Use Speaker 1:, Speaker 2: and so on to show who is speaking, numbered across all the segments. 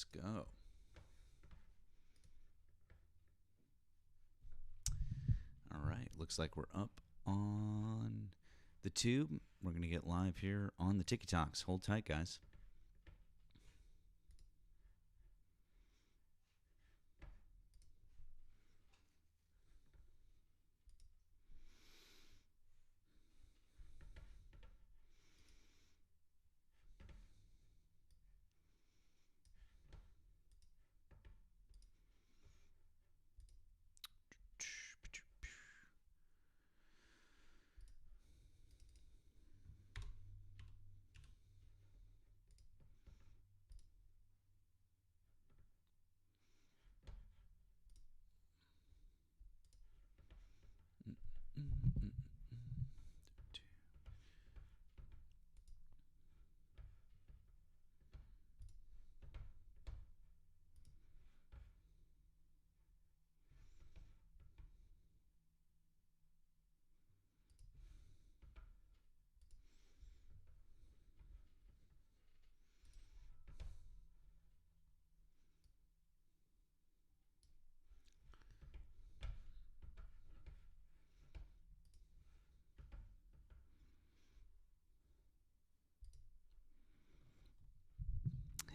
Speaker 1: Let's go. All right. Looks like we're up on the tube. We're going to get live here on the Tiki Talks. Hold tight, guys.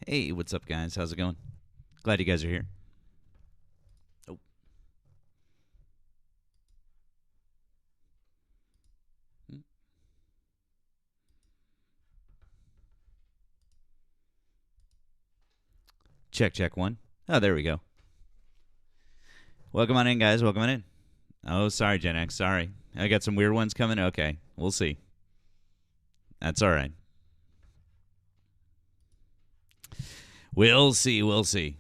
Speaker 1: Hey, what's up, guys? How's it going? Glad you guys are here. Oh. Check one. Oh, there we go. Welcome on in, guys. Welcome on in. Oh, sorry, Gen X. Sorry. I got some weird ones coming. Okay, we'll see. That's all right. We'll see. We'll see.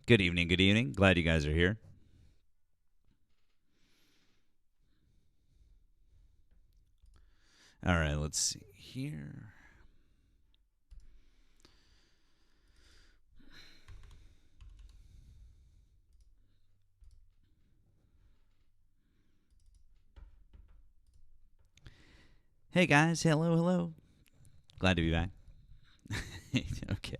Speaker 1: Good evening. Good evening. Glad you guys are here. All right, let's see here. Hey, guys. Hello, hello. Glad to be back. Okay.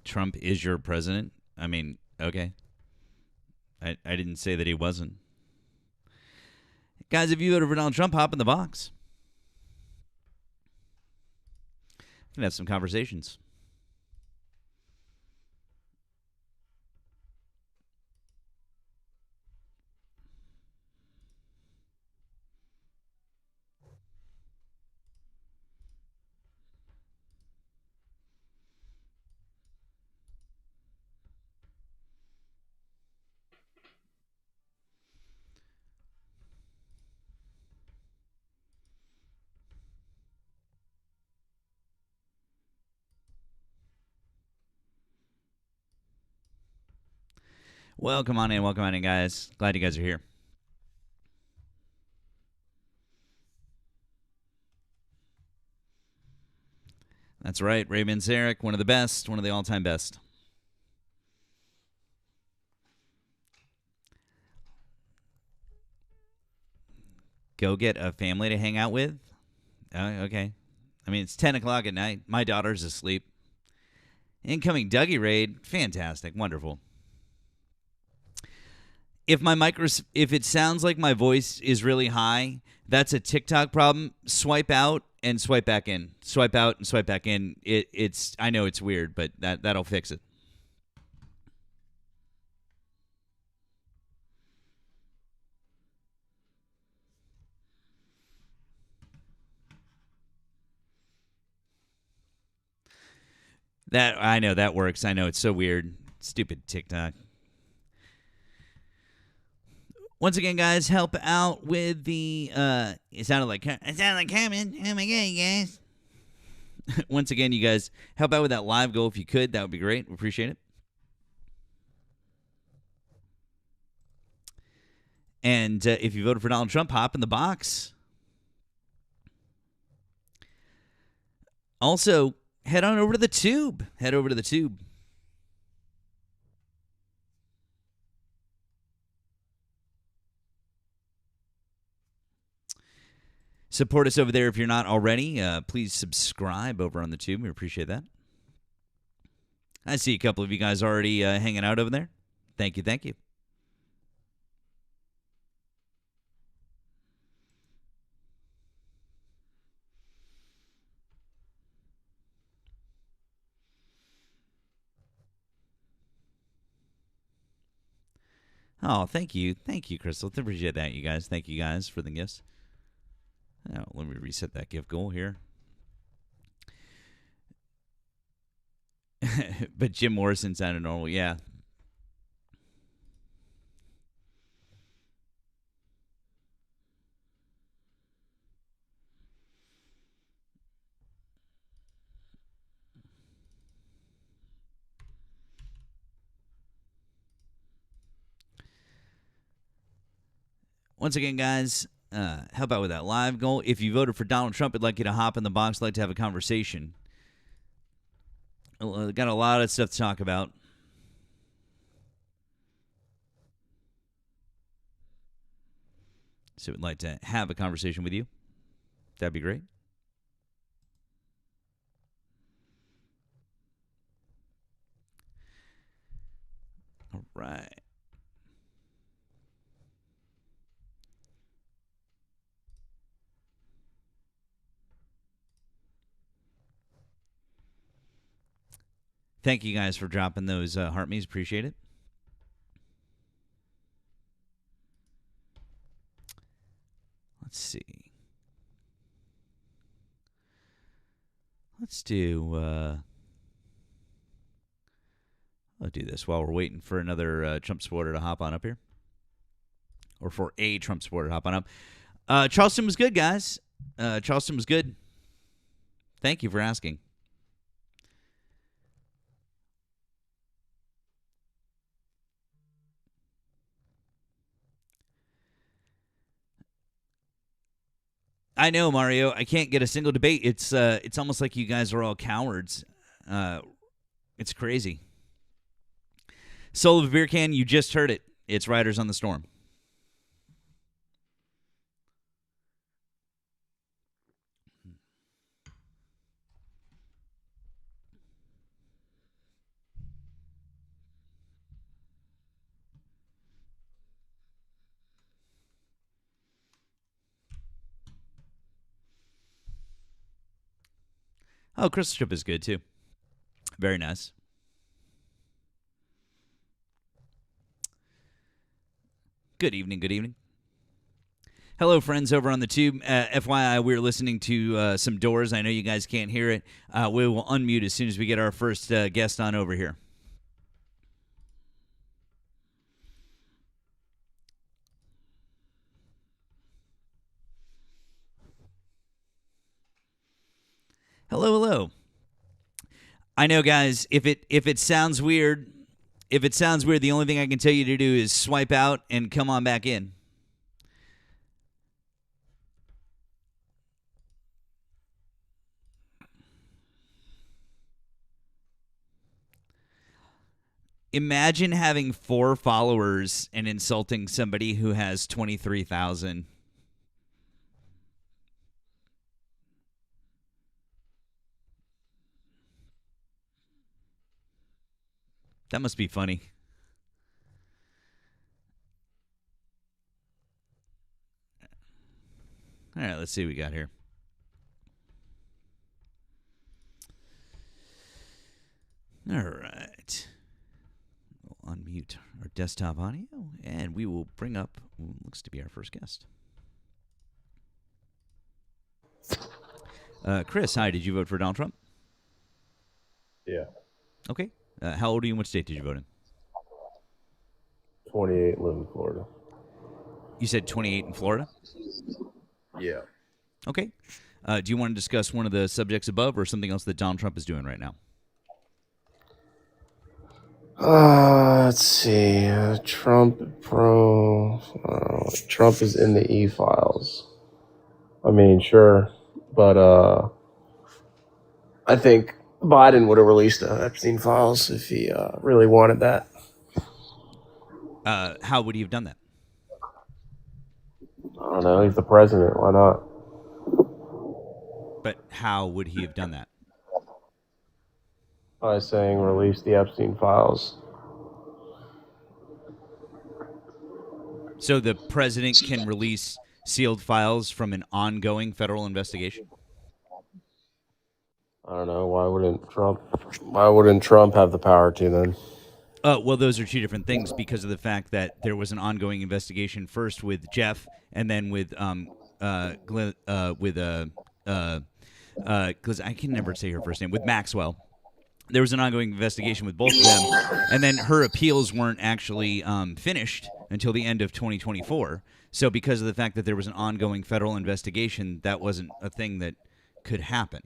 Speaker 1: Trump is your president? I mean, okay. I didn't say that he wasn't. Guys, if you voted for Donald Trump, hop in the box. We can have some conversations. Welcome on in, guys. Glad you guys are here. That's right, Ray Manzarek, one of the best, one of the all-time best. Go get a family to hang out with? Okay. I mean, it's 10 o'clock at night. My daughter's asleep. Incoming Dougie raid. Fantastic. Wonderful. if it sounds like my voice is really high, that's a TikTok problem. Swipe out and swipe back in. Swipe out and swipe back in. It's I know it's weird, but that'll fix it. That I know that works. I know it's so weird. Stupid TikTok. Once again, guys, help out with the. It sounded like Carmen. Oh my god, you guys! Once again, you guys help out with that live goal if you could. That would be great. We appreciate it. And if you voted for Donald Trump, hop in the box. Also, head on over to the tube. Head over to the tube. Support us over there if you're not already. Please subscribe over on the tube. We appreciate that. I see a couple of you guys already hanging out over there. Thank you, thank you. Oh, thank you. Thank you, Crystal. Appreciate that, you guys. Thank you guys for the gifts. Now, let me reset that gift goal here. But Jim Morrison sounded normal. Yeah. Once again, guys, help out with that live goal. If you voted for Donald Trump, I'd like you to hop in the box. I'd like to have a conversation. Got a lot of stuff to talk about. So I'd like to have a conversation with you. That'd be great. All right. Thank you guys for dropping those heart me's. Appreciate it. Let's see. Let's do. I'll do this while we're waiting for another Trump supporter to hop on up here, or for a Trump supporter to hop on up. Charleston was good, guys. Charleston was good. Thank you for asking. I know, Mario. I can't get a single debate. It's almost like you guys are all cowards. It's crazy. Soul of a Beer Can, you just heard it. It's Riders on the Storm. Oh, Crystal Strip is good, too. Very nice. Good evening, good evening. Hello, friends over on the tube. FYI, we're listening to some Doors. I know you guys can't hear it. We will unmute as soon as we get our first guest on over here. Hello, hello. I know, guys. If it sounds weird, the only thing I can tell you to do is swipe out and come on back in. Imagine having 4 followers and insulting somebody who has 23,000. That must be funny. All right, let's see what we got here. All right. We'll unmute our desktop audio, and we will bring up who looks to be our first guest. Chris, hi. Did you vote for Donald Trump?
Speaker 2: Yeah.
Speaker 1: Okay. How old are you and what state did you vote in?
Speaker 2: 28, live in Florida.
Speaker 1: You said 28 in Florida?
Speaker 2: Yeah.
Speaker 1: Okay. Do you want to discuss one of the subjects above or something else that Donald Trump is doing right now?
Speaker 2: Let's see. Trump is in the e-files. I mean, sure. But I think Biden would have released the Epstein files if he really wanted that.
Speaker 1: How would he have done that?
Speaker 2: I don't know. He's the president. Why not?
Speaker 1: But how would he have done that?
Speaker 2: By saying release the Epstein files.
Speaker 1: So the president can release sealed files from an ongoing federal investigation?
Speaker 2: I don't know. Why wouldn't Trump have the power to then?
Speaker 1: Well, those are two different things because of the fact that there was an ongoing investigation first with Jeff and then with because I can never say her first name, with Maxwell. There was an ongoing investigation with both of them, and then her appeals weren't actually finished until the end of 2024. So because of the fact that there was an ongoing federal investigation, that wasn't a thing that could happen.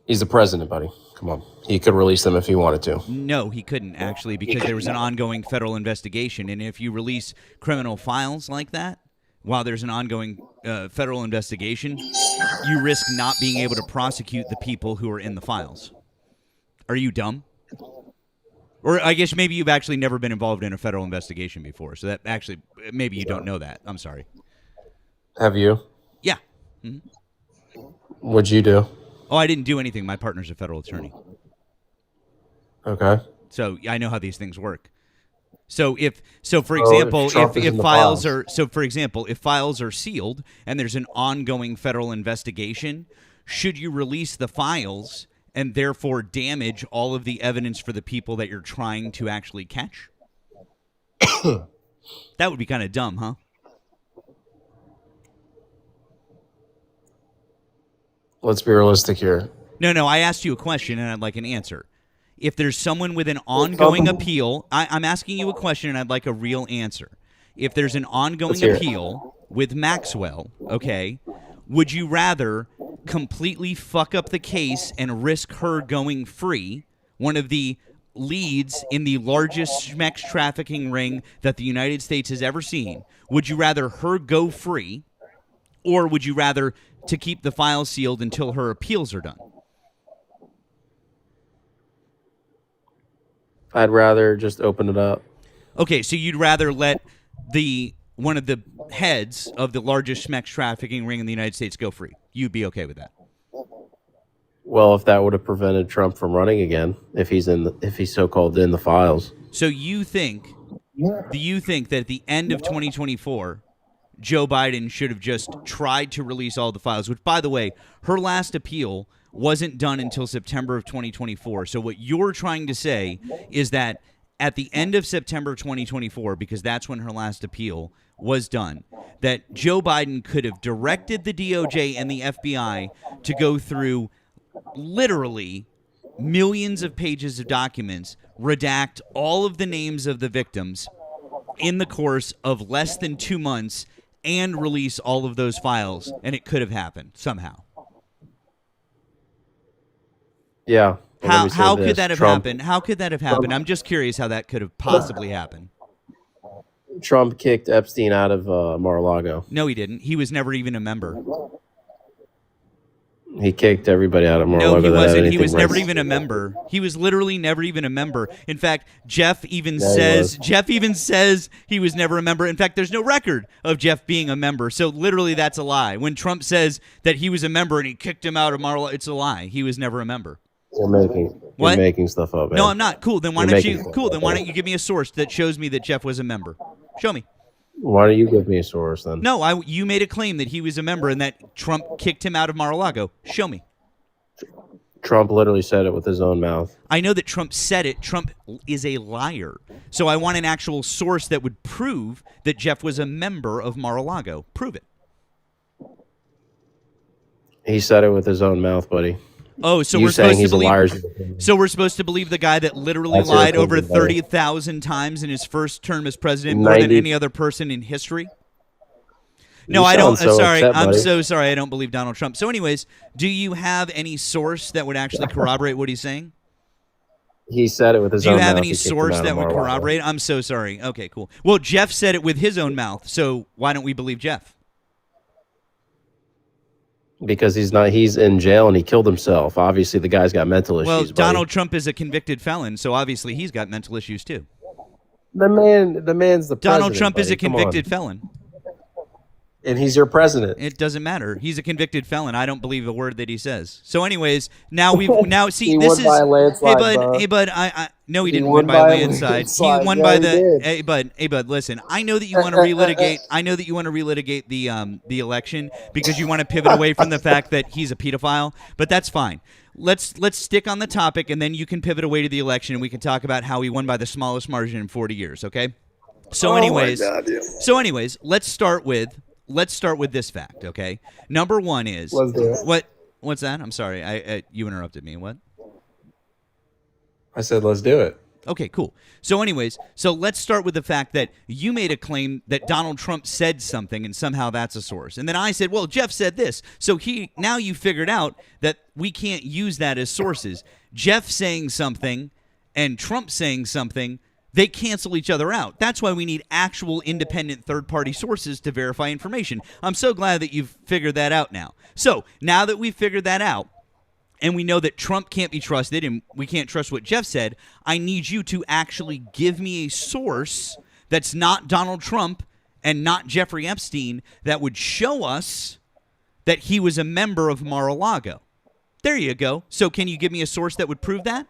Speaker 2: He's the president, buddy. Come on. He could release them if he wanted to.
Speaker 1: No, he couldn't, actually, because there was an ongoing federal investigation. And if you release criminal files like that while there's an ongoing federal investigation, you risk not being able to prosecute the people who are in the files. Are you dumb? Or I guess maybe you've actually never been involved in a federal investigation before. So that actually, maybe you don't know that. I'm sorry.
Speaker 2: Have you?
Speaker 1: Yeah. Mm-hmm.
Speaker 2: What'd you do?
Speaker 1: Oh, I didn't do anything. My partner's a federal attorney.
Speaker 2: Okay.
Speaker 1: So I know how these things work. So for example, if files are if files are sealed and there's an ongoing federal investigation, should you release the files and therefore damage all of the evidence for the people that you're trying to actually catch? That would be kind of dumb, huh?
Speaker 2: Let's be realistic here.
Speaker 1: No, I asked you a question and I'd like an answer. If there's someone with an ongoing appeal, I'm asking you a question and I'd like a real answer. If there's an ongoing appeal with Maxwell, okay, would you rather completely fuck up the case and risk her going free, one of the leads in the largest schmex trafficking ring that the United States has ever seen? Would you rather her go free, or would you rather to keep the file sealed until her appeals are done?
Speaker 2: I'd rather just open it up.
Speaker 1: Okay, so you'd rather let one of the heads of the largest schmex trafficking ring in the United States go free. You'd be okay with that?
Speaker 2: Well, if that would have prevented Trump from running again, if he's so-called in the files.
Speaker 1: So do you think that at the end of 2024, Joe Biden should have just tried to release all the files, which, by the way, her last appeal wasn't done until September of 2024. So what you're trying to say is that at the end of September 2024, because that's when her last appeal was done, that Joe Biden could have directed the DOJ and the FBI to go through literally millions of pages of documents, redact all of the names of the victims in the course of less than 2 months, and release all of those files, and it could have happened somehow.
Speaker 2: Yeah.
Speaker 1: How could that have happened? How could that have happened? I'm just curious how that could have possibly happened.
Speaker 2: Trump kicked Epstein out of Mar-a-Lago.
Speaker 1: No, he didn't. He was never even a member.
Speaker 2: He kicked everybody out of Mar-a-Lago.
Speaker 1: No, he wasn't. He was never even a member. He was literally never even a member. In fact, Jeff even says he was never a member. In fact, there's no record of Jeff being a member. So literally that's a lie. When Trump says that he was a member and he kicked him out of Mar-a-Lago, it's a lie. He was never a member.
Speaker 2: You're making stuff up, man.
Speaker 1: No, I'm not. Cool. Then why don't you give me a source that shows me that Jeff was a member? Show me.
Speaker 2: Why don't you give me a source then?
Speaker 1: No, you made a claim that he was a member and that Trump kicked him out of Mar-a-Lago. Show me.
Speaker 2: Trump literally said it with his own mouth.
Speaker 1: I know that Trump said it. Trump is a liar. So I want an actual source that would prove that Jeff was a member of Mar-a-Lago. Prove it.
Speaker 2: He said it with his own mouth, buddy.
Speaker 1: Oh, so
Speaker 2: You
Speaker 1: we're
Speaker 2: saying
Speaker 1: supposed to
Speaker 2: he's a
Speaker 1: believe.
Speaker 2: liar?
Speaker 1: So we're supposed to believe the guy that literally
Speaker 2: That's your
Speaker 1: lied over
Speaker 2: opinion, buddy.
Speaker 1: 30,000 times in his first term as president, more than
Speaker 2: 90
Speaker 1: any other person in history? No,
Speaker 2: You
Speaker 1: I don't.
Speaker 2: sound so
Speaker 1: Sorry,
Speaker 2: upset,
Speaker 1: I'm
Speaker 2: buddy.
Speaker 1: so sorry. I don't believe Donald Trump. So, anyways, do you have any source that would actually corroborate what he's saying?
Speaker 2: He said it with his
Speaker 1: Do
Speaker 2: own
Speaker 1: you
Speaker 2: mouth.
Speaker 1: have any
Speaker 2: He kicked him
Speaker 1: source
Speaker 2: out of
Speaker 1: that would
Speaker 2: Mar-a-Lago.
Speaker 1: corroborate? I'm so sorry. Okay, cool. Well, Jeff said it with his own mouth. So why don't we believe Jeff?
Speaker 2: Because he's in jail and he killed himself. Obviously, the guy's got mental issues.
Speaker 1: Well,
Speaker 2: buddy.
Speaker 1: Donald Trump is a convicted felon, so obviously he's got mental issues too.
Speaker 2: the man's the president.
Speaker 1: Donald Trump is
Speaker 2: buddy.
Speaker 1: a
Speaker 2: Come on.
Speaker 1: convicted felon.
Speaker 2: and he's your president.
Speaker 1: It doesn't matter. He's a convicted felon. I don't believe a word that he says. So, anyways, now see
Speaker 2: He
Speaker 1: this
Speaker 2: won
Speaker 1: is
Speaker 2: by a landslide, bro.
Speaker 1: hey bud, I no, he
Speaker 2: He
Speaker 1: didn't
Speaker 2: won
Speaker 1: win by a
Speaker 2: by a
Speaker 1: landslide.
Speaker 2: landslide.
Speaker 1: He won
Speaker 2: Yeah,
Speaker 1: by
Speaker 2: he
Speaker 1: the
Speaker 2: did.
Speaker 1: hey bud. Listen, I know that you want to relitigate. I know that you want to relitigate the election because you want to pivot away from the fact that he's a pedophile. But that's fine. Let's stick on the topic, and then you can pivot away to the election, and we can talk about how he won by the smallest margin in 40 years. Okay. So, anyways, let's start with this fact. Okay. Number one is
Speaker 2: Let's do it.
Speaker 1: What's that? I'm sorry. You interrupted me. What?
Speaker 2: I said, let's do it.
Speaker 1: Okay, cool. So anyways, let's start with the fact that you made a claim that Donald Trump said something and somehow that's a source. And then I said, well, Jeff said this. So now you figured out that we can't use that as sources. Jeff saying something and Trump saying something, they cancel each other out. That's why we need actual independent third-party sources to verify information. I'm so glad that you've figured that out now. So now that we've figured that out, and we know that Trump can't be trusted and we can't trust what Jeff said, I need you to actually give me a source that's not Donald Trump and not Jeffrey Epstein that would show us that he was a member of Mar-a-Lago. There you go. So can you give me a source that would prove that?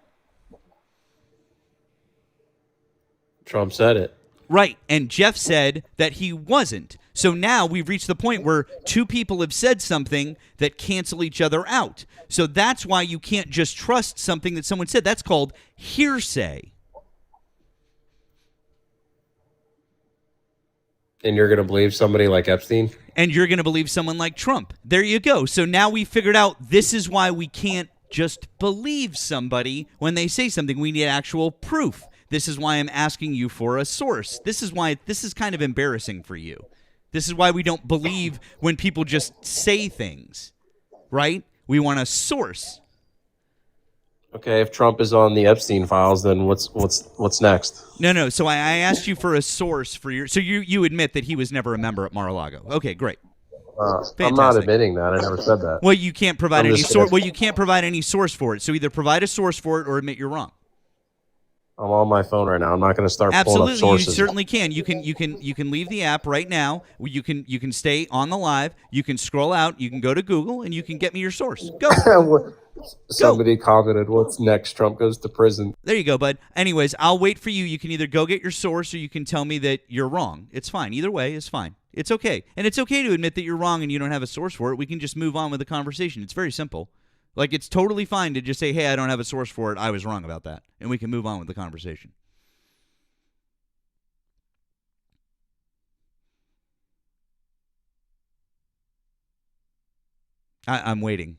Speaker 2: Trump said it.
Speaker 1: Right, and Jeff said that he wasn't. So now we've reached the point where two people have said something that cancel each other out. So that's why you can't just trust something that someone said. That's called hearsay.
Speaker 2: And you're going to believe somebody like Epstein?
Speaker 1: And you're going to believe someone like Trump. There you go. So now we figured out this is why we can't just believe somebody when they say something. We need actual proof. This is why I'm asking you for a source. This is why this is kind of embarrassing for you. This is why we don't believe when people just say things, right? We want a source.
Speaker 2: Okay, if Trump is on the Epstein files, then what's next?
Speaker 1: No. So I asked you for a source for your. So you admit that he was never a member at Mar-a-Lago. Okay, great.
Speaker 2: I'm not
Speaker 1: Fantastic.
Speaker 2: admitting that. I never said that.
Speaker 1: Well, you can't provide
Speaker 2: I'm
Speaker 1: any
Speaker 2: just
Speaker 1: source.
Speaker 2: gonna-
Speaker 1: Well, you can't provide any source for it. So either provide a source for it or admit you're wrong.
Speaker 2: I'm on my phone right now. I'm not going to start pulling up
Speaker 1: Absolutely, you
Speaker 2: sources.
Speaker 1: certainly can. You can leave the app right now. You can stay on the live. You can scroll out. You can go to Google and you can get me your source. Go.
Speaker 2: Somebody commented, "What's next? Trump goes to prison."
Speaker 1: There you go, bud. Anyways, I'll wait for you. You can either go get your source or you can tell me that you're wrong. It's fine. Either way is fine. It's okay. And it's okay to admit that you're wrong and you don't have a source for it. We can just move on with the conversation. It's very simple. Like, it's totally fine to just say, hey, I don't have a source for it. I was wrong about that. And we can move on with the conversation. I'm waiting.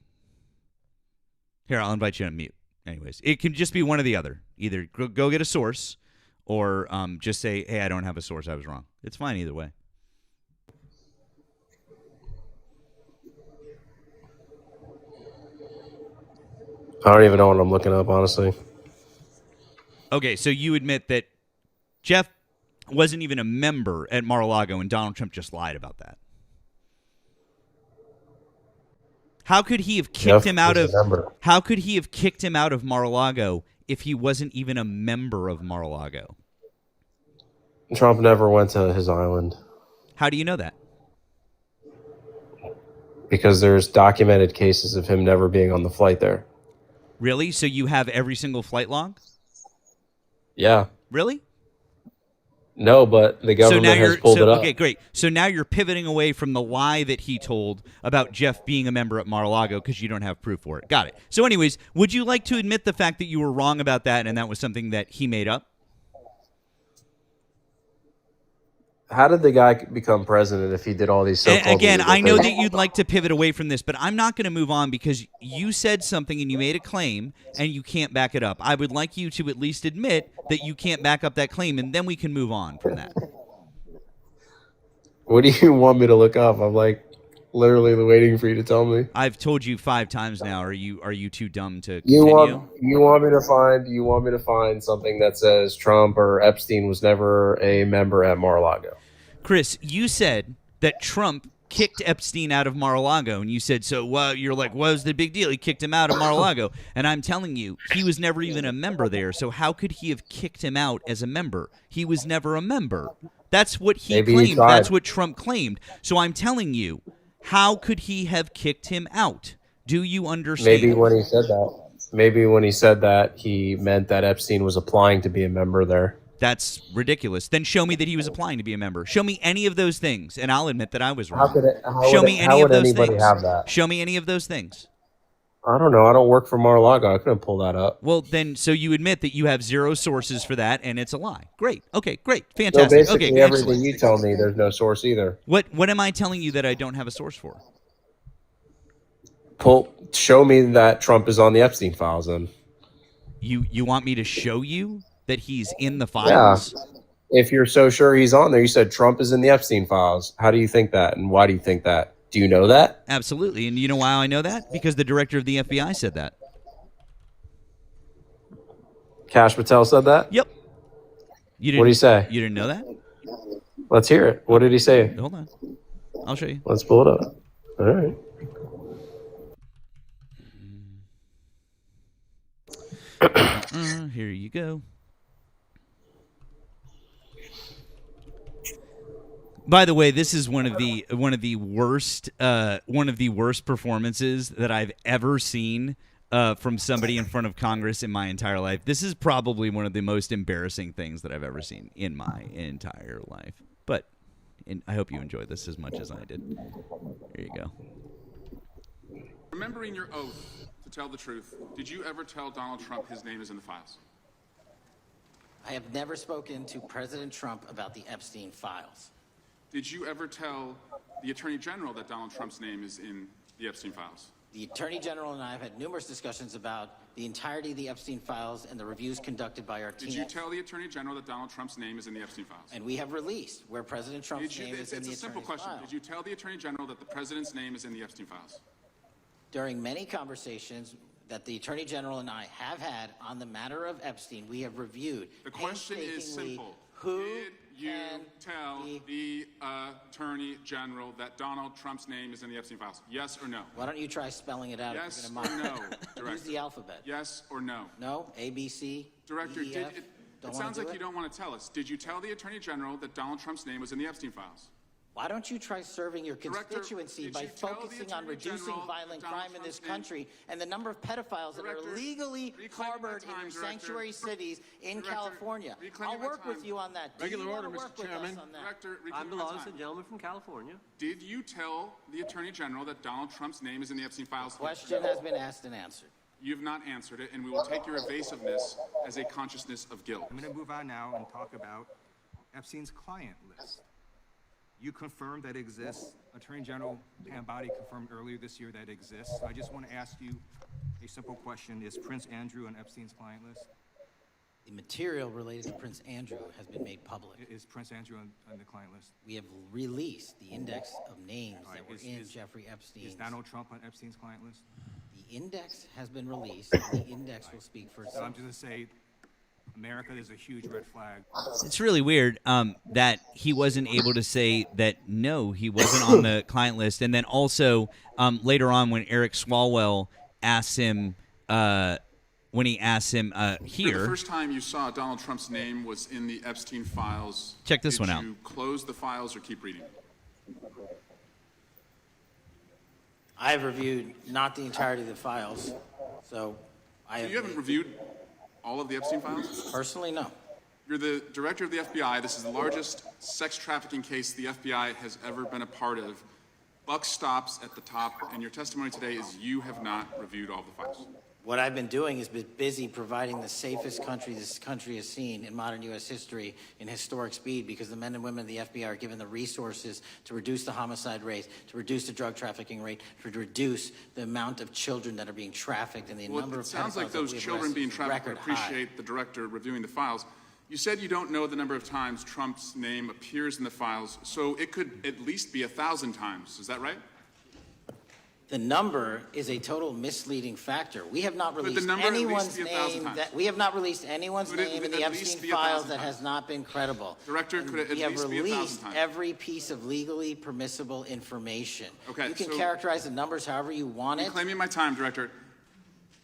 Speaker 1: Here, I'll invite you to mute. Anyways, it can just be one or the other. Either go get a source or just say, hey, I don't have a source. I was wrong. It's fine either way.
Speaker 2: I don't even know what I'm looking up, honestly.
Speaker 1: Okay, so you admit that Jeff wasn't even a member at Mar-a-Lago and Donald Trump just lied about that. How could he have kicked
Speaker 2: Jeff
Speaker 1: him out
Speaker 2: was
Speaker 1: of
Speaker 2: a member.
Speaker 1: How could he have kicked him out of Mar-a-Lago if he wasn't even a member of Mar-a-Lago?
Speaker 2: Trump never went to his island
Speaker 1: How do you know that?
Speaker 2: because there's documented cases of him never being on the flight there.
Speaker 1: Really? So you have every single flight log?
Speaker 2: Yeah.
Speaker 1: Really?
Speaker 2: No, but the
Speaker 1: So
Speaker 2: government
Speaker 1: now
Speaker 2: has
Speaker 1: you're
Speaker 2: pulled it up.
Speaker 1: okay, great. So now you're pivoting away from the lie that he told about Jeff being a member at Mar-a-Lago because you don't have proof for it. Got it. So, anyways, would you like to admit the fact that you were wrong about that and that was something that he made up?
Speaker 2: How did the guy become president if he did all these
Speaker 1: And
Speaker 2: so-called
Speaker 1: again,
Speaker 2: illegal
Speaker 1: I know
Speaker 2: things?
Speaker 1: that you'd like to pivot away from this, but I'm not going to move on because you said something and you made a claim and you can't back it up. I would like you to at least admit that you can't back up that claim, and then we can move on from that.
Speaker 2: What do you want me to look up? I'm like literally waiting for you to tell me.
Speaker 1: I've told you 5 times now. Are you too dumb to
Speaker 2: You
Speaker 1: continue?
Speaker 2: want me to find something that says Trump or Epstein was never a member at Mar-a-Lago.
Speaker 1: Chris, you said that Trump kicked Epstein out of Mar-a-Lago, and you said, so you're like, what was the big deal? He kicked him out of Mar-a-Lago. And I'm telling you, he was never even a member there, so how could he have kicked him out as a member? He was never a member. That's what he
Speaker 2: Maybe he
Speaker 1: claimed.
Speaker 2: tried.
Speaker 1: That's what Trump claimed. So I'm telling you, how could he have kicked him out? Do you understand?
Speaker 2: Maybe when he said that, he meant that Epstein was applying to be a member there.
Speaker 1: That's ridiculous. Then show me that he was applying to be a member. Show me any of those things, and I'll admit that I was wrong. Show me any of those things.
Speaker 2: Have that?
Speaker 1: Show me any of those things.
Speaker 2: I don't know. I don't work for Mar-a-Lago. I couldn't pull that up.
Speaker 1: Well, then, so you admit that you have 0 sources for that, and it's a lie. Great. Okay, great.
Speaker 2: So
Speaker 1: Fantastic.
Speaker 2: basically,
Speaker 1: Okay,
Speaker 2: everything
Speaker 1: excellent.
Speaker 2: you tell me, there's no source either.
Speaker 1: What am I telling you that I don't have a source for?
Speaker 2: Show me that Trump is on the Epstein files, then.
Speaker 1: You want me to show you that he's in the files?
Speaker 2: If you're so sure he's on there, you said Trump is in the Epstein files. How do you think that, and why do you think that? Do you know that?
Speaker 1: Absolutely. And you know why I know that? Because the director of the FBI said that.
Speaker 2: Kash Patel said that?
Speaker 1: Yep. You didn't,
Speaker 2: What did he say?
Speaker 1: You didn't know that?
Speaker 2: Let's hear it. What did he say?
Speaker 1: Hold on. I'll show you.
Speaker 2: Let's pull it up. All right.
Speaker 1: Here you go. By the way, this is one of the worst performances that I've ever seen from somebody in front of Congress in my entire life. This is probably one of the most embarrassing things that I've ever seen in my entire life. But I hope you enjoyed this as much as I did. Here you go.
Speaker 3: Remembering your oath to tell the truth, did you ever tell Donald Trump his name is in the files?
Speaker 4: I have never spoken to President Trump about the Epstein files.
Speaker 3: Did you ever tell the Attorney General that Donald Trump's name is in the Epstein files?
Speaker 4: The Attorney General and I have had numerous discussions about the entirety of the Epstein files and the reviews conducted by our team.
Speaker 3: Did you tell the Attorney General that Donald Trump's name is in the Epstein files?
Speaker 4: And we have released where President Trump's name is in
Speaker 3: It's
Speaker 4: the
Speaker 3: a simple
Speaker 4: Attorney's
Speaker 3: question.
Speaker 4: file.
Speaker 3: Did you tell the Attorney General that the President's name is in the Epstein files?
Speaker 4: During many conversations that the Attorney General and I have had on the matter of Epstein, we have reviewed
Speaker 3: The question is
Speaker 4: painstakingly
Speaker 3: simple.
Speaker 4: who
Speaker 3: Did you
Speaker 4: can
Speaker 3: tell
Speaker 4: be-
Speaker 3: the Attorney General that Donald Trump's name is in the Epstein files? Yes or no?
Speaker 4: Why don't you try spelling it out?
Speaker 3: Yes
Speaker 4: if
Speaker 3: or
Speaker 4: you're gonna
Speaker 3: no,
Speaker 4: mock me? Use
Speaker 3: Director?
Speaker 4: the alphabet.
Speaker 3: Yes or no?
Speaker 4: No? A, B, C,
Speaker 3: Director,
Speaker 4: D, E, F?
Speaker 3: it
Speaker 4: Don't wanna
Speaker 3: sounds
Speaker 4: do
Speaker 3: like
Speaker 4: it?
Speaker 3: you don't want to tell us. Did you tell the Attorney General that Donald Trump's name was in the Epstein files?
Speaker 4: Why don't you try serving your
Speaker 3: Director,
Speaker 4: constituency
Speaker 3: did
Speaker 4: by
Speaker 3: you tell the
Speaker 4: focusing on
Speaker 3: Attorney
Speaker 4: reducing
Speaker 3: General
Speaker 4: violent
Speaker 3: that Donald
Speaker 4: crime in this
Speaker 3: Trump's name-
Speaker 4: country and the number of pedophiles that
Speaker 3: Director,
Speaker 4: are legally
Speaker 3: reclaim my
Speaker 4: harbored in
Speaker 3: time,
Speaker 4: your
Speaker 3: Director.
Speaker 4: sanctuary cities in
Speaker 3: Director,
Speaker 4: California?
Speaker 3: reclaiming
Speaker 4: I'll
Speaker 3: my
Speaker 4: work with
Speaker 3: time.
Speaker 4: you on that. Do
Speaker 5: Regular
Speaker 4: you
Speaker 5: order,
Speaker 4: wanna
Speaker 5: Mr.
Speaker 4: work with
Speaker 5: Chairman.
Speaker 4: us on that?
Speaker 3: Director,
Speaker 5: I'm
Speaker 3: reclaim
Speaker 5: the
Speaker 3: my
Speaker 5: longest
Speaker 3: time.
Speaker 5: gentleman from California.
Speaker 3: Did you tell the Attorney General that Donald Trump's name is in the Epstein files?
Speaker 4: Question has been asked and answered.
Speaker 3: You've not answered it, and we will take your evasiveness as a consciousness of guilt.
Speaker 6: I'm going to move on now and talk about Epstein's client list. You confirmed that it exists. Attorney General Pam Bondi confirmed earlier this year that it exists. So I just want to ask you a simple question. Is Prince Andrew on Epstein's client list?
Speaker 4: The material related to Prince Andrew has been made public.
Speaker 6: Is Prince Andrew on the client list?
Speaker 4: We have released the index of names
Speaker 6: All right,
Speaker 4: that were in Jeffrey Epstein's.
Speaker 6: Is Donald Trump on Epstein's client list?
Speaker 4: The index has been released. The index will speak for
Speaker 6: So I'm
Speaker 4: itself.
Speaker 6: just going to say, America is a huge red flag.
Speaker 1: It's really weird that he wasn't able to say that, no, he wasn't on the client list. And then also later on when Eric Swalwell asked him, here.
Speaker 3: For the first time you saw Donald Trump's name was in the Epstein files.
Speaker 1: Check this
Speaker 3: did
Speaker 1: one out.
Speaker 3: you close the files or keep reading?
Speaker 4: I have reviewed not the entirety of the files, so I
Speaker 3: So
Speaker 4: have
Speaker 3: you haven't reviewed all of the Epstein files?
Speaker 4: personally no.
Speaker 3: You're the director of the FBI. This is the largest sex trafficking case the FBI has ever been a part of. Buck stops at the top, and your testimony today is you have not reviewed all the files.
Speaker 4: What I've been doing is been busy providing the safest country this country has seen in modern U.S. history in historic speed, because the men and women of the FBI are given the resources to reduce the homicide rate, to reduce the drug trafficking rate, to reduce the amount of children that are being trafficked, and the number
Speaker 3: It
Speaker 4: of
Speaker 3: sounds like
Speaker 4: pedophiles that
Speaker 3: those
Speaker 4: we've
Speaker 3: children
Speaker 4: arrested
Speaker 3: being
Speaker 4: is
Speaker 3: trafficked would
Speaker 4: record high.
Speaker 3: appreciate the director reviewing the files. You said you don't know the number of times Trump's name appears in the files, so it could at least be 1,000 times. Is that right?
Speaker 4: The number is a total misleading factor. We have not
Speaker 3: the
Speaker 4: released
Speaker 3: number at least
Speaker 4: anyone's
Speaker 3: be 1,000
Speaker 4: name
Speaker 3: times?
Speaker 4: that we have not released anyone's
Speaker 3: Could it
Speaker 4: name in
Speaker 3: at
Speaker 4: the
Speaker 3: least
Speaker 4: Epstein
Speaker 3: be
Speaker 4: files
Speaker 3: 1,000
Speaker 4: that
Speaker 3: times?
Speaker 4: has not been credible.
Speaker 3: Director, could it at
Speaker 4: We have
Speaker 3: least be 1,000
Speaker 4: released
Speaker 3: times?
Speaker 4: every piece of legally permissible information.
Speaker 3: Okay,
Speaker 4: You can
Speaker 3: so-
Speaker 4: characterize the numbers however you want it.
Speaker 3: Claiming my time, Director.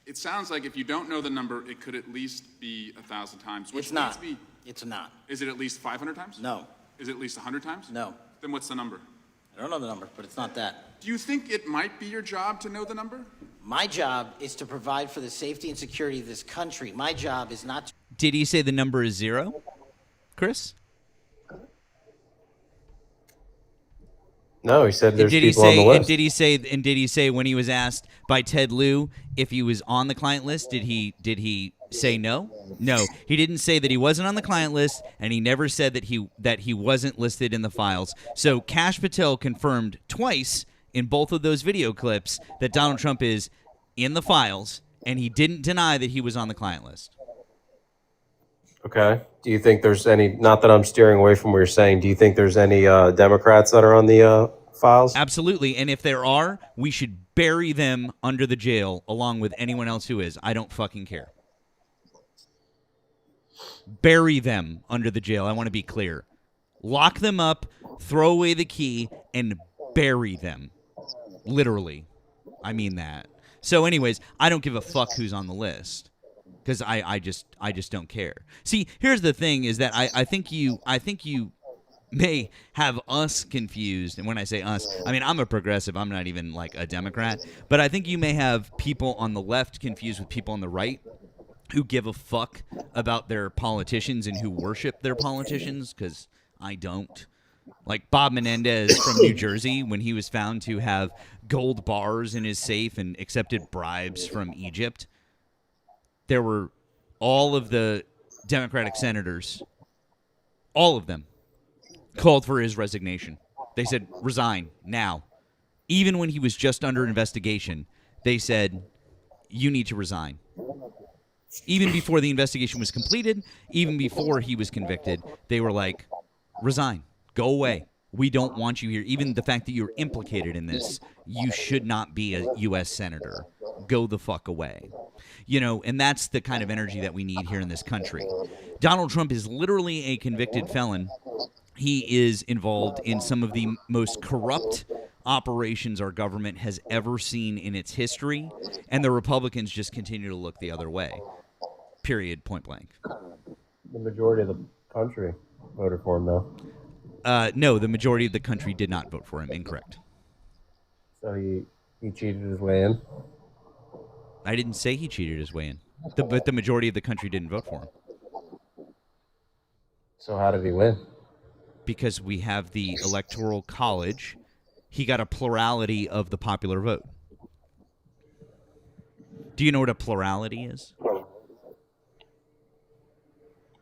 Speaker 3: It sounds like if you don't know the number, it could at least be 1,000 times. Which
Speaker 4: It's not.
Speaker 3: leads me-
Speaker 4: It's not.
Speaker 3: Is it at least 500 times?
Speaker 4: No.
Speaker 3: Is it at least 100 times?
Speaker 4: No.
Speaker 3: Then what's the number?
Speaker 4: I don't know the number, but it's not that.
Speaker 3: Do you think it might be your job to know the number?
Speaker 4: My job is to provide for the safety and security of this country. My job is not to
Speaker 1: Did he say the number is 0, Chris?
Speaker 2: No, he said there's
Speaker 1: Did he
Speaker 2: people on the
Speaker 1: say?
Speaker 2: list.
Speaker 1: And did he say when he was asked by Ted Lieu if he was on the client list? Did he say no? No, he didn't say that he wasn't on the client list, and he never said that he wasn't listed in the files. So Kash Patel confirmed twice in both of those video clips that Donald Trump is in the files, and he didn't deny that he was on the client list.
Speaker 2: Okay. Do you think there's any, not that I'm steering away from what you're saying, do you think there's any Democrats that are on the files?
Speaker 1: Absolutely, and if there are, we should bury them under the jail along with anyone else who is. I don't fucking care. Bury them under the jail. I want to be clear. Lock them up, throw away the key, and bury them. Literally. I mean that. So anyways, I don't give a fuck who's on the list. Because I just don't care. See, here's the thing: is that I think you may have us confused. And when I say us, I mean I'm a progressive. I'm not even like a Democrat. But I think you may have people on the left confused with people on the right who give a fuck about their politicians and who worship their politicians. Because I don't. Like Bob Menendez from New Jersey, when he was found to have gold bars in his safe and accepted bribes from Egypt. There were all of the Democratic senators, all of them, called for his resignation. They said, resign now. Even when he was just under investigation, they said, you need to resign. Even before the investigation was completed, even before he was convicted, they were like, resign, go away. We don't want you here. Even the fact that you're implicated in this, you should not be a U.S. senator. Go the fuck away. You know, and that's the kind of energy that we need here in this country. Donald Trump is literally a convicted felon. He is involved in some of the most corrupt operations our government has ever seen in its history, and the Republicans just continue to look the other way. Period, point blank.
Speaker 2: The majority of the country voted for him, though.
Speaker 1: No, the majority of the country did not vote for him. Incorrect.
Speaker 2: So he cheated his way in?
Speaker 1: I didn't say he cheated his way in. But the majority of the country didn't vote for him.
Speaker 2: So how did he win?
Speaker 1: Because we have the Electoral College. He got a plurality of the popular vote. Do you know what a plurality is?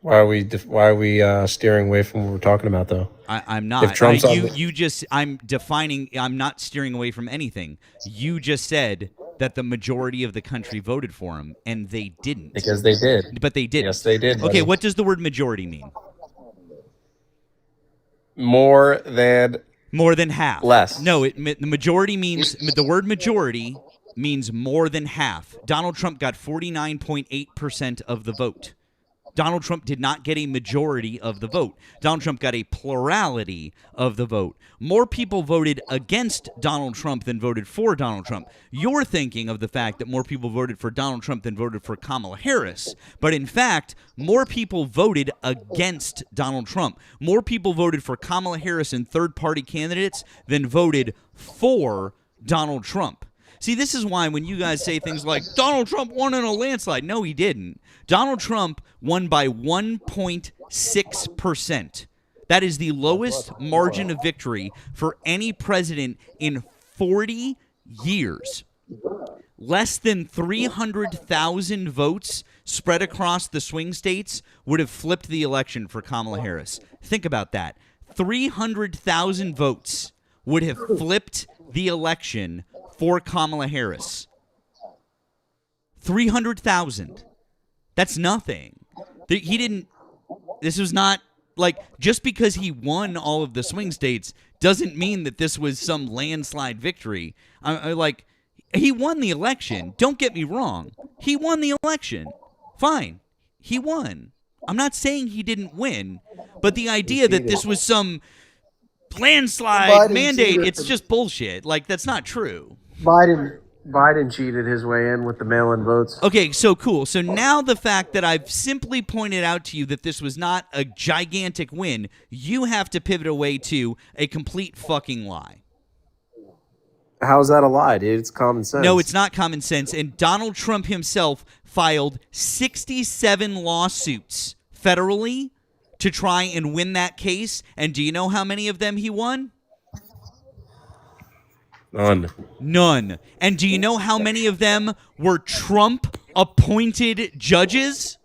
Speaker 2: Why are we steering away from what we're talking about, though?
Speaker 1: I'm not.
Speaker 2: If Trump's on the-
Speaker 1: You just. I'm defining. I'm not steering away from anything. You just said that the majority of the country voted for him, and they didn't.
Speaker 2: Because they did.
Speaker 1: But they didn't.
Speaker 2: Yes, they did.
Speaker 1: Okay,
Speaker 2: buddy.
Speaker 1: what does the word majority mean?
Speaker 2: More than
Speaker 1: More than half.
Speaker 2: Less.
Speaker 1: No, the majority means the word majority means more than half. Donald Trump got 49.8% of the vote. Donald Trump did not get a majority of the vote. Donald Trump got a plurality of the vote. More people voted against Donald Trump than voted for Donald Trump. You're thinking of the fact that more people voted for Donald Trump than voted for Kamala Harris. But in fact, more people voted against Donald Trump. More people voted for Kamala Harris and third-party candidates than voted for Donald Trump. See, this is why when you guys say things like, Donald Trump won in a landslide. No, he didn't. Donald Trump won by 1.6 6%. That is the lowest margin of victory for any president in 40 years. Less than 300,000 votes spread across the swing states would have flipped the election for Kamala Harris. Think about that. 300,000 votes would have flipped the election for Kamala Harris. 300,000. That's nothing. He didn't. This was not like, just because he won all of the swing states doesn't mean that this was some landslide victory. Like, he won the election. Don't get me wrong. He won the election. Fine. He won. I'm not saying he didn't win, but the idea that this was some landslide mandate, it's just bullshit. Like, that's not true.
Speaker 2: Biden cheated his way in with the mail-in votes.
Speaker 1: Okay, so cool. So now the fact that I've simply pointed out to you that this was not a gigantic win, you have to pivot away to a complete fucking lie.
Speaker 2: How's that a lie, dude? It's common sense.
Speaker 1: No, it's not common sense. And Donald Trump himself filed 67 lawsuits federally to try and win that case. And do you know how many of them he won? None. And do you know how many of them were Trump-appointed judges?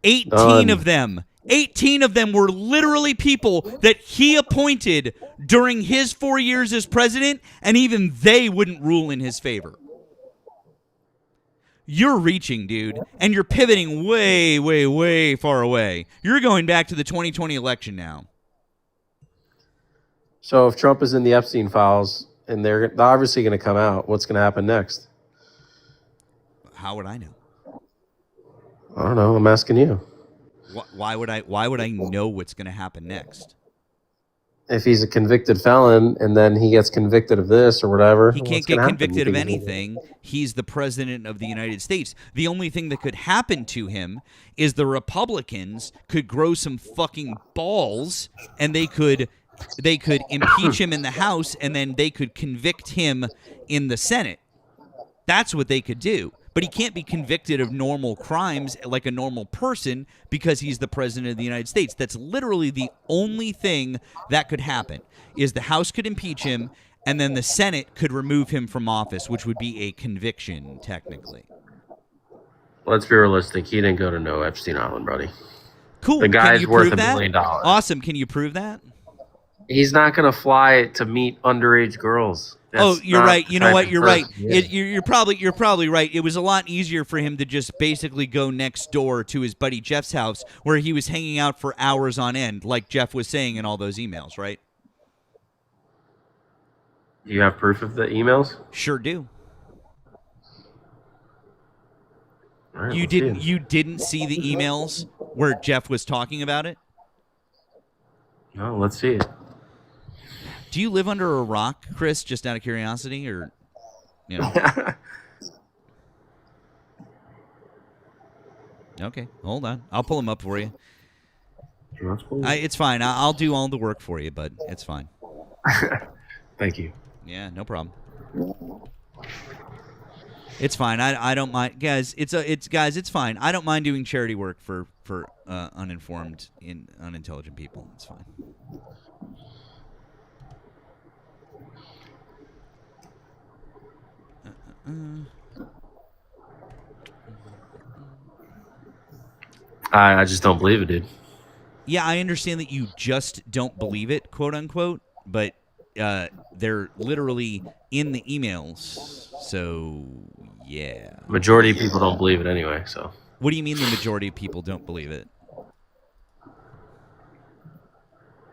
Speaker 1: 18 of them. 18 of them were literally people that he appointed during his 4 years as president, and even they wouldn't rule in his favor. You're reaching, dude, and you're pivoting way, way, way far away. You're going back to the 2020 election now.
Speaker 2: So if Trump is in the Epstein files and they're obviously going to come out, what's going to happen next?
Speaker 1: How would I know?
Speaker 2: I don't know. I'm asking you.
Speaker 1: Why would I know what's going to happen next?
Speaker 2: If he's a convicted felon and then he gets convicted of this or whatever,
Speaker 1: he can't get convicted of anything. He's the president of the United States. The only thing that could happen to him is the Republicans could grow some fucking balls and they could impeach him in the House, and then they could convict him in the Senate. That's what they could do. But he can't be convicted of normal crimes like a normal person because he's the president of the United States. That's literally the only thing that could happen, is the House could impeach him, and then the Senate could remove him from office, which would be a conviction, technically.
Speaker 2: Let's be realistic. He didn't go to no Epstein Island, buddy.
Speaker 1: Cool.
Speaker 2: The guy's
Speaker 1: Can you
Speaker 2: worth
Speaker 1: prove
Speaker 2: $1
Speaker 1: that?
Speaker 2: million.
Speaker 1: Awesome. Can you prove that?
Speaker 2: He's not going to fly to meet underage girls.
Speaker 1: Oh, you're right. You know what? You're right.
Speaker 2: Yeah.
Speaker 1: You're probably right. It was a lot easier for him to just basically go next door to his buddy Jeff's house, where he was hanging out for hours on end, like Jeff was saying in all those emails, right?
Speaker 2: Do you have proof of the emails?
Speaker 1: Sure do.
Speaker 2: All right,
Speaker 1: You
Speaker 2: let's see
Speaker 1: didn't.
Speaker 2: it.
Speaker 1: You didn't see the emails where Jeff was talking about it?
Speaker 2: No, let's see it.
Speaker 1: Do you live under a rock, Chris? Just out of curiosity, or you know? Okay, hold on. I'll pull them up for you. It's fine. I'll do all the work for you, bud. It's fine.
Speaker 2: Thank you.
Speaker 1: Yeah, no problem. It's fine. I don't mind, guys. It's fine. I don't mind doing charity work for uninformed, unintelligent people. It's fine.
Speaker 2: I just don't believe it, dude.
Speaker 1: Yeah, I understand that you just don't believe it, quote unquote, but they're literally in the emails. So, yeah.
Speaker 2: Majority of people don't believe it anyway, so.
Speaker 1: What do you mean the majority of people don't believe it?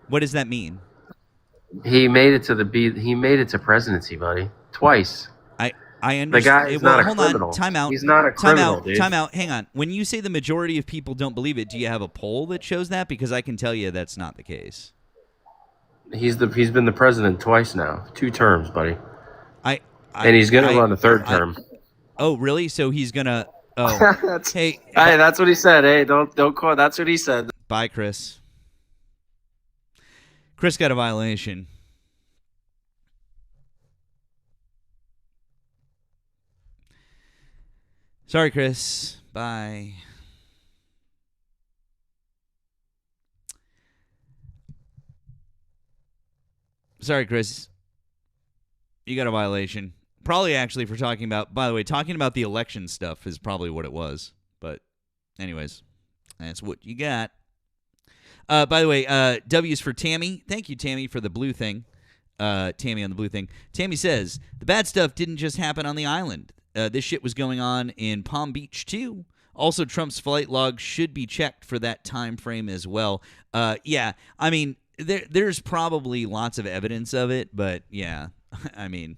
Speaker 1: What does that mean?
Speaker 2: He made it to presidency, buddy. Twice.
Speaker 1: I understand.
Speaker 2: The guy is not a
Speaker 1: hold
Speaker 2: criminal.
Speaker 1: on. Time out.
Speaker 2: He's not a criminal, dude.
Speaker 1: Time out. Hang on. When you say the majority of people don't believe it, do you have a poll that shows that? Because I can tell you that's not the case.
Speaker 2: He's been the president twice now. 2 terms, buddy. And he's gonna run a 3rd term.
Speaker 1: Oh, really? So he's gonna hey,
Speaker 2: that's what he said. Hey, don't call. That's what he said.
Speaker 1: Bye, Chris. Chris got a violation. Sorry, Chris. Bye. Sorry, Chris. You got a violation. Probably actually for talking about, by the way, talking about the election stuff is probably what it was. But anyways, that's what you got. By the way, W's for Tammy. Thank you, Tammy, for the blue thing. Tammy on the blue thing. Tammy says, the bad stuff didn't just happen on the island. This shit was going on in Palm Beach, too. Also, Trump's flight log should be checked for that time frame as well. Yeah, I mean, there's probably lots of evidence of it, but yeah, I mean,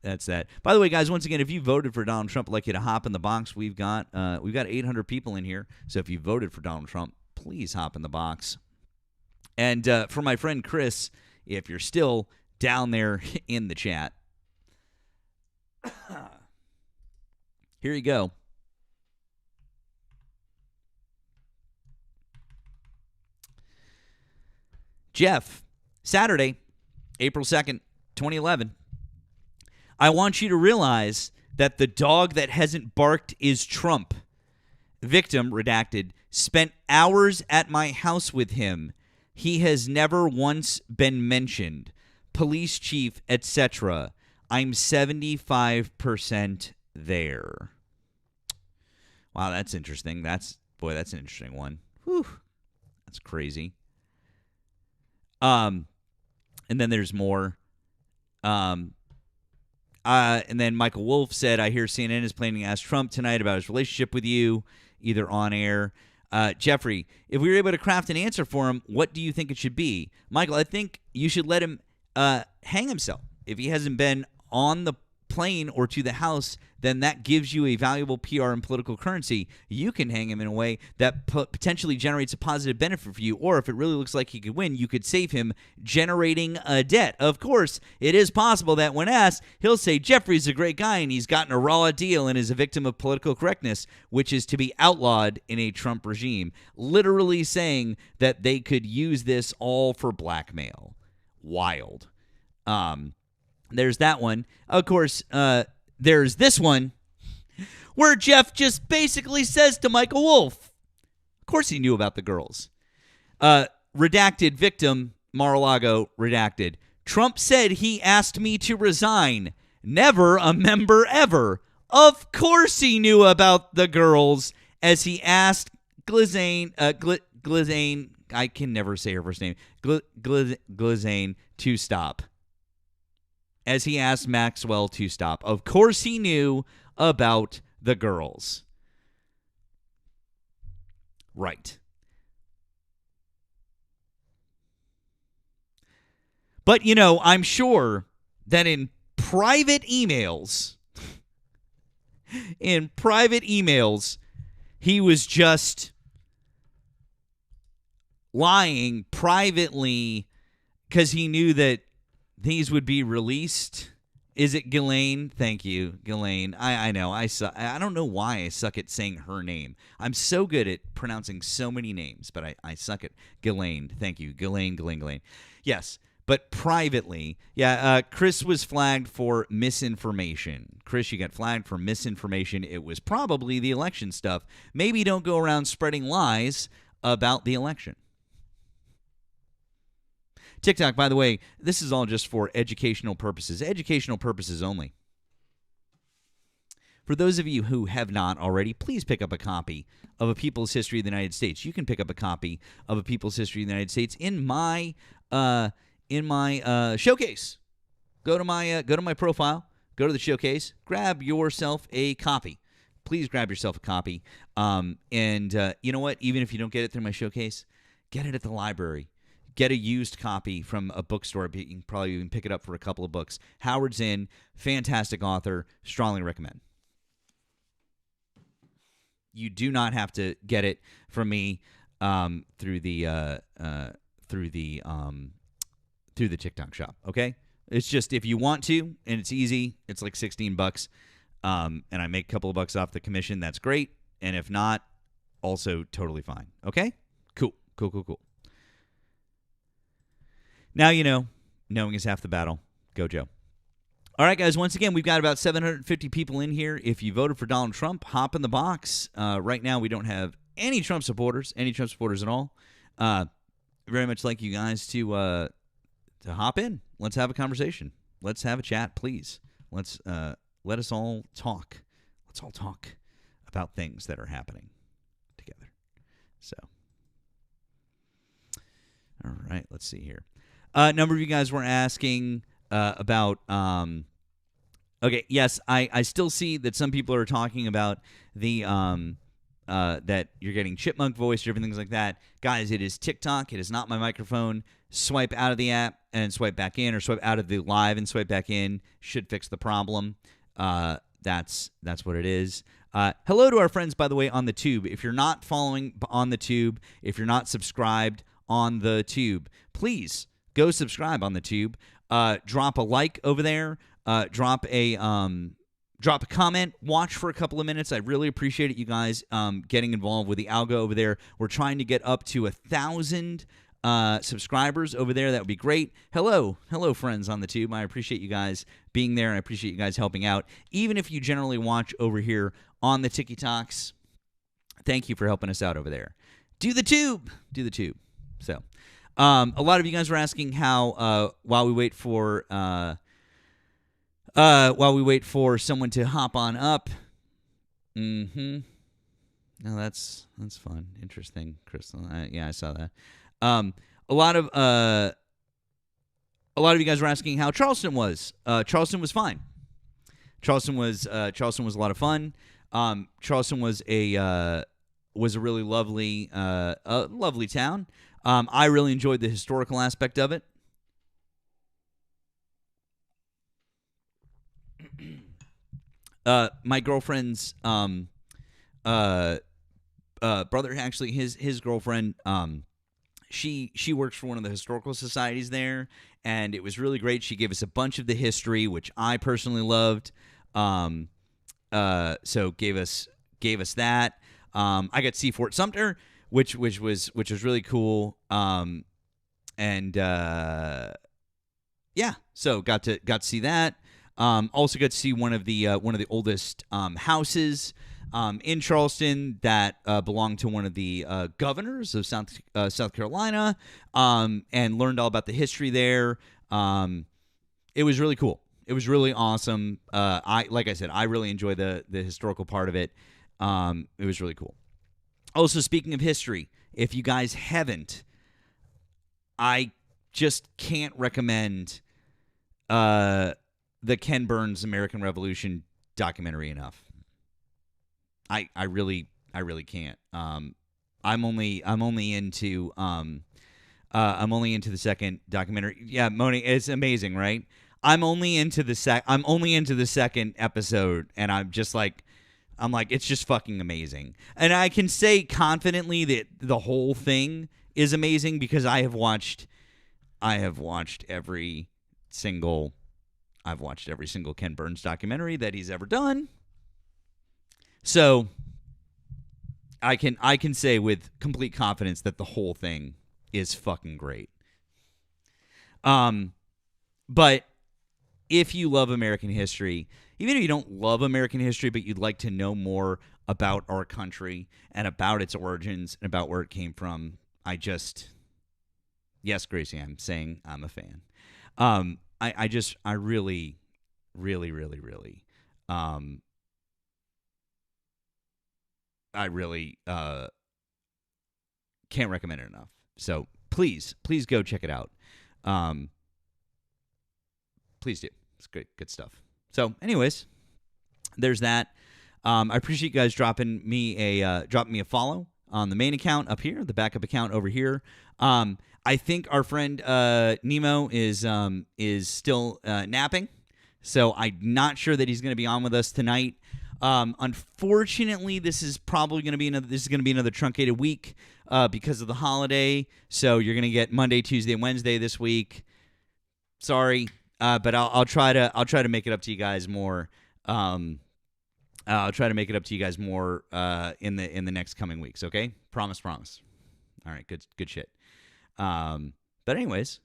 Speaker 1: that's that. By the way, guys, once again, if you voted for Donald Trump, I'd like you to hop in the box. We've got 800 people in here, so if you voted for Donald Trump, please hop in the box. And for my friend Chris, if you're still down there in the chat, here you go. Jeff, Saturday, April 2nd, 2011. I want you to realize that the dog that hasn't barked is Trump. Victim, redacted, spent hours at my house with him. He has never once been mentioned. Police chief, etc. I'm 75% there. Wow, that's interesting. That's an interesting one. Whew. That's crazy. And then there's more. And then Michael Wolf said, I hear CNN is planning to ask Trump tonight about his relationship with you, either on air. Jeffrey, if we were able to craft an answer for him, what do you think it should be? Michael, I think you should let him hang himself. If he hasn't been on the plane or to the House, then that gives you a valuable PR and political currency. You can hang him in a way that potentially generates a positive benefit for you, or if it really looks like he could win, you could save him generating a debt. Of course, it is possible that when asked, he'll say Jeffrey's a great guy and he's gotten a raw deal and is a victim of political correctness, which is to be outlawed in a Trump regime, literally saying that they could use this all for blackmail. Wild. There's that one. Of course, there's this one where Jeff just basically says to Michael Wolf, of course he knew about the girls. Redacted victim, Mar-a-Lago, redacted. Trump said he asked me to resign. Never a member ever. Of course he knew about the girls, as he asked Glizane, I can never say her first name, Glizane to stop. As he asked Maxwell to stop. Of course he knew about the girls. Right. But, you know, I'm sure that in private emails, he was just lying privately because he knew that these would be released. Is it Ghislaine? Thank you, Ghislaine. I know. I don't know why I suck at saying her name. I'm so good at pronouncing so many names, but I suck at Ghislaine. Thank you, Ghislaine. Yes, but privately, yeah, Chris was flagged for misinformation. Chris, you got flagged for misinformation. It was probably the election stuff. Maybe don't go around spreading lies about the election. TikTok, by the way, this is all just for educational purposes only. For those of you who have not already, please pick up a copy of A People's History of the United States. You can pick up a copy of A People's History of the United States in my showcase. Go to my profile, go to the showcase, grab yourself a copy. Please grab yourself a copy. And you know what? Even if you don't get it through my showcase, get it at the library. Get a used copy from a bookstore. You can probably even pick it up for a couple of bucks. Howard Zinn, fantastic author. Strongly recommend. You do not have to get it from me through the TikTok shop. Okay, it's just if you want to, and it's easy. It's like $16, and I make a couple of bucks off the commission. That's great. And if not, also totally fine. Okay, cool. Now you know. Knowing is half the battle. Go, Joe. All right, guys. Once again, we've got about 750 people in here. If you voted for Donald Trump, hop in the box. Right now, we don't have any Trump supporters at all. Very much like you guys to hop in. Let's have a conversation. Let's have a chat, please. Let's let us all talk. Let's all talk about things that are happening together. So, all right, let's see here. A number of you guys were asking about. Okay, yes, I still see that some people are talking about the that you're getting chipmunk voice or different things like that. Guys, it is TikTok. It is not my microphone. Swipe out of the app and swipe back in, or swipe out of the live and swipe back in. Should fix the problem. That's what it is. Hello to our friends, by the way, on the tube. If you're not following on the tube, if you're not subscribed on the tube, please go subscribe on the tube. Drop a like over there. Drop a comment. Watch for a couple of minutes. I really appreciate it, you guys, getting involved with the algo over there. We're trying to get up to 1,000 subscribers over there. That would be great. Hello, friends on the tube. I appreciate you guys being there. I appreciate you guys helping out. Even if you generally watch over here on the TikToks, thank you for helping us out over there. Do the tube. So, a lot of you guys were asking how while we wait for someone to hop on up. No, that's fun, interesting, Crystal. Yeah, I saw that. A lot of you guys were asking how Charleston was. Charleston was fine. Charleston was a lot of fun. Charleston was a really lovely town. I really enjoyed the historical aspect of it. My girlfriend's brother, actually, his girlfriend, she works for one of the historical societies there, and it was really great. She gave us a bunch of the history, which I personally loved. So gave us that. I got to see Fort Sumter, which was really cool. Yeah, so got to see that. Also got to see one of the oldest houses in Charleston that belonged to one of the governors of South Carolina, and learned all about the history there. It was really cool. It was really awesome. Like I said, I really enjoy the historical part of it. It was really cool. Also, speaking of history, if you guys haven't, I just can't recommend the Ken Burns American Revolution documentary enough. I really can't. I'm only into the second documentary. Yeah, Moni, it's amazing, right? I'm only into the second episode, and I'm like, it's just fucking amazing. And I can say confidently that the whole thing is amazing because I have watched every single Ken Burns documentary that he's ever done. So I can say with complete confidence that the whole thing is fucking great. But if you love American history, even if you don't love American history, but you'd like to know more about our country and about its origins and about where it came from, yes, Gracie, I'm saying I'm a fan. I really, really, really, really, I really can't recommend it enough. So please go check it out. Please do. It's great, good stuff. So, anyways, there's that. I appreciate you guys dropping me a follow on the main account up here, the backup account over here. I think our friend Nemo is still napping, so I'm not sure that he's going to be on with us tonight. Unfortunately, this is going to be another truncated week because of the holiday. So you're going to get Monday, Tuesday, and Wednesday this week. Sorry, but I'll try to make it up to you guys more. I'll try to make it up to you guys more in the next coming weeks. Okay, promise. All right, good shit. But anyways,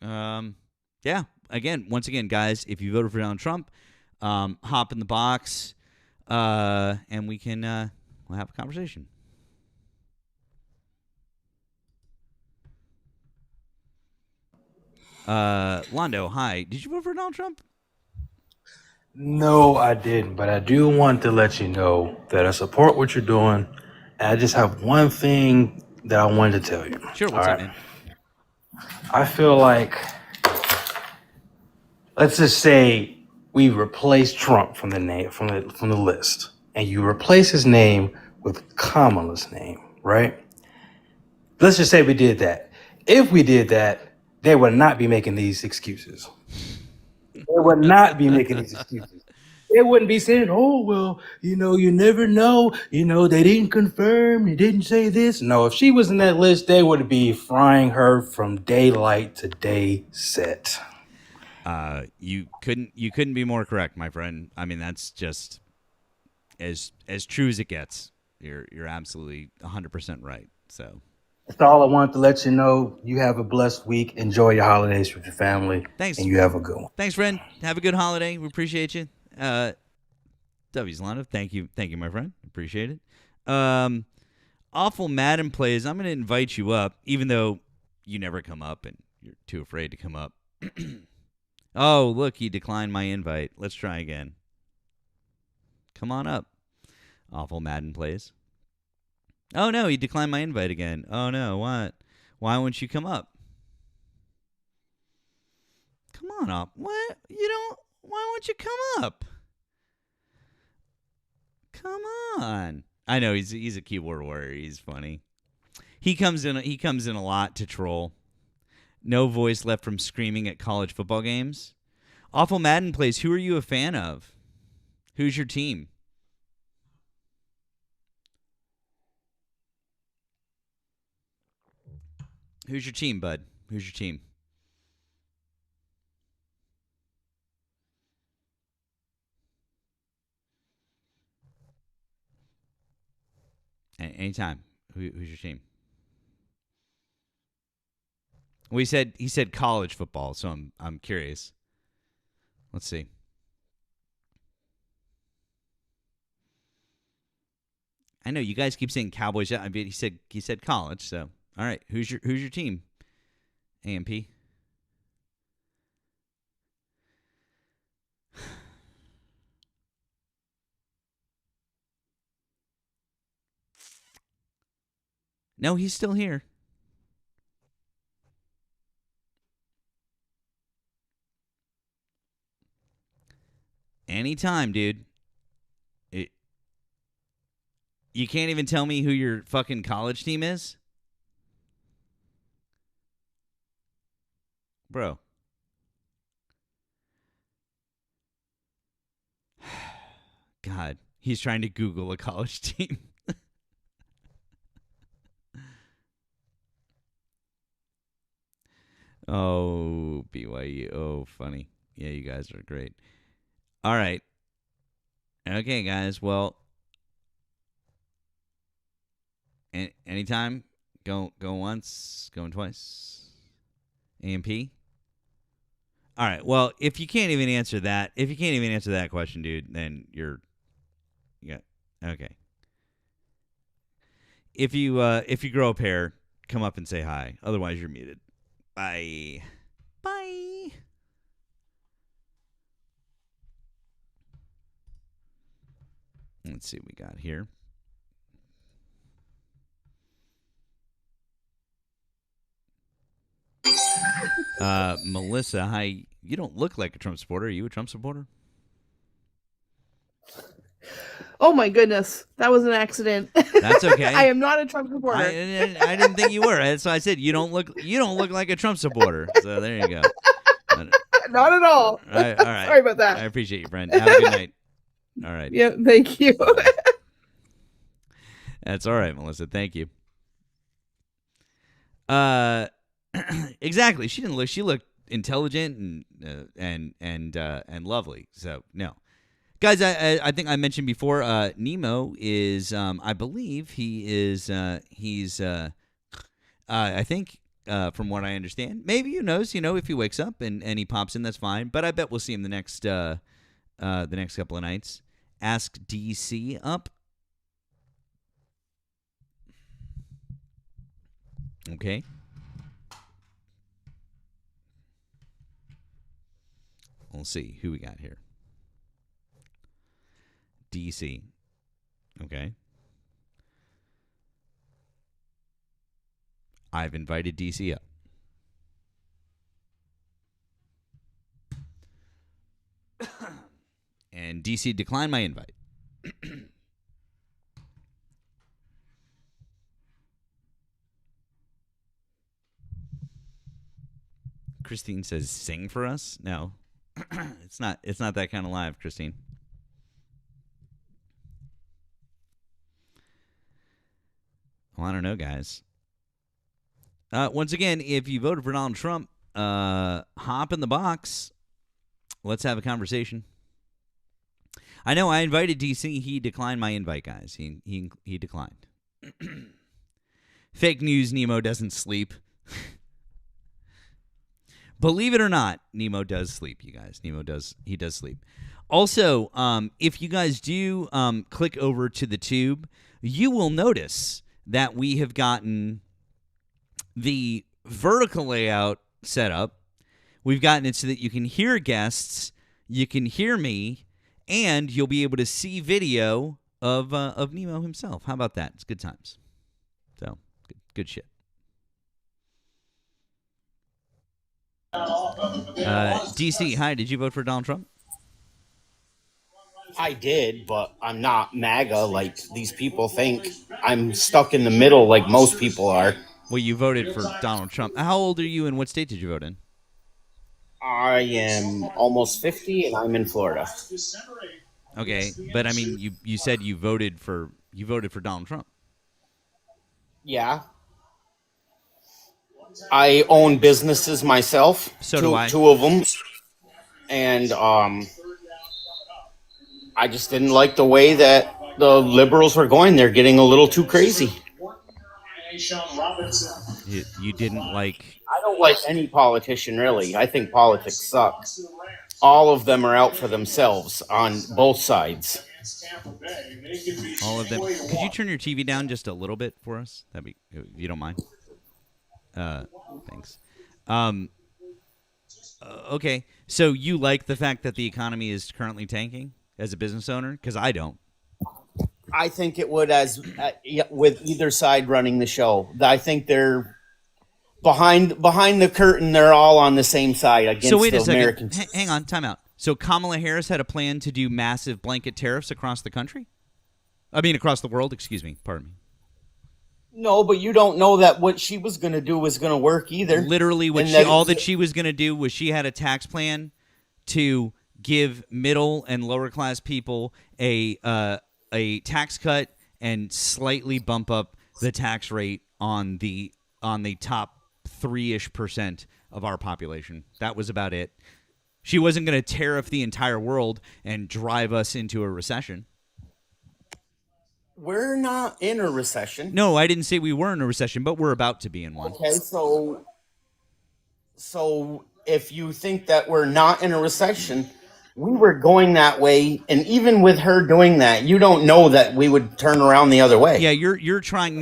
Speaker 1: yeah. Once again, guys, if you voted for Donald Trump, hop in the box, and we'll have a conversation. Londo, hi. Did you vote for Donald Trump?
Speaker 5: No, I didn't, but I do want to let you know that I support what you're doing. And I just have one thing that I wanted to tell you.
Speaker 1: Sure.
Speaker 5: All
Speaker 1: What's up,
Speaker 5: right.
Speaker 1: man?
Speaker 5: I feel like, let's just say we replace Trump from the name from the list, and you replace his name with Kamala's name, right? Let's just say we did that. If we did that, they would not be making these excuses. They would not be making these excuses. They wouldn't be saying, "Oh, well, you never know. They didn't confirm. They didn't say this." No, if she was in that list, they would be frying her from daylight to day set.
Speaker 1: You couldn't be more correct, my friend. I mean, that's just as true as it gets. You're absolutely 100% right. So
Speaker 5: That's all I wanted to let you know. You have a blessed week. Enjoy your holidays with your family.
Speaker 1: Thanks.
Speaker 5: And you have a good one.
Speaker 1: Thanks, friend. Have a good holiday. We appreciate you. W's Lana, thank you, my friend. Appreciate it. Awful Madden plays. I'm gonna invite you up, even though you never come up and you're too afraid to come up. Oh, look, he declined my invite. Let's try again. Come on up. Awful Madden plays. Oh no, he declined my invite again. Oh no, what? Why won't you come up? Come on up. What? Why won't you come up? Come on. I know he's a keyboard warrior. He's funny. He comes in a lot to troll. No voice left from screaming at college football games. Awful Madden plays. Who are you a fan of? Who's your team? Who's your team, bud? Who's your team? Anytime. Who's your team? Well, he said college football, so I'm curious. Let's see. I know you guys keep saying Cowboys. I mean, he said college. So all right, who's your team? AMP. No, he's still here. Anytime, dude. You can't even tell me who your fucking college team is? Bro. God, he's trying to Google a college team. Oh, BYU. Oh, funny. Yeah, you guys are great. All right. Okay, guys. Well, anytime. Go once, going twice. AMP. All right. Well, if you can't even answer that question, dude, then you're okay. If you grow a pair, come up and say hi. Otherwise, you're muted. Bye. Bye. Let's see what we got here. Melissa, hi. You don't look like a Trump supporter. Are you a Trump supporter?
Speaker 7: Oh my goodness, that was an accident.
Speaker 1: That's okay.
Speaker 7: I am not a Trump supporter.
Speaker 1: I didn't think you were. So I said you don't look like a Trump supporter. So there you go.
Speaker 7: Not at all.
Speaker 1: All right.
Speaker 7: Sorry about that.
Speaker 1: I appreciate you, friend. Have a good night. All right.
Speaker 7: Yeah, thank you.
Speaker 1: That's all right, Melissa. Thank you. Exactly. She didn't look. She looked intelligent and lovely. So no, guys. I think I mentioned before. Nemo is. I believe he is. He's. I think. From what I understand, maybe who knows? If he wakes up and he pops in, that's fine. But I bet we'll see him the next couple of nights. Ask DC up. Okay. We'll see who we got here. DC. Okay. I've invited DC up. And DC declined my invite. Christine says, "Sing for us." No, it's not. It's not that kind of live, Christine. Well, I don't know, guys. Once again, if you voted for Donald Trump, hop in the box. Let's have a conversation. I know I invited DC. He declined my invite, guys. He declined. Fake news. Nemo doesn't sleep. Believe it or not, Nemo does sleep, you guys. He does sleep. Also, if you guys do click over to the tube, you will notice that we have gotten the vertical layout set up. We've gotten it so that you can hear guests, you can hear me, and you'll be able to see video of Nemo himself. How about that? It's good times. So, good shit. DC, hi, did you vote for Donald Trump?
Speaker 8: I did, but I'm not MAGA like these people think. I'm stuck in the middle like most people are.
Speaker 1: Well, you voted for Donald Trump. How old are you and what state did you vote in?
Speaker 8: I am almost 50 and I'm in Florida.
Speaker 1: Okay, but I mean, you said you voted for Donald Trump.
Speaker 8: Yeah. I own businesses myself.
Speaker 1: So do I.
Speaker 8: Two of them. And I just didn't like the way that the liberals were going. They're getting a little too crazy.
Speaker 1: You didn't like...
Speaker 8: I don't like any politician, really. I think politics suck. All of them are out for themselves on both sides.
Speaker 1: All of them. Could you turn your TV down just a little bit for us? That'd be, if you don't mind. Thanks. Okay, so you like the fact that the economy is currently tanking as a business owner? Because I don't.
Speaker 8: I think it would, as with either side running the show. I think they're behind the curtain. They're all on the same side against
Speaker 1: so wait
Speaker 8: the
Speaker 1: a second.
Speaker 8: Americans.
Speaker 1: Hang on, time out. So Kamala Harris had a plan to do massive blanket tariffs across the country? I mean, across the world. Excuse me. Pardon me.
Speaker 8: No, but you don't know that what she was going to do was going to work either.
Speaker 1: Literally, all that she was going to do was she had a tax plan to give middle and lower class people a tax cut and slightly bump up the tax rate on the top 3-ish% of our population. That was about it. She wasn't going to tariff the entire world and drive us into a recession.
Speaker 8: We're not in a recession.
Speaker 1: No, I didn't say we were in a recession, but we're about to be in one.
Speaker 8: Okay, so if you think that we're not in a recession, we were going that way, and even with her doing that, you don't know that we would turn around the other way.
Speaker 1: Yeah, you're trying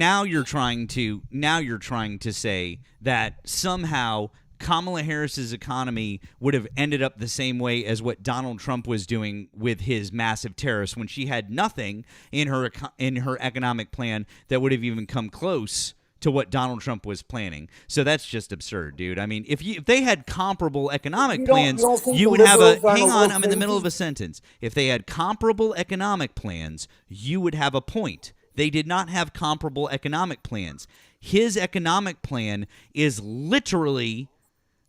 Speaker 1: to say that somehow Kamala Harris's economy would have ended up the same way as what Donald Trump was doing with his massive tariffs when she had nothing in her economic plan that would have even come close to what Donald Trump was planning. So that's just absurd, dude. I mean, if they had comparable economic plans, you would have a... Hang on, I'm in the middle of a sentence. If they had comparable economic plans, you would have a point. They did not have comparable economic plans. His economic plan is literally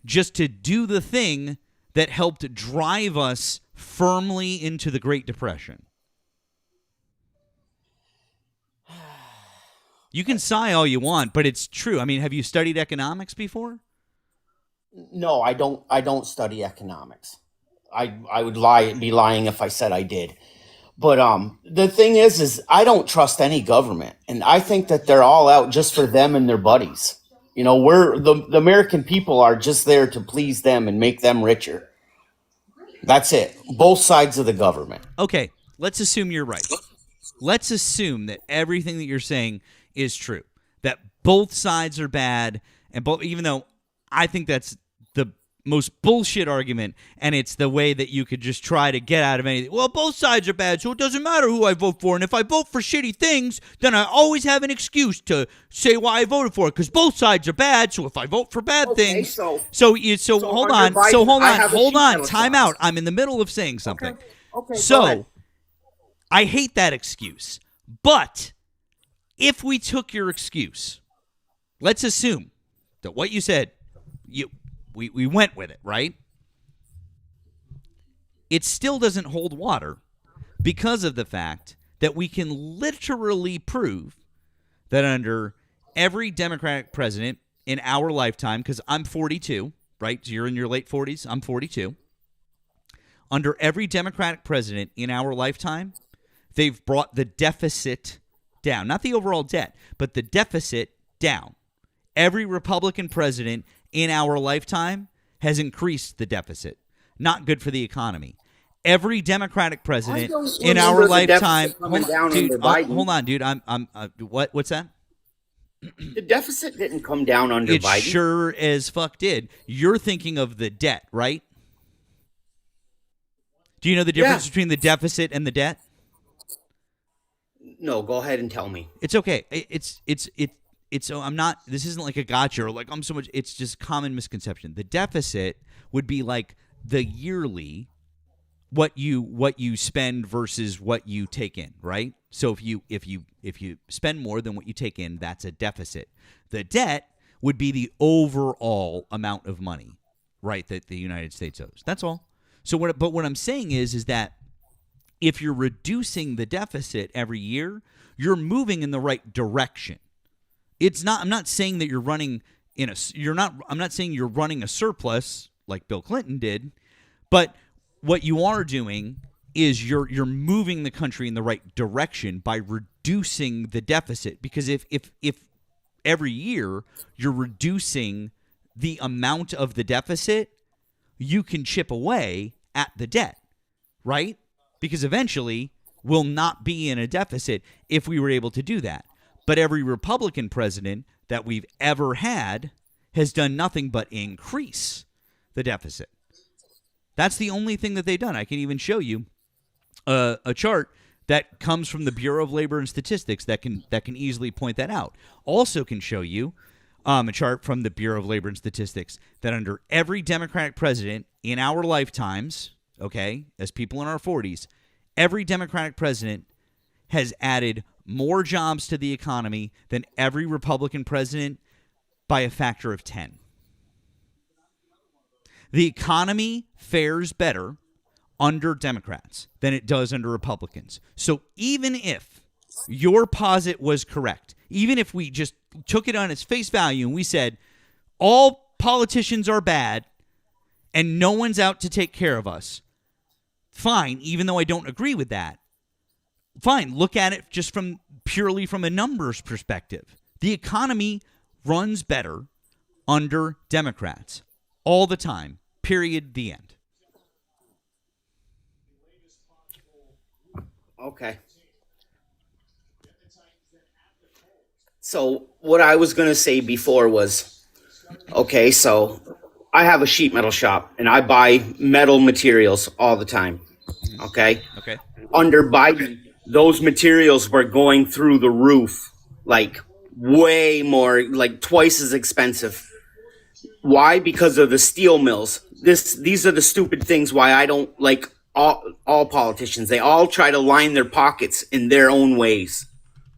Speaker 1: just to do the thing that helped drive us firmly into the Great Depression. You can sigh all you want, but it's true. I mean, have you studied economics before?
Speaker 8: No, I don't study economics. I would be lying if I said I did. But the thing is I don't trust any government, and I think that they're all out just for them and their buddies. You know, the American people are just there to please them and make them richer. That's it. Both sides of the government.
Speaker 1: Okay, let's assume you're right. Let's assume that everything that you're saying is true. That both sides are bad, and even though I think that's most bullshit argument, and it's the way that you could just try to get out of anything. Well, both sides are bad, so it doesn't matter who I vote for, and if I vote for shitty things, then I always have an excuse to say why I voted for it, because both sides are bad, so if I vote for bad things... So hold on, time out. I'm in the middle of saying something.
Speaker 8: Okay,
Speaker 1: so, I hate that excuse, but if we took your excuse, let's assume that what you said, we went with it, right? It still doesn't hold water because of the fact that we can literally prove that under every Democratic president in our lifetime, because I'm 42, right? So you're in your late 40s, I'm 42. Under every Democratic president in our lifetime, they've brought the deficit down. Not the overall debt, but the deficit down. Every Republican president in our lifetime has increased the deficit. Not good for the economy. Every Democratic president in our lifetime. Hold on, dude. What's that?
Speaker 8: The deficit didn't come down under Biden.
Speaker 1: It sure as fuck did. You're thinking of the debt, right? Do you know the difference between the deficit and the debt?
Speaker 8: No, go ahead and tell me.
Speaker 1: It's okay. It's I'm not, this isn't like a gotcha or like I'm so much, it's just common misconception. The deficit would be like the yearly what you spend versus what you take in, right? So if you spend more than what you take in, that's a deficit. The debt would be the overall amount of money, right, that the United States owes. That's all. So what I'm saying is that if you're reducing the deficit every year, you're moving in the right direction. I'm not saying that you're running I'm not saying you're running a surplus like Bill Clinton did, but what you are doing is you're moving the country in the right direction by reducing the deficit. Because if every year you're reducing the amount of the deficit, you can chip away at the debt, right? Because eventually we'll not be in a deficit if we were able to do that. But every Republican president that we've ever had has done nothing but increase the deficit. That's the only thing that they've done. I can even show you a chart that comes from the Bureau of Labor and Statistics that can easily point that out. Also can show you a chart from the Bureau of Labor and Statistics that under every Democratic president in our lifetimes, okay, as people in our 40s, every Democratic president has added more jobs to the economy than every Republican president by a factor of 10. The economy fares better under Democrats than it does under Republicans. So even if your posit was correct, even if we just took it on its face value and we said all politicians are bad and no one's out to take care of us, fine, even though I don't agree with that, fine, look at it just purely from a numbers perspective. The economy runs better under Democrats all the time, period, the end.
Speaker 8: Okay. So what I was going to say before was, okay, so I have a sheet metal shop and I buy metal materials all the time. Okay.
Speaker 1: Okay.
Speaker 8: Under Biden, those materials were going through the roof, like way more, like twice as expensive. Why? Because of the steel mills. These are the stupid things why I don't like all politicians. They all try to line their pockets in their own ways.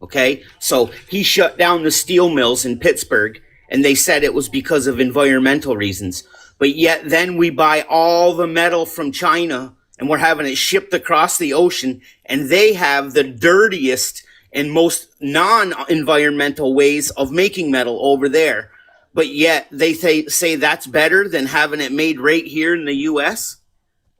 Speaker 8: Okay? So he shut down the steel mills in Pittsburgh and they said it was because of environmental reasons. But yet then we buy all the metal from China and we're having it shipped across the ocean, and they have the dirtiest and most non-environmental ways of making metal over there. But yet they say that's better than having it made right here in the U.S.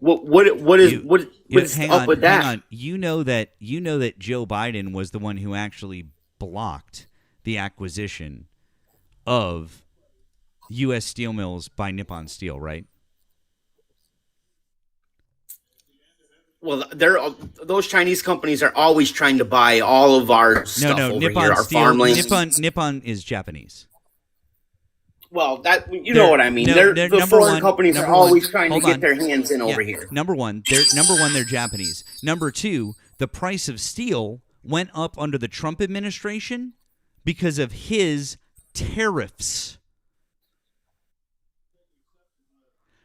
Speaker 8: What is up with that?
Speaker 1: Hang on. You know that Joe Biden was the one who actually blocked the acquisition of U.S. steel mills by Nippon Steel, right?
Speaker 8: Well, those Chinese companies are always trying to buy all of our stuff over
Speaker 1: Nippon
Speaker 8: here, our
Speaker 1: Steel,
Speaker 8: farmland.
Speaker 1: Nippon is Japanese.
Speaker 8: Well, that you
Speaker 1: They're-
Speaker 8: know what I mean.
Speaker 1: no,
Speaker 8: They're,
Speaker 1: they're
Speaker 8: the
Speaker 1: number
Speaker 8: foreign
Speaker 1: one-
Speaker 8: companies are
Speaker 1: number one-
Speaker 8: always trying to
Speaker 1: hold
Speaker 8: get
Speaker 1: on.
Speaker 8: their hands in over
Speaker 1: Yeah,
Speaker 8: here.
Speaker 1: Number one, they're Japanese. Number two, the price of steel went up under the Trump administration because of his tariffs.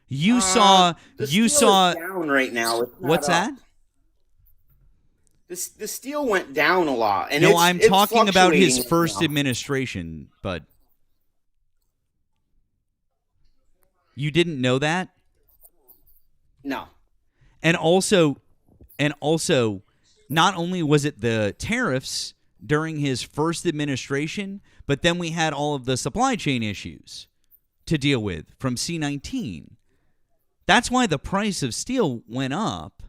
Speaker 1: You saw
Speaker 8: The
Speaker 1: you
Speaker 8: steel
Speaker 1: saw
Speaker 8: is down right now. It's not
Speaker 1: what's
Speaker 8: up.
Speaker 1: that?
Speaker 8: The steel went down a lot, and
Speaker 1: No, I'm
Speaker 8: it's
Speaker 1: talking about his
Speaker 8: fluctuating right
Speaker 1: first
Speaker 8: now.
Speaker 1: administration, bud. You didn't know that?
Speaker 8: No.
Speaker 1: And also, not only was it the tariffs during his first administration, but then we had all of the supply chain issues to deal with from C-19. That's why the price of steel went up.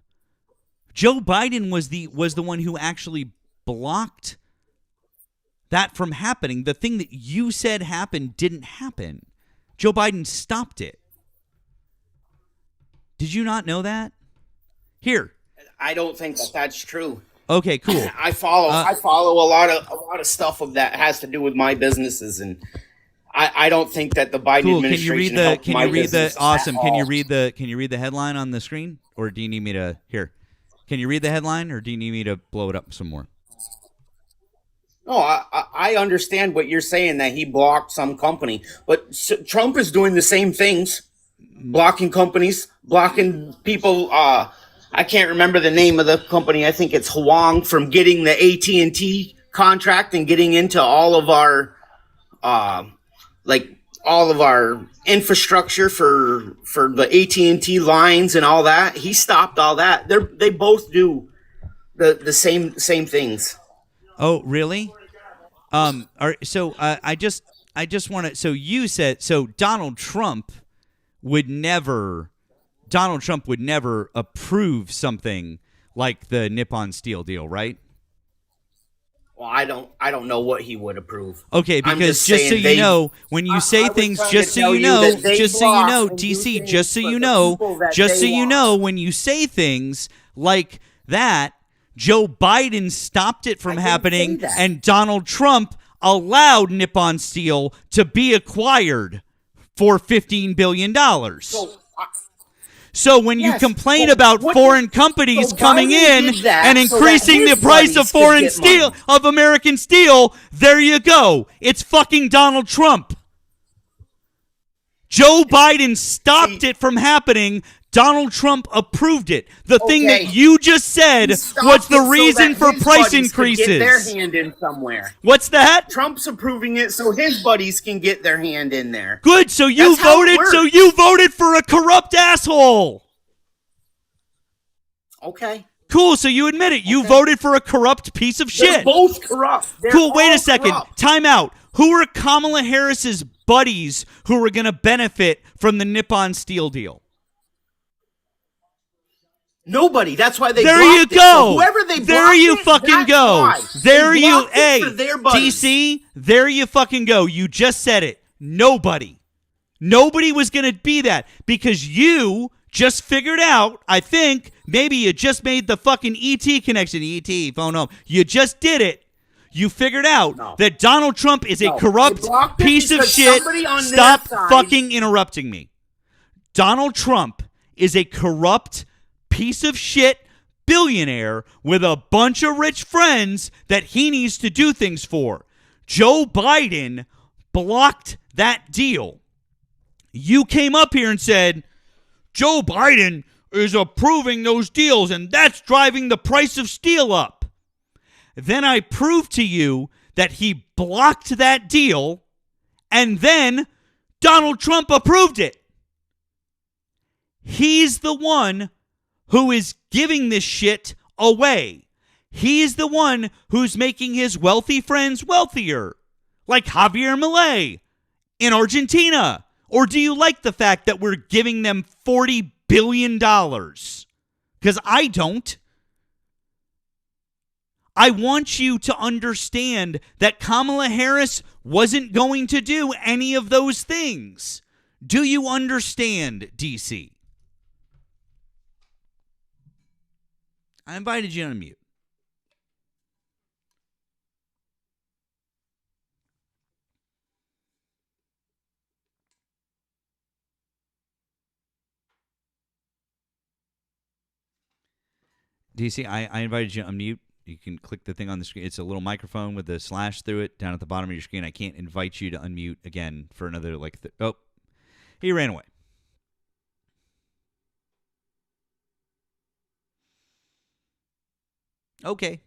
Speaker 1: Joe Biden was the one who actually blocked that from happening. The thing that you said happened didn't happen. Joe Biden stopped it. Did you not know that? Here.
Speaker 8: I don't think that that's true.
Speaker 1: Okay, cool.
Speaker 8: I follow a lot of stuff of that has to do with my businesses, and I don't think that the Biden
Speaker 1: Cool. Can you
Speaker 8: administration
Speaker 1: read the
Speaker 8: helped my
Speaker 1: Can you
Speaker 8: business
Speaker 1: read
Speaker 8: at
Speaker 1: the headline on the screen, or do you need me to here? Can you read the headline, or do you need me to blow it up some more?
Speaker 8: No, I understand what you're saying, that he blocked some company, but Trump is doing the same things, blocking companies, blocking people. I can't remember the name of the company. I think it's Huang, from getting the AT&T contract and getting into all of our, all of our infrastructure for the AT&T lines and all that. He stopped all that. They both do the same things.
Speaker 1: Oh, really? I just want to. So you said Donald Trump would never approve something like the Nippon Steel deal, right?
Speaker 8: Well, I don't know what he would approve.
Speaker 1: Okay,
Speaker 8: I'm
Speaker 1: because
Speaker 8: just
Speaker 1: just so
Speaker 8: saying
Speaker 1: you know, when you say
Speaker 8: I was
Speaker 1: things,
Speaker 8: trying
Speaker 1: just
Speaker 8: to
Speaker 1: so you
Speaker 8: tell
Speaker 1: know,
Speaker 8: that they
Speaker 1: just so you
Speaker 8: block
Speaker 1: know,
Speaker 8: and do
Speaker 1: DC,
Speaker 8: things
Speaker 1: just so
Speaker 8: for
Speaker 1: you
Speaker 8: the
Speaker 1: know,
Speaker 8: people that
Speaker 1: just
Speaker 8: they
Speaker 1: so you
Speaker 8: want.
Speaker 1: know, when you say things like that, Joe Biden stopped it from
Speaker 8: I didn't
Speaker 1: happening,
Speaker 8: say that.
Speaker 1: and Donald Trump allowed Nippon Steel to be acquired for $15 billion. So when you
Speaker 8: Yes,
Speaker 1: complain
Speaker 8: but
Speaker 1: about
Speaker 8: what
Speaker 1: foreign companies
Speaker 8: so
Speaker 1: coming
Speaker 8: Biden
Speaker 1: in
Speaker 8: did that
Speaker 1: and
Speaker 8: so that
Speaker 1: increasing
Speaker 8: his
Speaker 1: the price
Speaker 8: buddies
Speaker 1: of
Speaker 8: could
Speaker 1: foreign
Speaker 8: get
Speaker 1: steel,
Speaker 8: money.
Speaker 1: of American steel, there you go. It's fucking Donald Trump. Joe Biden stopped it from happening. Donald Trump approved it. The thing
Speaker 8: Okay.
Speaker 1: that you just said
Speaker 8: He stopped
Speaker 1: was the
Speaker 8: it so
Speaker 1: reason
Speaker 8: that
Speaker 1: for
Speaker 8: his
Speaker 1: price
Speaker 8: buddies could get their
Speaker 1: increases.
Speaker 8: hand in somewhere.
Speaker 1: What's that?
Speaker 8: Trump's approving it so his buddies can get their hand in there.
Speaker 1: Good. So you
Speaker 8: That's how it
Speaker 1: voted. So
Speaker 8: works.
Speaker 1: you voted for a corrupt asshole.
Speaker 8: Okay.
Speaker 1: Cool. So you admit it. You voted for a corrupt piece of
Speaker 8: They're
Speaker 1: shit.
Speaker 8: both corrupt. They're
Speaker 1: Cool. Wait
Speaker 8: all
Speaker 1: a second.
Speaker 8: corrupt.
Speaker 1: Time out. Who are Kamala Harris's buddies who are going to benefit from the Nippon Steel deal?
Speaker 8: Nobody. That's why they
Speaker 1: There you
Speaker 8: blocked it.
Speaker 1: go.
Speaker 8: So whoever they
Speaker 1: there
Speaker 8: blocked
Speaker 1: you
Speaker 8: it,
Speaker 1: fucking
Speaker 8: that's
Speaker 1: go.
Speaker 8: why.
Speaker 1: There
Speaker 8: They
Speaker 1: you.
Speaker 8: blocked it
Speaker 1: Hey,
Speaker 8: for their buddies.
Speaker 1: DC. There you fucking go. You just said it. Nobody. Nobody was going to be that because you just figured out, I think, maybe you just made the fucking ET connection. ET, phone home. You just did it. You figured out that Donald Trump is a
Speaker 8: No,
Speaker 1: corrupt
Speaker 8: they blocked it
Speaker 1: piece of
Speaker 8: because
Speaker 1: shit.
Speaker 8: somebody on their
Speaker 1: Stop
Speaker 8: side-
Speaker 1: fucking interrupting me. Donald Trump is a corrupt piece of shit billionaire with a bunch of rich friends that he needs to do things for. Joe Biden blocked that deal. You came up here and said, Joe Biden is approving those deals, and that's driving the price of steel up. Then I proved to you that he blocked that deal, and then Donald Trump approved it. He's the one who is giving this shit away. He's the one who's making his wealthy friends wealthier, like Javier Milei in Argentina. Or do you like the fact that we're giving them $40 billion? Because I don't. I want you to understand that Kamala Harris wasn't going to do any of those things. Do you understand, DC? I invited you to unmute. DC, I invited you to unmute. You can click the thing on the screen. It's a little microphone with a slash through it down at the bottom of your screen. I can't invite you to unmute again for another oh, he ran away. Okay.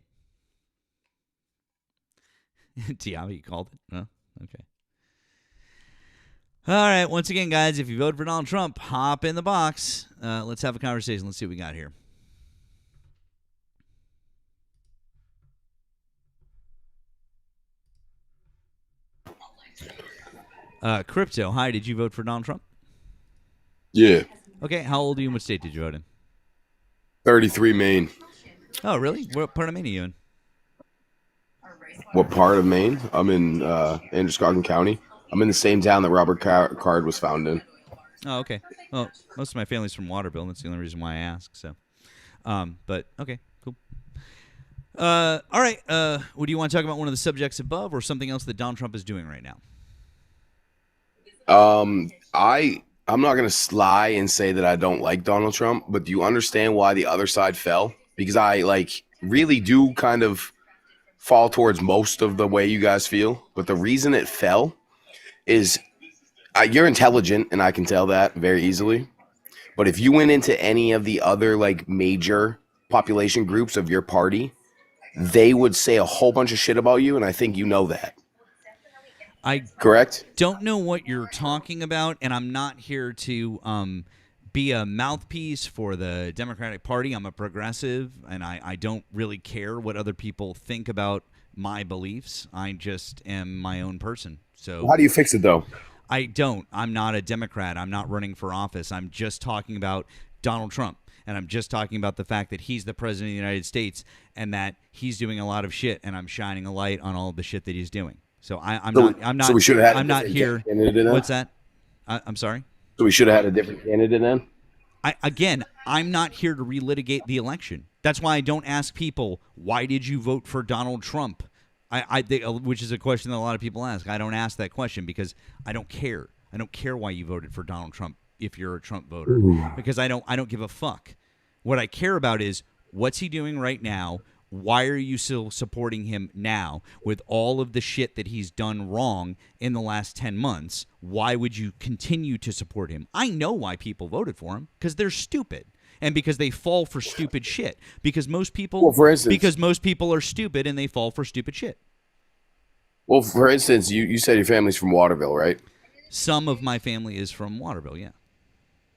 Speaker 1: Tiamat, you called it? No? Okay. All right. Once again, guys, if you voted for Donald Trump, hop in the box. Let's have a conversation. Let's see what we got here. Crypto, hi. Did you vote for Donald Trump?
Speaker 9: Yeah,
Speaker 1: Okay. How old are you and what state did you vote in?
Speaker 9: 33 Maine.
Speaker 1: Oh, really? What part of Maine are you in?
Speaker 9: What part of Maine? I'm in Androscoggin County. I'm in the same town that Robert Card was found in.
Speaker 1: Oh, okay. Well, most of my family's from Waterville. That's the only reason why I ask. So, but okay, cool. All right. Would you want to talk about one of the subjects above, or something else that Donald Trump is doing right now?
Speaker 9: I'm not gonna lie and say that I don't like Donald Trump, but do you understand why the other side fell? Because I really do kind of fall towards most of the way you guys feel, but the reason it fell is you're intelligent, and I can tell that very easily. But if you went into any of the other major population groups of your party, they would say a whole bunch of shit about you, and I think you know that. Correct?
Speaker 1: Don't know what you're talking about, and I'm not here to be a mouthpiece for the Democratic Party. I'm a progressive, and I don't really care what other people think about my beliefs. I just am my own person. So
Speaker 9: How do you fix it, though?
Speaker 1: I don't. I'm not a Democrat. I'm not running for office. I'm just talking about Donald Trump, and I'm just talking about the fact that he's the president of the United States and that he's doing a lot of shit, and I'm shining a light on all of the shit that he's doing. So I'm not.
Speaker 9: So we should have had.
Speaker 1: I'm not here. What's that? I'm sorry.
Speaker 9: So we should have had a different candidate then.
Speaker 1: I'm not here to relitigate the election. That's why I don't ask people, why did you vote for Donald Trump? Which is a question that a lot of people ask. I don't ask that question because I don't care. I don't care why you voted for Donald Trump if you're a Trump voter, because I don't give a fuck. What I care about is what's he doing right now. Why are you still supporting him now with all of the shit that he's done wrong in the last 10 months? Why would you continue to support him? I know why people voted for him, because they're stupid and because they fall for stupid shit. Because most people, most people are stupid and they fall for stupid shit.
Speaker 9: Well, for instance, you said your family's from Waterville, right?
Speaker 1: Some of my family is from Waterville, yeah.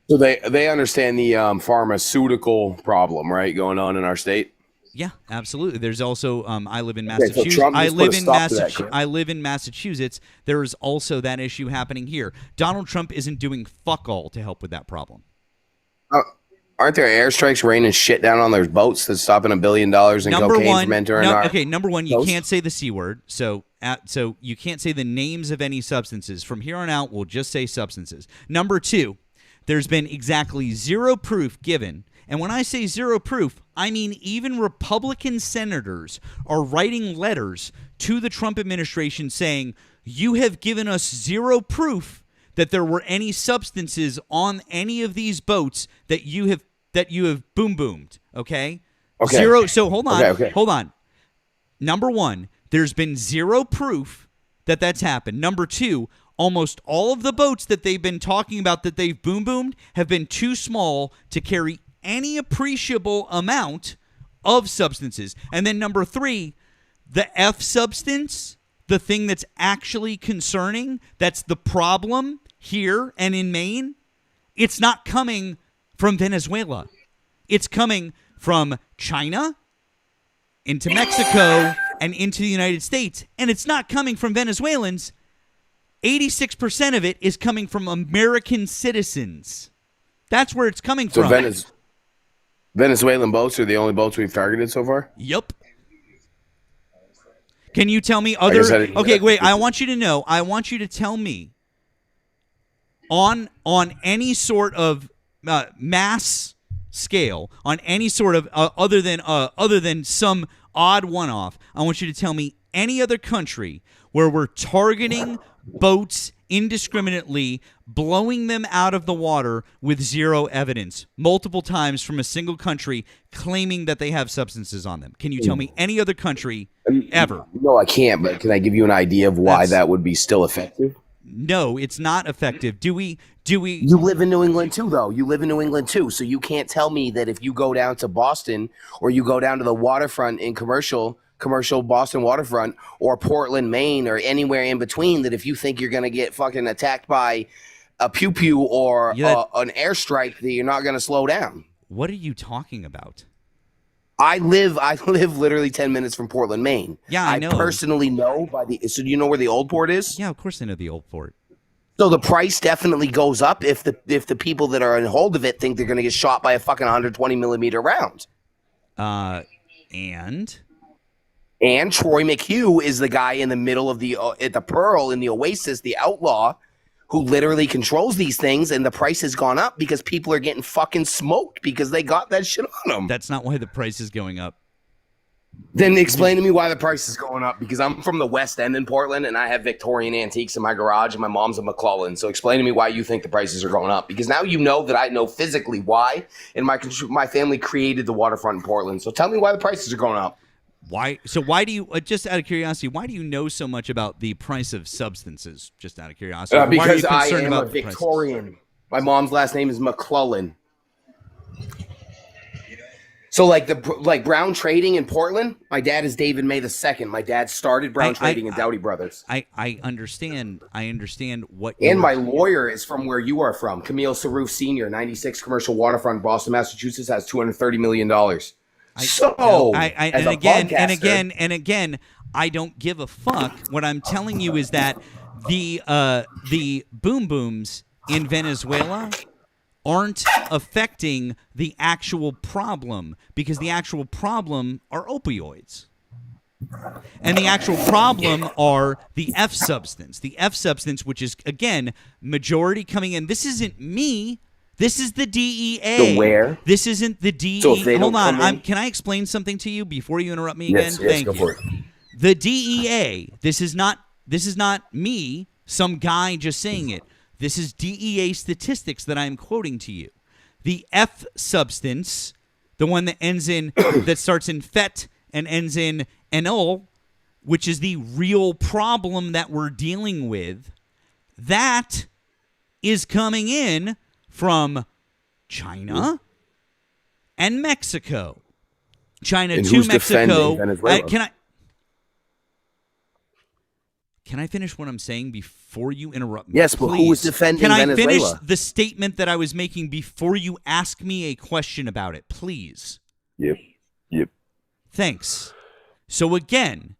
Speaker 9: So they understand the pharmaceutical problem, right, going on in our state.
Speaker 1: Yeah, absolutely. There's also I live in
Speaker 9: Okay, so
Speaker 1: Massachusetts.
Speaker 9: Trump just put a stop to that, correct?
Speaker 1: I live in Massachusetts. There is also that issue happening here. Donald Trump isn't doing fuck all to help with that problem.
Speaker 9: Aren't there airstrikes raining shit down on their boats that's stopping $1 billion in cocaine from entering our
Speaker 1: number one, you
Speaker 9: coast?
Speaker 1: can't say the C word. So you can't say the names of any substances. From here on out, we'll just say substances. Number two, there's been exactly zero proof given. And when I say zero proof, I mean even Republican senators are writing letters to the Trump administration saying, you have given us zero proof that there were any substances on any of these boats that you have boom boomed. Okay? Zero. So hold on. Hold on. Number one, there's been zero proof that that's happened. Number two, almost all of the boats that they've been talking about that they've boom boomed have been too small to carry any appreciable amount of substances. And then number three, the F substance, the thing that's actually concerning, that's the problem here and in Maine, it's not coming from Venezuela. It's coming from China into Mexico and into the United States. And it's not coming from Venezuelans. 86% of it is coming from American citizens. That's where it's coming from.
Speaker 9: Venezuelan boats are the only boats we've targeted so far?
Speaker 1: Yep. Can you tell me other... Okay, wait. I want you to tell me on any sort of mass scale, on any sort of other than some odd one-off, I want you to tell me any other country where we're targeting boats indiscriminately blowing them out of the water with zero evidence, multiple times from a single country claiming that they have substances on them. Can you tell me any other country ever?
Speaker 9: No, I can't. But can I give you an idea of why that would be still effective?
Speaker 1: No, it's not effective. Do we?
Speaker 9: You live in New England too, though. You live in New England too, so you can't tell me that if you go down to Boston or you go down to the waterfront in commercial Boston waterfront or Portland, Maine, or anywhere in between, that if you think you're gonna get fucking attacked by a pew or an airstrike, that you're not gonna slow down.
Speaker 1: What are you talking about?
Speaker 9: I live literally 10 minutes from Portland, Maine.
Speaker 1: Yeah, I know.
Speaker 9: I personally know so do you know where the old port is?
Speaker 1: Yeah, of course I know the old port.
Speaker 9: So the price definitely goes up if the people that are in hold of it think they're going to get shot by a fucking 120 millimeter round.
Speaker 1: And
Speaker 9: Troy McHugh is the guy in the middle of at the Pearl in the Oasis, the outlaw, who literally controls these things, and the price has gone up because people are getting fucking smoked because they got that shit on them.
Speaker 1: That's not why the price is going up.
Speaker 9: Then explain to me why the price is going up, because I'm from the West End in Portland and I have Victorian antiques in my garage and my mom's a McClellan. So explain to me why you think the prices are going up, because now you know that I know physically why, and my family created the waterfront in Portland. So tell me why the prices are going up.
Speaker 1: Why? So why do you, just out of curiosity, why do you know so much about the price of substances? Just out of curiosity.
Speaker 9: Because
Speaker 1: why are you
Speaker 9: I am
Speaker 1: about
Speaker 9: a Victorian. My mom's last name is McClellan. So like Brown Trading in Portland, my dad is David May II. My dad started Brown Trading in Dowdy Brothers.
Speaker 1: I understand what.
Speaker 9: And my lawyer is from where you are from. Camille Saroof Sr., 96 Commercial Waterfront, Boston, Massachusetts, has $230 million.
Speaker 1: And again, I don't give a fuck. What I'm telling you is that the boom booms in Venezuela aren't affecting the actual problem, because the actual problem are opioids. And the actual problem are the F substance. The F substance, which is, again, majority coming in. This isn't me. This is the DEA.
Speaker 9: The where?
Speaker 1: This isn't the DEA.
Speaker 9: So if they
Speaker 1: Hold
Speaker 9: don't
Speaker 1: on. Can I explain something to you before you interrupt me again?
Speaker 9: Yes,
Speaker 1: Thank
Speaker 9: go
Speaker 1: you.
Speaker 9: for it.
Speaker 1: The DEA. This is not me, some guy just saying it. This is DEA statistics that I'm quoting to you. The F substance, the one that ends in that starts in fet and ends in enol, which is the real problem that we're dealing with, that is coming in from China and Mexico. China
Speaker 9: and
Speaker 1: to
Speaker 9: who's
Speaker 1: Mexico.
Speaker 9: defending Venezuela?
Speaker 1: Can I finish what I'm saying before you interrupt me?
Speaker 9: Yes, but
Speaker 1: please?
Speaker 9: who is defending
Speaker 1: Can I
Speaker 9: Venezuela?
Speaker 1: finish the statement that I was making before you ask me a question about it, please?
Speaker 9: Yep.
Speaker 1: Thanks. So again,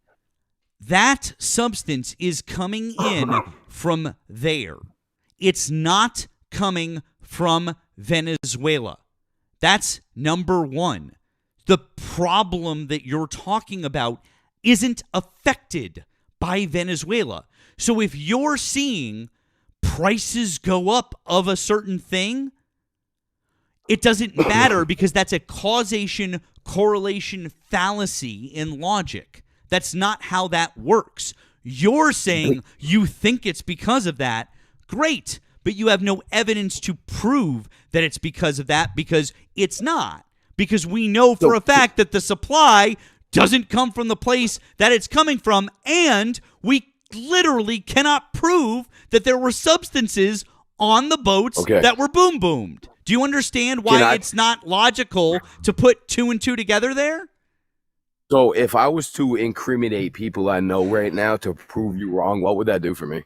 Speaker 1: that substance is coming in from there. It's not coming from Venezuela. That's number one. The problem that you're talking about isn't affected by Venezuela. So if you're seeing prices go up of a certain thing, it doesn't matter, because that's a causation correlation fallacy in logic. That's not how that works. You're saying you think it's because of that. Great, but you have no evidence to prove that it's because of that, because it's not. Because we know for a fact that the supply doesn't come from the place that it's coming from, and we literally cannot prove that there were substances on the boats that were boom-boomed. Do you understand why it's not logical to put two and two together there?
Speaker 9: So if I was to incriminate people I know right now to prove you wrong, what would that do for me?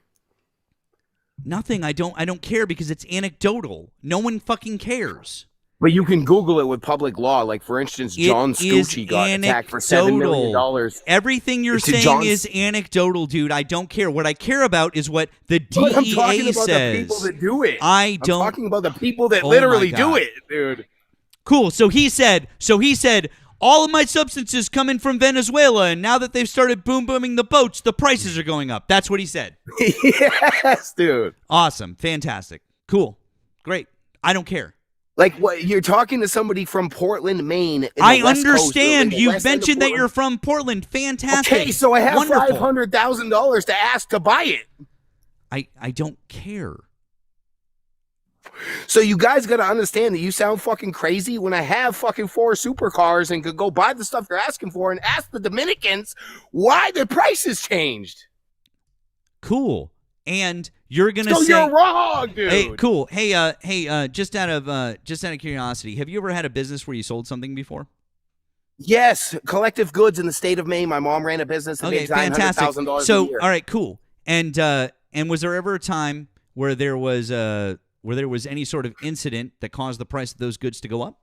Speaker 1: Nothing. I don't care, because it's anecdotal. No one fucking cares.
Speaker 9: But you can Google it with public law. Like, for instance, John Scucci got attacked for $7 million.
Speaker 1: Everything you're saying is anecdotal, dude. I don't care. What I care about is what the DEA
Speaker 9: I'm talking about
Speaker 1: says.
Speaker 9: the people that do it.
Speaker 1: I'm
Speaker 9: talking about the people that literally do it, dude.
Speaker 1: Cool. So he said, all of my substances come in from Venezuela, and now that they've started booming the boats, the prices are going up. That's what he said.
Speaker 9: Yes, dude.
Speaker 1: Awesome. Fantastic. Cool. Great. I don't care.
Speaker 9: Like, what, you're talking to somebody from Portland, Maine.
Speaker 1: I understand. You've mentioned that you're from Portland. Fantastic.
Speaker 9: Okay, so I have
Speaker 1: Wonderful.
Speaker 9: $500,000 to ask to buy it.
Speaker 1: I don't care.
Speaker 9: So you guys got to understand that you sound fucking crazy when I have fucking 4 supercars and could go buy the stuff you're asking for and ask the Dominicans why the prices changed.
Speaker 1: Cool. And you're gonna
Speaker 9: So
Speaker 1: say
Speaker 9: you're wrong, dude.
Speaker 1: Hey, cool. Hey, just out of curiosity, have you ever had a business where you sold something before?
Speaker 9: Yes, Collective Goods in the state of Maine. My mom ran a business that
Speaker 1: Okay,
Speaker 9: made
Speaker 1: fantastic.
Speaker 9: $900,000 a
Speaker 1: So,
Speaker 9: year.
Speaker 1: all right, cool. And was there ever a time where there was any sort of incident that caused the price of those goods to go up?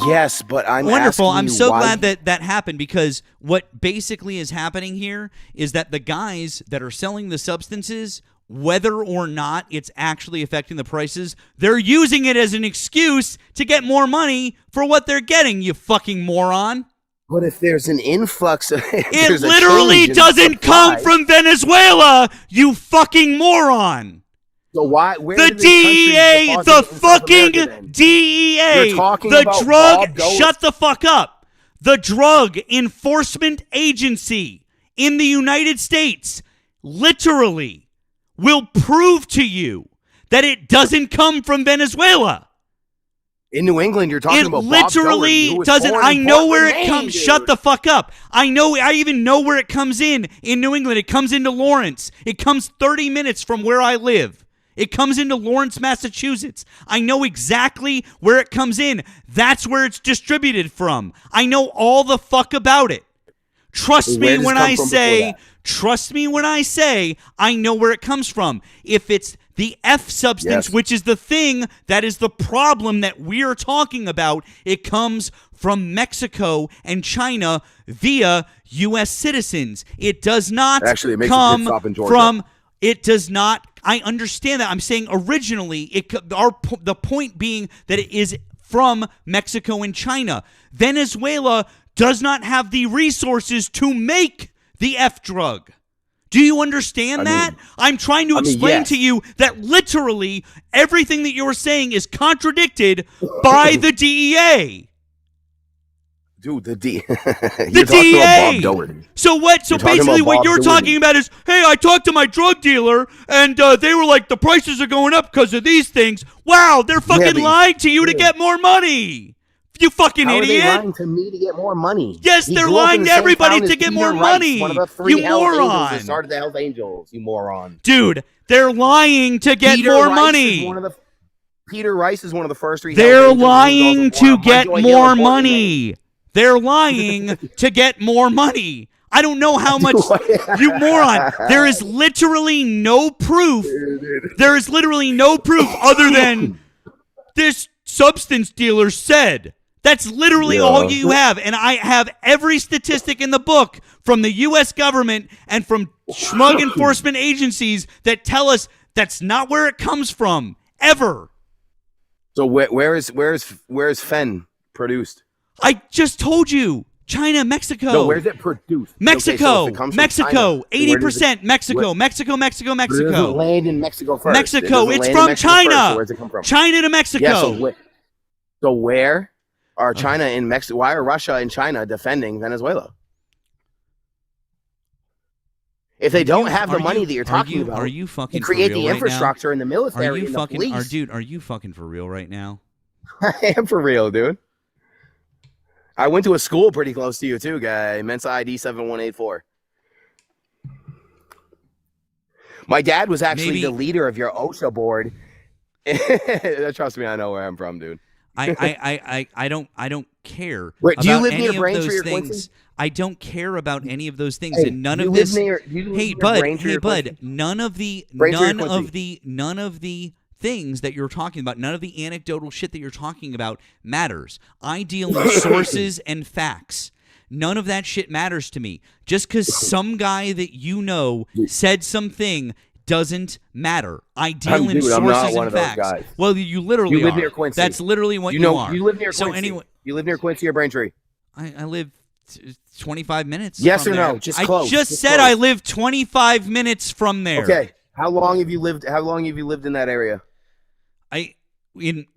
Speaker 9: Yes, but I'm
Speaker 1: Wonderful.
Speaker 9: asking
Speaker 1: I'm
Speaker 9: you
Speaker 1: so
Speaker 9: why-
Speaker 1: glad that that happened, because what basically is happening here is that the guys that are selling the substances, whether or not it's actually affecting the prices, they're using it as an excuse to get more money for what they're getting, you fucking moron.
Speaker 9: But if there's an influx of
Speaker 1: It literally doesn't come from Venezuela, you fucking moron.
Speaker 9: So why? Where
Speaker 1: The
Speaker 9: did this country
Speaker 1: DEA,
Speaker 9: deposit
Speaker 1: the
Speaker 9: it in South America
Speaker 1: fucking
Speaker 9: then?
Speaker 1: DEA,
Speaker 9: You're talking
Speaker 1: the
Speaker 9: about
Speaker 1: drug,
Speaker 9: Bob Dole-
Speaker 1: shut the fuck up. The Drug Enforcement Agency in the United States literally will prove to you that it doesn't come from Venezuela.
Speaker 9: In New England, you're talking
Speaker 1: It
Speaker 9: about Bob Doherty,
Speaker 1: literally
Speaker 9: who was
Speaker 1: doesn't.
Speaker 9: born
Speaker 1: I
Speaker 9: in
Speaker 1: know where it
Speaker 9: Portland,
Speaker 1: comes.
Speaker 9: Maine,
Speaker 1: Shut
Speaker 9: dude.
Speaker 1: the fuck up. I know. I even know where it comes in New England. It comes into Lawrence. It comes 30 minutes from where I live. It comes into Lawrence, Massachusetts. I know exactly where it comes in. That's where it's distributed from. I know all the fuck about it. Trust
Speaker 9: Where
Speaker 1: me
Speaker 9: does
Speaker 1: when
Speaker 9: it come
Speaker 1: I
Speaker 9: from
Speaker 1: say,
Speaker 9: before that?
Speaker 1: trust me when I say, I know where it comes from. If it's the F substance,
Speaker 9: Yes.
Speaker 1: which is the thing that is the problem that we're talking about, it comes from Mexico and China via U.S. citizens. It does not
Speaker 9: Actually, it makes a pit
Speaker 1: come
Speaker 9: stop in Georgia.
Speaker 1: from. It does not. I understand that. I'm saying originally, the point being that it is from Mexico and China. Venezuela does not have the resources to make the F drug. Do you understand that? I'm trying to explain
Speaker 9: yes.
Speaker 1: to you that literally everything that you're saying is contradicted by the DEA.
Speaker 9: Dude, the
Speaker 1: The
Speaker 9: you're talking about
Speaker 1: DEA.
Speaker 9: Bob Doherty.
Speaker 1: So what? So
Speaker 9: You're talking
Speaker 1: basically,
Speaker 9: about
Speaker 1: what
Speaker 9: Bob
Speaker 1: you're
Speaker 9: Doherty.
Speaker 1: talking about is, hey, I talked to my drug dealer, and they were like, the prices are going up because of these things. Wow, they're fucking
Speaker 9: but-
Speaker 1: lying to you to get more money. You fucking
Speaker 9: How are they
Speaker 1: idiot.
Speaker 9: lying to me to get more money?
Speaker 1: Yes,
Speaker 9: He
Speaker 1: they're
Speaker 9: grew up
Speaker 1: lying
Speaker 9: in the
Speaker 1: to
Speaker 9: same
Speaker 1: everybody
Speaker 9: town as
Speaker 1: to get
Speaker 9: Peter
Speaker 1: more
Speaker 9: Rice,
Speaker 1: money.
Speaker 9: One of the 3
Speaker 1: You
Speaker 9: Hells Angels
Speaker 1: moron.
Speaker 9: that started the Hells Angels. You moron.
Speaker 1: Dude, they're lying to get
Speaker 9: Peter
Speaker 1: more
Speaker 9: Rice
Speaker 1: money.
Speaker 9: Is one of the, Peter Rice is one of the first 3
Speaker 1: They're
Speaker 9: Hells Angels. He was
Speaker 1: lying
Speaker 9: also born
Speaker 1: to
Speaker 9: on
Speaker 1: get
Speaker 9: Munjoy Hill in
Speaker 1: more
Speaker 9: Portland, Maine.
Speaker 1: money. They're lying to get more money. I don't know how much. You moron. There is literally no proof. There is literally no proof other than this substance dealer said. That's literally all you have. And I have every statistic in the book from the U.S. government and from drug enforcement agencies that tell us that's not where it comes from, ever.
Speaker 9: So where is Fen produced?
Speaker 1: I just told you. China, Mexico.
Speaker 9: No, where's it produced?
Speaker 1: Mexico.
Speaker 9: Okay, so if it comes from
Speaker 1: Mexico.
Speaker 9: China, then where does it-
Speaker 1: 80% Mexico.
Speaker 9: where-
Speaker 1: Mexico.
Speaker 9: But it
Speaker 1: Mexico.
Speaker 9: doesn't land in Mexico first. It
Speaker 1: Mexico.
Speaker 9: doesn't
Speaker 1: It's
Speaker 9: land in
Speaker 1: from
Speaker 9: Mexico first,
Speaker 1: China.
Speaker 9: so where's it come from?
Speaker 1: China to Mexico.
Speaker 9: Yeah, so where are China and Mexico? Why are Russia and China defending Venezuela? If they don't have the money that you're talking about,
Speaker 1: are you fucking
Speaker 9: to create
Speaker 1: for real
Speaker 9: the
Speaker 1: right
Speaker 9: infrastructure and the
Speaker 1: now?
Speaker 9: military
Speaker 1: Are you
Speaker 9: and
Speaker 1: fucking?
Speaker 9: the police.
Speaker 1: Are you fucking for real right now?
Speaker 9: I am for real, dude. I went to a school pretty close to you too, guy. Mensa ID 7184. My dad was actually
Speaker 1: Maybe-
Speaker 9: the leader of your OSHA board. Trust me, I know where I'm from, dude.
Speaker 1: I don't care.
Speaker 9: Wait, do you
Speaker 1: about
Speaker 9: live
Speaker 1: any
Speaker 9: near
Speaker 1: of
Speaker 9: Braintree
Speaker 1: those
Speaker 9: or Quincy?
Speaker 1: things. I don't care about any of those things,
Speaker 9: Hey,
Speaker 1: and none
Speaker 9: you
Speaker 1: of
Speaker 9: live
Speaker 1: this.
Speaker 9: near- you live
Speaker 1: Hey,
Speaker 9: near
Speaker 1: bud.
Speaker 9: Braintree
Speaker 1: Hey,
Speaker 9: or
Speaker 1: bud.
Speaker 9: Quincy?
Speaker 1: None of the
Speaker 9: Braintree or
Speaker 1: none of the things that you're talking about, none of the anecdotal shit that you're talking about matters. I deal in sources and facts. None of that shit matters to me. Just because some guy that you know said something doesn't matter. I deal in
Speaker 9: Dude, I'm
Speaker 1: sources
Speaker 9: not one
Speaker 1: and
Speaker 9: of those
Speaker 1: facts.
Speaker 9: guys.
Speaker 1: Well, you literally
Speaker 9: You live
Speaker 1: are.
Speaker 9: near Quincy.
Speaker 1: That's literally what
Speaker 9: You know,
Speaker 1: are.
Speaker 9: you live near
Speaker 1: So
Speaker 9: Quincy.
Speaker 1: anyway,
Speaker 9: You live near Quincy or Braintree?
Speaker 1: I live 25 minutes.
Speaker 9: Yes
Speaker 1: from
Speaker 9: or
Speaker 1: there.
Speaker 9: no? Just
Speaker 1: I
Speaker 9: close.
Speaker 1: just
Speaker 9: Just
Speaker 1: said
Speaker 9: close.
Speaker 1: I live 25 minutes from there.
Speaker 9: Okay. How long have you lived in that area?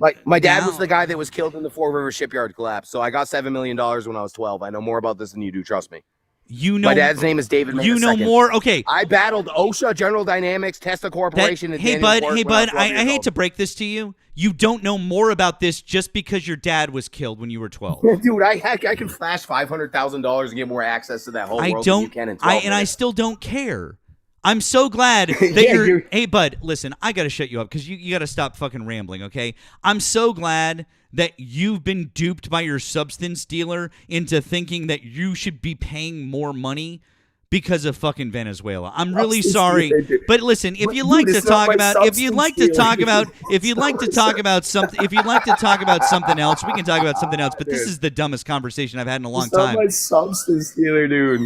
Speaker 9: Like my dad was
Speaker 1: now-
Speaker 9: the guy that was killed in the Four River shipyard collapse. So I got $7 million when I was 12. I know more about this than you do. Trust me.
Speaker 1: You know,
Speaker 9: My dad's name is David May
Speaker 1: You know
Speaker 9: II.
Speaker 1: more. Okay.
Speaker 9: I battled OSHA, General Dynamics, Tesla Corporation, and
Speaker 1: Hey,
Speaker 9: Daniel
Speaker 1: bud.
Speaker 9: Bork
Speaker 1: Hey,
Speaker 9: when I
Speaker 1: bud.
Speaker 9: was 12
Speaker 1: I
Speaker 9: years
Speaker 1: hate
Speaker 9: old.
Speaker 1: to break this to you. You don't know more about this just because your dad was killed when you were 12.
Speaker 9: Dude, I can flash $500,000 and get more access to that whole
Speaker 1: I
Speaker 9: world
Speaker 1: don't.
Speaker 9: than you can in 12
Speaker 1: I
Speaker 9: minutes.
Speaker 1: still don't care. I'm so glad that
Speaker 9: Yeah,
Speaker 1: you're. Hey, bud. Listen, I gotta shut you up because you gotta stop fucking rambling. Okay. I'm so glad that you've been duped by your substance dealer into thinking that you should be paying more money because of fucking Venezuela. I'm really
Speaker 9: Substance
Speaker 1: sorry,
Speaker 9: dealer, dude.
Speaker 1: but listen, if
Speaker 9: But,
Speaker 1: you'd
Speaker 9: dude,
Speaker 1: like to
Speaker 9: it's not
Speaker 1: talk
Speaker 9: my
Speaker 1: about, if you'd like to
Speaker 9: substance
Speaker 1: talk
Speaker 9: dealer.
Speaker 1: about, if you'd like to talk about something, if you'd like to talk about something else, we can talk about something else. But this
Speaker 9: Dude.
Speaker 1: is the dumbest conversation I've had in a long
Speaker 9: It's not
Speaker 1: time.
Speaker 9: my substance dealer, dude.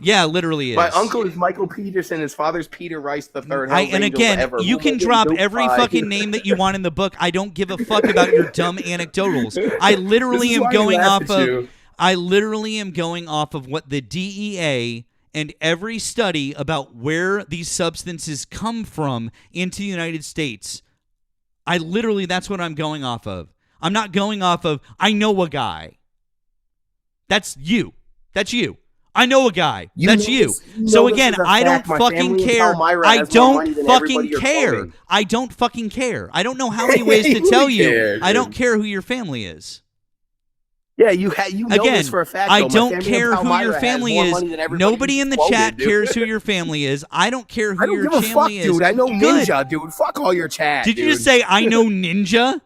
Speaker 1: Yeah, literally is.
Speaker 9: My uncle is Michael Peterson. His father's Peter Rice the Third.
Speaker 1: And again, you can drop every fucking name that you want in the book. I don't give a fuck about your dumb anecdotals. I literally
Speaker 9: This is
Speaker 1: am
Speaker 9: why I
Speaker 1: going
Speaker 9: laugh
Speaker 1: off
Speaker 9: at
Speaker 1: of.
Speaker 9: you.
Speaker 1: I literally am going off of what the DEA and every study about where these substances come from into the United States. That's what I'm going off of. I'm not going off of, I know a guy. That's you. That's you. I know a guy. That's you. So again, I don't fucking care. I don't fucking care. I don't fucking care. I don't know how many ways to tell you. I don't care who your family is.
Speaker 9: Yeah, you know
Speaker 1: Again,
Speaker 9: this for a fact.
Speaker 1: I
Speaker 9: though. My
Speaker 1: don't
Speaker 9: family in
Speaker 1: care who
Speaker 9: Palmyra
Speaker 1: your
Speaker 9: has
Speaker 1: family
Speaker 9: more
Speaker 1: is.
Speaker 9: money than everybody
Speaker 1: Nobody
Speaker 9: you
Speaker 1: in the
Speaker 9: quoted,
Speaker 1: chat
Speaker 9: dude.
Speaker 1: cares who your family is. I don't care who
Speaker 9: I don't
Speaker 1: your
Speaker 9: give a fuck,
Speaker 1: family is.
Speaker 9: dude. I know
Speaker 1: Good.
Speaker 9: Ninja, dude. Fuck all your chat.
Speaker 1: Did you
Speaker 9: dude.
Speaker 1: just say I know Ninja?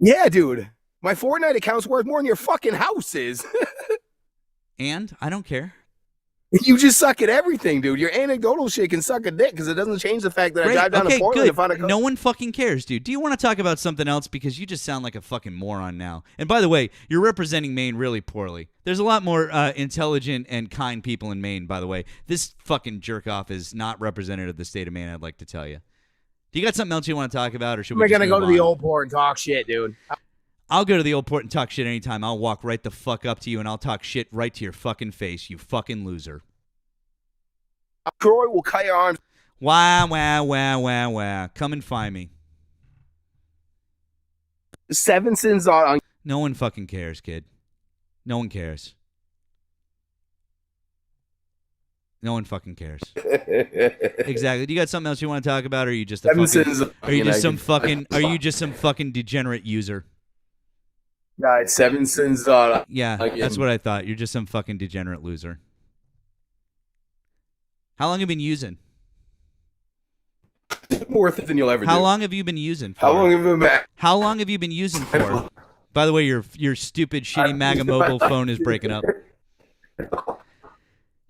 Speaker 9: Yeah, dude. My Fortnite account's worth more than your fucking house is.
Speaker 1: And I don't care.
Speaker 9: You just suck at everything, dude. Your anecdotal shit can suck a dick because it doesn't change the fact that
Speaker 1: Great.
Speaker 9: I drive down
Speaker 1: Okay,
Speaker 9: to Portland
Speaker 1: good.
Speaker 9: and find a
Speaker 1: No one fucking cares, dude. Do you want to talk about something else? Because you just sound like a fucking moron now. And by the way, you're representing Maine really poorly. There's a lot more intelligent and kind people in Maine, by the way. This fucking jerk-off is not representative of the state of Maine, I'd like to tell you. Do you got something else you want to talk about, or should we
Speaker 9: We're
Speaker 1: just
Speaker 9: gonna go
Speaker 1: move
Speaker 9: to the
Speaker 1: on?
Speaker 9: old port and talk shit, dude.
Speaker 1: I'll go to the old port and talk shit anytime. I'll walk right the fuck up to you and I'll talk shit right to your fucking face, you fucking loser.
Speaker 9: Troy will cut your arms.
Speaker 1: Wah, wah, wah, wah, wah. Come and find me.
Speaker 9: 7 sins on.
Speaker 1: No one fucking cares, kid. No one cares. No one fucking cares. Exactly. Do you got something else you want to talk about, or are you just a
Speaker 9: 7
Speaker 1: fucking,
Speaker 9: sins.
Speaker 1: are you just some fucking degenerate user?
Speaker 9: Yeah, it's 7 sins on.
Speaker 1: Yeah, that's what I thought. You're just some fucking degenerate loser. How long have you been using?
Speaker 9: More worth it than you'll ever do.
Speaker 1: How long have you been using for?
Speaker 9: How long have you been back?
Speaker 1: How long have you been using for? By the way, your stupid shitty MAGA mobile phone is breaking up.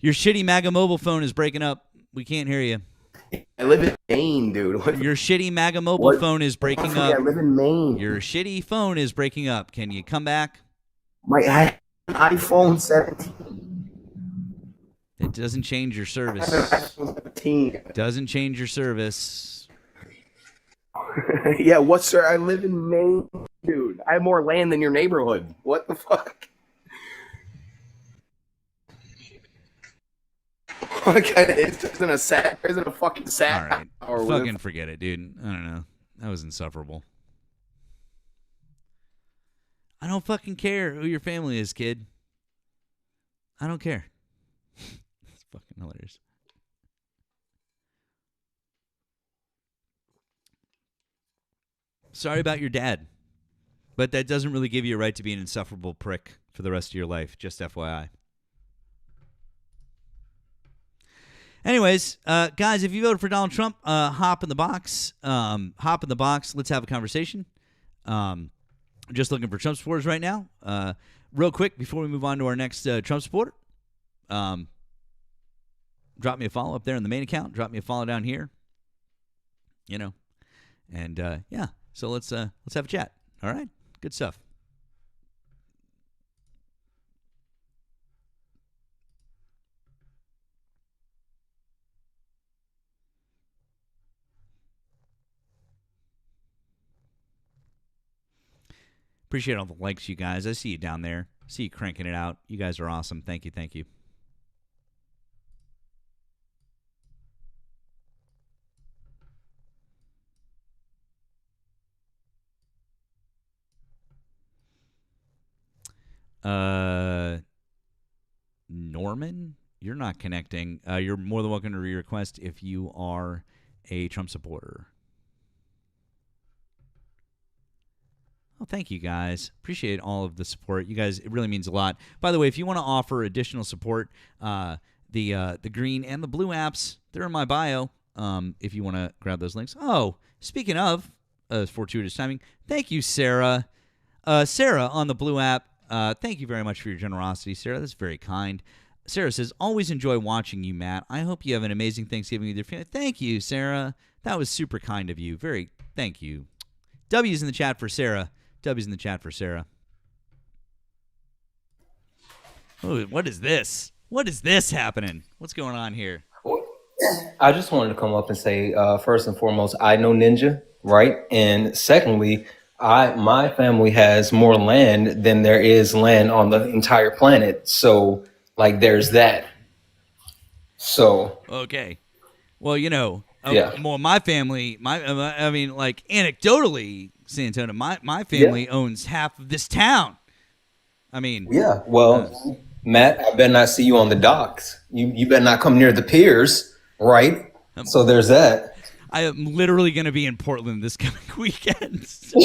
Speaker 1: Your shitty MAGA mobile phone is breaking up. We can't hear you.
Speaker 9: I live in Maine, dude. What?
Speaker 1: Your shitty MAGA mobile phone is breaking
Speaker 9: I
Speaker 1: up.
Speaker 9: live in Maine.
Speaker 1: Your shitty phone is breaking up. Can you come back?
Speaker 9: I have an iPhone 17.
Speaker 1: It doesn't change your service.
Speaker 9: iPhone 17.
Speaker 1: Doesn't change your service.
Speaker 9: Yeah, what, sir? I live in Maine, dude. I have more land than your neighborhood. What the fuck? Isn't a sack? Isn't a fucking
Speaker 1: All
Speaker 9: sack?
Speaker 1: right.
Speaker 9: Or
Speaker 1: Fucking forget it, dude. I don't know. That was insufferable. I don't fucking care who your family is, kid. I don't care. It's fucking hilarious. Sorry about your dad. But that doesn't really give you a right to be an insufferable prick for the rest of your life, just FYI. Anyways, guys, if you voted for Donald Trump, hop in the box. Hop in the box. Let's have a conversation. Just looking for Trump supporters right now. Real quick, before we move on to our next Trump supporter, drop me a follow up there in the main account. Drop me a follow down here. You know, and yeah. So let's have a chat. All right, good stuff. Appreciate all the likes, you guys. I see you down there. I see you cranking it out. You guys are awesome. Thank you. Thank you. Norm Norman, you're not connecting. You're more than welcome to re-request if you are a Trump supporter. Well, thank you guys. Appreciate all of the support. You guys, it really means a lot. By the way, if you want to offer additional support, the green and the blue apps, they're in my bio. If you want to grab those links. Oh, speaking of fortuitous timing, thank you, Sarah. Sarah on the blue app. Thank you very much for your generosity, Sarah. That's very kind. Sarah says, always enjoy watching you, Matt. I hope you have an amazing Thanksgiving with your family. Thank you, Sarah. That was super kind of you. Thank you. W's in the chat for Sarah. W's in the chat for Sarah. Oh, what is this? What is this happening? What's going on here?
Speaker 5: I just wanted to come up and say, first and foremost, I know Ninja, right? And secondly, my family has more land than there is land on the entire planet. So, like, there's that. So.
Speaker 1: Okay. Well,
Speaker 5: Yeah.
Speaker 1: Well, my family, I mean, like, anecdotally, Santona, my family owns half of this town. I mean.
Speaker 5: Yeah. Well, Matt, I better not see you on the docks. You better not come near the piers, right? So there's that.
Speaker 1: I am literally going to be in Portland this coming weekend. So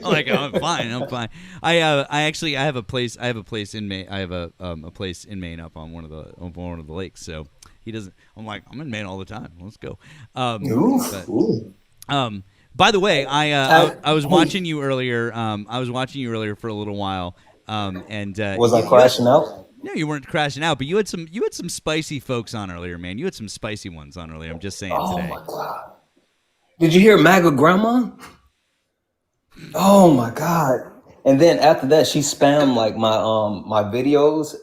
Speaker 1: I'm fine. I have a place in Maine. I have a place in Maine up on one of the lakes. So he doesn't. I'm like, I'm in Maine all the time. Let's go. By the way, I was watching you earlier. I was watching you earlier for a little while.
Speaker 5: Was I crashing out?
Speaker 1: No, you weren't crashing out, but you had some spicy folks on earlier, man. You had some spicy ones on earlier. I'm just saying today.
Speaker 5: Oh my God! Did you hear MAGA Grandma? Oh my God! And then after that, she spammed like my videos.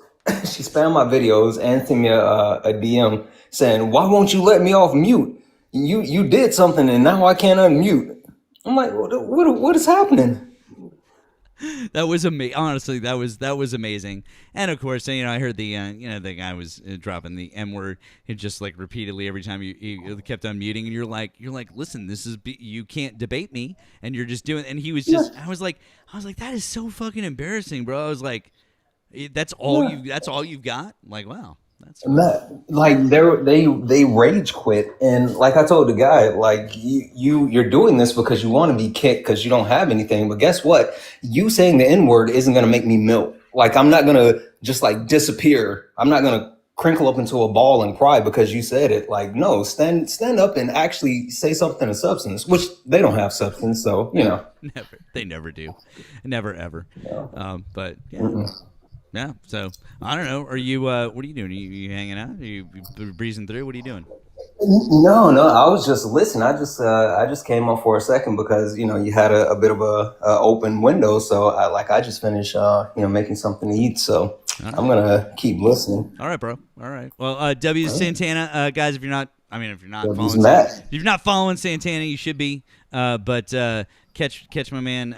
Speaker 5: She spammed my videos and sent me a DM saying, "Why won't you let me off mute? You did something and now I can't unmute." I'm like, what is happening?
Speaker 1: That was amazing. Honestly, that was amazing. And of course, I heard the the guy was dropping the M word just like repeatedly every time you kept unmuting, and you're like, listen, this is you can't debate me, and you're just doing. And he was just, I was like, that is so fucking embarrassing, bro. I was like, that's all you've got. Like, wow.
Speaker 5: Like they rage quit, and like I told the guy, like you're doing this because you want to be kicked because you don't have anything. But guess what? You saying the N-word isn't gonna make me melt. Like I'm not gonna just like disappear. I'm not gonna crinkle up into a ball and cry because you said it. Like no, stand up and actually say something of substance, which they don't have substance. So
Speaker 1: they never do, never ever.
Speaker 5: No.
Speaker 1: But yeah. Yeah, so I don't know. Are you? What are you doing? Are you hanging out? Are you breezing through? What are you doing?
Speaker 5: No. I was just listening. I just came up for a second because you had a bit of a open window. So I just finished making something to eat. So I'm gonna keep listening.
Speaker 1: All right, bro. All right. Well, W Santana, guys. If you're not following Santana, you should be. But catch my man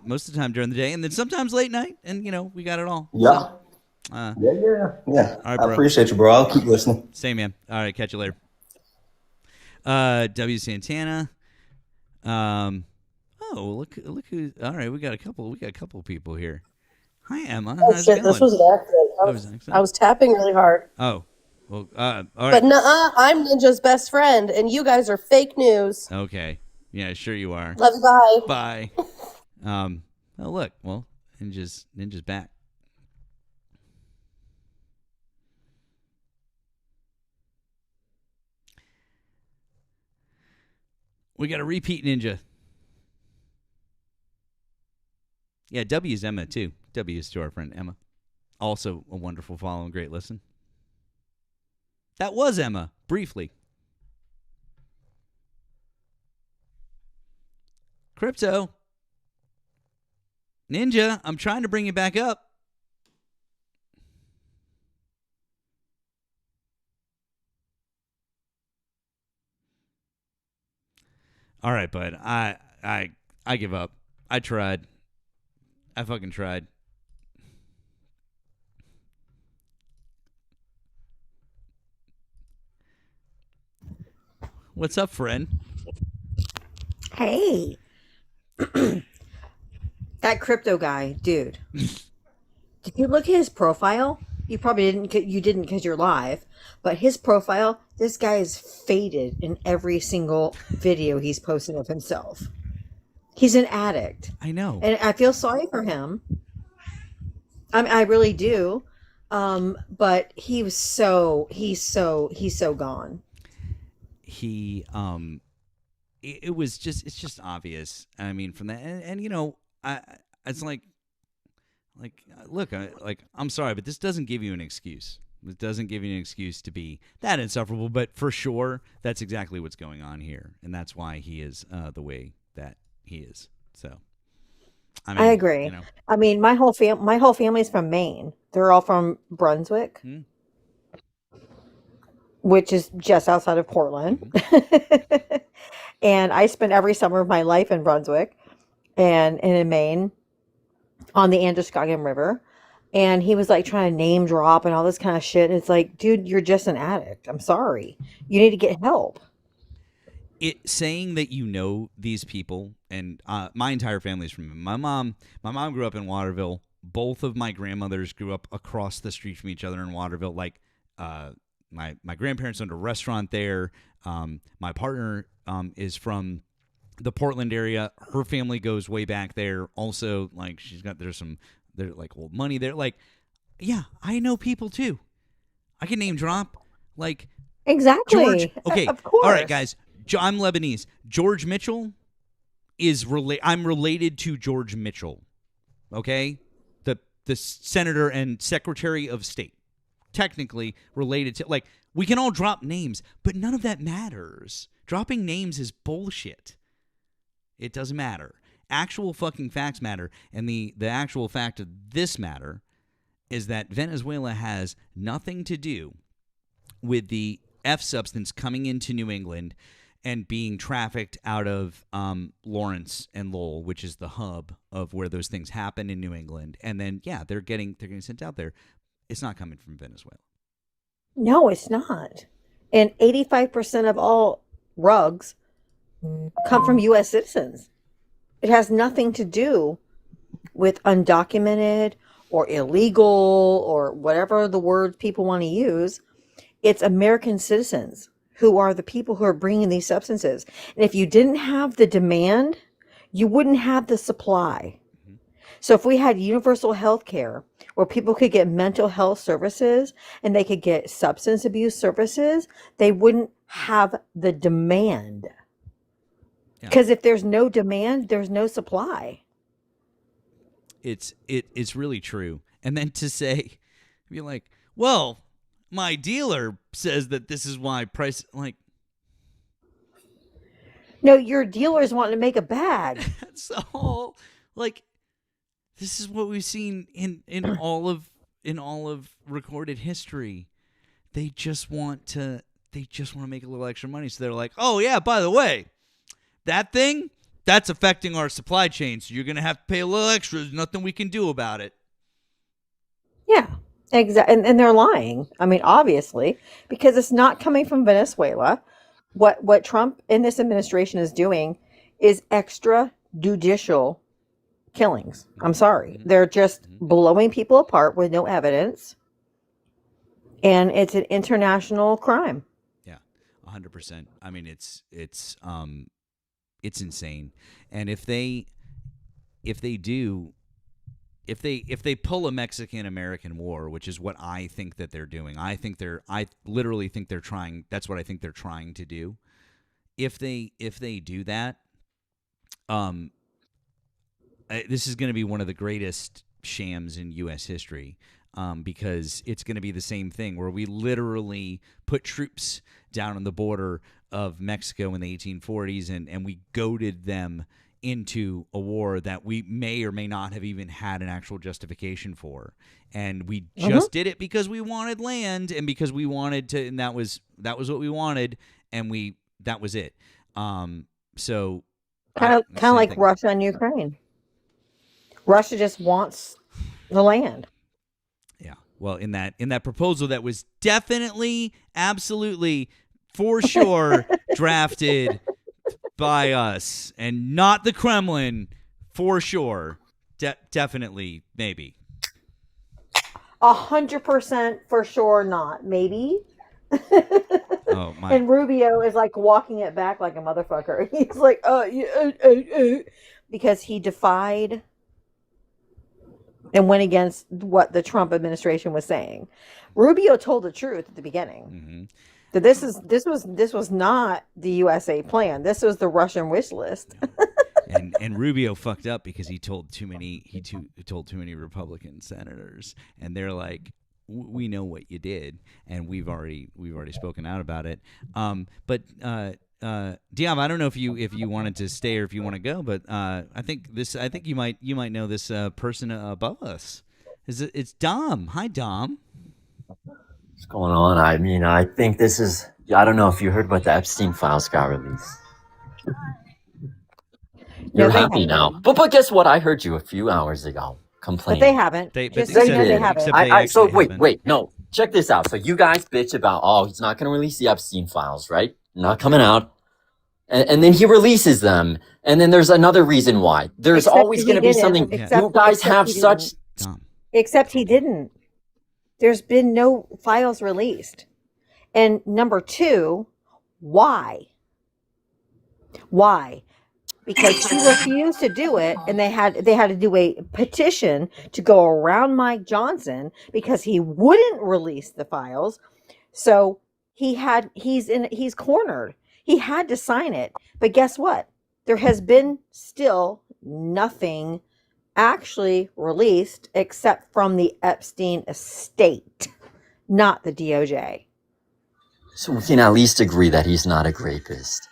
Speaker 1: most of the time during the day, and then sometimes late night, and we got it all.
Speaker 5: Yeah.
Speaker 1: So,
Speaker 5: Yeah.
Speaker 1: All right,
Speaker 5: I
Speaker 1: bro.
Speaker 5: appreciate you, bro. I'll keep listening.
Speaker 1: Same, man. All right, catch you later. W Santana. Look who. All right, we got a couple people here. Hi, Emma.
Speaker 10: Oh
Speaker 1: How's
Speaker 10: shit!
Speaker 1: it
Speaker 10: This
Speaker 1: going?
Speaker 10: was an accident. I was tapping really hard.
Speaker 1: Oh, well. All right.
Speaker 10: But nuh-uh, I'm Ninja's best friend, and you guys are fake news.
Speaker 1: Okay. Yeah, sure you are.
Speaker 10: Love you. Bye.
Speaker 1: Bye. Oh look. Well, Ninja's back. We got a repeat Ninja. Yeah, W is Emma too. W is to our friend Emma. Also a wonderful follow and great listen. That was Emma, briefly. Crypto. Ninja, I'm trying to bring you back up. All right, bud. I give up. I tried. I fucking tried. What's up, friend?
Speaker 11: Hey. That crypto guy, dude. Did you look at his profile? You probably didn't. You didn't because you're live. But his profile, this guy is faded in every single video he's posting of himself. He's an addict.
Speaker 1: I know.
Speaker 11: And I feel sorry for him. I really do. But he's so gone.
Speaker 1: He it was just, it's just obvious. I mean, from that, and you know, it's like look, I'm sorry, but this doesn't give you an excuse. It doesn't give you an excuse to be that insufferable, but for sure, that's exactly what's going on here, and that's why he is the way that he is. So, I mean,
Speaker 11: I agree.
Speaker 1: You know,
Speaker 11: I mean, my whole family's from Maine. They're all from Brunswick, which is just outside of Portland. And I spent every summer of my life in Brunswick and in Maine on the Androscoggin River. And he was like trying to name drop and all this kind of shit. And it's like, dude, you're just an addict. I'm sorry. You need to get help.
Speaker 1: Saying that you know these people, and my entire family's from my mom grew up in Waterville. Both of my grandmothers grew up across the street from each other in Waterville. Like my grandparents owned a restaurant there. My partner is from the Portland area. Her family goes way back there. Also, like there's like old money there. Like, yeah, I know people too. I can name drop like
Speaker 11: exactly.
Speaker 1: George. Okay,
Speaker 11: of course.
Speaker 1: All right, guys. I'm Lebanese. George Mitchell is I'm related to George Mitchell. Okay, the senator and secretary of state. Technically related to, like, we can all drop names, but none of that matters. Dropping names is bullshit. It doesn't matter. Actual fucking facts matter, and the actual fact of this matter is that Venezuela has nothing to do with the F substance coming into New England and being trafficked out of Lawrence and Lowell, which is the hub of where those things happen in New England. And then, yeah, they're getting sent out there. It's not coming from Venezuela.
Speaker 11: No, it's not. And 85% of all rugs come from U.S. citizens. It has nothing to do with undocumented or illegal or whatever the words people want to use. It's American citizens who are the people who are bringing these substances. And if you didn't have the demand, you wouldn't have the supply. So if we had universal health care where people could get mental health services and they could get substance abuse services, they wouldn't have the demand. Because if there's no demand, there's no supply.
Speaker 1: It's really true. And then to say, be like, well, my dealer says that this is why price, like,
Speaker 11: no, your dealer's wanting to make a bag.
Speaker 1: That's all. Like, this is what we've seen in all of recorded history. They just want to make a little extra money. So they're like, oh yeah, by the way, that thing that's affecting our supply chain. So you're gonna have to pay a little extra. There's nothing we can do about it.
Speaker 11: Yeah, exactly. And they're lying. I mean, obviously, because it's not coming from Venezuela. What Trump and this administration is doing is extrajudicial killings. I'm sorry. They're just blowing people apart with no evidence. And it's an international crime.
Speaker 1: Yeah, 100%. I mean, it's insane. And if they pull a Mexican-American war, which is what I think that they're doing, I literally think they're trying. That's what I think they're trying to do. If they do that, this is going to be one of the greatest shams in U.S. history, because it's going to be the same thing where we literally put troops down on the border of Mexico in the 1840s and we goaded them into a war that we may or may not have even had an actual justification for. And we just did it because we wanted land and because we wanted to, and that was what we wanted, and that was it. So
Speaker 11: kind of like Russia and Ukraine. Russia just wants the land.
Speaker 1: Yeah. Well, in that proposal that was definitely, absolutely, for sure drafted by us and not the Kremlin, for sure. Definitely, maybe.
Speaker 11: 100% for sure not. Maybe.
Speaker 1: Oh my!
Speaker 11: And Rubio is like walking it back like a motherfucker. He's like, because he defied and went against what the Trump administration was saying. Rubio told the truth at the beginning.
Speaker 1: Mm-hmm.
Speaker 11: That this was not the USA plan. This was the Russian wish list.
Speaker 1: And Rubio fucked up because he told too many told too many Republican senators, and they're like, we know what you did, and we've already spoken out about it. But Diab, I don't know if you wanted to stay or if you want to go, but I think you might know this person above us. It's Dom. Hi, Dom.
Speaker 12: What's going on? I mean, I think this is. I don't know if you heard about the Epstein files got released. You're happy now, but guess what? I heard you a few hours ago complaining.
Speaker 11: But they haven't. They haven't.
Speaker 12: So wait, no. Check this out. So you guys bitch about, he's not going to release the Epstein files, right? Not coming out. And then he releases them. And then there's another reason why. There's always going to be something. You guys have such.
Speaker 11: Except he didn't. There's been no files released. And number two, why? Why? Because he refused to do it, and they had to do a petition to go around Mike Johnson because he wouldn't release the files. So he's cornered. He had to sign it. But guess what? There has been still nothing actually released except from the Epstein estate, not the DOJ.
Speaker 12: So we can at least agree that he's not a rapist.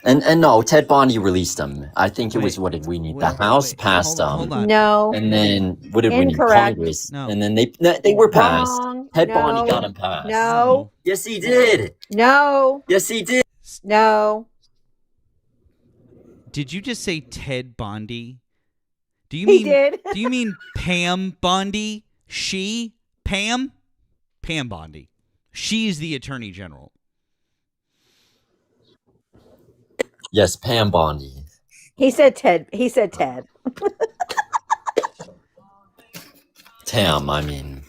Speaker 12: And no, Ted Bundy released them. I think it was, what did we need? The House passed them.
Speaker 11: No.
Speaker 12: And then what did we need?
Speaker 11: Incorrect.
Speaker 12: Congress.
Speaker 1: No.
Speaker 12: And then they were passed.
Speaker 11: Wrong.
Speaker 12: Ted
Speaker 11: No.
Speaker 12: Bundy got them passed.
Speaker 11: No.
Speaker 12: Yes, he did.
Speaker 11: No.
Speaker 12: Yes, he did.
Speaker 11: No.
Speaker 1: Did you just say Ted Bundy? Do you
Speaker 11: He
Speaker 1: mean
Speaker 11: did.
Speaker 1: Do you mean Pam Bondi? Pam Bondi. She's the Attorney General.
Speaker 12: Yes, Pam Bondi.
Speaker 11: He said Ted. He said Ted.
Speaker 12: Tam, I mean.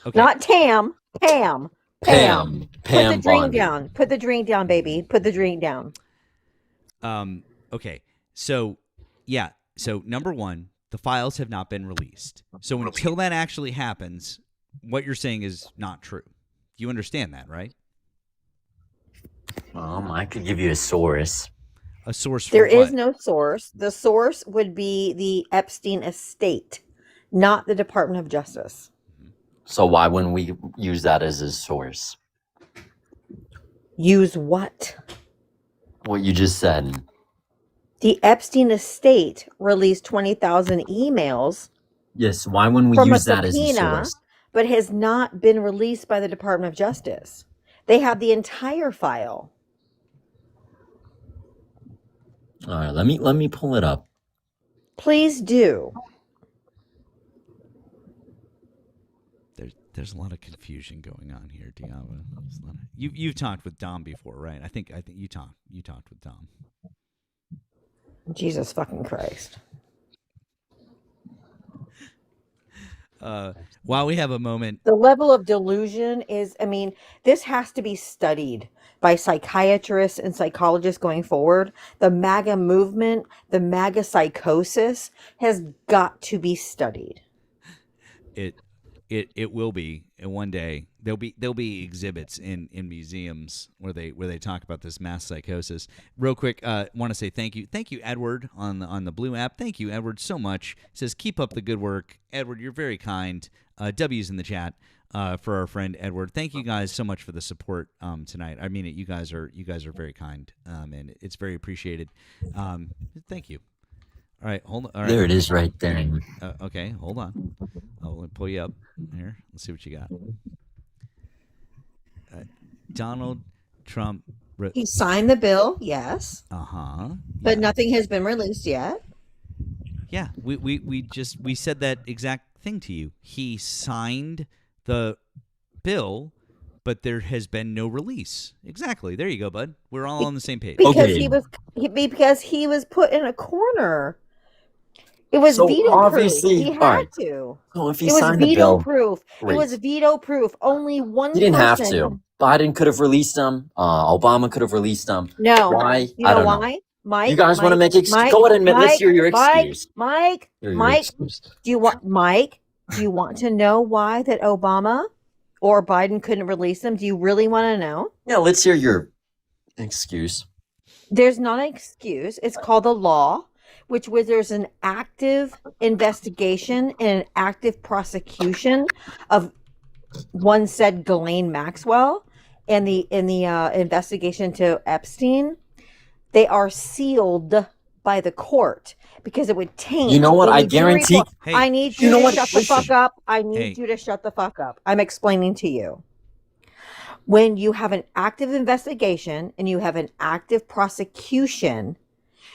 Speaker 1: Okay.
Speaker 11: Not Tam. Pam.
Speaker 12: Pam.
Speaker 11: Put the drink
Speaker 12: Bondi.
Speaker 11: down. Put the drink down, baby. Put the drink down.
Speaker 1: Okay. So, yeah. So, number one, the files have not been released. So, until that actually happens, what you're saying is not true. You understand that, right?
Speaker 12: I could give you a source.
Speaker 1: A source for
Speaker 11: There
Speaker 1: what?
Speaker 11: is no source. The source would be the Epstein estate, not the Department of Justice.
Speaker 12: So why wouldn't we use that as a source?
Speaker 11: Use what?
Speaker 12: What you just said.
Speaker 11: The Epstein estate released 20,000 emails
Speaker 12: Yes, why wouldn't we
Speaker 11: from a
Speaker 12: use that as a
Speaker 11: subpoena,
Speaker 12: source?
Speaker 11: but has not been released by the Department of Justice. They have the entire file.
Speaker 12: All right, let me pull it up.
Speaker 11: Please do.
Speaker 1: There's a lot of confusion going on here, Diava. You've talked with Dom before, right? I think you talked with Dom.
Speaker 11: Jesus fucking Christ.
Speaker 1: While we have a moment,
Speaker 11: The level of delusion is, I mean, this has to be studied by psychiatrists and psychologists going forward. The MAGA movement, the MAGA psychosis has got to be studied.
Speaker 1: it will be, and one day there'll be exhibits in museums where they talk about this mass psychosis. Real quick, want to say thank you Edward on the Blue app. Thank you, Edward, so much. He says keep up the good work, Edward. You're very kind. W's in the chat for our friend Edward. Thank you guys so much for the support tonight. I mean it. You guys are very kind, and it's very appreciated. Thank you. All right, hold on. All right.
Speaker 12: There it is right there.
Speaker 1: Okay, hold on. I'll pull you up here. Let's see what you got. Donald Trump.
Speaker 11: He signed the bill, yes,
Speaker 1: Uh-huh.
Speaker 11: but nothing has been released yet.
Speaker 1: Yeah, we said that exact thing to you. He signed the bill, but there has been no release. Exactly. There you go, bud. We're all on the same page.
Speaker 11: Because he was put in a corner. It was
Speaker 12: So
Speaker 11: veto proof.
Speaker 12: obviously,
Speaker 11: He
Speaker 12: all
Speaker 11: had
Speaker 12: right.
Speaker 11: to.
Speaker 12: So if he
Speaker 11: It was
Speaker 12: signed the
Speaker 11: veto
Speaker 12: bill,
Speaker 11: proof. It
Speaker 12: great.
Speaker 11: was veto proof. Only one
Speaker 12: He didn't have
Speaker 11: person.
Speaker 12: to. Biden could have released him. Obama could have released him.
Speaker 11: No.
Speaker 12: Why?
Speaker 11: You
Speaker 12: I
Speaker 11: know
Speaker 12: don't know.
Speaker 11: why? Mike.
Speaker 12: You guys want to
Speaker 11: Mike,
Speaker 12: make
Speaker 11: Mike,
Speaker 12: go ahead and admit. Let's
Speaker 11: Mike,
Speaker 12: hear your
Speaker 11: Mike,
Speaker 12: excuse.
Speaker 11: Mike,
Speaker 12: Hear your
Speaker 11: Mike.
Speaker 12: excuse.
Speaker 11: Do you want Mike? Do you want to know why that Obama or Biden couldn't release them? Do you really want to know?
Speaker 12: Yeah, let's hear your excuse.
Speaker 11: There's not an excuse. It's called the law, which was there's an active investigation and an active prosecution of one said Ghislaine Maxwell and the investigation to Epstein. They are sealed by the court because it would taint.
Speaker 12: You know what? I
Speaker 11: any jury
Speaker 12: guarantee.
Speaker 11: po-
Speaker 1: Hey,
Speaker 11: I need
Speaker 12: you
Speaker 11: you
Speaker 12: know
Speaker 11: to
Speaker 12: what?
Speaker 11: shut the fuck
Speaker 12: Listen.
Speaker 11: up. I need
Speaker 1: Hey.
Speaker 11: you to shut the fuck up. I'm explaining to you. When you have an active investigation and you have an active prosecution,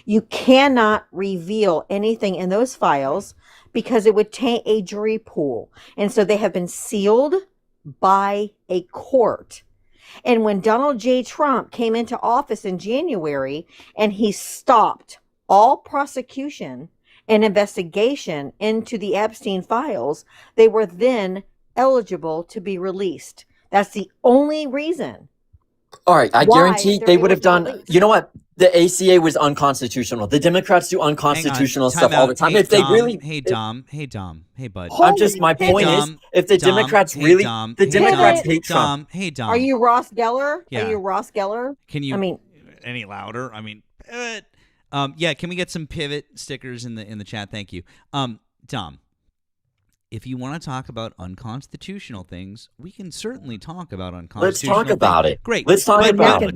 Speaker 11: you cannot reveal anything in those files because it would taint a jury pool. And so they have been sealed by a court. And when Donald J. Trump came into office in January and he stopped all prosecution and investigation into the Epstein files, they were then eligible to be released. That's the only reason.
Speaker 12: All right, I
Speaker 11: Why
Speaker 12: guarantee
Speaker 11: they're
Speaker 12: they
Speaker 11: able
Speaker 12: would have
Speaker 11: to
Speaker 12: done.
Speaker 11: release.
Speaker 12: You know what? The ACA was unconstitutional. The Democrats do
Speaker 1: Hang on.
Speaker 12: unconstitutional
Speaker 1: Time
Speaker 12: stuff all
Speaker 1: out.
Speaker 12: the time.
Speaker 1: Hey,
Speaker 12: if they
Speaker 1: Dom.
Speaker 12: really,
Speaker 1: Hey, Dom. Hey, Dom. Hey, bud.
Speaker 12: I'm just. My
Speaker 1: Hey,
Speaker 12: point is,
Speaker 1: Dom.
Speaker 12: if the
Speaker 1: Dom.
Speaker 12: Democrats
Speaker 1: Hey,
Speaker 12: really,
Speaker 1: Dom.
Speaker 12: the
Speaker 1: Hey,
Speaker 12: Democrats
Speaker 1: Dom.
Speaker 12: hate Trump.
Speaker 1: Dom. Hey, Dom.
Speaker 11: Are you Ross Geller?
Speaker 1: Yeah.
Speaker 11: Are you Ross Geller?
Speaker 1: Can you?
Speaker 11: I mean,
Speaker 1: any louder? I mean, pivot. Yeah. Can we get some pivot stickers in the chat? Thank you. Dom. If you want to talk about unconstitutional things, we can certainly talk about
Speaker 12: Let's
Speaker 1: unconstitutional
Speaker 12: talk about
Speaker 1: things.
Speaker 12: it.
Speaker 1: Great.
Speaker 12: Let's talk
Speaker 1: But
Speaker 12: about
Speaker 1: no,
Speaker 12: it.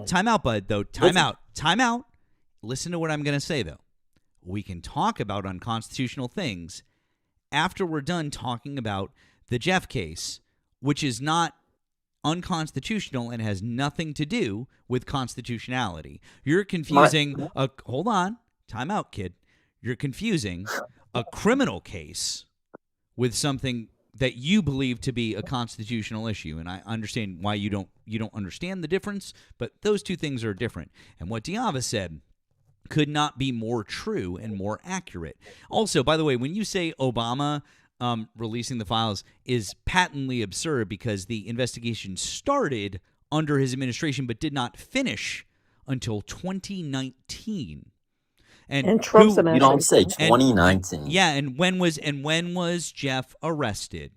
Speaker 1: Time out, bud, though. Time
Speaker 12: Let's-
Speaker 1: out. Listen to what I'm going to say, though. We can talk about unconstitutional things after we're done talking about the Jeff case, which is not unconstitutional and has nothing to do with constitutionality. You're confusing hold on. Time out, kid. You're confusing a criminal case with something that you believe to be a constitutional issue, and I understand why you don't understand the difference, but those two things are different. And what Diava said could not be more true and more accurate. Also, by the way, when you say Obama releasing the files is patently absurd because the investigation started under his administration but did not finish until 2019.
Speaker 11: And Trump's
Speaker 12: You don't say
Speaker 1: and-
Speaker 12: 2019.
Speaker 1: Yeah, and when was Jeff arrested?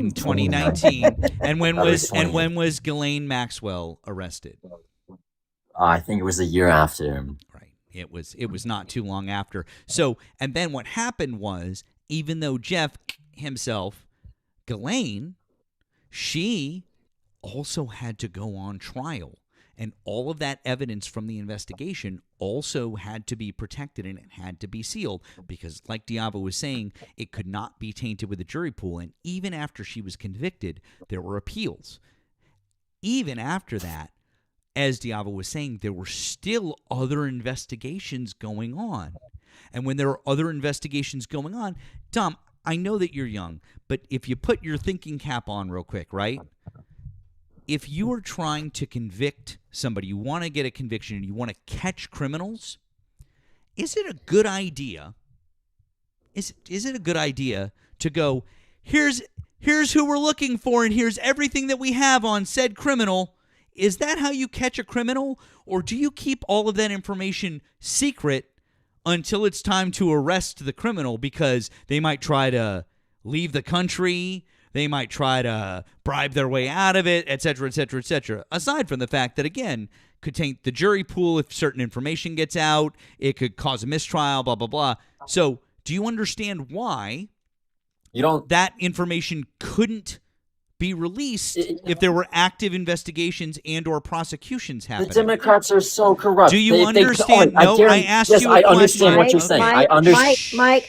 Speaker 1: 2019. And when
Speaker 12: That
Speaker 1: was
Speaker 12: 20.
Speaker 1: Ghislaine Maxwell arrested?
Speaker 12: I think it was a year after him.
Speaker 1: Right. It was not too long after. So, and then what happened was, even though Jeff himself, Ghislaine, she also had to go on trial. And all of that evidence from the investigation also had to be protected and it had to be sealed because, like Diava was saying, it could not be tainted with a jury pool. And even after she was convicted, there were appeals. Even after that, as Diava was saying, there were still other investigations going on. And when there are other investigations going on, Dom, I know that you're young, but if you put your thinking cap on real quick, right? If you are trying to convict somebody, you want to get a conviction and you want to catch criminals, is it a good idea? Is it a good idea to go, here's who we're looking for and here's everything that we have on said criminal? Is that how you catch a criminal? Or do you keep all of that information secret until it's time to arrest the criminal because they might try to leave the country, they might try to bribe their way out of it, et cetera, et cetera, et cetera. Aside from the fact that, again, could taint the jury pool if certain information gets out. It could cause a mistrial, blah, blah, blah. So do you understand why that information couldn't be released if there were active investigations and or prosecutions
Speaker 12: The
Speaker 1: happening?
Speaker 12: Democrats are so corrupt.
Speaker 1: Do you understand? No, I asked
Speaker 12: yes,
Speaker 1: you a
Speaker 12: I
Speaker 1: question.
Speaker 12: understand what you're saying. I understand.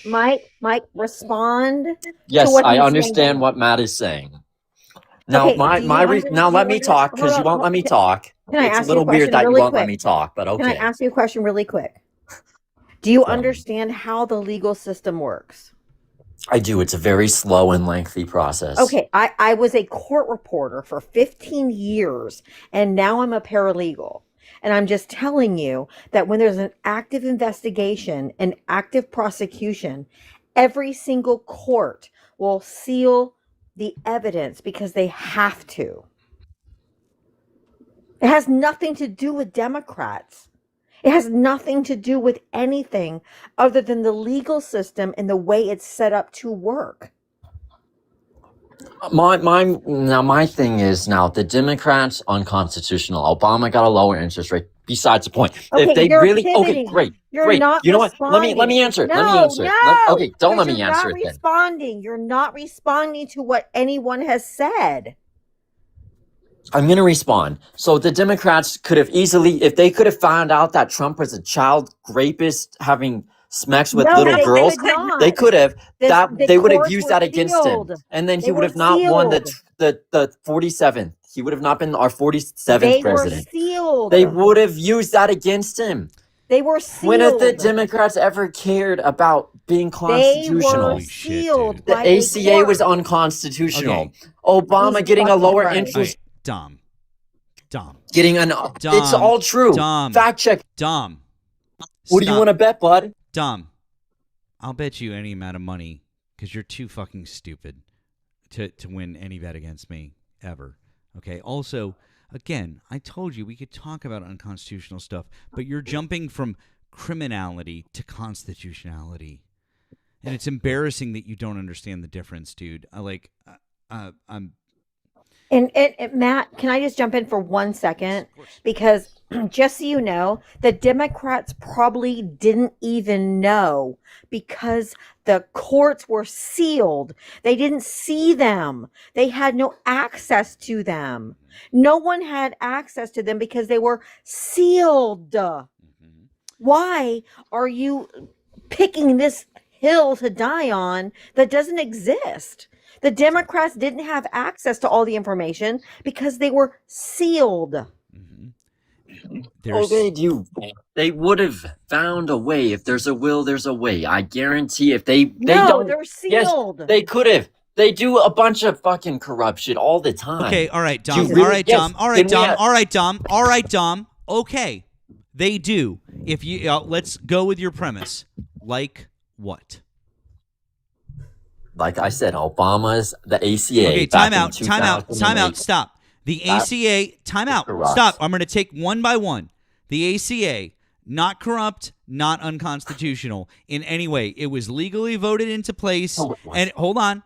Speaker 11: Mike, respond.
Speaker 12: Yes,
Speaker 11: to what
Speaker 12: I
Speaker 11: he's
Speaker 12: understand
Speaker 11: saying.
Speaker 12: what Matt is saying. Now,
Speaker 11: Okay,
Speaker 12: now let me talk because you won't let me talk.
Speaker 11: Can I
Speaker 12: It's a
Speaker 11: ask you
Speaker 12: little
Speaker 11: a question
Speaker 12: weird that you
Speaker 11: really
Speaker 12: won't let
Speaker 11: quick?
Speaker 12: me talk, but okay.
Speaker 11: Can I ask you a question really quick? Do you understand how the legal system works?
Speaker 12: I do. It's a very slow and lengthy process.
Speaker 11: Okay, I was a court reporter for 15 years, and now I'm a paralegal. And I'm just telling you that when there's an active investigation, an active prosecution, every single court will seal the evidence because they have to. It has nothing to do with Democrats. It has nothing to do with anything other than the legal system and the way it's set up to work.
Speaker 12: My thing is now the Democrats unconstitutional. Obama got a lower interest rate. Besides the point,
Speaker 11: Okay,
Speaker 12: if they
Speaker 11: you're
Speaker 12: really
Speaker 11: pivoting.
Speaker 12: great.
Speaker 11: You're not
Speaker 12: You know what? Let me
Speaker 11: responding.
Speaker 12: answer it.
Speaker 11: No,
Speaker 12: let me answer it.
Speaker 11: no,
Speaker 12: Okay, don't let
Speaker 11: because
Speaker 12: me
Speaker 11: you're
Speaker 12: answer
Speaker 11: not
Speaker 12: it then.
Speaker 11: responding. You're not responding to what anyone has said.
Speaker 12: I'm going to respond. So the Democrats could have easily, if they could have found out that Trump was a child rapist having sex with
Speaker 11: No,
Speaker 12: little
Speaker 11: they
Speaker 12: girls,
Speaker 11: could not.
Speaker 12: they could have.
Speaker 11: The
Speaker 12: They would have
Speaker 11: courts
Speaker 12: used
Speaker 11: were
Speaker 12: that against him,
Speaker 11: sealed.
Speaker 12: and then
Speaker 11: They
Speaker 12: he would
Speaker 11: were
Speaker 12: have not won
Speaker 11: sealed.
Speaker 12: the 47th. He would have not been our 47th
Speaker 11: They were
Speaker 12: president.
Speaker 11: sealed.
Speaker 12: They would have used that against him.
Speaker 11: They were sealed.
Speaker 12: When have the Democrats ever cared about being
Speaker 11: They
Speaker 12: constitutional?
Speaker 11: were
Speaker 1: Holy shit,
Speaker 11: sealed
Speaker 1: dude.
Speaker 12: The
Speaker 11: by a
Speaker 12: ACA was
Speaker 11: court.
Speaker 12: unconstitutional.
Speaker 1: Okay.
Speaker 12: Obama
Speaker 11: Jesus
Speaker 12: getting a
Speaker 11: fucking
Speaker 12: lower
Speaker 11: Christ.
Speaker 12: interest,
Speaker 1: Dom.
Speaker 12: getting an. It's all true.
Speaker 1: Dom.
Speaker 12: Fact check.
Speaker 1: Dom.
Speaker 12: What do you want to bet, bud?
Speaker 1: Dom, I'll bet you any amount of money because you're too fucking stupid to win any bet against me ever. Okay. Also, again, I told you we could talk about unconstitutional stuff, but you're jumping from criminality to constitutionality, and it's embarrassing that you don't understand the difference, dude. I'm.
Speaker 11: And Matt, can I just jump in for 1 second? Because just so you know, the Democrats probably didn't even know because the courts were sealed. They didn't see them. They had no access to them. No one had access to them because they were sealed. Why are you picking this hill to die on that doesn't exist? The Democrats didn't have access to all the information because they were sealed.
Speaker 12: They would have found a way. If there's a will, there's a way. I guarantee. If they
Speaker 11: No,
Speaker 12: don't,
Speaker 11: they're
Speaker 12: yes,
Speaker 11: sealed.
Speaker 12: they could have. They do a bunch of fucking corruption all the time.
Speaker 1: Okay, all right,
Speaker 12: Do you
Speaker 1: Dom.
Speaker 12: really-
Speaker 1: All right,
Speaker 12: yes,
Speaker 1: Dom. All right,
Speaker 12: then we
Speaker 1: Dom.
Speaker 12: have-
Speaker 1: All right, Dom. All right, Dom. Okay, they do. If you let's go with your premise. Like what?
Speaker 12: Like I said, Obama's the ACA.
Speaker 1: Okay,
Speaker 12: back
Speaker 1: time
Speaker 12: in
Speaker 1: out. Time out. Time out.
Speaker 12: 2008.
Speaker 1: Stop. The
Speaker 12: That
Speaker 1: ACA. Time out.
Speaker 12: corrupt.
Speaker 1: Stop. I'm going to take one by one. The ACA. Not corrupt, not unconstitutional in any way. It was legally voted into place. And hold on.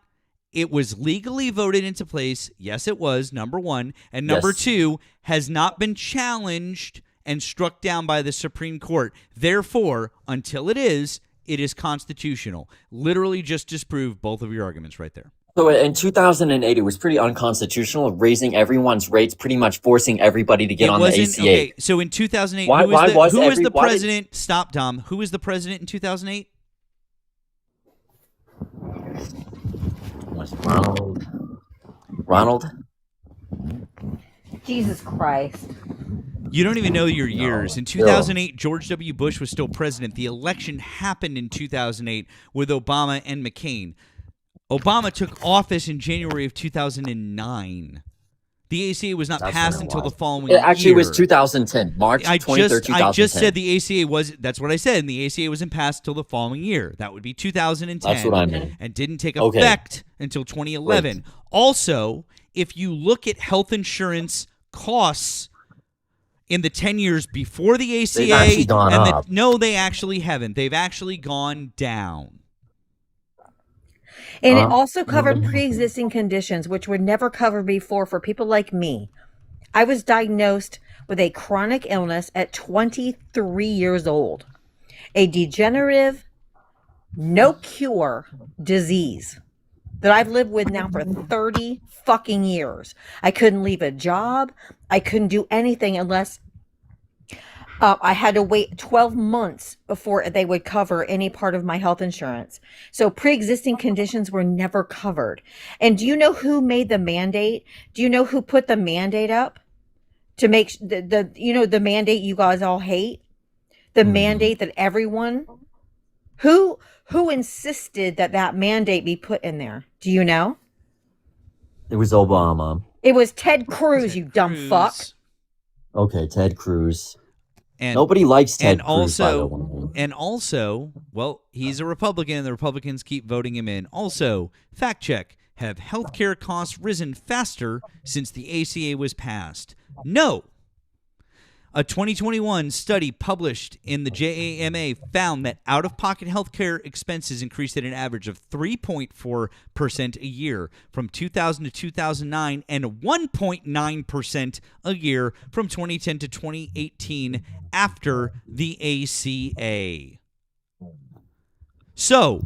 Speaker 1: It was legally voted into place. Yes, it was, number one. And number
Speaker 12: Yes.
Speaker 1: two, has not been challenged and struck down by the Supreme Court. Therefore, until it is constitutional. Literally just disprove both of your arguments right there.
Speaker 12: So in 2008, it was pretty unconstitutional, raising everyone's rates, pretty much forcing everybody to get on the ACA.
Speaker 1: Okay, so in 2008,
Speaker 12: Why-
Speaker 1: who was
Speaker 12: why
Speaker 1: the,
Speaker 12: was
Speaker 1: who was
Speaker 12: every-
Speaker 1: the
Speaker 12: why did-
Speaker 1: president? Stop, Dom. Who was the president in 2008?
Speaker 12: Was Ronald?
Speaker 11: Jesus Christ.
Speaker 1: You don't even know your years. In 2008, George W. Bush was still president. The election happened in 2008 with Obama and McCain. Obama took office in January of 2009. The ACA was not
Speaker 12: That's
Speaker 1: passed
Speaker 12: when it
Speaker 1: until
Speaker 12: was.
Speaker 1: the following
Speaker 12: It
Speaker 1: year.
Speaker 12: actually was 2010, March 23rd, 2010.
Speaker 1: I just said the ACA was, that's what I said, and the ACA wasn't passed till the following year. That would be 2010.
Speaker 12: That's what I meant.
Speaker 1: And didn't take
Speaker 12: Okay.
Speaker 1: effect until 2011. Also, if you look at health insurance costs in the 10 years before the ACA,
Speaker 12: They've actually gone up.
Speaker 1: no, they actually haven't. They've actually gone down.
Speaker 11: And it also covered pre-existing conditions, which were never covered before for people like me. I was diagnosed with a chronic illness at 23 years old, a degenerative, no cure disease that I've lived with now for 30 fucking years. I couldn't leave a job. I couldn't do anything unless I had to wait 12 months before they would cover any part of my health insurance. So pre-existing conditions were never covered. And do you know who made the mandate? Do you know who put the mandate up to make the mandate you guys all hate? The mandate that everyone who insisted that mandate be put in there? Do you know?
Speaker 12: It was Obama.
Speaker 11: It was Ted Cruz, you dumb fuck.
Speaker 12: Okay, Ted Cruz.
Speaker 1: And
Speaker 12: Nobody likes Ted
Speaker 1: and
Speaker 12: Cruz, by the
Speaker 1: also
Speaker 12: way.
Speaker 1: and also, well, he's a Republican. The Republicans keep voting him in. Also, fact check: have healthcare costs risen faster since the ACA was passed? No. A 2021 study published in the JAMA found that out-of-pocket healthcare expenses increased at an average of 3.4% a year from 2000 to 2009 and 1.9% a year from 2010 to 2018 after the ACA. So,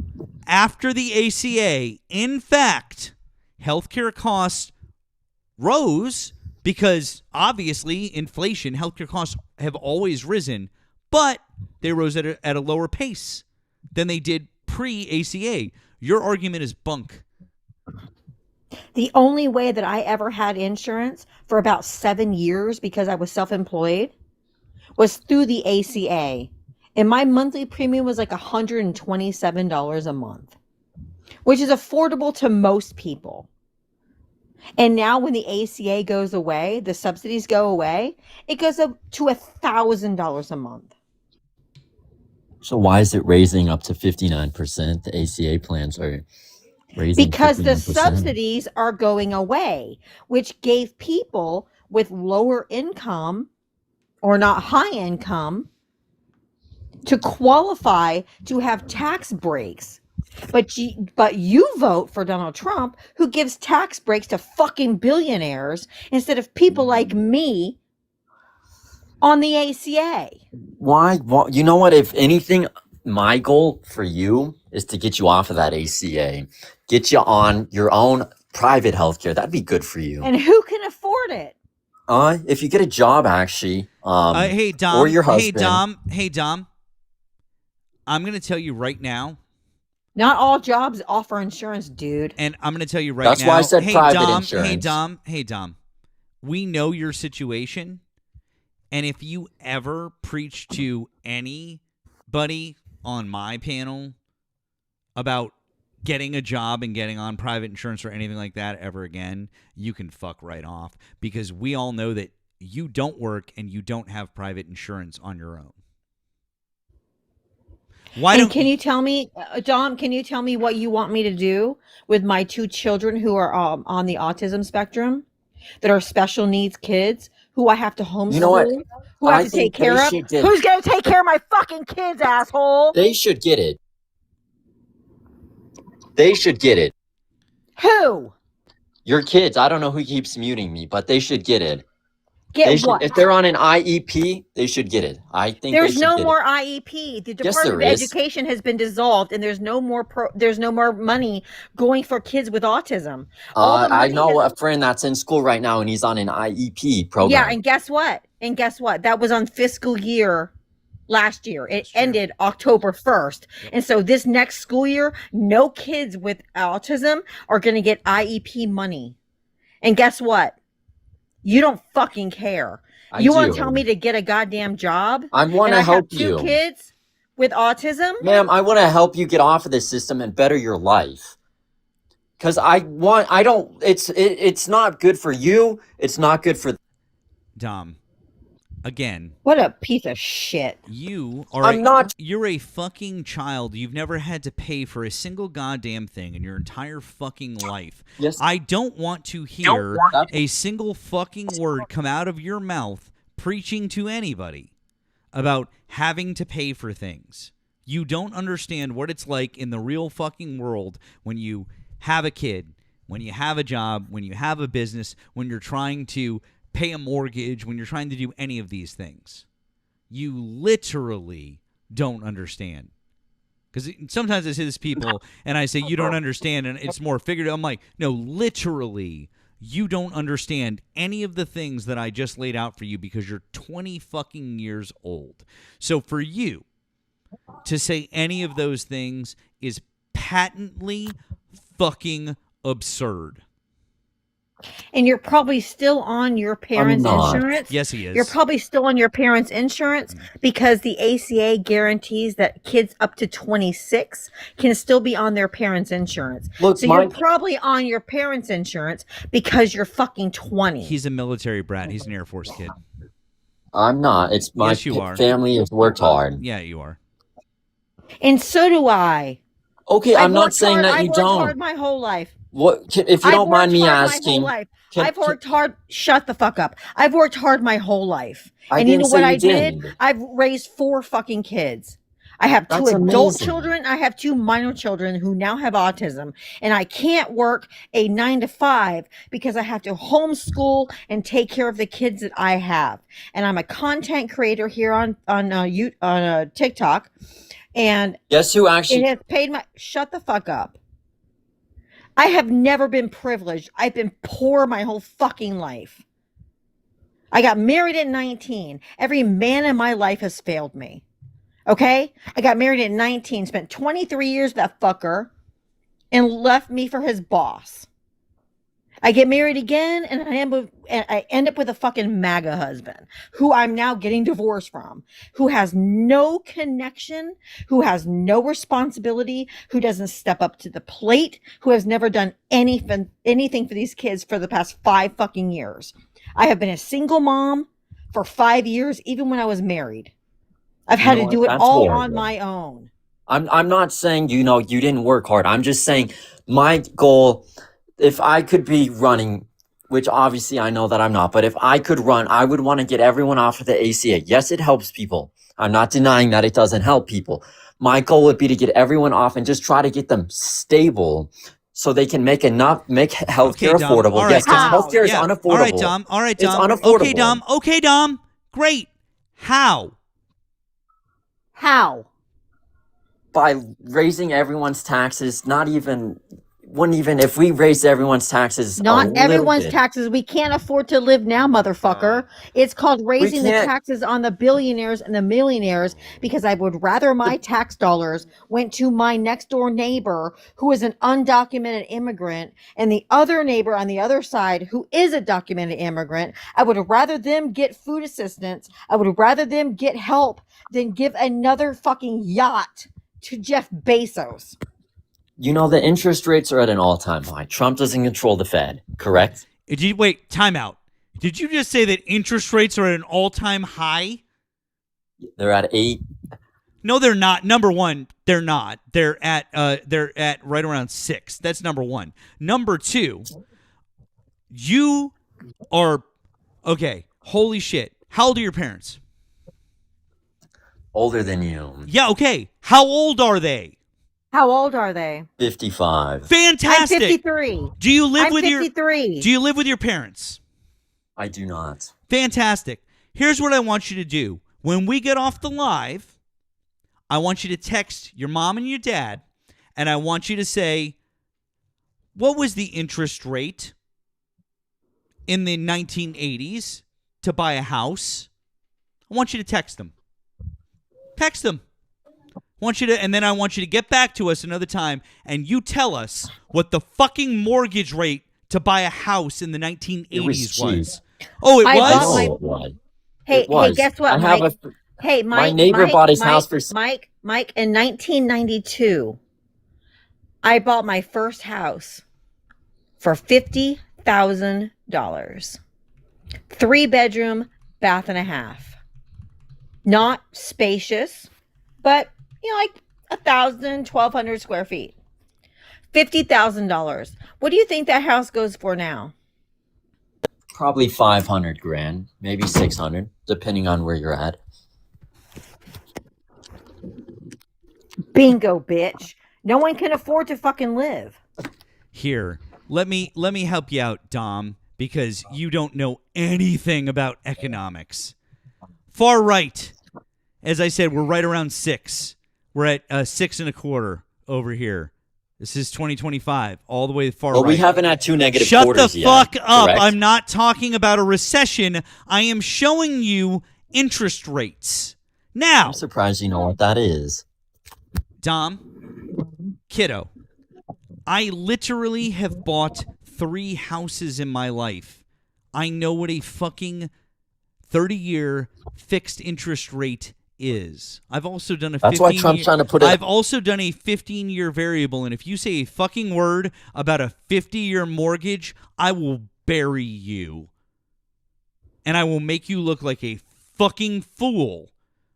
Speaker 1: after the ACA, in fact, healthcare costs rose because obviously inflation, healthcare costs have always risen, but they rose at a lower pace than they did pre-ACA. Your argument is bunk.
Speaker 11: The only way that I ever had insurance for about 7 years because I was self-employed was through the ACA. And my monthly premium was like $127 a month, which is affordable to most people. And now when the ACA goes away, the subsidies go away, it goes up to $1,000 a month.
Speaker 12: So why is it raising up to 59%? The ACA plans are raising
Speaker 11: Because the
Speaker 12: 59%.
Speaker 11: subsidies are going away, which gave people with lower income or not high income to qualify to have tax breaks. But you vote for Donald Trump, who gives tax breaks to fucking billionaires instead of people like me on the ACA.
Speaker 12: Why? You know what? If anything, my goal for you is to get you off of that ACA, get you on your own private healthcare. That'd be good for you.
Speaker 11: And who can afford it?
Speaker 12: If you get a job, actually,
Speaker 1: Hey Dom,
Speaker 12: or your husband.
Speaker 1: Hey Dom, I'm going to tell you right now.
Speaker 11: Not all jobs offer insurance, dude.
Speaker 1: And I'm going to tell you right
Speaker 12: That's
Speaker 1: now.
Speaker 12: why I said
Speaker 1: hey
Speaker 12: private
Speaker 1: Dom,
Speaker 12: insurance.
Speaker 1: Hey Dom, we know your situation, and if you ever preach to anybody on my panel about getting a job and getting on private insurance or anything like that ever again, you can fuck right off, because we all know that you don't work and you don't have private insurance on your own.
Speaker 11: Can you tell me, Dom, can you tell me what you want me to do with my 2 children who are on the autism spectrum, that are special needs kids, who I have to homeschool,
Speaker 12: You know what?
Speaker 11: who I
Speaker 12: I
Speaker 11: have to take
Speaker 12: think they
Speaker 11: care of?
Speaker 12: should get-
Speaker 11: Who's going to take care of my fucking kids, asshole?
Speaker 12: They should get it. They should get it.
Speaker 11: Who?
Speaker 12: Your kids. I don't know who keeps muting me, but they should get it.
Speaker 11: Get what?
Speaker 12: If they're on an IEP, they should get it. I think
Speaker 11: There's
Speaker 12: they should
Speaker 11: no
Speaker 12: get
Speaker 11: more
Speaker 12: it.
Speaker 11: IEP. The
Speaker 12: Yes,
Speaker 11: Department
Speaker 12: there
Speaker 11: of
Speaker 12: is.
Speaker 11: Education has been dissolved, and there's no more money going for kids with autism. All the
Speaker 12: I
Speaker 11: money
Speaker 12: know
Speaker 11: has-
Speaker 12: a friend that's in school right now, and he's on an IEP program.
Speaker 11: Yeah, and guess what? That was on fiscal year last year. It ended October 1st. And so this next school year, no kids with autism are going to get IEP money. And guess what? You don't fucking care. You want to tell me to get a goddamn job?
Speaker 12: I want
Speaker 11: and
Speaker 12: to help
Speaker 11: have
Speaker 12: you.
Speaker 11: 2 kids with autism?
Speaker 12: Ma'am, I want to help you get off of this system and better your life. Because it's not good for you. It's not good for...
Speaker 1: Dom, again,
Speaker 11: What a piece of shit.
Speaker 1: You're a fucking child. You've never had to pay for a single goddamn thing in your entire fucking life.
Speaker 12: Yes.
Speaker 1: I don't want to hear a single fucking word come out of your mouth preaching to anybody about having to pay for things. You don't understand what it's like in the real fucking world when you have a kid, when you have a job, when you have a business, when you're trying to pay a mortgage, when you're trying to do any of these things. You literally don't understand. Because sometimes I say this to people, and I say, you don't understand, and it's more figurative. I'm like, no, literally, you don't understand any of the things that I just laid out for you because you're 20 fucking years old. So for you to say any of those things is patently fucking absurd.
Speaker 11: And you're probably still on your parents'
Speaker 12: not.
Speaker 11: insurance.
Speaker 1: Yes, he is.
Speaker 11: You're probably still on your parents' insurance because the ACA guarantees that kids up to 26 can still be on their parents' insurance.
Speaker 12: Look,
Speaker 11: so you're probably on your parents' insurance because you're fucking 20.
Speaker 1: He's a military brat. He's an Air Force kid.
Speaker 12: I'm not. It's my
Speaker 1: Yes, you are.
Speaker 12: family has worked hard.
Speaker 1: Yeah, you are.
Speaker 11: And so do I.
Speaker 12: Okay, I'm not saying
Speaker 11: hard.
Speaker 12: that
Speaker 11: I've
Speaker 12: you
Speaker 11: worked hard
Speaker 12: don't.
Speaker 11: my whole life.
Speaker 12: If you don't mind me asking,
Speaker 11: My whole life. I've worked hard. Shut the fuck up. I've worked hard my whole life.
Speaker 12: I
Speaker 11: And you
Speaker 12: didn't
Speaker 11: know
Speaker 12: say
Speaker 11: what I
Speaker 12: you
Speaker 11: did?
Speaker 12: didn't.
Speaker 11: I've raised 4 fucking kids. I have 2
Speaker 12: That's
Speaker 11: adult
Speaker 12: amazing.
Speaker 11: children. I have 2 minor children who now have autism. And I can't work a 9 to 5 because I have to homeschool and take care of the kids that I have. And I'm a content creator here on TikTok. And
Speaker 12: Guess who actually?
Speaker 11: it has paid my. Shut the fuck up. I have never been privileged. I've been poor my whole fucking life. I got married at 19. Every man in my life has failed me. Okay? I got married at 19, spent 23 years with that fucker, and left me for his boss. I get married again, and I end up with a fucking MAGA husband who I'm now getting divorced from, who has no connection, who has no responsibility, who doesn't step up to the plate, who has never done anything for these kids for the past 5 fucking years. I have been a single mom for 5 years, even when I was married. I've had to do it
Speaker 12: That's
Speaker 11: all
Speaker 12: horrible.
Speaker 11: on my own.
Speaker 12: I'm not saying you didn't work hard. I'm just saying my goal, if I could be running, which obviously I know that I'm not, but if I could run, I would want to get everyone off of the ACA. Yes, it helps people. I'm not denying that it doesn't help people. My goal would be to get everyone off and just try to get them stable so they can make healthcare
Speaker 1: Dom.
Speaker 12: affordable.
Speaker 1: All right,
Speaker 12: Yes, because
Speaker 1: Dom.
Speaker 12: healthcare is
Speaker 1: Yeah.
Speaker 12: unaffordable.
Speaker 1: All right, Dom. All right, Dom.
Speaker 12: It's unaffordable.
Speaker 1: Okay, Dom. Okay, Dom. Great. How?
Speaker 11: How?
Speaker 12: By raising everyone's taxes, wouldn't even if we raised everyone's taxes.
Speaker 11: Not everyone's taxes. We can't afford to live now, motherfucker. It's called raising the
Speaker 12: can't-
Speaker 11: taxes on the billionaires and the millionaires because I would rather my tax dollars went to my next door neighbor who is an undocumented immigrant and the other neighbor on the other side who is a documented immigrant. I would rather them get food assistance. I would rather them get help than give another fucking yacht to Jeff Bezos.
Speaker 12: The interest rates are at an all-time high. Trump doesn't control the Fed, correct?
Speaker 1: Wait, time out. Did you just say that interest rates are at an all-time high?
Speaker 12: They're at 8.
Speaker 1: No, they're not. Number one, they're not. They're at right around 6. That's number one. Number 2, you are okay. Holy shit. How old are your parents?
Speaker 12: Older than you.
Speaker 1: Yeah, okay. How old are they?
Speaker 11: How old are they?
Speaker 12: 55.
Speaker 1: Fantastic.
Speaker 11: I'm 53.
Speaker 1: Do you live
Speaker 11: I'm
Speaker 1: with
Speaker 11: 53.
Speaker 1: Do you live with your parents?
Speaker 12: I do not.
Speaker 1: Fantastic. Here's what I want you to do. When we get off the live, I want you to text your mom and your dad, and I want you to say, what was the interest rate in the 1980s to buy a house? I want you to text them. Text them. And then I want you to get back to us another time, and you tell us what the fucking mortgage rate to buy a house in the 1980s was. Oh, it was?
Speaker 11: Hey, guess what, Mike? Hey, Mike.
Speaker 12: My neighbor bought his house for...
Speaker 11: Mike, in 1992, I bought my first house for $50,000. 3-bedroom, bath and a half. Not spacious, but like 1,000, 1,200 square feet. $50,000. What do you think that house goes for now?
Speaker 12: Probably 500 grand, maybe 600, depending on where you're at.
Speaker 11: Bingo, bitch. No one can afford to fucking live.
Speaker 1: Here, let me help you out, Dom, because you don't know anything about economics. Far right. As I said, we're right around 6. We're at 6.25 over here. This is 2025, all the way far right.
Speaker 12: Well, we haven't had 2 negative
Speaker 1: Shut
Speaker 12: quarters
Speaker 1: the
Speaker 12: yet.
Speaker 1: fuck up.
Speaker 12: Correct?
Speaker 1: I'm not talking about a recession. I am showing you interest rates. Now,
Speaker 12: I'm surprised you know what that is.
Speaker 1: Dom, kiddo, I literally have bought 3 houses in my life. I know what a fucking 30-year fixed interest rate is. I've also done a 15
Speaker 12: That's why Trump's trying to put it...
Speaker 1: I've also done a 15-year variable, and if you say a fucking word about a 50-year mortgage, I will bury you. And I will make you look like a fucking fool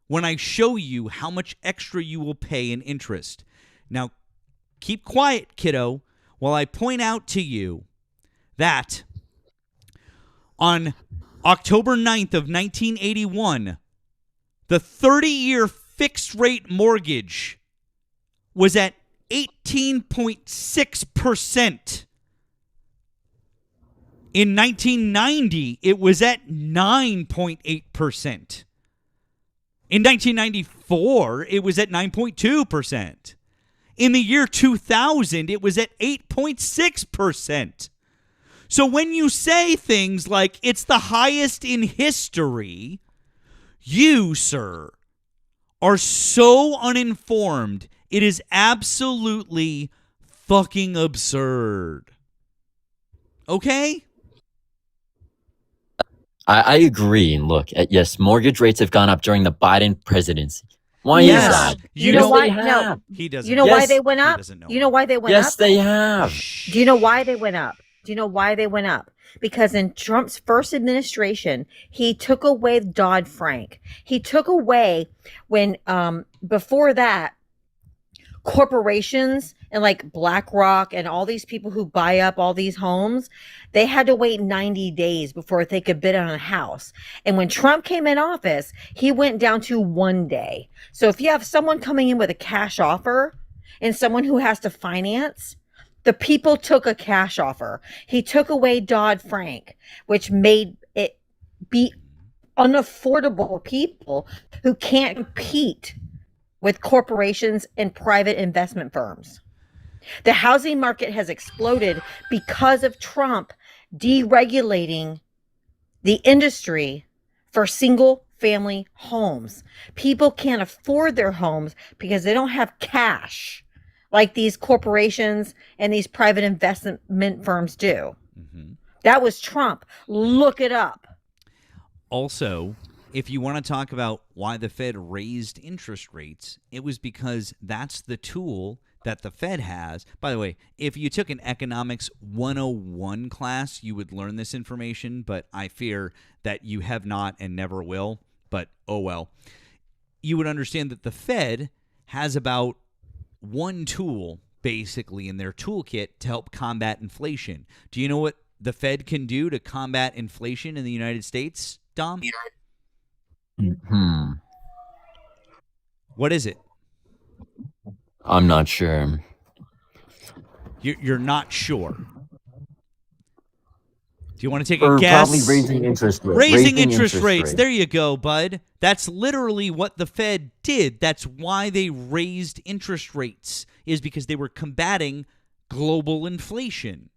Speaker 1: when I show you how much extra you will pay in interest. Now, keep quiet, kiddo, while I point out to you that on October 9th of 1981, the 30-year fixed-rate mortgage was at 18.6%. In 1990, it was at 9.8%. In 1994, it was at 9.2%. In the year 2000, it was at 8.6%. So when you say things like it's the highest in history, you, sir, are so uninformed. It is absolutely fucking absurd. Okay?
Speaker 12: I agree. Look, yes, mortgage rates have gone up during the Biden presidency. Why is that?
Speaker 11: You know why?
Speaker 12: They
Speaker 11: No.
Speaker 12: have.
Speaker 1: He doesn't.
Speaker 11: You know
Speaker 12: Yes.
Speaker 11: why they went
Speaker 1: He
Speaker 11: up?
Speaker 1: doesn't know.
Speaker 11: You know why they went
Speaker 12: Yes,
Speaker 11: up?
Speaker 12: they have.
Speaker 11: Do you know why they went up? Do you know why they went up? Because in Trump's first administration, he took away Dodd-Frank. He took away when, before that, corporations and like BlackRock and all these people who buy up all these homes, they had to wait 90 days before they could bid on a house. And when Trump came in office, he went down to 1 day. So if you have someone coming in with a cash offer and someone who has to finance, the people took a cash offer. He took away Dodd-Frank, which made it be unaffordable for people who can't compete with corporations and private investment firms. The housing market has exploded because of Trump deregulating the industry for single family homes. People can't afford their homes because they don't have cash like these corporations and these private investment firms do. That was Trump. Look it up.
Speaker 1: Also, if you want to talk about why the Fed raised interest rates, it was because that's the tool that the Fed has. By the way, if you took an economics 101 class, you would learn this information, but I fear that you have not and never will. But oh well. You would understand that the Fed has about one tool basically in their toolkit to help combat inflation. Do you know what the Fed can do to combat inflation in the United States, Dom? What is it?
Speaker 12: I'm not sure.
Speaker 1: You're not sure. Do you want to take a
Speaker 12: Or
Speaker 1: guess?
Speaker 12: probably raising interest rates.
Speaker 1: Raising interest rates. There you go, bud. That's literally what the Fed did. That's why they raised interest rates, is because they were combating global inflation.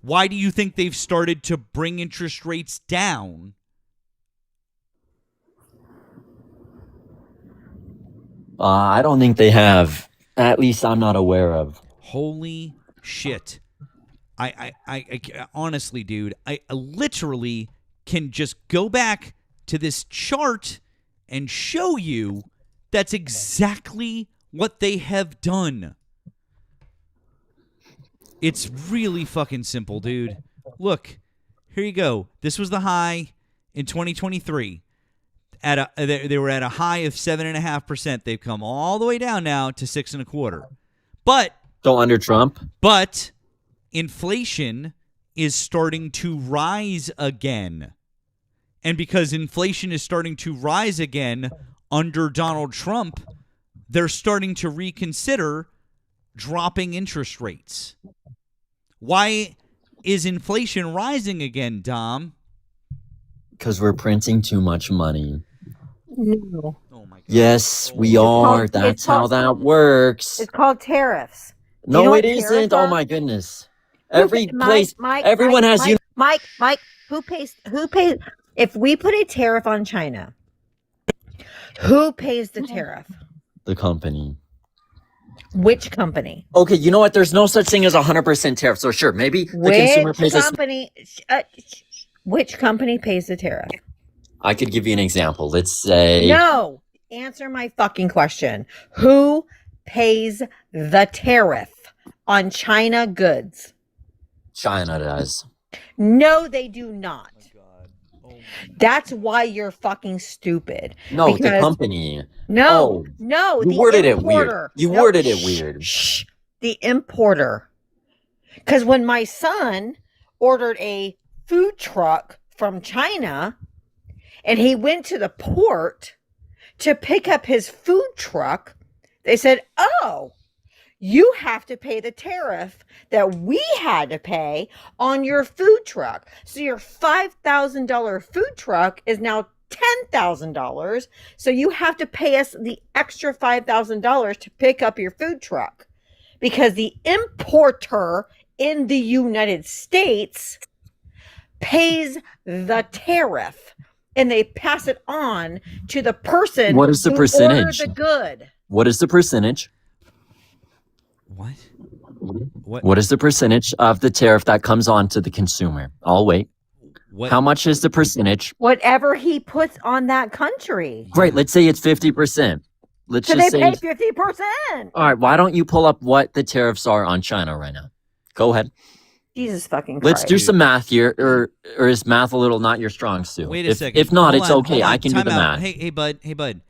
Speaker 1: Why do you think they've started to bring interest rates down?
Speaker 12: I don't think they have. At least I'm not aware of.
Speaker 1: Holy shit. I honestly, dude, I literally can just go back to this chart and show you that's exactly what they have done. It's really fucking simple, dude. Look, here you go. This was the high in 2023. They were at a high of 7.5%. They've come all the way down now to 6.25%. But
Speaker 12: So under Trump,
Speaker 1: But inflation is starting to rise again. And because inflation is starting to rise again under Donald Trump, they're starting to reconsider dropping interest rates. Why is inflation rising again, Dom?
Speaker 12: because we're printing too much money.
Speaker 11: No.
Speaker 1: Oh my God.
Speaker 12: Yes, we are.
Speaker 11: it's
Speaker 12: That's how
Speaker 11: called-
Speaker 12: that works.
Speaker 11: It's called tariffs. Do you
Speaker 12: No,
Speaker 11: know
Speaker 12: it
Speaker 11: what tariffs
Speaker 12: isn't. Oh
Speaker 11: are?
Speaker 12: my goodness. Every
Speaker 11: Mike,
Speaker 12: place,
Speaker 11: Mike,
Speaker 12: everyone
Speaker 11: Mike,
Speaker 12: has.
Speaker 11: Mike, who pays? If we put a tariff on China, who pays the tariff?
Speaker 12: The company.
Speaker 11: Which company?
Speaker 12: Okay, you know what? There's no such thing as 100% tariff. So sure, maybe the consumer
Speaker 11: Which
Speaker 12: pays us.
Speaker 11: company? Which company pays the tariff?
Speaker 12: I could give you an example. Let's say
Speaker 11: No. Answer my fucking question. Who pays the tariff on China goods?
Speaker 12: China does.
Speaker 11: No, they do not. That's why you're fucking stupid.
Speaker 12: No, the
Speaker 11: Because-
Speaker 12: company.
Speaker 11: No,
Speaker 12: Oh,
Speaker 11: no,
Speaker 12: you
Speaker 11: the
Speaker 12: worded
Speaker 11: importer.
Speaker 12: it weird. You
Speaker 11: No,
Speaker 12: worded it
Speaker 11: shh,
Speaker 12: weird.
Speaker 11: Shh, the importer. Because when my son ordered a food truck from China and he went to the port to pick up his food truck, they said, oh, you have to pay the tariff that we had to pay on your food truck. So your $5,000 food truck is now $10,000. So you have to pay us the extra $5,000 to pick up your food truck because the importer in the United States pays the tariff and they pass it on to the person
Speaker 12: What is the
Speaker 11: who
Speaker 12: percentage?
Speaker 11: ordered the good.
Speaker 12: What is the percentage?
Speaker 1: What?
Speaker 12: What is the percentage of the tariff that comes on to the consumer? I'll wait.
Speaker 1: What?
Speaker 12: How much is the percentage?
Speaker 11: Whatever he puts on that country.
Speaker 12: Great. Let's say it's 50%. Let's
Speaker 11: So
Speaker 12: just
Speaker 11: they
Speaker 12: say.
Speaker 11: pay 50%.
Speaker 12: All right. Why don't you pull up what the tariffs are on China right now? Go ahead.
Speaker 11: Jesus fucking Christ.
Speaker 12: Let's do some math here, or is math a little not your strong suit?
Speaker 1: Wait a second.
Speaker 12: If not,
Speaker 1: Hold
Speaker 12: it's
Speaker 1: on,
Speaker 12: okay.
Speaker 1: hold on.
Speaker 12: I can do
Speaker 1: Time
Speaker 12: the
Speaker 1: out.
Speaker 12: math.
Speaker 1: Hey, bud.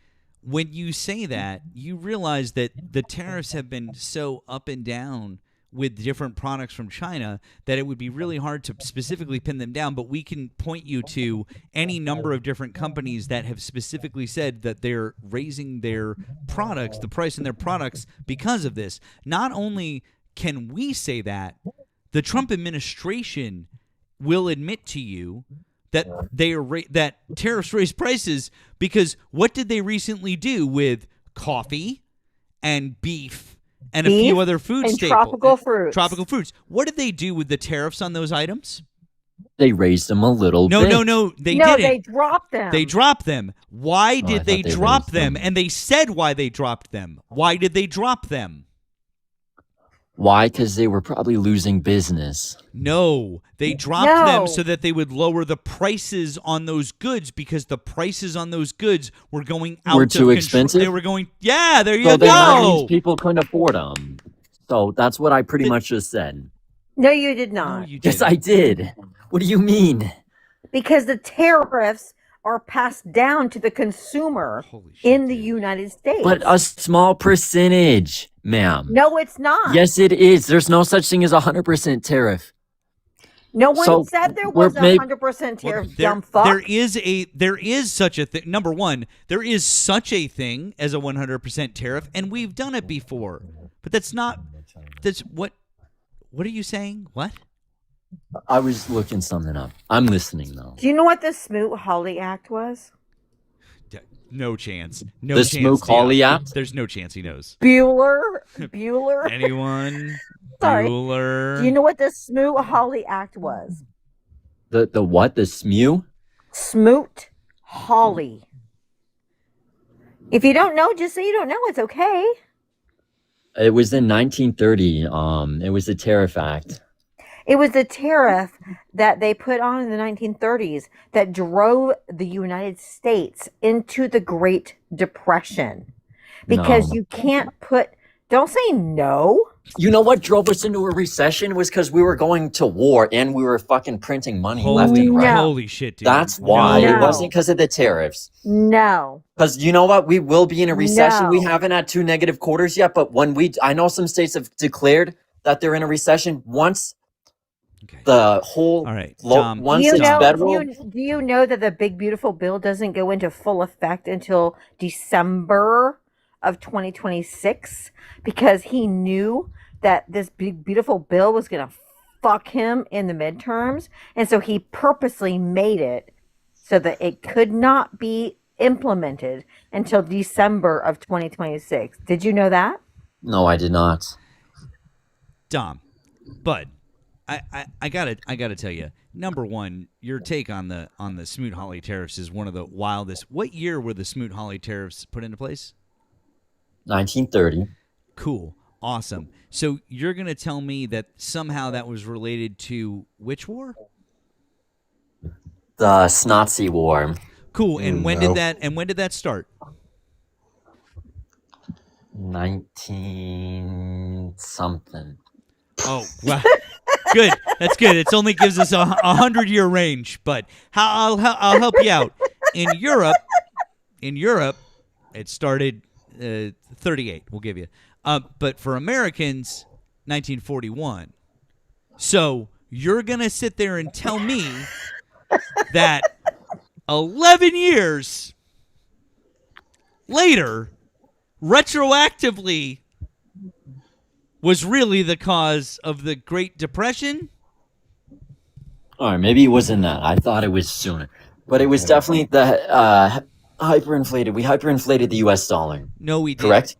Speaker 1: When you say that, you realize that the tariffs have been so up and down with different products from China that it would be really hard to specifically pin them down, but we can point you to any number of different companies that have specifically said that they're raising their products, the price in their products because of this. Not only can we say that, the Trump administration will admit to you that that tariffs raise prices because what did they recently do with coffee and beef and a few other food
Speaker 11: and
Speaker 1: staples?
Speaker 11: tropical fruits.
Speaker 1: Tropical fruits. What did they do with the tariffs on those items?
Speaker 12: They raised them a little
Speaker 1: No,
Speaker 12: bit.
Speaker 1: no, they
Speaker 11: no,
Speaker 1: didn't.
Speaker 11: they dropped them.
Speaker 1: They dropped them. Why
Speaker 12: I
Speaker 1: did
Speaker 12: thought
Speaker 1: they
Speaker 12: they
Speaker 1: drop
Speaker 12: raised
Speaker 1: them?
Speaker 12: them.
Speaker 1: And they said why they dropped them. Why did they drop them?
Speaker 12: Why? Because they were probably losing business.
Speaker 1: No, they dropped them
Speaker 11: No.
Speaker 1: so that they would lower the prices on those goods because the prices on those goods were going out
Speaker 12: Were
Speaker 1: of
Speaker 12: too
Speaker 1: control.
Speaker 12: expensive?
Speaker 1: They were going, yeah, there you
Speaker 12: So then that means
Speaker 1: go.
Speaker 12: people couldn't afford them. So that's what I pretty much just said.
Speaker 11: No, you did
Speaker 1: No,
Speaker 11: not.
Speaker 1: you
Speaker 12: Yes,
Speaker 1: didn't.
Speaker 12: I did. What do you mean?
Speaker 11: Because the tariffs are passed down to the consumer
Speaker 1: Holy shit,
Speaker 11: in the
Speaker 1: dude.
Speaker 11: United States.
Speaker 12: But a small percentage, ma'am.
Speaker 11: no, it's not.
Speaker 12: Yes, it is. There's no such thing as 100% tariff.
Speaker 11: No one
Speaker 12: So
Speaker 11: said there
Speaker 12: we're
Speaker 11: was a
Speaker 12: may-
Speaker 11: 100%
Speaker 1: Well,
Speaker 11: tariff,
Speaker 1: there,
Speaker 11: dumb fuck.
Speaker 1: there is such a thing. Number one, there is such a thing as a 100% tariff, and we've done it before. But that's not. That's what. What are you saying? What?
Speaker 12: I was looking something up. I'm listening though.
Speaker 11: Do you know what the Smoot-Hawley Act was?
Speaker 1: No chance. No
Speaker 12: The
Speaker 1: chance.
Speaker 12: Smoot-Hawley
Speaker 1: Theo.
Speaker 12: Act?
Speaker 1: There's no chance he knows.
Speaker 11: Bueller?
Speaker 1: Anyone?
Speaker 11: Sorry.
Speaker 1: Bueller?
Speaker 11: Do you know what the Smoot-Hawley Act was?
Speaker 12: The what? The SMU?
Speaker 11: Smoot-Hawley. If you don't know, just say you don't know. It's okay.
Speaker 12: It was in 1930. It was the Tariff Act.
Speaker 11: It was the tariff that they put on in the 1930s that drove the United States into the Great Depression. Because
Speaker 12: No.
Speaker 11: you can't put, don't say no.
Speaker 12: You know what drove us into a recession was because we were going to war and we were fucking printing money left and right.
Speaker 11: No.
Speaker 1: Holy shit, dude.
Speaker 12: That's why.
Speaker 11: No.
Speaker 12: It wasn't because of the tariffs.
Speaker 11: No.
Speaker 12: Because you know what? We will be in a recession. We
Speaker 11: No.
Speaker 12: haven't had 2 negative quarters yet, but I know some states have declared that they're in a recession once
Speaker 1: Okay.
Speaker 12: the whole,
Speaker 1: All right, Tom.
Speaker 12: once
Speaker 11: Do you
Speaker 12: it's
Speaker 11: know,
Speaker 12: federal.
Speaker 11: do you know that the Big Beautiful Bill doesn't go into full effect until December of 2026? Because he knew that this Big Beautiful Bill was going to fuck him in the midterms. And so he purposely made it so that it could not be implemented until December of 2026. Did you know that?
Speaker 12: No, I did not.
Speaker 1: Dom, Bud, I gotta tell you. Number one, your take on the Smoot-Hawley tariffs is one of the wildest. What year were the Smoot-Hawley tariffs put into place?
Speaker 12: 1930.
Speaker 1: Cool, awesome. So you're gonna tell me that somehow that was related to which war?
Speaker 12: The Nazi War.
Speaker 1: Cool. And when
Speaker 2: No.
Speaker 1: did that start?
Speaker 12: 19 something.
Speaker 1: Oh, well, Good. That's good. It only gives us a 100-year range, but I'll help you out. In Europe, it started 38. We'll give you. But for Americans, 1941. So you're gonna sit there and tell me that 11 years later, retroactively, was really the cause of the Great Depression?
Speaker 12: All right, maybe it wasn't that. I thought it was sooner, but it was definitely the hyperinflated. We hyperinflated the U.S. dollar.
Speaker 1: No, we did.
Speaker 12: Correct?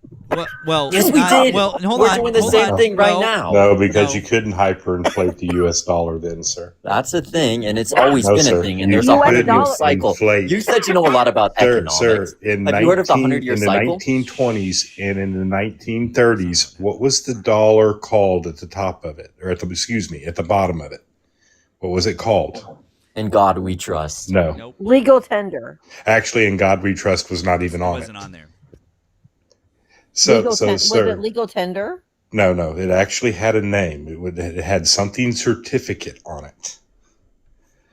Speaker 1: Well,
Speaker 12: yes, we did.
Speaker 1: Well, hold
Speaker 12: We're
Speaker 1: on.
Speaker 12: doing the same thing right now.
Speaker 13: No, because you couldn't hyperinflate the U.S. dollar then, sir.
Speaker 12: That's a thing, and it's always
Speaker 13: No,
Speaker 12: been
Speaker 13: sir.
Speaker 12: a thing, and
Speaker 13: You
Speaker 12: there's a
Speaker 13: couldn't
Speaker 12: 100-year cycle.
Speaker 13: inflate.
Speaker 12: You said you know a lot about economics.
Speaker 13: Sir, in
Speaker 12: Have you heard of the 100-year
Speaker 13: in the
Speaker 12: cycle?
Speaker 13: 1920s and in the 1930s, what was the dollar called at the top of it, or at the bottom of it? What was it called?
Speaker 12: In God we trust.
Speaker 13: No,
Speaker 1: Nope.
Speaker 11: Legal tender.
Speaker 13: actually, "In God We Trust" was not even on it.
Speaker 1: Wasn't on there.
Speaker 13: So,
Speaker 11: Was
Speaker 13: sir,
Speaker 11: it legal tender?
Speaker 13: no, it actually had a name. It had something certificate on it.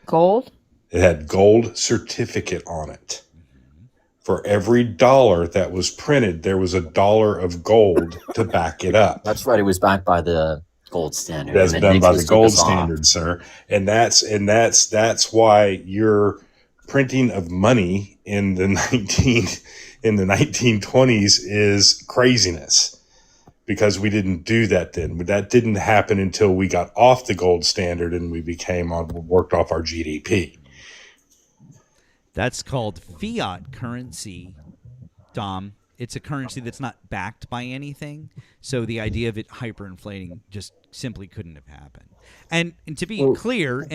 Speaker 11: Gold?
Speaker 13: It had gold certificate on it. For every dollar that was printed, there was $1 of gold to back it up.
Speaker 12: That's right. It was backed by the gold standard.
Speaker 13: That's
Speaker 12: and then
Speaker 13: done by
Speaker 12: Nixon
Speaker 13: the
Speaker 12: took
Speaker 13: gold
Speaker 12: us off.
Speaker 13: standard, sir. And that's why your printing of money in the 1920s is craziness. Because we didn't do that then. But that didn't happen until we got off the gold standard and we worked off our GDP.
Speaker 1: That's called fiat currency, Dom. It's a currency that's not backed by anything. So the idea of it hyperinflating just simply couldn't have happened. And to be clear,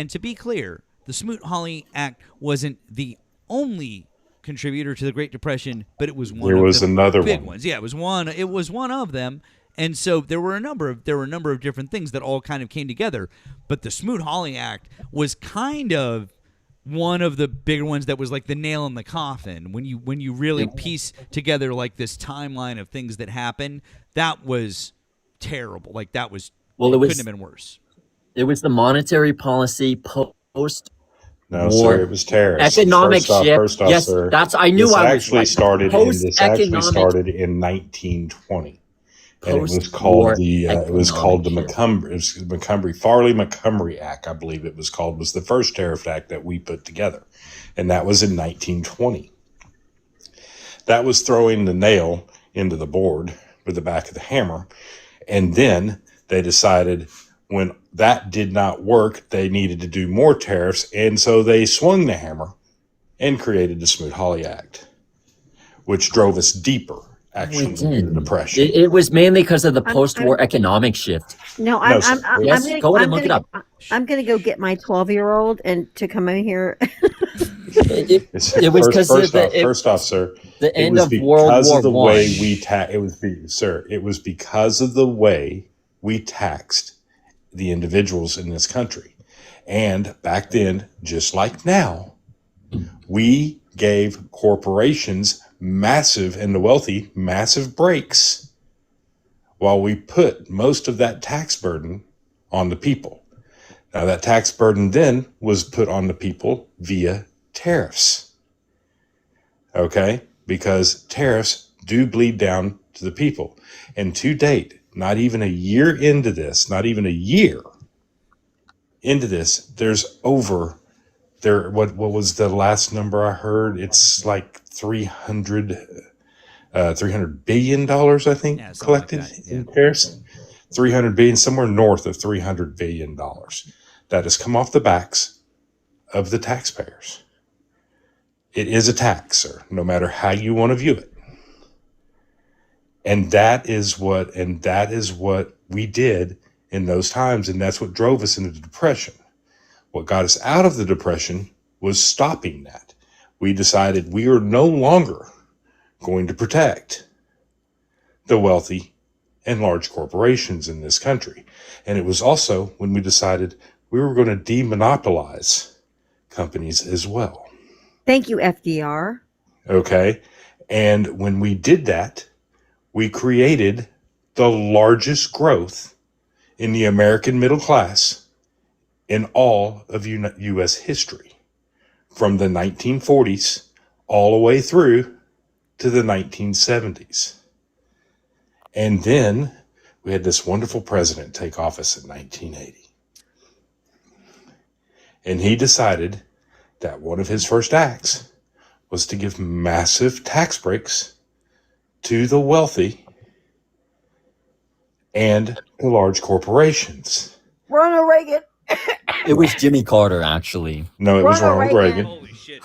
Speaker 1: the Smoot-Hawley Act wasn't the only contributor to the Great Depression, but it was one
Speaker 13: There
Speaker 1: of
Speaker 13: was
Speaker 1: the
Speaker 13: another
Speaker 1: big
Speaker 13: one.
Speaker 1: ones. Yeah, it was one of them. And so there were a number of different things that all kind of came together. But the Smoot-Hawley Act was kind of one of the bigger ones that was like the nail in the coffin. When you really piece together like this timeline of things that happened, that was terrible. Like that was couldn't have been worse.
Speaker 12: It was the monetary policy post.
Speaker 13: No,
Speaker 12: war.
Speaker 13: sir, it was terrorists.
Speaker 12: Economic shift.
Speaker 13: First off,
Speaker 12: Yes,
Speaker 13: sir,
Speaker 12: that's. I knew
Speaker 13: this
Speaker 12: I was
Speaker 13: actually
Speaker 12: right.
Speaker 13: started. This actually
Speaker 12: Post-economic-
Speaker 13: started in 1920, and it was
Speaker 12: Post-war
Speaker 13: called the
Speaker 12: economic shift.
Speaker 13: Farley-Montgomery Act, I believe it was called. Was the first tariff act that we put together, and that was in 1920. That was throwing the nail into the board with the back of the hammer, and then they decided when that did not work, they needed to do more tariffs, and so they swung the hammer and created the Smoot-Hawley Act, which drove us deeper, actually, into the Depression.
Speaker 12: It was mainly because of the post-war economic shift.
Speaker 11: No,
Speaker 13: No, sir.
Speaker 12: Yes, go ahead and look it up.
Speaker 11: I'm gonna go get my 12-year-old and to come in here.
Speaker 12: It was because of
Speaker 13: First off, sir,
Speaker 12: the
Speaker 13: it
Speaker 12: end
Speaker 13: was
Speaker 12: of World
Speaker 13: because
Speaker 12: War
Speaker 13: of the
Speaker 12: One.
Speaker 13: way we it was because of the way we taxed the individuals in this country. And back then, just like now, we gave corporations and the wealthy massive breaks while we put most of that tax burden on the people. Now, that tax burden then was put on the people via tariffs. Okay? Because tariffs do bleed down to the people. And to date, not even a year into this, there's what was the last number I heard? It's like $300 billion, I think,
Speaker 1: Yeah, something
Speaker 13: collected
Speaker 1: like that, yeah.
Speaker 13: in tariffs. 300 billion, somewhere north of $300 billion that has come off the backs of the taxpayers. It is a tax, sir, no matter how you want to view it. And that is what we did in those times, and that's what drove us into the Depression. What got us out of the Depression was stopping that. We decided we are no longer going to protect the wealthy and large corporations in this country. And it was also when we decided we were going to demonopolize companies as well.
Speaker 11: Thank you, FDR.
Speaker 13: Okay? And when we did that, we created the largest growth in the American middle class in all of U.S. history, from the 1940s all the way through to the 1970s. And then we had this wonderful president take office in 1980. And he decided that one of his first acts was to give massive tax breaks to the wealthy and to large corporations.
Speaker 11: Ronald Reagan.
Speaker 12: It was Jimmy Carter, actually.
Speaker 13: No, it was
Speaker 11: Ronald
Speaker 13: Ronald Reagan.
Speaker 1: Holy shit.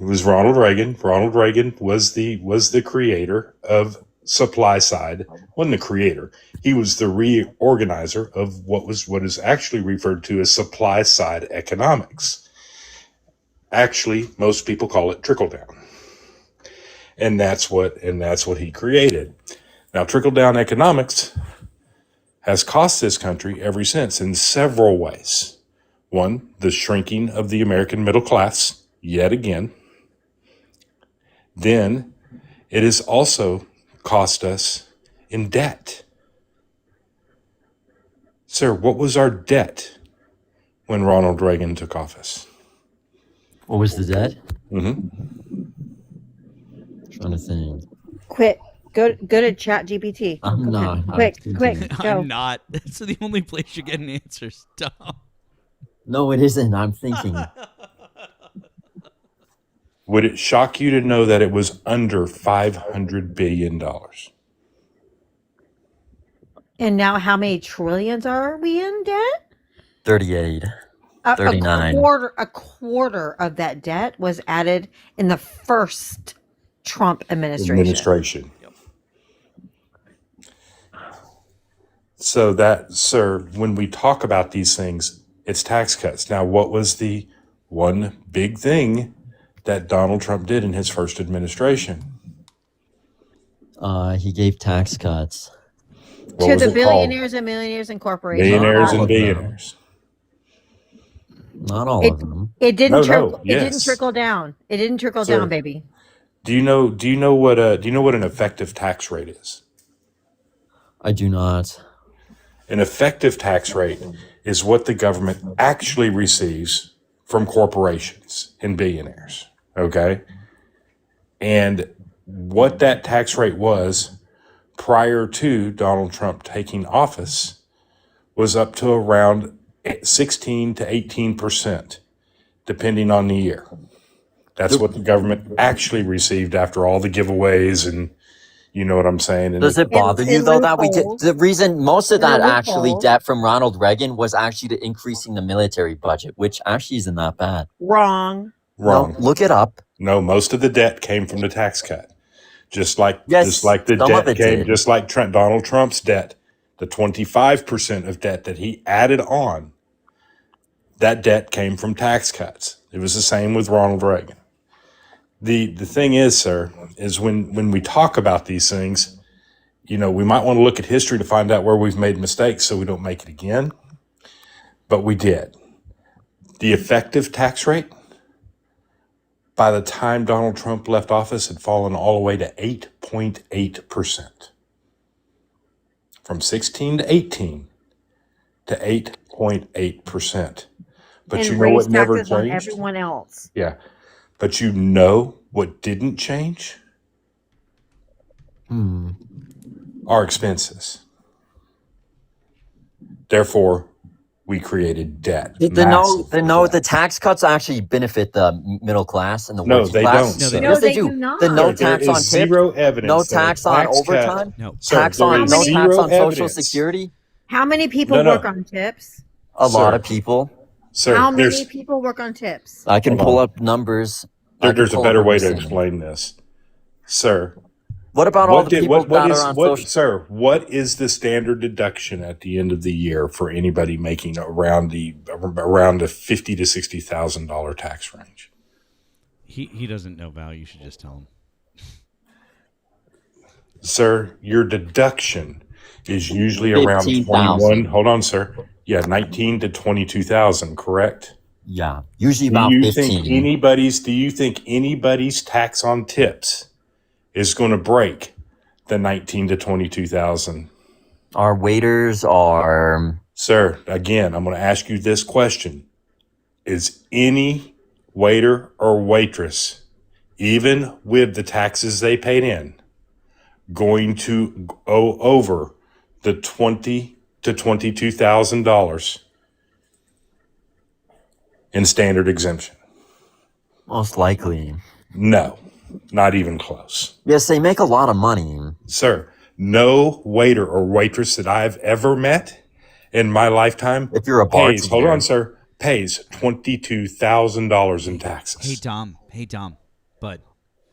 Speaker 13: It was Ronald Reagan. Ronald Reagan was the creator of supply side. Wasn't the creator. He was the reorganizer of what is actually referred to as supply side economics. Actually, most people call it trickle down. And that's what he created. Now, trickle down economics has cost this country ever since in several ways. One, the shrinking of the American middle class, yet again. Then it has also cost us in debt. Sir, what was our debt when Ronald Reagan took office?
Speaker 12: What was the debt?
Speaker 13: Mm-hmm.
Speaker 12: Trying to think.
Speaker 11: Quick, go to Chat GPT.
Speaker 12: I'm not.
Speaker 11: Quick,
Speaker 12: I'm
Speaker 11: quick, go.
Speaker 1: I'm not. That's the only place you're getting answers. Tom.
Speaker 12: No, it isn't. I'm thinking.
Speaker 13: Would it shock you to know that it was under $500 billion?
Speaker 11: And now, how many trillions are we in debt?
Speaker 12: 38.
Speaker 11: A
Speaker 12: 39.
Speaker 11: quarter of that debt was added in the first Trump administration.
Speaker 1: Yep.
Speaker 13: So that, sir, when we talk about these things, it's tax cuts. Now, what was the one big thing that Donald Trump did in his first administration?
Speaker 12: He gave tax cuts.
Speaker 13: What
Speaker 11: To
Speaker 13: was
Speaker 11: the
Speaker 13: it called?
Speaker 11: billionaires and millionaires and corporations.
Speaker 13: Billionaires
Speaker 12: All
Speaker 13: and
Speaker 12: of them.
Speaker 13: billionaires.
Speaker 12: Not all of them.
Speaker 11: It didn't
Speaker 13: No,
Speaker 11: trickle.
Speaker 13: no,
Speaker 11: It didn't
Speaker 13: yes.
Speaker 11: trickle down. It didn't trickle
Speaker 13: Sir.
Speaker 11: down, baby.
Speaker 13: Do you know what an effective tax rate is?
Speaker 12: I do not.
Speaker 13: An effective tax rate is what the government actually receives from corporations and billionaires. Okay? And what that tax rate was prior to Donald Trump taking office was up to around 16 to 18%, depending on the year. That's what the government actually received after all the giveaways, and you know what I'm saying. And
Speaker 12: Does it bother you
Speaker 11: and
Speaker 12: though that we did
Speaker 11: loopholes.
Speaker 12: the reason most of
Speaker 11: And
Speaker 12: that actually
Speaker 11: loopholes.
Speaker 12: debt from Ronald Reagan was actually to increasing the military budget, which actually isn't that bad.
Speaker 11: Wrong.
Speaker 13: wrong.
Speaker 12: No, look it up.
Speaker 13: No, most of the debt came from the tax cut. Just like
Speaker 12: Yes,
Speaker 13: the
Speaker 12: some of
Speaker 13: debt
Speaker 12: it
Speaker 13: came,
Speaker 12: did.
Speaker 13: just like Donald Trump's debt, the 25% of debt that he added on, that debt came from tax cuts. It was the same with Ronald Reagan. The thing is, sir, is when we talk about these things, you know, we might want to look at history to find out where we've made mistakes so we don't make it again. But we did. The effective tax rate, by the time Donald Trump left office, had fallen all the way to 8.8%. From 16 to 18 to 8.8%. But
Speaker 11: And
Speaker 13: you know
Speaker 11: raise
Speaker 13: what never
Speaker 11: taxes on
Speaker 13: changed?
Speaker 11: everyone else.
Speaker 13: Yeah. But you know what didn't change? Our expenses. Therefore, we created debt.
Speaker 12: The tax cuts actually benefit the middle class and the
Speaker 13: No,
Speaker 12: working
Speaker 13: they
Speaker 12: class.
Speaker 13: don't, sir.
Speaker 11: No,
Speaker 12: Yes,
Speaker 11: they
Speaker 12: they
Speaker 11: do
Speaker 12: do.
Speaker 11: not.
Speaker 12: The no
Speaker 13: There
Speaker 12: tax
Speaker 13: is
Speaker 12: on tip,
Speaker 13: zero evidence
Speaker 12: no
Speaker 13: that a
Speaker 12: tax on
Speaker 13: tax cut-
Speaker 12: overtime,
Speaker 1: No.
Speaker 13: Sir,
Speaker 12: tax
Speaker 13: there
Speaker 12: on
Speaker 13: is
Speaker 12: no tax
Speaker 13: zero
Speaker 12: on Social
Speaker 13: evidence.
Speaker 12: Security.
Speaker 11: How many people
Speaker 13: No, no.
Speaker 11: work on tips?
Speaker 12: A lot
Speaker 13: Sir.
Speaker 12: of people.
Speaker 13: Sir,
Speaker 11: How many
Speaker 13: there's
Speaker 11: people work on tips?
Speaker 12: I can
Speaker 13: Hold
Speaker 12: pull
Speaker 13: on.
Speaker 12: up numbers. I can
Speaker 13: there's a
Speaker 12: pull up
Speaker 13: better way to
Speaker 12: numbers.
Speaker 13: explain this. Sir,
Speaker 12: What about all the people that are on social?
Speaker 13: sir, what is the standard deduction at the end of the year for anybody making around the $50,000 to $60,000 tax range?
Speaker 1: He doesn't know, Val. You should just tell him.
Speaker 13: Sir, your deduction is usually around
Speaker 12: 15,000.
Speaker 13: 21. Hold on, sir. Yeah, 19 to 22,000, correct?
Speaker 12: Yeah, usually about 15.
Speaker 13: Do you think anybody's tax on tips is going to break the 19 to 22,000?
Speaker 12: Our waiters are
Speaker 13: Sir, again, I'm going to ask you this question. Is any waiter or waitress, even with the taxes they paid in, going to go over the $20,000 to $22,000 in standard exemption?
Speaker 12: Most likely.
Speaker 13: No, not even close.
Speaker 12: Yes, they make a lot of money.
Speaker 13: Sir, no waiter or waitress that I've ever met in my lifetime
Speaker 12: If you're a
Speaker 13: pays, hold
Speaker 12: bartender.
Speaker 13: on, sir, pays $22,000 in taxes.
Speaker 1: Hey, Dom. Hey, Dom. Bud.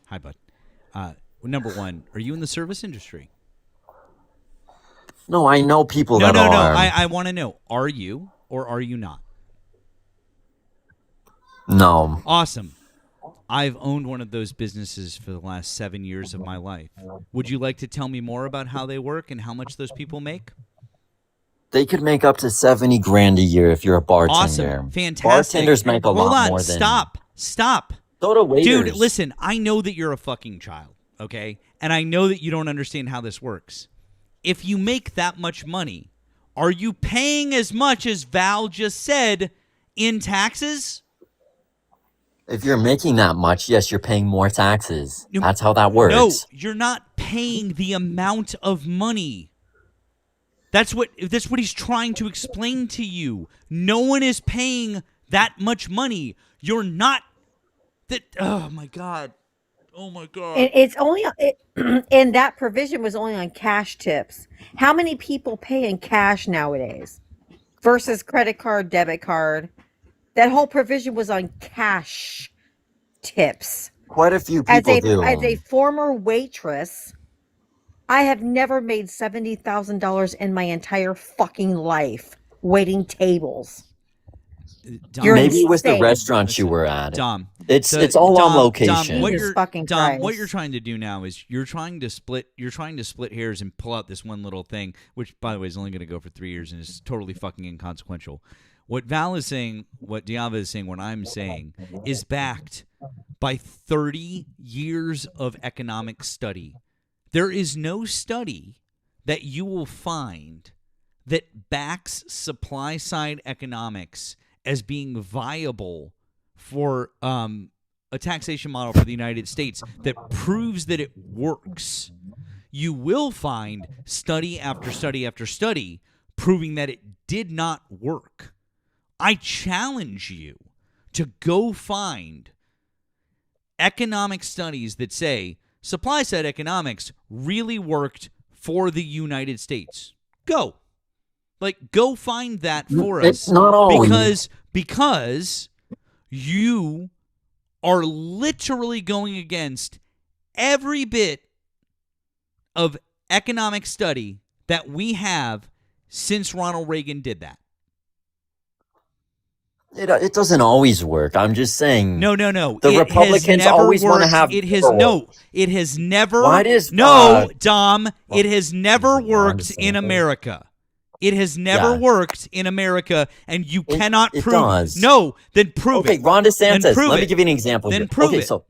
Speaker 1: Hi, Bud. Number one, are you in the service industry?
Speaker 12: No, I know people
Speaker 1: No,
Speaker 12: that
Speaker 1: no, no.
Speaker 12: are.
Speaker 1: I want to know. Are you or are you not?
Speaker 12: No.
Speaker 1: Awesome. I've owned one of those businesses for the last 7 years of my life. Would you like to tell me more about how they work and how much those people make?
Speaker 12: They could make up to 70 grand a year if you're a bartender.
Speaker 1: Awesome. Fantastic.
Speaker 12: Bartenders make a
Speaker 1: Hold
Speaker 12: lot
Speaker 1: on.
Speaker 12: more than.
Speaker 1: Stop.
Speaker 12: So do waiters.
Speaker 1: Dude, listen, I know that you're a fucking child, okay? And I know that you don't understand how this works. If you make that much money, are you paying as much as Val just said in taxes?
Speaker 12: If you're making that much, yes, you're paying more taxes. That's how that works.
Speaker 1: No, you're not paying the amount of money. That's what he's trying to explain to you. No one is paying that much money. You're not that oh my god. Oh my god.
Speaker 11: It's only and that provision was only on cash tips. How many people pay in cash nowadays versus credit card, debit card? That whole provision was on cash tips.
Speaker 12: Quite a few people do.
Speaker 11: As a former waitress, I have never made $70,000 in my entire fucking life waiting tables.
Speaker 1: Dom,
Speaker 11: You're
Speaker 12: Maybe with the
Speaker 11: insane.
Speaker 12: restaurant you were at.
Speaker 1: Dom,
Speaker 12: It's all on
Speaker 1: Dom,
Speaker 12: location.
Speaker 1: what
Speaker 11: Jesus
Speaker 1: you're,
Speaker 11: fucking
Speaker 1: Dom, what
Speaker 11: Christ.
Speaker 1: you're trying to do now is you're trying to split hairs and pull out this one little thing, which by the way is only going to go for 3 years and is totally fucking inconsequential. What Val is saying, what Diava is saying, what I'm saying is backed by 30 years of economic study. There is no study that you will find that backs supply side economics as being viable for a taxation model for the United States that proves that it works. You will find study after study after study proving that it did not work. I challenge you to go find economic studies that say supply side economics really worked for the United States. Go. Go find that for
Speaker 12: It's
Speaker 1: us.
Speaker 12: not always.
Speaker 1: Because you are literally going against every bit of economic study that we have since Ronald Reagan did that.
Speaker 12: It doesn't always work. I'm just saying.
Speaker 1: No.
Speaker 12: The
Speaker 1: It
Speaker 12: Republicans
Speaker 1: has never
Speaker 12: always want to
Speaker 1: worked.
Speaker 12: have.
Speaker 1: It has It has never.
Speaker 12: Why does
Speaker 1: Dom? It has never worked in America. It has never worked in America, and you cannot
Speaker 12: it
Speaker 1: prove
Speaker 12: does.
Speaker 1: No, then prove it.
Speaker 12: Okay, Ron DeSantis.
Speaker 1: Then prove
Speaker 12: Let me
Speaker 1: it.
Speaker 12: give you an example.
Speaker 1: Then
Speaker 12: here.
Speaker 1: prove
Speaker 12: okay,
Speaker 1: it.
Speaker 12: So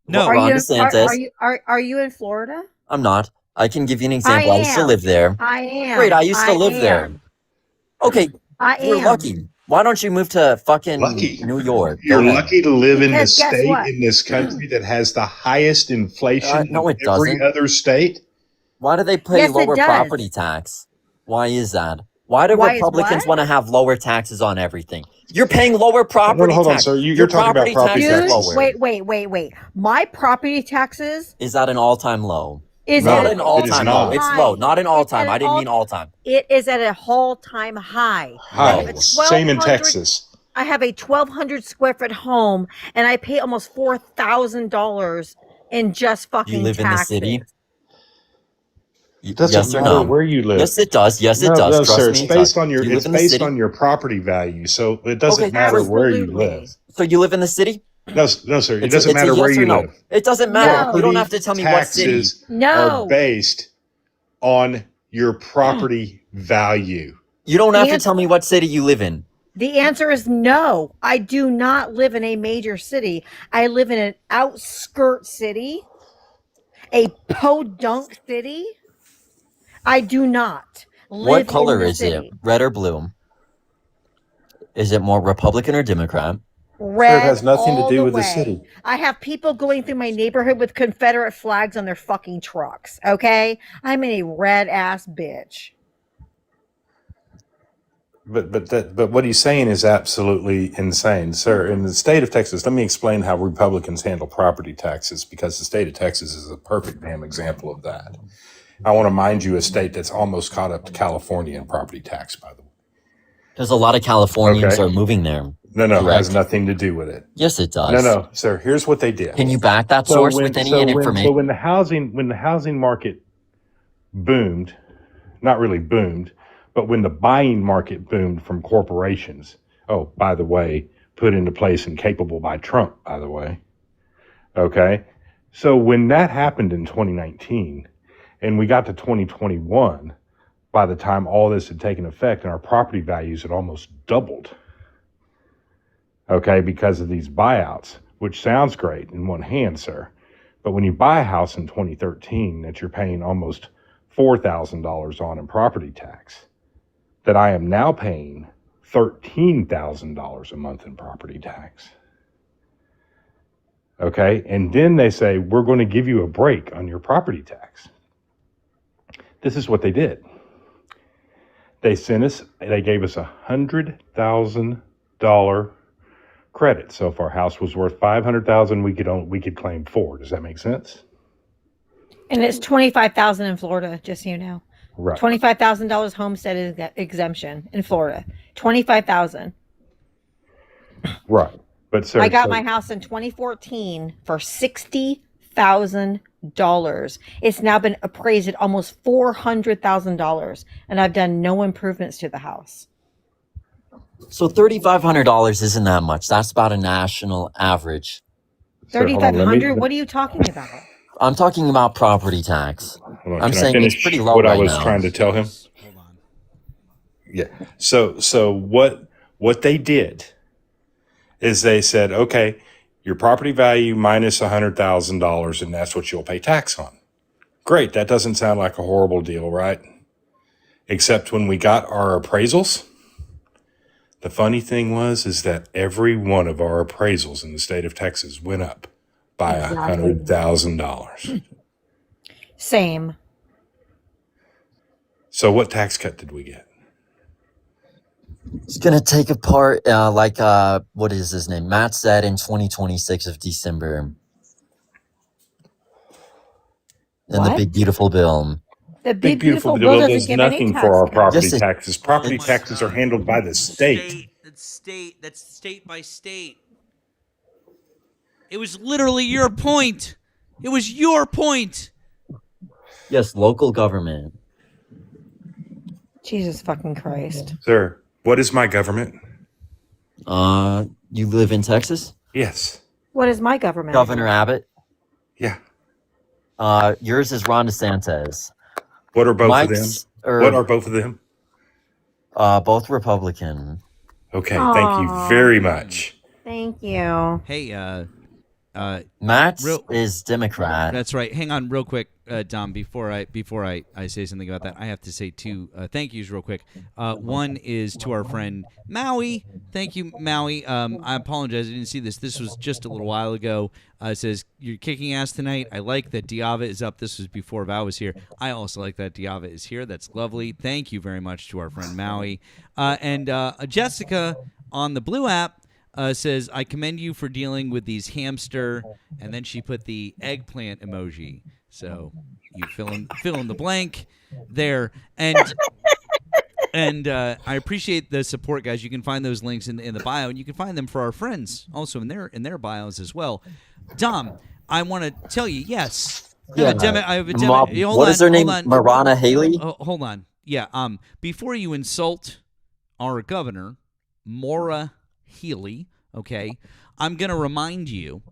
Speaker 1: No.
Speaker 11: Are
Speaker 12: Ron
Speaker 11: you,
Speaker 12: DeSantis.
Speaker 11: are you in Florida?
Speaker 12: I'm not. I can give you an example. I used to
Speaker 11: am.
Speaker 12: live there.
Speaker 11: I am.
Speaker 12: Great, I used to live
Speaker 11: am.
Speaker 12: there. Okay,
Speaker 11: I
Speaker 12: you're
Speaker 11: am.
Speaker 12: lucky. Why don't you move to fucking
Speaker 13: Lucky.
Speaker 12: New York?
Speaker 13: You're
Speaker 12: Go ahead.
Speaker 13: lucky to live in the
Speaker 11: Because guess
Speaker 13: state
Speaker 11: what?
Speaker 13: in this country that has the highest inflation
Speaker 12: No,
Speaker 13: of
Speaker 12: it
Speaker 13: every
Speaker 12: doesn't.
Speaker 13: other state.
Speaker 12: Why do they pay
Speaker 11: Yes, it
Speaker 12: lower
Speaker 11: does.
Speaker 12: property tax? Why is that? Why do
Speaker 11: Why is
Speaker 12: Republicans
Speaker 11: what?
Speaker 12: want to have lower taxes on everything? You're paying lower property
Speaker 13: Hold on,
Speaker 12: tax.
Speaker 13: sir. You're
Speaker 12: Your
Speaker 13: talking about property
Speaker 12: tax is
Speaker 11: Dude,
Speaker 13: taxes.
Speaker 12: lower.
Speaker 11: wait. My property taxes
Speaker 12: Is that an all-time low?
Speaker 11: is
Speaker 13: No,
Speaker 12: Not
Speaker 11: at
Speaker 12: an
Speaker 11: a
Speaker 13: it is
Speaker 12: all-time
Speaker 13: not.
Speaker 12: low. It's
Speaker 11: high.
Speaker 12: low. Not an all-time.
Speaker 11: at
Speaker 12: I
Speaker 11: an
Speaker 12: didn't
Speaker 11: all-
Speaker 12: mean all-time.
Speaker 11: It is at a all-time high.
Speaker 13: Hi.
Speaker 11: It's
Speaker 13: Same in
Speaker 11: 1,200
Speaker 13: Texas.
Speaker 11: I have a 1,200 square foot home, and I pay almost $4,000 in just fucking
Speaker 12: You live in the
Speaker 11: taxes.
Speaker 12: city?
Speaker 13: It doesn't
Speaker 12: Yes or
Speaker 13: matter
Speaker 12: no?
Speaker 13: where you live.
Speaker 12: Yes, it does. Yes, it
Speaker 13: No,
Speaker 12: does.
Speaker 13: no,
Speaker 12: Trust
Speaker 13: sir.
Speaker 12: me.
Speaker 13: It's
Speaker 12: it
Speaker 13: based
Speaker 12: does.
Speaker 13: on your
Speaker 12: You live
Speaker 13: it's
Speaker 12: in the
Speaker 13: based
Speaker 12: city?
Speaker 13: on your property value. So it doesn't
Speaker 12: Okay,
Speaker 13: matter where you
Speaker 11: Absolutely.
Speaker 13: live.
Speaker 12: So you live in the city?
Speaker 13: No, no, sir. It
Speaker 12: It's
Speaker 13: doesn't
Speaker 12: a
Speaker 13: matter where
Speaker 12: yes or
Speaker 13: you
Speaker 12: no.
Speaker 13: live.
Speaker 12: It doesn't matter.
Speaker 11: No.
Speaker 12: You don't have to tell me what city.
Speaker 13: Taxes
Speaker 11: No.
Speaker 13: are based on your property value.
Speaker 12: You don't have to
Speaker 11: Yes.
Speaker 12: tell me what city you live in.
Speaker 11: The answer is no. I do not live in a major city. I live in an outskirt city, a podunk city. I do not. live
Speaker 12: color
Speaker 11: in the
Speaker 12: is
Speaker 11: city.
Speaker 12: it? Red or blue? Is it more Republican or Democrat?
Speaker 11: Red
Speaker 13: it has nothing to
Speaker 11: all
Speaker 13: do
Speaker 11: the
Speaker 13: with the
Speaker 11: way.
Speaker 13: city.
Speaker 11: I have people going through my neighborhood with Confederate flags on their fucking trucks. Okay, I'm a red ass bitch.
Speaker 13: But what he's saying is absolutely insane, sir. In the state of Texas, let me explain how Republicans handle property taxes, because the state of Texas is a perfect damn example of that. I want to mind you a state that's almost caught up to California in property tax, by the way.
Speaker 12: Because a lot of Californians
Speaker 13: Okay.
Speaker 12: are moving there.
Speaker 13: No, it has
Speaker 12: Correct.
Speaker 13: nothing to do with it.
Speaker 12: Yes, it does.
Speaker 13: No, sir. Here's what they did.
Speaker 12: Can you back that
Speaker 13: So
Speaker 12: source
Speaker 13: when
Speaker 12: with any
Speaker 13: so when
Speaker 12: information?
Speaker 13: so when the housing market boomed, not really boomed, but when the buying market boomed from corporations, oh, by the way, put into place and capable by Trump, by the way. Okay. So when that happened in 2019 and we got to 2021, by the time all this had taken effect and our property values had almost doubled, okay, because of these buyouts, which sounds great in one hand, sir. But when you buy a house in 2013 that you're paying almost $4,000 on in property tax, that I am now paying $13,000 a month in property tax. Okay, and then they say, we're going to give you a break on your property tax. This is what they did. They gave us $100,000 credit. So if our house was worth $500,000, we could claim $4. Does that make sense?
Speaker 11: And it's $25,000 in Florida, just so you know.
Speaker 13: Right.
Speaker 11: $25,000 homestead exemption in Florida. $25,000.
Speaker 13: Right. But sir,
Speaker 11: I got my house in 2014 for $60,000. It's now been appraised at almost $400,000, and I've done no improvements to the house.
Speaker 12: So $3,500 isn't that much. That's about a national average.
Speaker 13: Sir, hold on, let me-
Speaker 11: $3,500? What are you talking about?
Speaker 12: I'm talking about property tax.
Speaker 13: Hold on,
Speaker 12: I'm
Speaker 13: can I
Speaker 12: saying
Speaker 13: finish
Speaker 12: it's pretty low
Speaker 13: what I
Speaker 12: right
Speaker 13: was
Speaker 12: now.
Speaker 13: trying to tell him?
Speaker 1: Hold on.
Speaker 13: Yeah. So what they did is they said, okay, your property value minus $100,000, and that's what you'll pay tax on. Great. That doesn't sound like a horrible deal, right? Except when we got our appraisals, the funny thing is that every one of our appraisals in the state of Texas went up by $100,000.
Speaker 11: Same.
Speaker 13: So what tax cut did we get?
Speaker 12: It's gonna take apart what is his name? Matt said in 2026 of December. And the
Speaker 11: What?
Speaker 12: big beautiful bill.
Speaker 11: The
Speaker 13: Big beautiful bill
Speaker 11: doesn't
Speaker 13: does
Speaker 11: give any
Speaker 13: nothing
Speaker 11: tax
Speaker 13: for our
Speaker 11: cut.
Speaker 13: property
Speaker 12: Yes, it-
Speaker 13: taxes. Property
Speaker 1: Oh my
Speaker 13: taxes are
Speaker 1: God.
Speaker 13: handled by the state.
Speaker 1: That's state by state. It was literally your point. It was your point.
Speaker 12: Yes, local government.
Speaker 11: Jesus fucking Christ.
Speaker 13: Sir, what is my government?
Speaker 12: You live in Texas?
Speaker 13: Yes.
Speaker 11: What is my government?
Speaker 12: Governor Abbott?
Speaker 13: Yeah.
Speaker 12: Yours is Ron DeSantis.
Speaker 13: What are both
Speaker 12: Mike's,
Speaker 13: of them? What are both of them?
Speaker 12: both Republican.
Speaker 13: Okay, thank you very much.
Speaker 11: Thank you.
Speaker 1: Hey,
Speaker 12: Matt
Speaker 1: Real-
Speaker 12: is Democrat.
Speaker 1: that's right. Hang on, real quick, Dom. Before I say something about that, I have to say two thank yous real quick. One is to our friend Maui. Thank you, Maui. I apologize, I didn't see this. This was just a little while ago. It says you're kicking ass tonight. I like that Diava is up. This was before Val was here. I also like that Diava is here. That's lovely. Thank you very much to our friend Maui. And Jessica on the Blue app. Says, I commend you for dealing with these hamster, and then she put the eggplant emoji. So you fill in the blank there, and I appreciate the support, guys. You can find those links in the bio, and you can find them for our friends also in their bios as well. Dom, I want to tell you, yes, I have a
Speaker 12: What is her name? Marana Haley?
Speaker 1: Hold on. Yeah. Before you insult our governor, Maura Healey, okay, I'm going to remind you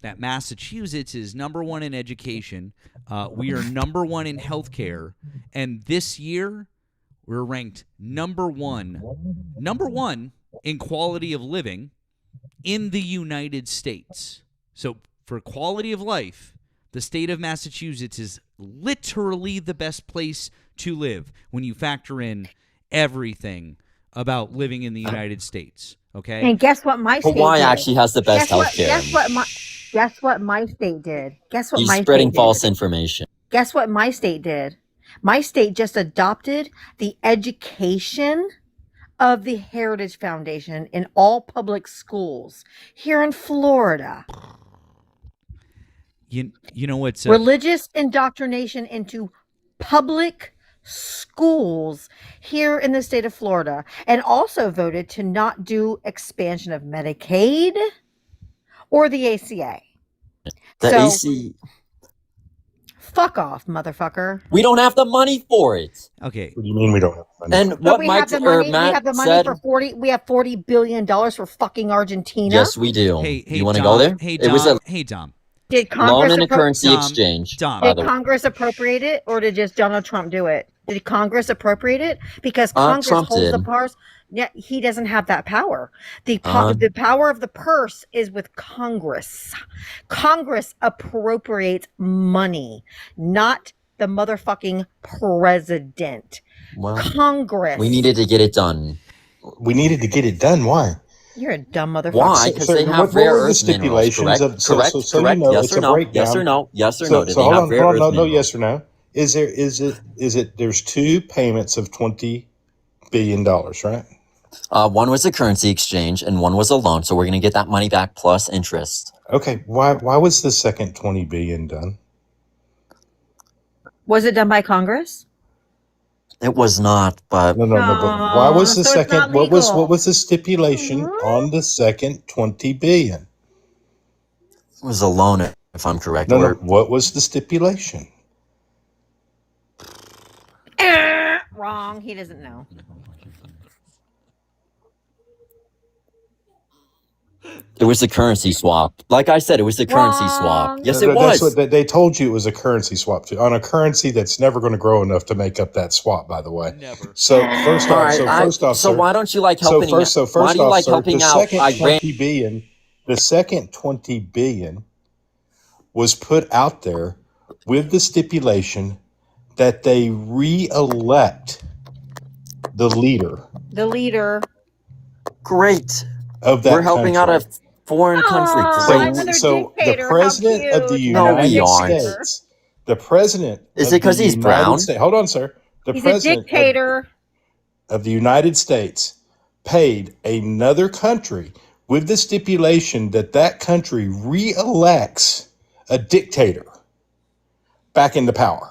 Speaker 1: that Massachusetts is number one in education. We are number one in healthcare. And this year, we're ranked number one in quality of living in the United States. So for quality of life, the state of Massachusetts is literally the best place to live when you factor in everything about living in the United States. Okay.
Speaker 11: And guess what my state
Speaker 12: Hawaii
Speaker 11: did?
Speaker 12: actually has the best healthcare.
Speaker 11: Guess what my state did? Guess what
Speaker 12: He's
Speaker 11: my state
Speaker 12: spreading
Speaker 11: did?
Speaker 12: false information.
Speaker 11: Guess what my state did? My state just adopted the education of the Heritage Foundation in all public schools here in Florida.
Speaker 1: You know what's
Speaker 11: Religious indoctrination into public schools here in the state of Florida, and also voted to not do expansion of Medicaid or the ACA. Fuck off, motherfucker.
Speaker 12: We don't have the money for it.
Speaker 1: Okay.
Speaker 13: What do you mean we don't have money?
Speaker 12: And
Speaker 11: But
Speaker 12: what
Speaker 11: we
Speaker 12: Mike
Speaker 11: have the
Speaker 12: or
Speaker 11: money. We
Speaker 12: Matt
Speaker 11: have the money
Speaker 12: said.
Speaker 11: for $40 billion for fucking Argentina.
Speaker 12: Yes, we do.
Speaker 1: Hey,
Speaker 12: you want to
Speaker 1: Dom.
Speaker 12: go there?
Speaker 1: Hey,
Speaker 12: it was a
Speaker 1: Dom.
Speaker 11: Did
Speaker 12: loan
Speaker 11: Congress
Speaker 12: and a currency exchange.
Speaker 11: Did Congress appropriate it, or did just Donald Trump do it? Did Congress appropriate it? Because Congress
Speaker 12: Trump
Speaker 11: holds the
Speaker 12: did.
Speaker 11: purse. Yeah, he doesn't have that power. The power of the purse is with Congress. Congress appropriates money, not the motherfucking president.
Speaker 12: Well,
Speaker 11: Congress.
Speaker 12: we needed to get it done.
Speaker 13: We needed to get it done. Why?
Speaker 11: You're a dumb motherfucker.
Speaker 12: Why? Because they have rare earth minerals, correct? Correct?
Speaker 13: So
Speaker 12: Correct?
Speaker 13: you know,
Speaker 12: Yes
Speaker 13: it's
Speaker 12: or
Speaker 13: a
Speaker 12: no?
Speaker 13: breakdown.
Speaker 12: Yes or no? Yes or no? Did
Speaker 13: So
Speaker 12: they
Speaker 13: hold
Speaker 12: have
Speaker 13: on,
Speaker 12: rare
Speaker 13: hold
Speaker 12: earth
Speaker 13: on, no,
Speaker 12: minerals?
Speaker 13: yes or no? Is it? There's two payments of $20 billion, right?
Speaker 12: One was a currency exchange, and one was a loan. So we're going to get that money back plus interest.
Speaker 13: Okay. Why was the second $20 billion done?
Speaker 11: Was it done by Congress?
Speaker 12: It was not, but
Speaker 13: No. But why was the
Speaker 11: so it's
Speaker 13: second?
Speaker 11: not
Speaker 13: What was
Speaker 11: legal.
Speaker 13: the stipulation on the second $20 billion?
Speaker 12: it was a loan, if I'm correct.
Speaker 13: No.
Speaker 12: Or-
Speaker 13: What was the stipulation?
Speaker 11: Wrong. He doesn't know.
Speaker 12: It was a currency swap. Like I said, it was a currency swap. Yes, it
Speaker 13: That's
Speaker 12: was.
Speaker 13: what they told you. It was a currency swap too, on a currency that's never going to grow enough to make up that swap. By the way,
Speaker 1: Never.
Speaker 13: So first
Speaker 12: All
Speaker 13: off,
Speaker 12: right,
Speaker 13: so
Speaker 12: so why don't you like
Speaker 13: So
Speaker 12: helping?
Speaker 13: first
Speaker 12: why do you
Speaker 13: off,
Speaker 12: like
Speaker 13: sir,
Speaker 12: helping
Speaker 13: the
Speaker 12: out
Speaker 13: second
Speaker 12: Iran?
Speaker 13: $20 billion, the second $20 billion was put out there with the stipulation that they re-elect the leader
Speaker 11: The leader.
Speaker 12: Great.
Speaker 13: of that
Speaker 12: We're helping out
Speaker 13: country.
Speaker 12: a foreign country.
Speaker 11: Aw,
Speaker 12: Great.
Speaker 11: another
Speaker 13: So the
Speaker 11: dictator. How
Speaker 13: president of the
Speaker 11: cute.
Speaker 12: No,
Speaker 13: United
Speaker 12: we aren't.
Speaker 13: States, the president
Speaker 12: Is
Speaker 13: of
Speaker 12: it 'cause
Speaker 13: the
Speaker 12: he's
Speaker 13: United
Speaker 12: brown?
Speaker 13: States, hold on, sir. The
Speaker 11: He's a
Speaker 13: president
Speaker 11: dictator.
Speaker 13: of the United States paid another country with the stipulation that that country re-elects a dictator back into power.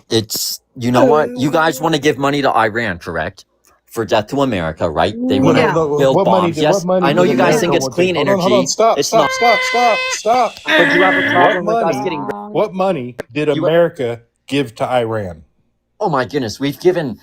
Speaker 12: It's you know what? You guys want to give money to Iran, correct? For death to America, right? They want to build
Speaker 13: What money
Speaker 12: bombs.
Speaker 13: did-
Speaker 12: yes,
Speaker 13: what money
Speaker 12: I know
Speaker 13: did
Speaker 12: you guys think
Speaker 13: America
Speaker 12: it's
Speaker 13: want to-
Speaker 12: clean
Speaker 13: hold on,
Speaker 12: energy.
Speaker 13: hold on, stop,
Speaker 12: it's
Speaker 13: stop,
Speaker 12: not.
Speaker 13: stop.
Speaker 12: But you have a problem with us
Speaker 13: money-
Speaker 12: getting.
Speaker 13: What money did America give to Iran?
Speaker 12: Oh my goodness, we've given.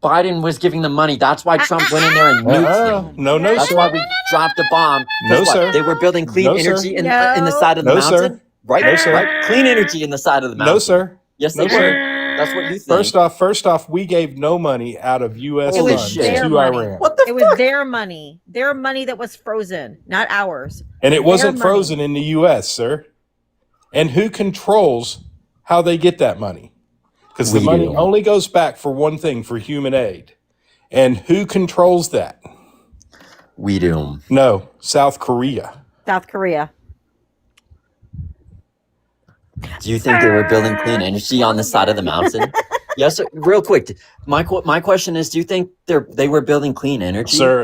Speaker 12: Biden was giving them money. That's why Trump went in there and nuked them.
Speaker 13: No,
Speaker 12: That's
Speaker 13: sir.
Speaker 12: why we dropped a bomb. 'Cause
Speaker 13: No,
Speaker 12: what?
Speaker 13: sir.
Speaker 12: They were building clean
Speaker 13: No, sir.
Speaker 12: energy in the side of the
Speaker 13: No, sir.
Speaker 12: mountain. Right?
Speaker 13: No, sir.
Speaker 12: Right? Clean energy in the side of the mountain.
Speaker 13: No, sir.
Speaker 12: Yes,
Speaker 13: No,
Speaker 12: they
Speaker 13: sir.
Speaker 12: were. That's what you think.
Speaker 13: First off, we gave no money out of U.S.
Speaker 12: Holy
Speaker 13: funds
Speaker 12: shit.
Speaker 11: Their
Speaker 13: to
Speaker 11: money.
Speaker 13: Iran.
Speaker 12: What the
Speaker 11: It was their money. Their money that was frozen, not ours.
Speaker 13: And it wasn't
Speaker 11: Their money.
Speaker 13: frozen in the U.S., sir. And who controls how they get that money? Because the
Speaker 12: We
Speaker 13: money
Speaker 12: do.
Speaker 13: only goes back for one thing, for human aid. And who controls that?
Speaker 12: We do.
Speaker 13: No, South Korea.
Speaker 11: South Korea.
Speaker 12: Do you think they were building clean energy on the side of the mountain? Yes, sir. Real quick. My question is: do you think they were building clean energy?
Speaker 13: Sir.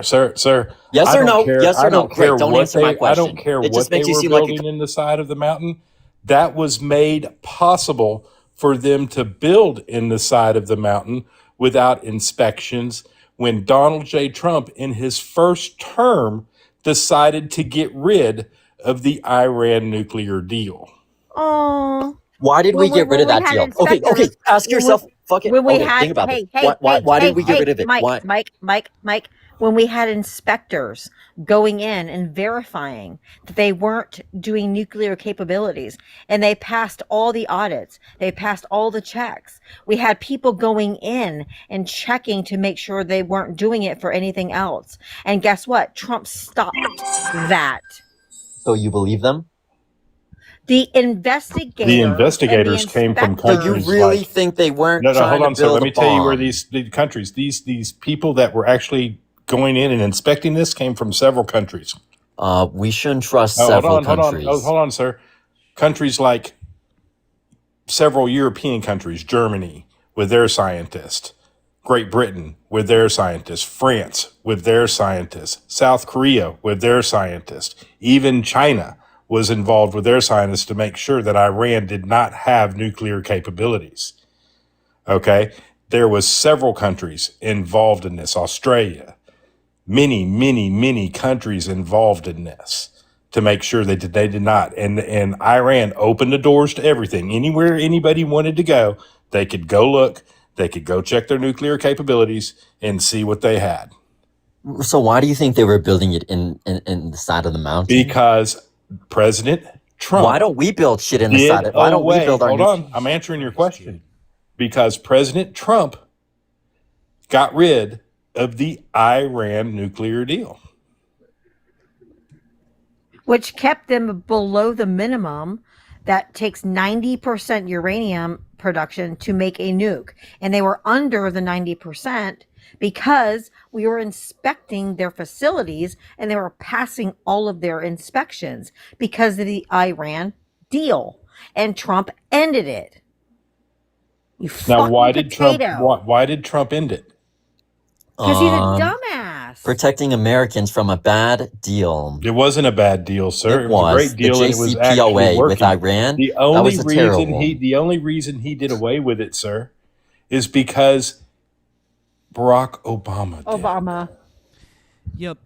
Speaker 12: Yes
Speaker 13: I
Speaker 12: or
Speaker 13: don't
Speaker 12: no?
Speaker 13: care-
Speaker 12: Yes or
Speaker 13: I
Speaker 12: no?
Speaker 13: don't care
Speaker 12: Great. Don't
Speaker 13: what
Speaker 12: answer my
Speaker 13: I
Speaker 12: question.
Speaker 13: don't care
Speaker 12: It
Speaker 13: what
Speaker 12: just
Speaker 13: they
Speaker 12: makes you
Speaker 13: were
Speaker 12: seem like
Speaker 13: building in the side of the mountain. That was made possible for them to build in the side of the mountain without inspections when Donald J. Trump, in his first term, decided to get rid of the Iran nuclear deal.
Speaker 11: Oh.
Speaker 12: Why did we get rid of that deal? Okay. Ask yourself. Fuck it.
Speaker 11: When we
Speaker 12: Okay,
Speaker 11: had,
Speaker 12: think about
Speaker 11: hey,
Speaker 12: it.
Speaker 11: hey,
Speaker 12: Why
Speaker 11: hey,
Speaker 12: did we get
Speaker 11: hey,
Speaker 12: rid of it?
Speaker 11: Mike,
Speaker 12: Why?
Speaker 11: Mike, when we had inspectors going in and verifying that they weren't doing nuclear capabilities, and they passed all the audits, they passed all the checks. We had people going in and checking to make sure they weren't doing it for anything else. And guess what? Trump stopped that.
Speaker 12: So you believe them?
Speaker 11: The investigator.
Speaker 13: The
Speaker 11: and
Speaker 13: investigators
Speaker 11: the
Speaker 13: came from
Speaker 11: inspector-
Speaker 12: So you
Speaker 13: countries
Speaker 12: really
Speaker 13: like.
Speaker 12: think they weren't
Speaker 13: No,
Speaker 12: trying
Speaker 13: hold on,
Speaker 12: to
Speaker 13: sir.
Speaker 12: build
Speaker 13: Let
Speaker 12: a
Speaker 13: me tell you where
Speaker 12: bomb?
Speaker 13: the countries, these people that were actually going in and inspecting this came from several countries.
Speaker 12: We shouldn't trust
Speaker 13: Oh,
Speaker 12: several
Speaker 13: hold on.
Speaker 12: countries.
Speaker 13: Oh, hold on, sir. Countries like several European countries, Germany with their scientists, Great Britain with their scientists, France with their scientists, South Korea with their scientists, even China was involved with their scientists to make sure that Iran did not have nuclear capabilities. Okay? There was several countries involved in this. Australia, many countries involved in this to make sure that they did not. And Iran opened the doors to everything. Anywhere anybody wanted to go, they could go look, they could go check their nuclear capabilities and see what they had.
Speaker 12: So why do you think they were building it in the side of the mountain?
Speaker 13: Because President Trump
Speaker 12: Why don't we build shit in the
Speaker 13: did
Speaker 12: side? Why don't we
Speaker 13: away.
Speaker 12: build our?
Speaker 13: Hold on, I'm answering your question. Because President Trump got rid of the Iran nuclear deal.
Speaker 11: which kept them below the minimum that takes 90% uranium production to make a nuke. And they were under the 90% because we were inspecting their facilities and they were passing all of their inspections because of the Iran deal. And Trump ended it. You
Speaker 13: Now, why
Speaker 11: fucking
Speaker 13: did Trump?
Speaker 11: potato.
Speaker 13: Why did Trump end it?
Speaker 11: Because he's a dumbass.
Speaker 12: Protecting Americans from a bad deal.
Speaker 13: It wasn't a bad deal, sir.
Speaker 12: It
Speaker 13: It was a
Speaker 12: was.
Speaker 13: great deal,
Speaker 12: The
Speaker 13: and it was actually
Speaker 12: JCPOA with
Speaker 13: working.
Speaker 12: Iran,
Speaker 13: The
Speaker 12: that
Speaker 13: only
Speaker 12: was a
Speaker 13: reason
Speaker 12: terrible.
Speaker 13: the only reason he did away with it, sir, is because Barack Obama did.
Speaker 11: Obama.
Speaker 1: Yep.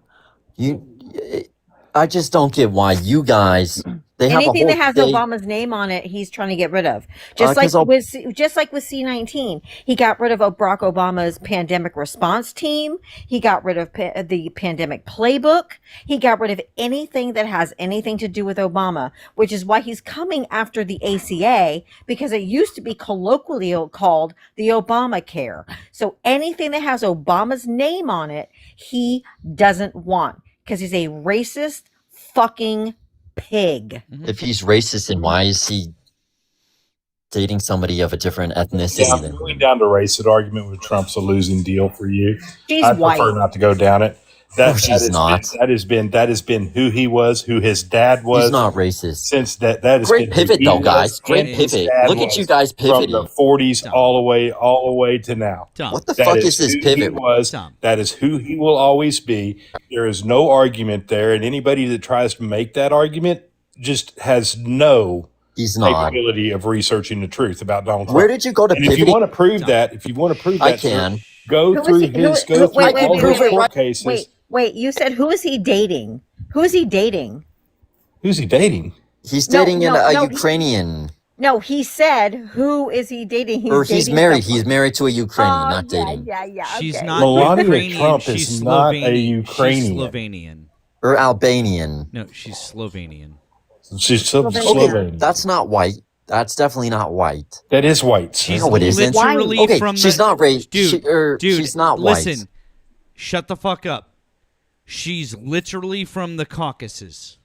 Speaker 12: I just don't get why you guys. They have
Speaker 11: Anything
Speaker 12: a
Speaker 11: that
Speaker 12: whole
Speaker 11: has
Speaker 12: day.
Speaker 11: Obama's name on it, he's trying to get rid of. Just
Speaker 12: 'Cause
Speaker 11: like with C-19, he got rid of Barack Obama's pandemic response team. He got rid of the pandemic playbook. He got rid of anything that has anything to do with Obama, which is why he's coming after the ACA, because it used to be colloquially called the Obamacare. So anything that has Obama's name on it, he doesn't want, because he's a racist fucking pig.
Speaker 12: If he's racist, then why is he dating somebody of a different ethnicity
Speaker 13: Yeah,
Speaker 12: than
Speaker 13: going
Speaker 12: him?
Speaker 13: down to race, that argument with Trump's a losing deal for you.
Speaker 11: She's
Speaker 13: I prefer
Speaker 11: white.
Speaker 13: not to go down it.
Speaker 12: No, she's not.
Speaker 13: That has been who he was, who his dad was.
Speaker 12: He's not racist.
Speaker 13: Since that has
Speaker 12: Great
Speaker 13: been who
Speaker 12: pivot
Speaker 13: he
Speaker 12: though,
Speaker 13: was
Speaker 12: guys. Great
Speaker 13: and his
Speaker 12: pivot.
Speaker 13: dad
Speaker 12: Look at
Speaker 13: was
Speaker 12: you guys
Speaker 13: from the
Speaker 12: pivoting.
Speaker 13: 40s all the way to now.
Speaker 12: What the
Speaker 13: That
Speaker 12: fuck is this
Speaker 13: who he
Speaker 12: pivot?
Speaker 13: was. That is who he will always be. There is no argument there, and anybody that tries to make that argument just has no
Speaker 12: He's not.
Speaker 13: capability of researching the truth about Donald Trump.
Speaker 12: Where did you go to
Speaker 13: And if you
Speaker 12: pivoting?
Speaker 13: want to prove that,
Speaker 12: I
Speaker 13: sir,
Speaker 12: can.
Speaker 13: go
Speaker 11: Who
Speaker 13: through
Speaker 11: is he- who-
Speaker 13: his
Speaker 11: who-
Speaker 13: go through
Speaker 11: wait, wait,
Speaker 13: all
Speaker 11: wait,
Speaker 13: his
Speaker 11: wait,
Speaker 13: court cases.
Speaker 11: Wait, you said who is he dating? Who is he dating?
Speaker 13: Who's he dating?
Speaker 12: He's
Speaker 11: No,
Speaker 12: dating
Speaker 11: no,
Speaker 12: a
Speaker 11: no,
Speaker 12: Ukrainian.
Speaker 11: No, he said, who is he dating?
Speaker 12: Or he's
Speaker 11: dating
Speaker 12: married.
Speaker 11: someone.
Speaker 12: He's married to a Ukrainian,
Speaker 11: Oh,
Speaker 12: not dating.
Speaker 11: Yeah.
Speaker 1: She's
Speaker 11: okay.
Speaker 1: not
Speaker 13: Melania
Speaker 1: Ukrainian.
Speaker 13: Trump
Speaker 1: she's
Speaker 13: is not a
Speaker 1: Slovenian.
Speaker 13: Ukrainian.
Speaker 1: She's Slovenian.
Speaker 12: Or Albanian.
Speaker 1: No, she's Slovenian.
Speaker 13: She's
Speaker 11: Slovenia.
Speaker 13: Slovenian.
Speaker 12: That's not white. That's definitely not white.
Speaker 13: That is white. Sir.
Speaker 1: She's
Speaker 12: No, it isn't.
Speaker 1: literally
Speaker 12: Okay,
Speaker 1: from
Speaker 12: she's
Speaker 1: the,
Speaker 12: not race.
Speaker 1: Dude,
Speaker 12: She's not white.
Speaker 1: listen. Shut the fuck up. She's literally from the Caucasus.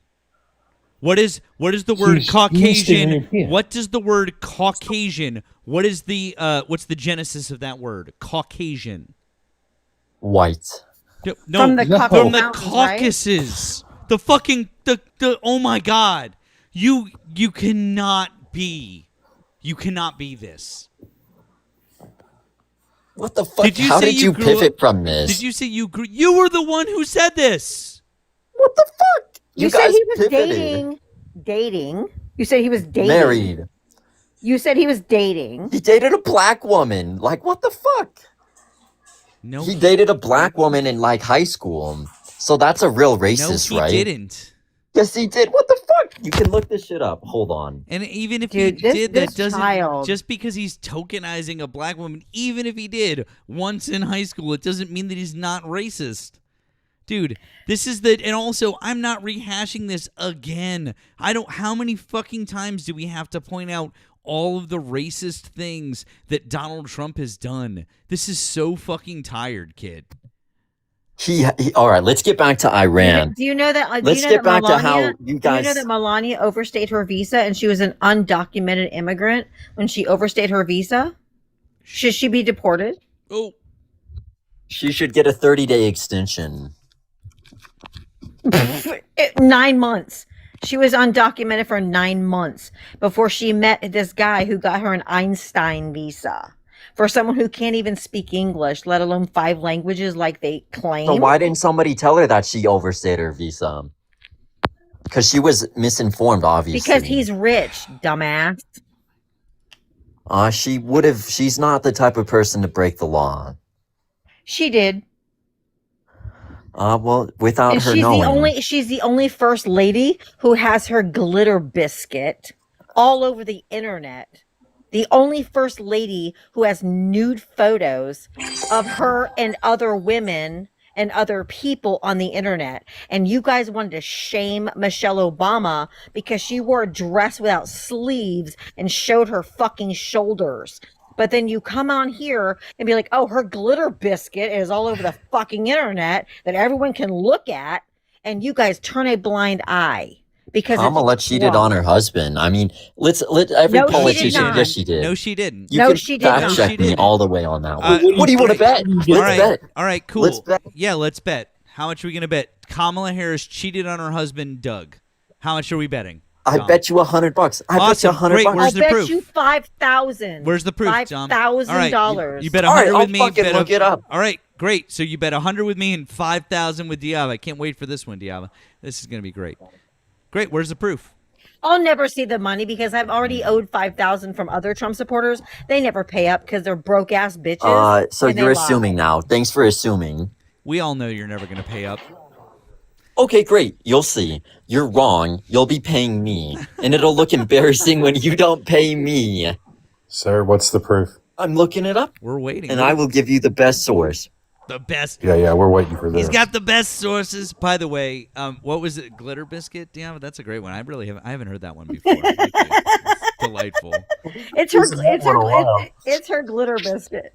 Speaker 1: What is the word
Speaker 13: She's
Speaker 1: Caucasian?
Speaker 13: Eastern European.
Speaker 1: What does the word Caucasian? What is the what's the genesis of that word? Caucasian.
Speaker 12: White.
Speaker 1: No,
Speaker 11: From the Caucasus
Speaker 1: from the
Speaker 11: Mountains, right?
Speaker 1: Caucasus. The fucking the oh my god. You cannot be this.
Speaker 12: What the fuck?
Speaker 1: Did you
Speaker 12: How
Speaker 1: say
Speaker 12: did
Speaker 1: you
Speaker 12: you
Speaker 1: grew
Speaker 12: pivot
Speaker 1: up-
Speaker 12: from this?
Speaker 1: Did you say you were the one who said this?
Speaker 12: What the fuck?
Speaker 11: You said he was dating. You said he was dating.
Speaker 12: Married.
Speaker 11: You said he was dating.
Speaker 12: He dated a black woman. Like, what the fuck?
Speaker 1: No,
Speaker 12: He dated a black woman in like high school. So that's a real racist,
Speaker 1: no, he
Speaker 12: right?
Speaker 1: didn't.
Speaker 12: Yes, he did. What the fuck? You can look this shit up. Hold on.
Speaker 1: And even if
Speaker 11: Dude,
Speaker 1: he
Speaker 11: this-
Speaker 1: did,
Speaker 11: this
Speaker 1: that doesn't.
Speaker 11: child.
Speaker 1: Just because he's tokenizing a black woman, even if he did once in high school, it doesn't mean that he's not racist. Dude, this is the. And also, I'm not rehashing this again. I don't. How many fucking times do we have to point out all of the racist things that Donald Trump has done? This is so fucking tired, kid.
Speaker 12: All right, let's get back to Iran.
Speaker 11: Do you know that?
Speaker 12: Let's get back to how you
Speaker 11: Do you know
Speaker 12: guys.
Speaker 11: that Melania overstayed her visa and she was an undocumented immigrant when she overstayed her visa? Should she be deported?
Speaker 1: Oh,
Speaker 12: She should get a 30-day extension.
Speaker 11: 9 months. She was undocumented for 9 months before she met this guy who got her an Einstein visa. For someone who can't even speak English, let alone 5 languages like they claim.
Speaker 12: So why didn't somebody tell her that she overstayed her visa? Because she was misinformed, obviously.
Speaker 11: Because he's rich, dumbass.
Speaker 12: She would have. She's not the type of person to break the law.
Speaker 11: She did.
Speaker 12: Well, without
Speaker 11: And
Speaker 12: her
Speaker 11: she's
Speaker 12: knowing.
Speaker 11: she's the only first lady who has her glitter biscuit all over the internet. The only first lady who has nude photos of her and other women and other people on the internet. And you guys wanted to shame Michelle Obama because she wore a dress without sleeves and showed her fucking shoulders. But then you come on here and be like, oh, her glitter biscuit is all over the fucking internet that everyone can look at. And you guys turn a blind eye because
Speaker 12: Kamala cheated on her husband. I mean, let every
Speaker 11: No, she did
Speaker 12: politician.
Speaker 11: not.
Speaker 12: Yes, she did.
Speaker 1: no, she didn't.
Speaker 12: You
Speaker 11: No,
Speaker 12: can
Speaker 11: she did
Speaker 12: fact
Speaker 11: not.
Speaker 12: check
Speaker 1: She
Speaker 12: me
Speaker 1: didn't.
Speaker 12: all the way on that one.
Speaker 1: Uh,
Speaker 12: What do you want to bet? Let's
Speaker 1: All right,
Speaker 12: bet.
Speaker 1: all right, cool.
Speaker 12: Let's bet.
Speaker 1: Yeah, let's bet. How much are we gonna bet? Kamala Harris cheated on her husband, Doug. How much are we betting?
Speaker 12: I
Speaker 1: Dom?
Speaker 12: bet you $100. I bet you
Speaker 1: Awesome.
Speaker 12: $100.
Speaker 1: Great.
Speaker 11: I'll
Speaker 1: Where's the
Speaker 11: bet
Speaker 1: proof?
Speaker 11: you 5,000.
Speaker 1: Where's the proof, Dom?
Speaker 11: $5,000.
Speaker 1: You bet
Speaker 12: All right,
Speaker 1: 100
Speaker 12: I'll
Speaker 1: with me.
Speaker 12: fucking
Speaker 1: bet
Speaker 12: look it up.
Speaker 1: All right, great. So you bet 100 with me and 5,000 with Diava. I can't wait for this one, Diava. This is gonna be great. Great. Where's the proof?
Speaker 11: I'll never see the money because I've already owed 5,000 from other Trump supporters. They never pay up because they're broke ass bitches.
Speaker 12: So
Speaker 11: and they
Speaker 12: you're
Speaker 11: lie.
Speaker 12: assuming now. Thanks for assuming.
Speaker 1: We all know you're never gonna pay up.
Speaker 12: Okay, great. You'll see. You're wrong. You'll be paying me. And it'll look embarrassing when you don't pay me.
Speaker 13: Sir, what's the proof?
Speaker 12: I'm looking it up.
Speaker 1: We're waiting.
Speaker 12: And I will give you the best source.
Speaker 1: The best.
Speaker 13: Yeah, we're waiting for this.
Speaker 1: He's got the best sources. By the way, what was it? Glitter biscuit? Yeah, that's a great one. I haven't heard that one before. Thank you. It's delightful.
Speaker 11: It's her glitter biscuit.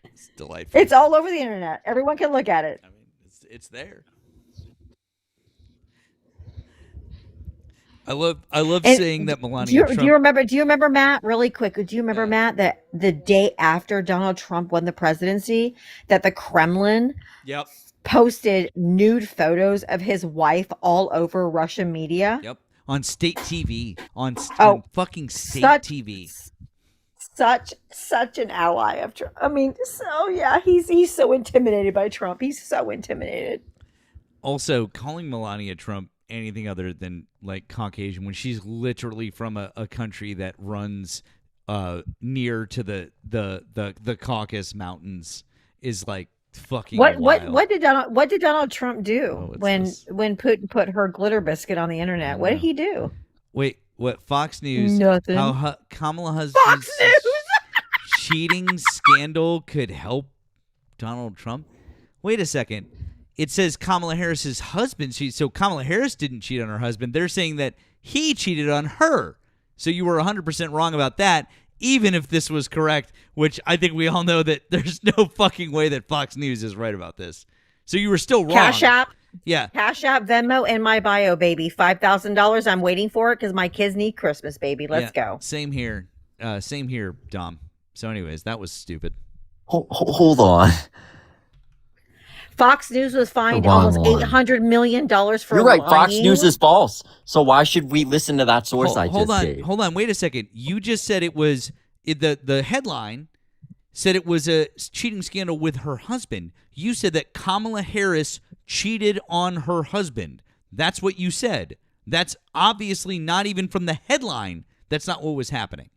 Speaker 1: It's delightful.
Speaker 11: It's all over the internet. Everyone can look at it.
Speaker 1: I mean, it's there. I love
Speaker 11: And
Speaker 1: saying that Melania
Speaker 11: Do you
Speaker 1: Trump.
Speaker 11: remember Matt, really quick, do you remember Matt that the day after Donald Trump won the presidency that the Kremlin
Speaker 1: Yep.
Speaker 11: posted nude photos of his wife all over Russian media?
Speaker 1: Yep. On state TV. On
Speaker 11: Oh,
Speaker 1: fucking state
Speaker 11: such-
Speaker 1: TV.
Speaker 11: Such an ally of Trump. I mean, so yeah, he's so intimidated by Trump. He's so intimidated.
Speaker 1: Also, calling Melania Trump anything other than like Caucasian when she's literally from a country that runs near to the Caucasus Mountains is like fucking wild.
Speaker 11: What did Donald Trump do
Speaker 1: Oh, it's
Speaker 11: when
Speaker 1: this.
Speaker 11: Putin put her glitter biscuit on the internet? What did he do?
Speaker 1: Wait, what? Fox News?
Speaker 11: Nothing.
Speaker 1: How Kamala Harris'
Speaker 11: Fox News.
Speaker 1: cheating scandal could help Donald Trump? Wait a second. It says Kamala Harris's husband. So Kamala Harris didn't cheat on her husband. They're saying that he cheated on her. So you were 100% wrong about that, even if this was correct, which I think we all know that there's no fucking way that Fox News is right about this. So you were still wrong.
Speaker 11: Cash App.
Speaker 1: Yeah.
Speaker 11: Cash App, Venmo, in my bio, baby. $5,000. I'm waiting for it because my kids need Christmas, baby. Let's go.
Speaker 1: Same here. Same here, Dom. So anyways, that was stupid.
Speaker 12: Hold on.
Speaker 11: Fox News was fined
Speaker 12: The wrong
Speaker 11: almost
Speaker 12: one.
Speaker 11: $800 million for
Speaker 12: You're right. Fox
Speaker 11: lying.
Speaker 12: News is false. So why should we listen to that source I
Speaker 1: Hold
Speaker 12: just
Speaker 1: on.
Speaker 12: gave?
Speaker 1: Hold on. Wait a second. You just said it was the headline said it was a cheating scandal with her husband. You said that Kamala Harris cheated on her husband. That's what you said. That's obviously not even from the headline. That's not what was happening.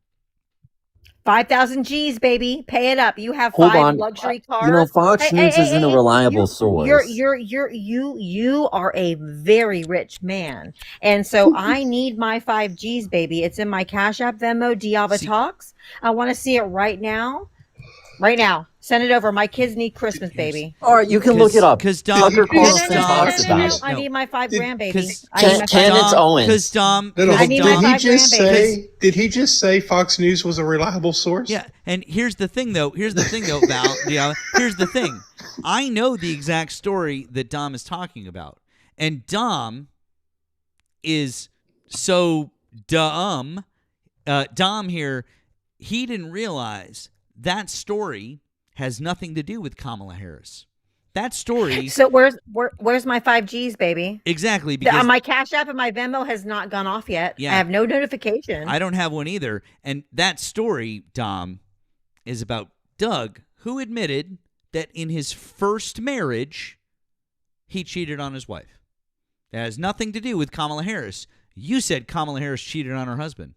Speaker 11: 5,000 G's, baby. Pay it up. You have
Speaker 12: Hold
Speaker 11: 5
Speaker 12: on.
Speaker 11: luxury cars.
Speaker 12: You know, Fox News isn't a reliable source.
Speaker 11: You are a very rich man. And so I need my 5 G's, baby. It's in my Cash App, Venmo, Diava Talks. I want to see it right now. Right now. Send it over. My kids need Christmas, baby.
Speaker 12: All right, you can look it up.
Speaker 1: Because Dom,
Speaker 12: Tucker
Speaker 11: No, no,
Speaker 12: Carlson
Speaker 11: no,
Speaker 12: talks
Speaker 11: no, no,
Speaker 12: about
Speaker 11: no.
Speaker 12: it.
Speaker 11: I need my $5,000, baby.
Speaker 1: Because
Speaker 11: I need my
Speaker 12: Candace Owens.
Speaker 1: Because Dom,
Speaker 13: No, no,
Speaker 11: I need my
Speaker 13: did he
Speaker 11: $5,000,
Speaker 13: just
Speaker 11: baby.
Speaker 13: say? Did he just say Fox News was a reliable source?
Speaker 1: yeah, and here's the thing, though. Val. Here's the thing. I know the exact story that Dom is talking about, and Dom is so dumb. Dom here, he didn't realize that story has nothing to do with Kamala Harris. That story,
Speaker 11: So where's my 5Gs, baby?
Speaker 1: exactly, because
Speaker 11: My Cash App and my Venmo has not gone off yet.
Speaker 1: Yeah.
Speaker 11: I have no notification.
Speaker 1: I don't have one either. And that story, Dom, is about Doug, who admitted that in his first marriage, he cheated on his wife. That has nothing to do with Kamala Harris. You said Kamala Harris cheated on her husband.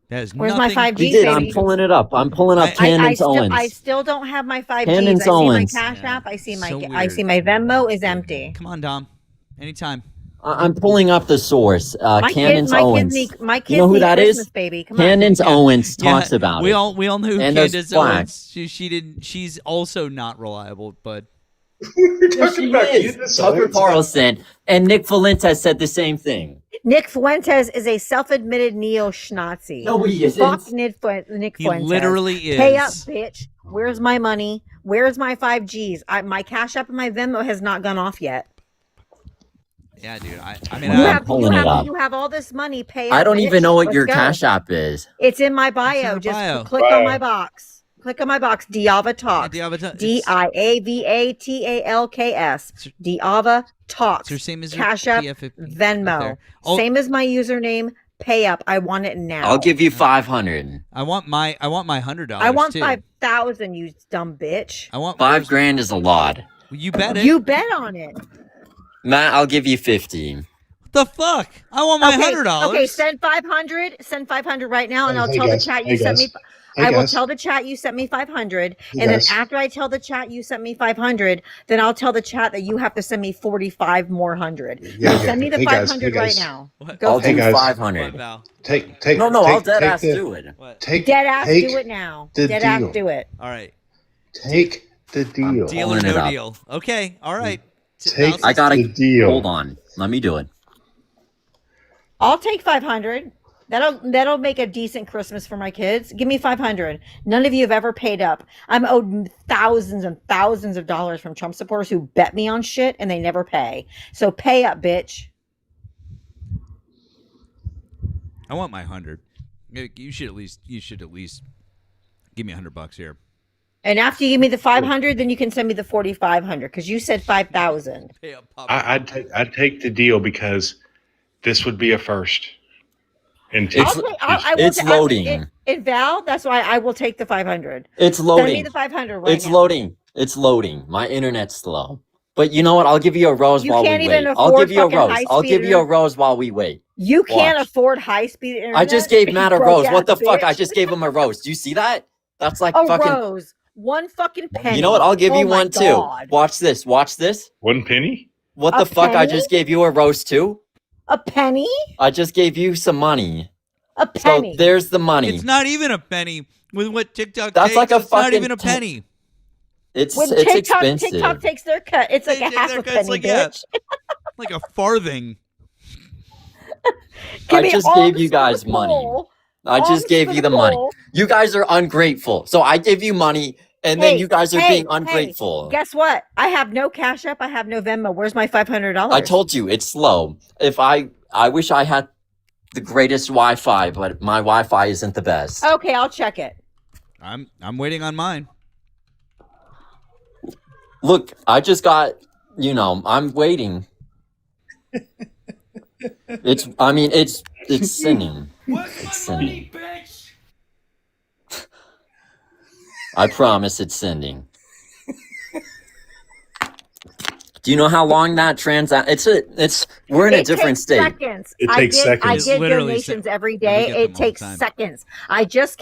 Speaker 1: That has
Speaker 11: Where's my
Speaker 1: nothing.
Speaker 11: 5Gs,
Speaker 12: He did. I'm
Speaker 11: baby?
Speaker 12: pulling it up. I'm pulling up Candace Owens.
Speaker 11: I still don't have my 5Gs.
Speaker 12: Candace
Speaker 11: I see
Speaker 12: Owens.
Speaker 11: my Cash App. I see
Speaker 1: So
Speaker 11: I see
Speaker 1: weird.
Speaker 11: my Venmo is empty.
Speaker 1: Come on, Dom. Anytime.
Speaker 12: I'm pulling up the source.
Speaker 11: My
Speaker 12: Candace Owens.
Speaker 11: My kids
Speaker 12: you know who
Speaker 11: need
Speaker 12: that
Speaker 11: Christmas,
Speaker 12: is?
Speaker 11: baby. Come
Speaker 12: Candace Owens talks
Speaker 1: Yeah,
Speaker 12: about
Speaker 1: we
Speaker 12: it.
Speaker 1: all know who
Speaker 12: And there's
Speaker 1: Candace
Speaker 12: Black.
Speaker 1: Owens. She didn't. She's also not reliable, but
Speaker 13: We're
Speaker 12: Yes,
Speaker 13: talking
Speaker 12: she
Speaker 13: about
Speaker 12: is.
Speaker 13: Candace
Speaker 12: Tucker
Speaker 13: Owens.
Speaker 12: Carlson and Nick Valenta said the same thing.
Speaker 11: Nick Fuentes is a self-admitted neo-Schnazi.
Speaker 12: No, he isn't.
Speaker 11: Fuck Nick
Speaker 1: he
Speaker 11: Fuentes.
Speaker 1: literally is.
Speaker 11: Pay up, bitch. Where's my money? Where's my 5Gs? My Cash App and my Venmo has not gone off yet.
Speaker 1: Yeah, dude. I mean,
Speaker 12: I'm pulling it up.
Speaker 11: You have all this money. Pay up,
Speaker 12: I don't
Speaker 11: bitch.
Speaker 12: even know what
Speaker 11: Let's
Speaker 12: your
Speaker 11: go.
Speaker 12: Cash App is.
Speaker 11: It's in my bio.
Speaker 1: her
Speaker 11: Just
Speaker 1: bio.
Speaker 11: click on my box. Click on my box. Diava Talks.
Speaker 1: Yeah, Diava-
Speaker 11: DIAVATALKS. Diava Talks.
Speaker 1: It's the same as your
Speaker 11: Cash App,
Speaker 1: TF right
Speaker 11: Venmo.
Speaker 1: there. Oh.
Speaker 11: Same as my username. Pay up. I want it now.
Speaker 12: I'll give you 500.
Speaker 1: I want my $100.
Speaker 11: I want
Speaker 1: too.
Speaker 11: 5,000. You dumb bitch.
Speaker 1: I want
Speaker 12: $5,000 is a lot.
Speaker 1: You bet it.
Speaker 11: You bet on it.
Speaker 12: Matt, I'll give you 50.
Speaker 1: The fuck? I want my $100.
Speaker 11: Okay, send 500. Send 500 right now, and I'll
Speaker 13: Hey,
Speaker 11: tell
Speaker 13: guys.
Speaker 11: the chat
Speaker 13: Hey,
Speaker 11: you sent me.
Speaker 13: guys. Hey,
Speaker 11: I will
Speaker 13: guys.
Speaker 11: tell the chat you sent me 500,
Speaker 13: Hey,
Speaker 11: and then
Speaker 13: guys.
Speaker 11: after I tell the chat you sent me 500, then I'll tell the chat that you have to send me 45 more hundred.
Speaker 13: Yeah,
Speaker 11: Now
Speaker 13: yeah.
Speaker 11: send me the
Speaker 13: Hey, guys.
Speaker 11: 500
Speaker 13: Hey,
Speaker 11: right
Speaker 13: guys.
Speaker 11: now.
Speaker 1: What?
Speaker 11: Go
Speaker 12: I'll
Speaker 11: for
Speaker 13: Hey,
Speaker 12: do
Speaker 11: it.
Speaker 13: guys.
Speaker 12: 500.
Speaker 1: Val.
Speaker 13: Take
Speaker 12: No, I'll
Speaker 13: take
Speaker 12: dead ass
Speaker 13: the,
Speaker 12: do it.
Speaker 1: What?
Speaker 13: Take
Speaker 11: Dead ass,
Speaker 13: take
Speaker 11: do it now.
Speaker 13: the
Speaker 11: Dead ass,
Speaker 13: deal.
Speaker 11: do it.
Speaker 1: All right.
Speaker 13: Take the deal.
Speaker 1: Deal or
Speaker 12: Pulling it
Speaker 1: no
Speaker 12: up.
Speaker 1: deal. Okay. All right.
Speaker 13: Take
Speaker 12: I gotta
Speaker 13: the deal.
Speaker 12: hold on. Let me do it.
Speaker 11: I'll take 500. That'll make a decent Christmas for my kids. Give me 500. None of you have ever paid up. I'm owed thousands and thousands of dollars from Trump supporters who bet me on shit and they never pay. So pay up, bitch.
Speaker 1: I want my 100. You should at least give me $100 here.
Speaker 11: And after you give me the 500, then you can send me the 4,500 because you said 5,000.
Speaker 1: Pay up, Pop.
Speaker 13: I'd take the deal because this would be a first. And
Speaker 12: It's loading.
Speaker 11: Val, that's why I will take the 500.
Speaker 12: It's
Speaker 11: Send me
Speaker 12: loading.
Speaker 11: the 500 right
Speaker 12: It's
Speaker 11: now.
Speaker 12: loading. It's loading. My internet's slow. But you know what? I'll give you a rose
Speaker 11: You
Speaker 12: while we
Speaker 11: can't
Speaker 12: wait.
Speaker 11: even
Speaker 12: I'll
Speaker 11: afford
Speaker 12: give you a
Speaker 11: fucking
Speaker 12: rose. I'll
Speaker 11: high-speed
Speaker 12: give you a
Speaker 11: internet.
Speaker 12: rose while we wait.
Speaker 11: You can't
Speaker 12: Watch.
Speaker 11: afford high-speed internet.
Speaker 12: I just gave
Speaker 11: you
Speaker 12: Matt a
Speaker 11: broke
Speaker 12: rose. What
Speaker 11: ass
Speaker 12: the fuck?
Speaker 11: bitch.
Speaker 12: I just gave him a rose. Do you see that? That's like
Speaker 11: A
Speaker 12: fucking.
Speaker 11: rose. One fucking penny.
Speaker 12: You know what? I'll give
Speaker 11: Oh
Speaker 12: you
Speaker 11: my
Speaker 12: one too.
Speaker 11: God.
Speaker 12: Watch this. Watch this.
Speaker 13: 1 penny?
Speaker 12: What
Speaker 11: A
Speaker 12: the fuck? I
Speaker 11: penny?
Speaker 12: just gave you a rose too.
Speaker 11: A penny?
Speaker 12: I just gave you some money.
Speaker 11: A penny.
Speaker 12: So there's the money.
Speaker 1: It's not even a penny with what TikTok
Speaker 12: That's
Speaker 1: takes.
Speaker 12: like a
Speaker 1: it's not
Speaker 12: fucking
Speaker 1: even a penny.
Speaker 12: It's
Speaker 11: when
Speaker 12: it's
Speaker 11: TikTok
Speaker 12: expensive.
Speaker 11: takes their cut, it's like
Speaker 1: They
Speaker 11: a
Speaker 1: take
Speaker 11: half
Speaker 1: their
Speaker 11: a
Speaker 1: cuts
Speaker 11: penny,
Speaker 1: like, yeah.
Speaker 11: bitch.
Speaker 1: Like a farthing.
Speaker 11: Give
Speaker 12: I
Speaker 11: me
Speaker 12: just
Speaker 11: all
Speaker 12: gave
Speaker 11: the
Speaker 12: you guys
Speaker 11: Super
Speaker 12: money.
Speaker 11: Bowl.
Speaker 12: I
Speaker 11: All
Speaker 12: just
Speaker 11: the
Speaker 12: gave you
Speaker 11: Super
Speaker 12: the money.
Speaker 11: Bowl.
Speaker 12: You guys are ungrateful. So I give you money, and then you guys are being ungrateful.
Speaker 11: Guess what? I have no Cash App. I have no Venmo. Where's my $500?
Speaker 12: I told you it's slow. If I wish I had the greatest Wi-Fi, but my Wi-Fi isn't the best.
Speaker 11: Okay, I'll check it.
Speaker 1: I'm waiting on mine.
Speaker 12: Look, I just got. I'm waiting. It's sinning. It's sending. I promise it's sending. Do you know how long that we're in a
Speaker 11: It
Speaker 12: different
Speaker 11: takes
Speaker 12: state.
Speaker 11: Seconds.
Speaker 13: It
Speaker 11: I
Speaker 13: takes
Speaker 11: get,
Speaker 13: seconds.
Speaker 11: I
Speaker 1: It's
Speaker 11: get
Speaker 1: literally
Speaker 11: donations every
Speaker 1: we
Speaker 11: day.
Speaker 1: get them
Speaker 11: It
Speaker 1: all the
Speaker 11: takes
Speaker 1: time.
Speaker 11: seconds. I just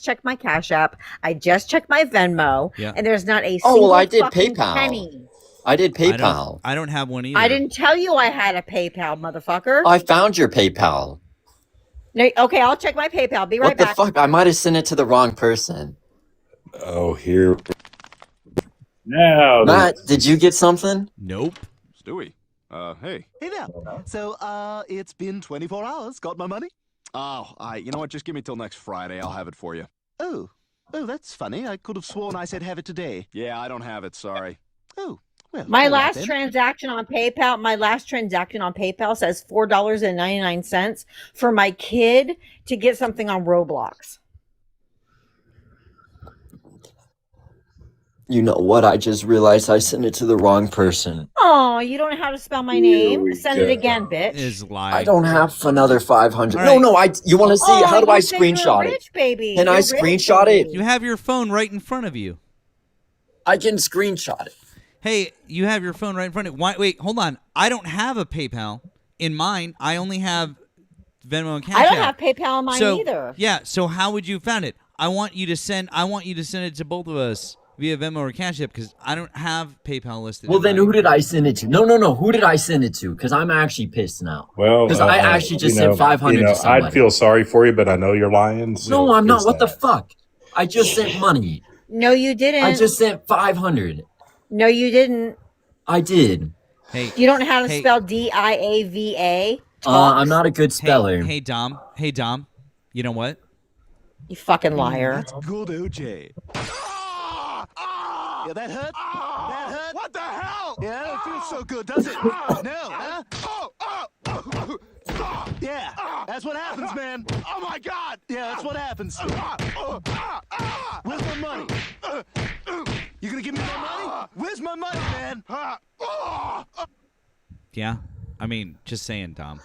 Speaker 11: checked my Cash App. I just checked my Venmo,
Speaker 1: Yeah.
Speaker 11: and there's not a
Speaker 12: Oh,
Speaker 11: single
Speaker 12: well, I did
Speaker 11: fucking
Speaker 12: PayPal.
Speaker 11: penny.
Speaker 12: I did
Speaker 1: I
Speaker 12: PayPal.
Speaker 1: don't have one either.
Speaker 11: I didn't tell you I had a PayPal, motherfucker.
Speaker 12: I found your PayPal.
Speaker 11: No, okay, I'll check my PayPal. Be right
Speaker 12: What the
Speaker 11: back.
Speaker 12: fuck? I might have sent it to the wrong person.
Speaker 13: Oh, here. Now,
Speaker 12: Matt, did you get something?
Speaker 1: Nope.
Speaker 14: Stewie. Hey.
Speaker 15: Hey there. So, it's been 24 hours. Got my money?
Speaker 14: Oh, you know what? Just give me till next Friday. I'll have it for you.
Speaker 15: Oh. Oh, that's funny. I could have sworn I said have it today.
Speaker 14: Yeah, I don't have it. Sorry.
Speaker 15: Oh. Well,
Speaker 11: My
Speaker 15: all right
Speaker 11: last
Speaker 15: then.
Speaker 11: transaction on PayPal says $4.99 for my kid to get something on Roblox.
Speaker 12: You know what? I just realized I sent it to the wrong person.
Speaker 11: Oh, you don't know how to spell my name? Send it again, bitch.
Speaker 1: Is lying.
Speaker 12: I don't have another 500.
Speaker 1: All
Speaker 12: No,
Speaker 1: right.
Speaker 12: no. You want to see?
Speaker 11: Oh,
Speaker 12: How do
Speaker 11: you
Speaker 12: I
Speaker 11: said you were
Speaker 12: screenshot it?
Speaker 11: rich, baby.
Speaker 12: Can I
Speaker 11: You're rich,
Speaker 12: screenshot it?
Speaker 1: You have your phone right in front of you.
Speaker 12: I can screenshot it.
Speaker 1: Hey, you have your phone right in front of you. Why, wait, hold on. I don't have a PayPal in mine. I only have Venmo and Cash
Speaker 11: I don't
Speaker 1: App.
Speaker 11: have PayPal on mine
Speaker 1: So,
Speaker 11: either.
Speaker 1: Yeah, so how would you found it? I want you to send it to both of us via Venmo or Cash App because I don't have PayPal listed.
Speaker 12: Well,
Speaker 1: in
Speaker 12: then
Speaker 1: mine.
Speaker 12: who did I send it to? No. Who did I send it to? Because I'm actually pissed now.
Speaker 13: well,
Speaker 12: Because I actually just sent 500 to somebody.
Speaker 13: I'd feel sorry for you, but I know you're lying. So
Speaker 12: No, I'm not.
Speaker 13: is
Speaker 12: What the
Speaker 13: that.
Speaker 12: fuck? I just sent money.
Speaker 11: No, you didn't.
Speaker 12: I just sent 500.
Speaker 11: No, you didn't.
Speaker 12: I did.
Speaker 1: Hey,
Speaker 11: You don't know how to
Speaker 1: Hey.
Speaker 11: spell DIAVA?
Speaker 12: I'm not a good speller.
Speaker 1: Hey, Dom. Hey, Dom. You know what?
Speaker 11: You fucking liar.
Speaker 15: That's good, OJ. Yeah, that hurt? That hurt?
Speaker 14: What the hell?
Speaker 15: Yeah, it don't feel so good, does it? No, huh? Yeah, that's what happens, man.
Speaker 14: Oh my God!
Speaker 15: Yeah, that's what happens. Where's my money? You gonna give me my money? Where's my money, man?
Speaker 1: Yeah? I mean, just saying, Dom.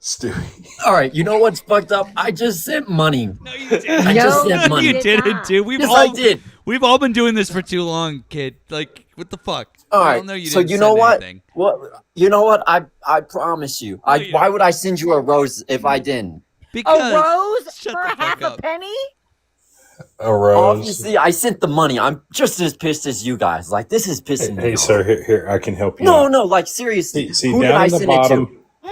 Speaker 13: Stewie.
Speaker 12: All right, you know what's fucked up? I just sent money.
Speaker 1: No, you didn't.
Speaker 12: I just sent money.
Speaker 1: You didn't, dude.
Speaker 12: Yes, I did.
Speaker 1: We've all been doing this for too long, kid. Like, what the fuck?
Speaker 12: All
Speaker 1: I
Speaker 12: right.
Speaker 1: don't know you
Speaker 12: So
Speaker 1: didn't
Speaker 12: you know
Speaker 1: send
Speaker 12: what?
Speaker 1: anything.
Speaker 12: What? You know what? I promise you. Why would I send you a rose if I didn't?
Speaker 1: Because
Speaker 11: A rose
Speaker 1: Shut
Speaker 11: for
Speaker 1: the fuck
Speaker 11: half a
Speaker 1: up.
Speaker 11: penny?
Speaker 13: A rose.
Speaker 12: Obviously, I sent the money. I'm just as pissed as you guys. Like, this is pissing me
Speaker 13: Hey,
Speaker 12: off.
Speaker 13: sir, here, I can help you.
Speaker 12: No,
Speaker 13: out.
Speaker 12: no, like seriously.
Speaker 13: See,
Speaker 12: who did
Speaker 13: down
Speaker 12: I
Speaker 13: in the
Speaker 12: send it to?
Speaker 13: bottom,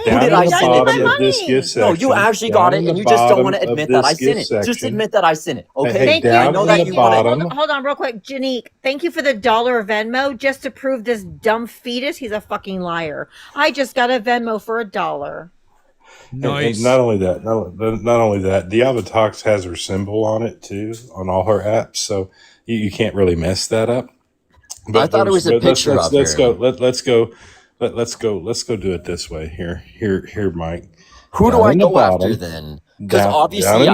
Speaker 13: down
Speaker 12: did
Speaker 13: in
Speaker 12: I
Speaker 13: the
Speaker 12: send it
Speaker 13: bottom
Speaker 12: to?
Speaker 13: of this gift
Speaker 12: No,
Speaker 13: section.
Speaker 12: you actually
Speaker 13: down
Speaker 12: got it,
Speaker 13: in
Speaker 12: and
Speaker 13: the
Speaker 12: you just don't want to
Speaker 13: bottom of
Speaker 12: admit that
Speaker 13: this
Speaker 12: I sent
Speaker 13: gift
Speaker 12: it. Just
Speaker 13: section.
Speaker 12: admit that I sent it, okay?
Speaker 13: Hey,
Speaker 11: Thank you.
Speaker 13: down
Speaker 12: I know
Speaker 13: in
Speaker 12: that
Speaker 13: the
Speaker 12: you want to.
Speaker 13: bottom.
Speaker 11: Hold on, real quick. Janique, thank you for the $1 Venmo just to prove this dumb fetus he's a fucking liar. I just got a Venmo for $1.
Speaker 13: And not only that, Diavotox has her symbol on it too, on all her apps, so you can't really mess that up.
Speaker 12: I thought it was a picture of
Speaker 13: let's
Speaker 12: her.
Speaker 13: go. Let's go do it this way. Here, Mike.
Speaker 12: Who do
Speaker 13: Down
Speaker 12: I
Speaker 13: in the
Speaker 12: go after
Speaker 13: bottom,
Speaker 12: then? Because
Speaker 13: down
Speaker 12: obviously,
Speaker 13: in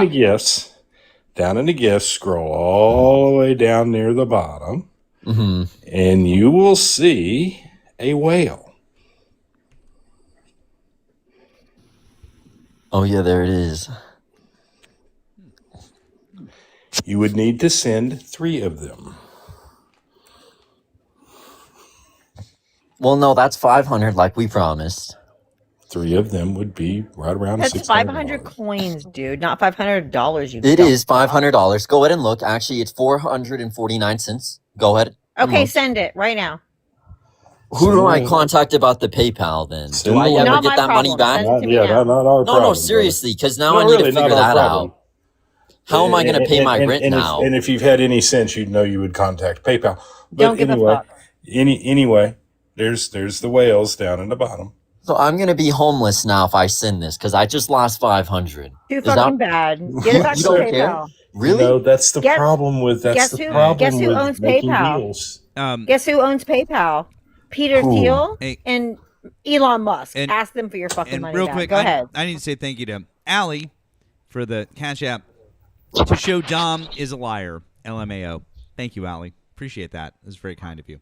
Speaker 13: the gifts, scroll all the way down near the bottom, and you will see a whale.
Speaker 12: oh yeah, there it is.
Speaker 13: You would need to send 3 of them.
Speaker 12: Well, no, that's 500, like we promised.
Speaker 13: 3 of them would be right around
Speaker 11: That's
Speaker 13: $600.
Speaker 11: 500 coins, dude, not $500. You
Speaker 12: It
Speaker 11: dumb
Speaker 12: is $500. Go ahead and look. Actually, it's 449 cents. Go ahead.
Speaker 11: Okay, send it right now.
Speaker 12: Who do I contact about the PayPal then?
Speaker 13: Send
Speaker 12: Do I
Speaker 13: the
Speaker 12: ever
Speaker 11: Not
Speaker 12: get
Speaker 11: my
Speaker 12: that money
Speaker 11: problem.
Speaker 12: back?
Speaker 11: Send it to me now.
Speaker 13: Not our problem.
Speaker 12: No, seriously, because now
Speaker 13: No,
Speaker 12: I need
Speaker 13: really,
Speaker 12: to
Speaker 13: not
Speaker 12: figure
Speaker 13: our
Speaker 12: that
Speaker 13: problem.
Speaker 12: out. How am I going to pay my rent now?
Speaker 13: And if you've had any sense, you'd know you would contact PayPal. But
Speaker 11: Don't give a
Speaker 13: anyway,
Speaker 11: fuck.
Speaker 13: anyway, there's the whales down in the bottom.
Speaker 12: So I'm going to be homeless now if I send this because I just lost 500.
Speaker 11: Too
Speaker 12: Is that-
Speaker 11: fucking bad. Get it back
Speaker 12: You
Speaker 11: to
Speaker 12: don't care?
Speaker 11: PayPal.
Speaker 12: Really?
Speaker 13: You know, that's the
Speaker 11: Guess-
Speaker 13: problem with
Speaker 11: guess who owns
Speaker 13: making
Speaker 11: PayPal?
Speaker 13: deals.
Speaker 11: Guess who owns PayPal? Peter
Speaker 13: Who?
Speaker 11: Thiel
Speaker 1: Hey.
Speaker 11: and Elon Musk.
Speaker 1: And-
Speaker 11: Ask them for your fucking
Speaker 1: And
Speaker 11: money
Speaker 1: real
Speaker 11: back.
Speaker 1: quick,
Speaker 11: Go ahead.
Speaker 1: I need to say thank you to Allie for the Cash App to show Dom is a liar. LMAO. Thank you, Allie. Appreciate that. It was very kind of you.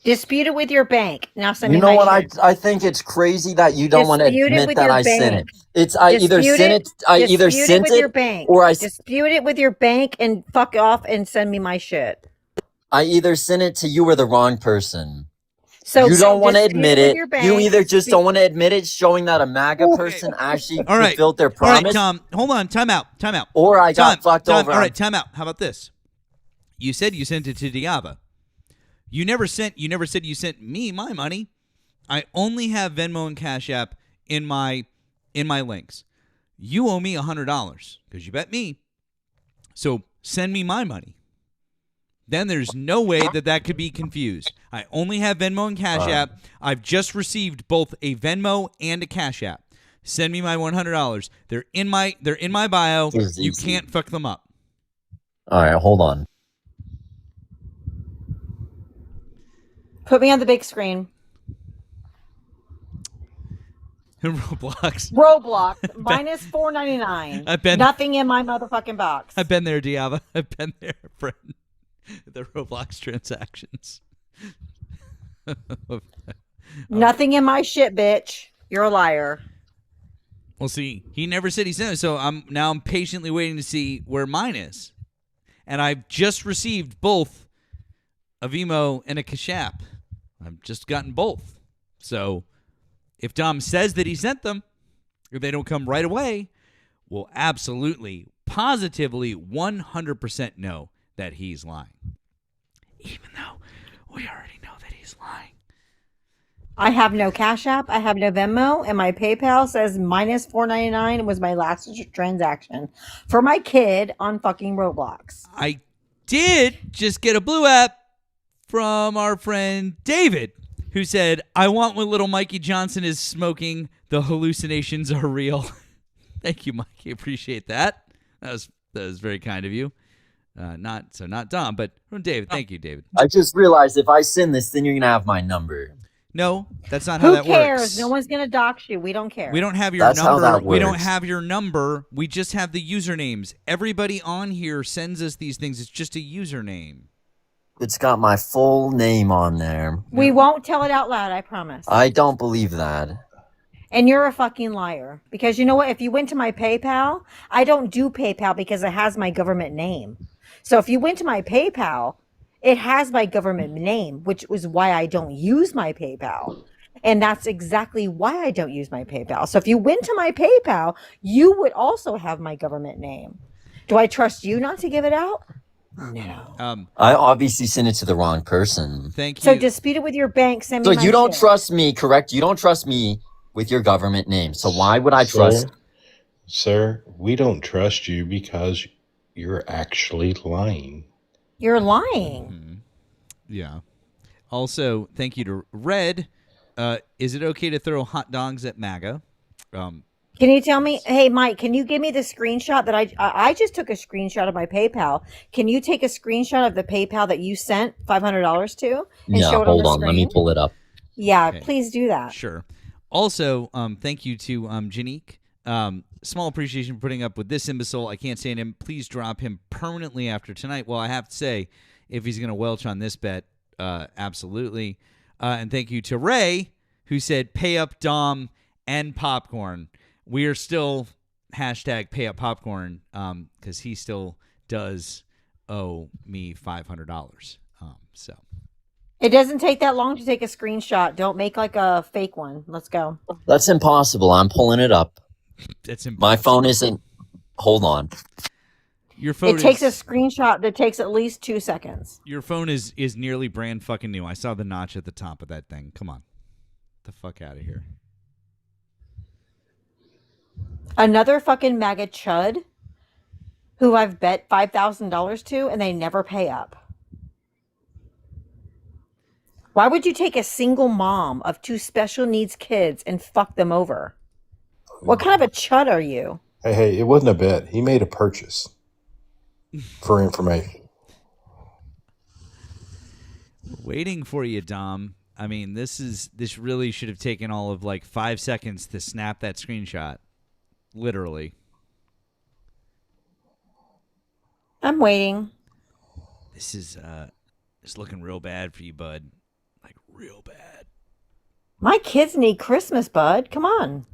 Speaker 11: Dispute it with your bank. Now send
Speaker 12: You
Speaker 11: me
Speaker 12: know
Speaker 11: my
Speaker 12: what?
Speaker 11: shit.
Speaker 12: I think it's crazy that you don't want to
Speaker 11: Dispute it
Speaker 12: admit
Speaker 11: with
Speaker 12: that
Speaker 11: your
Speaker 12: I sent it.
Speaker 11: bank.
Speaker 12: It's I either
Speaker 11: Dispute
Speaker 12: sent it, I either
Speaker 11: dispute
Speaker 12: sent
Speaker 11: with
Speaker 12: it,
Speaker 11: your bank.
Speaker 12: or
Speaker 11: Dispute it with your bank and fuck off and send me my shit.
Speaker 12: I either sent it to you or the wrong person.
Speaker 11: So
Speaker 12: you don't want to
Speaker 11: dispute
Speaker 12: admit
Speaker 11: with
Speaker 12: it.
Speaker 11: your bank.
Speaker 12: You either just don't want to admit it, showing that a MAGA person actually
Speaker 1: All right.
Speaker 12: fulfilled their
Speaker 1: All right,
Speaker 12: promise,
Speaker 1: Tom. Hold on. Time out.
Speaker 12: or I got fucked
Speaker 1: Tom,
Speaker 12: over.
Speaker 1: All right, time out. How about this? You said you sent it to Diava. You never said you sent me my money. I only have Venmo and Cash App in my links. You owe me $100 because you bet me. So send me my money. Then there's no way that could be confused. I only have Venmo and Cash App. I've just received both a Venmo and a Cash App. Send me my $100. They're in my bio. You can't fuck them up.
Speaker 12: All right, hold on.
Speaker 11: Put me on the big screen.
Speaker 1: Roblox.
Speaker 11: Minus $4.99.
Speaker 1: I've been
Speaker 11: nothing in my motherfucking box.
Speaker 1: I've been there, Diava. I've been there, friend. The Roblox transactions.
Speaker 11: Nothing in my shit, bitch. You're a liar.
Speaker 1: Well, see, he never said he sent it, so I'm patiently waiting to see where mine is. And I've just received both a Venmo and a Cash App. I've just gotten both. So if Dom says that he sent them, if they don't come right away, we'll absolutely, positively, 100% know that he's lying. Even though we already know that he's lying.
Speaker 11: I have no Cash App. I have no Venmo. And my PayPal says minus $4.99 was my last transaction for my kid on fucking Roblox.
Speaker 1: I did just get a blue app from our friend David, who said, I want when little Mikey Johnson is smoking. The hallucinations are real. Thank you, Mikey. Appreciate that. That was very kind of you. Not Dom, but from David. Thank you, David.
Speaker 12: I just realized if I send this, then you're going to have my number.
Speaker 1: No, that's not how that
Speaker 11: Who cares?
Speaker 1: works.
Speaker 11: No one's going to dox you. We don't care.
Speaker 1: We don't have your
Speaker 12: That's how
Speaker 1: number.
Speaker 12: that
Speaker 1: We don't
Speaker 12: works.
Speaker 1: have your number. We just have the usernames. Everybody on here sends us these things. It's just a username.
Speaker 12: It's got my full name on there.
Speaker 11: We won't tell it out loud, I promise.
Speaker 12: I don't believe that.
Speaker 11: And you're a fucking liar. Because you know what? If you went to my PayPal, I don't do PayPal because it has my government name. So if you went to my PayPal, it has my government name, which was why I don't use my PayPal. And that's exactly why I don't use my PayPal. So if you went to my PayPal, you would also have my government name. Do I trust you not to give it out? No.
Speaker 12: I obviously sent it to the wrong person.
Speaker 1: Thank you.
Speaker 11: So dispute it with your bank. Send
Speaker 12: So
Speaker 11: me my
Speaker 12: you don't
Speaker 11: shit.
Speaker 12: trust me, correct? You don't trust me with your government name. So why would I trust?
Speaker 13: Sir, we don't trust you because you're actually lying.
Speaker 11: You're lying.
Speaker 1: Yeah. Also, thank you to Red. Is it okay to throw hot dogs at MAGA?
Speaker 11: Can you tell me, hey Mike, can you give me the screenshot that I just took a screenshot of my PayPal. Can you take a screenshot of the PayPal that you sent $500 to and
Speaker 12: Yeah,
Speaker 11: show it
Speaker 12: hold
Speaker 11: on
Speaker 12: on.
Speaker 11: the
Speaker 12: Let me
Speaker 11: screen?
Speaker 12: pull it up.
Speaker 11: Yeah,
Speaker 1: Okay.
Speaker 11: please do that.
Speaker 1: Sure. Also, thank you to Janique. Small appreciation for putting up with this imbecile. I can't stand him. Please drop him permanently after tonight. Well, I have to say, if he's going to welch on this bet, absolutely. And thank you to Ray, who said, pay up Dom and popcorn. We are still hashtag pay up popcorn because he still does owe me $500. So
Speaker 11: It doesn't take that long to take a screenshot. Don't make like a fake one. Let's go.
Speaker 12: That's impossible. I'm pulling it up.
Speaker 1: that's
Speaker 12: My phone isn't. Hold on.
Speaker 1: your phone.
Speaker 11: It takes a
Speaker 1: is,
Speaker 11: screenshot that takes at least 2 seconds.
Speaker 1: Your phone is nearly brand fucking new. I saw the notch at the top of that thing. Come on, get the fuck out of here.
Speaker 11: Another fucking MAGA chud who I've bet $5,000 to and they never pay up. Why would you take a single mom of 2 special needs kids and fuck them over? What kind of a chud are you?
Speaker 13: Hey, it wasn't a bet. He made a purchase for information.
Speaker 1: Waiting for you, Dom. I mean, this really should have taken all of like 5 seconds to snap that screenshot. Literally.
Speaker 11: I'm waiting.
Speaker 1: This is it's looking real bad for you, bud. Like real bad.
Speaker 11: My kids need Christmas, bud. Come on.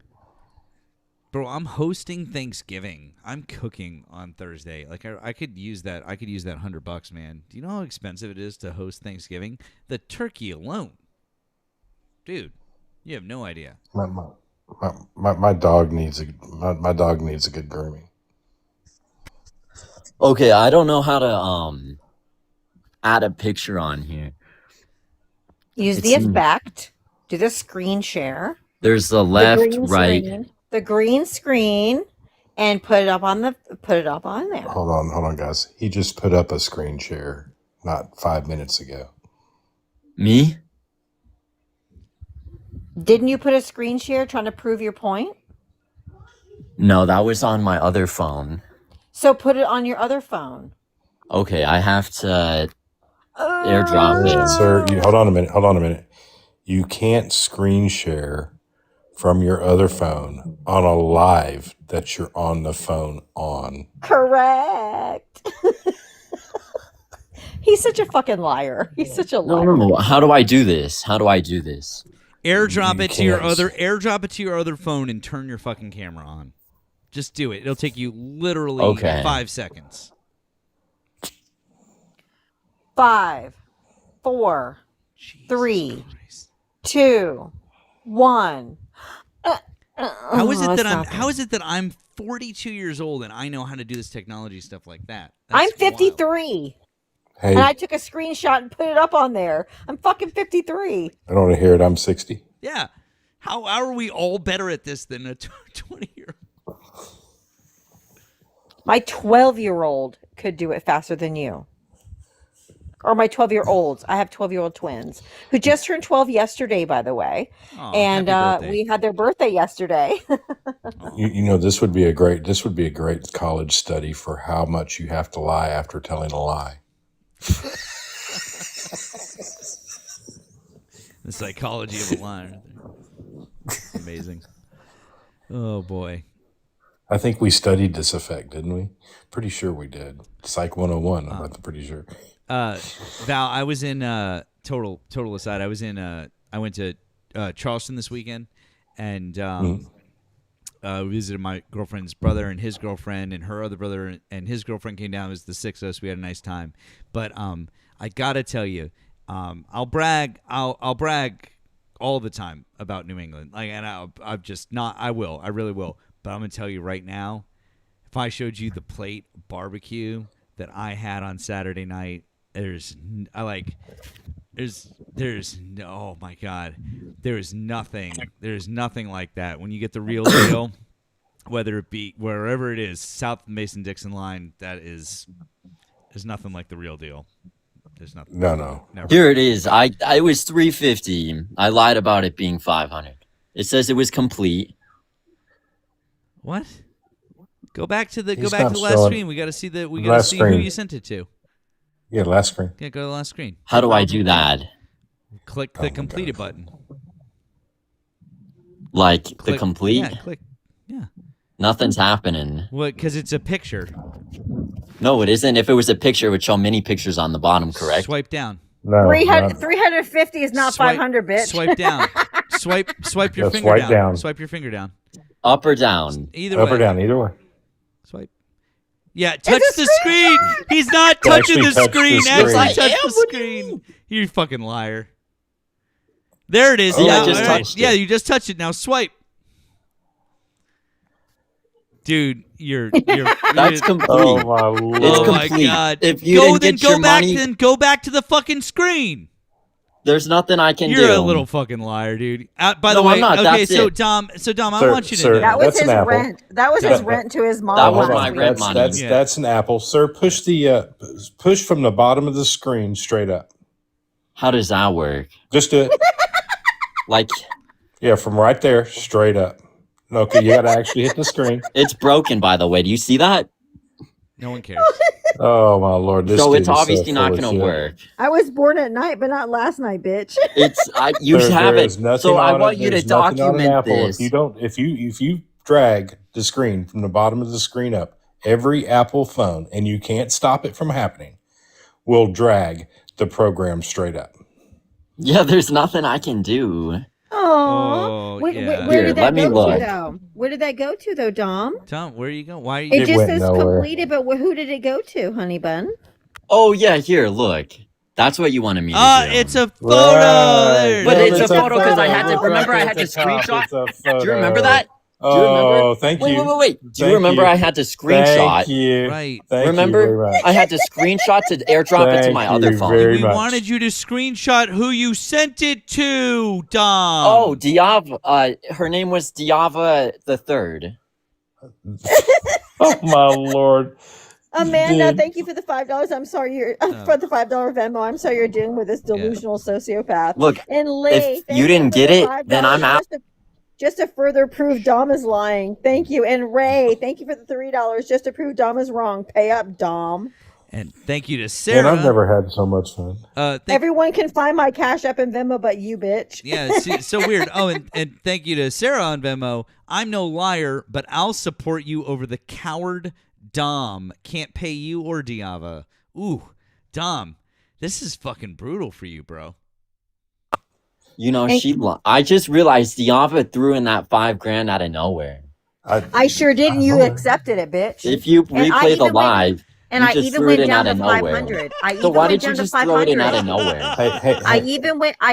Speaker 1: Bro, I'm hosting Thanksgiving. I'm cooking on Thursday. Like I could use that. I could use that $100, man. Do you know how expensive it is to host Thanksgiving? The turkey alone. Dude, you have no idea.
Speaker 13: My dog needs my dog needs a good grooming.
Speaker 12: Okay, I don't know how to add a picture on here.
Speaker 11: Use
Speaker 12: It
Speaker 11: the
Speaker 12: seems-
Speaker 11: effect. Do the screen share.
Speaker 12: There's the
Speaker 11: the
Speaker 12: left,
Speaker 11: green
Speaker 12: right.
Speaker 11: screen, the green screen, and put it up on there.
Speaker 13: Hold on, guys. He just put up a screen share not 5 minutes ago.
Speaker 12: Me?
Speaker 11: Didn't you put a screen share trying to prove your point?
Speaker 12: No, that was on my other phone.
Speaker 11: So put it on your other phone.
Speaker 12: Okay, I have to airdrop it.
Speaker 13: Sir, hold on a minute. You can't screen share from your other phone on a live that you're on the phone on.
Speaker 11: Correct. He's such a fucking liar. He's such a liar.
Speaker 12: No. How do I do this?
Speaker 1: Airdrop it to your
Speaker 13: can't.
Speaker 1: other phone and turn your fucking camera on. Just do it. It'll take you literally
Speaker 12: Okay.
Speaker 1: 5 seconds.
Speaker 11: 5, 4, 3, 2, 1.
Speaker 1: How is it
Speaker 11: it's
Speaker 1: that I'm
Speaker 11: not
Speaker 1: how is it that I'm 42 years old and I know how to do this technology stuff like that?
Speaker 11: I'm
Speaker 1: That's wild.
Speaker 11: 53.
Speaker 13: Hey,
Speaker 11: And I took a screenshot and put it up on there. I'm fucking 53.
Speaker 13: I don't want to hear it. I'm 60.
Speaker 1: Yeah. How are we all better at this than a 20-year-old?
Speaker 11: My 12-year-old could do it faster than you. Or my 12-year-olds. I have 12-year-old twins who just turned 12 yesterday, by the way.
Speaker 1: Oh,
Speaker 11: And
Speaker 1: happy birthday.
Speaker 11: we had their birthday yesterday.
Speaker 13: You know, this would be a great college study for how much you have to lie after telling a lie.
Speaker 1: The psychology of a liar. Amazing. Oh boy.
Speaker 13: I think we studied this effect, didn't we? Pretty sure we did. Psych 101, I'm pretty sure.
Speaker 1: Val, I was in total aside. I went to Charleston this weekend and visited my girlfriend's brother and his girlfriend, and her other brother and his girlfriend came down. It was the 6 of us. We had a nice time. But I gotta tell you, I'll brag all the time about New England. Like, and I'm just not. I will. I really will. But I'm gonna tell you right now, if I showed you the plate barbecue that I had on Saturday night, there's oh my God, there's nothing like that. When you get the real deal, whether it be wherever it is, south Mason-Dixon line, there's nothing like the real deal. There's nothing.
Speaker 13: No.
Speaker 1: Never.
Speaker 12: Here it is. I was $350. I lied about it being $500. It says it was complete.
Speaker 1: What? Go back to the
Speaker 13: He's
Speaker 1: last
Speaker 13: not showing-
Speaker 1: screen. We got to see who
Speaker 13: screen.
Speaker 1: you sent it to.
Speaker 13: Yeah, last screen.
Speaker 1: Yeah, go to the last screen.
Speaker 12: How do I do that?
Speaker 1: Click the completed button.
Speaker 12: Like the
Speaker 1: Click,
Speaker 12: complete?
Speaker 1: Yeah, click. Yeah.
Speaker 12: Nothing's happening.
Speaker 1: Well, because it's a picture.
Speaker 12: No, it isn't. If it was a picture, it would show many pictures on the bottom, correct?
Speaker 1: Swipe down.
Speaker 13: No,
Speaker 11: 350 is not
Speaker 1: Swipe-
Speaker 11: 500, bitch.
Speaker 1: Swipe down. Swipe your
Speaker 13: Yeah,
Speaker 1: finger
Speaker 13: swipe
Speaker 1: down.
Speaker 13: down.
Speaker 1: Swipe your finger down.
Speaker 12: Up or down?
Speaker 1: Either
Speaker 13: up
Speaker 1: way.
Speaker 13: or down, either way.
Speaker 1: Swipe. Yeah, touch the screen. He's not
Speaker 13: He
Speaker 1: touching
Speaker 13: actually
Speaker 1: the
Speaker 13: touched the
Speaker 1: screen.
Speaker 13: screen.
Speaker 1: Actually touch the screen. You fucking liar. There it is.
Speaker 12: See, I
Speaker 1: Now,
Speaker 12: just
Speaker 1: all right.
Speaker 12: touched it.
Speaker 1: Yeah, you just touched it. Now swipe. Dude, you're
Speaker 12: That's complete.
Speaker 13: Oh my lord!
Speaker 12: It's
Speaker 1: oh my
Speaker 12: complete.
Speaker 1: God.
Speaker 12: If you didn't get your
Speaker 1: back
Speaker 12: money,
Speaker 1: then go back to the fucking screen.
Speaker 12: there's nothing I can do.
Speaker 1: You're a little fucking liar, dude. By the
Speaker 12: No,
Speaker 1: way,
Speaker 12: I'm not.
Speaker 1: okay,
Speaker 12: That's
Speaker 1: so
Speaker 12: it.
Speaker 1: Dom, I
Speaker 13: Sir,
Speaker 1: want you to
Speaker 13: sir,
Speaker 1: know.
Speaker 11: That was
Speaker 13: That's
Speaker 11: his
Speaker 13: an apple.
Speaker 11: rent. That was his rent to his mom.
Speaker 12: That was
Speaker 13: Hold
Speaker 12: my
Speaker 13: on.
Speaker 12: rent money.
Speaker 1: Yeah.
Speaker 13: That's an apple, sir. Push from the bottom of the screen straight up.
Speaker 12: How does that work?
Speaker 13: Just do it.
Speaker 12: Like,
Speaker 13: Yeah, from right there, straight up. Okay, you got to actually hit the screen.
Speaker 12: it's broken, by the way. Do you see that?
Speaker 1: No one cares.
Speaker 13: Oh my lord! This
Speaker 12: So
Speaker 13: dude
Speaker 12: it's
Speaker 13: is so
Speaker 12: obviously not
Speaker 13: full of
Speaker 12: going to
Speaker 13: shit.
Speaker 12: work.
Speaker 11: I was born at night, but not last night, bitch.
Speaker 12: You
Speaker 13: There
Speaker 12: have
Speaker 13: is
Speaker 12: it.
Speaker 13: nothing
Speaker 12: So I
Speaker 13: on
Speaker 12: want
Speaker 13: it.
Speaker 12: you to
Speaker 13: There's nothing on an
Speaker 12: document
Speaker 13: apple.
Speaker 12: this.
Speaker 13: If you drag the screen from the bottom of the screen up, every Apple phone, and you can't stop it from happening, will drag the program straight up.
Speaker 12: Yeah, there's nothing I can do.
Speaker 1: Oh,
Speaker 11: Where,
Speaker 1: yeah.
Speaker 11: where
Speaker 12: Here,
Speaker 11: did
Speaker 12: let
Speaker 11: that
Speaker 12: me
Speaker 11: go
Speaker 12: look.
Speaker 11: to, though? Where did that go to, though, Dom?
Speaker 1: Tom, where are you going? Why are you?
Speaker 11: It
Speaker 13: It
Speaker 11: just
Speaker 13: went
Speaker 11: says
Speaker 13: nowhere.
Speaker 11: completed, but who did it go to, honey bun?
Speaker 12: Oh, yeah, here, look. That's what you wanted me to do.
Speaker 1: It's a photo.
Speaker 13: Right.
Speaker 1: There it
Speaker 12: But
Speaker 1: is.
Speaker 12: it's a photo because I had to.
Speaker 11: photo.
Speaker 12: Remember, I had to
Speaker 13: It's a cop.
Speaker 12: screenshot.
Speaker 13: It's a
Speaker 12: Do you remember
Speaker 13: photo.
Speaker 12: that? Do you remember?
Speaker 13: Oh, thank
Speaker 12: Wait,
Speaker 13: you.
Speaker 12: wait, wait, wait. Do you
Speaker 13: Thank
Speaker 12: remember
Speaker 13: you.
Speaker 12: I had to
Speaker 13: Thank
Speaker 12: screenshot?
Speaker 13: you.
Speaker 1: Right.
Speaker 13: Thank
Speaker 12: Remember?
Speaker 13: you very much.
Speaker 12: I had to screenshot to airdrop it to my
Speaker 13: Thank
Speaker 12: other
Speaker 13: you
Speaker 12: phone.
Speaker 13: very
Speaker 1: We
Speaker 13: much.
Speaker 1: wanted you to screenshot who you sent it to, Dom.
Speaker 12: Oh, Diava. Her name was Diava the Third.
Speaker 13: Oh my Lord.
Speaker 11: Amanda,
Speaker 13: Dude.
Speaker 11: thank you for the $5. I'm sorry you're for the $5 Venmo. I'm sorry you're dealing with this delusional sociopath.
Speaker 12: Look,
Speaker 11: And Lee,
Speaker 12: if
Speaker 11: thank
Speaker 12: you didn't
Speaker 11: for
Speaker 12: get
Speaker 11: the
Speaker 12: it, then I'm
Speaker 11: $5
Speaker 12: out.
Speaker 11: just to further prove Dom is lying. Thank you. And Ray, thank you for the $3 just to prove Dom is wrong. Pay up, Dom.
Speaker 1: And thank you to
Speaker 13: Man,
Speaker 1: Sarah.
Speaker 13: I've never had so much fun.
Speaker 11: Everyone can find my Cash App and Venmo, but you, bitch.
Speaker 1: Yeah, it's so weird. Oh, and thank you to Sarah on Venmo. I'm no liar, but I'll support you over the coward Dom. Can't pay you or Diava. Ooh, Dom, this is fucking brutal for you, bro.
Speaker 12: You know, I just realized Diava threw in that $5,000 out of nowhere.
Speaker 11: I sure did, and you accepted it, bitch.
Speaker 12: If you
Speaker 11: And I
Speaker 12: replay the
Speaker 11: even went-
Speaker 12: live,
Speaker 11: And
Speaker 12: you
Speaker 11: I
Speaker 12: just
Speaker 11: even
Speaker 12: threw
Speaker 11: went
Speaker 12: it in
Speaker 11: down
Speaker 12: out
Speaker 11: to
Speaker 12: of nowhere.
Speaker 11: 500. I
Speaker 12: So
Speaker 11: even
Speaker 12: why
Speaker 11: went
Speaker 12: did you
Speaker 11: down to
Speaker 12: just throw it in
Speaker 11: 500.
Speaker 12: out of nowhere?
Speaker 11: I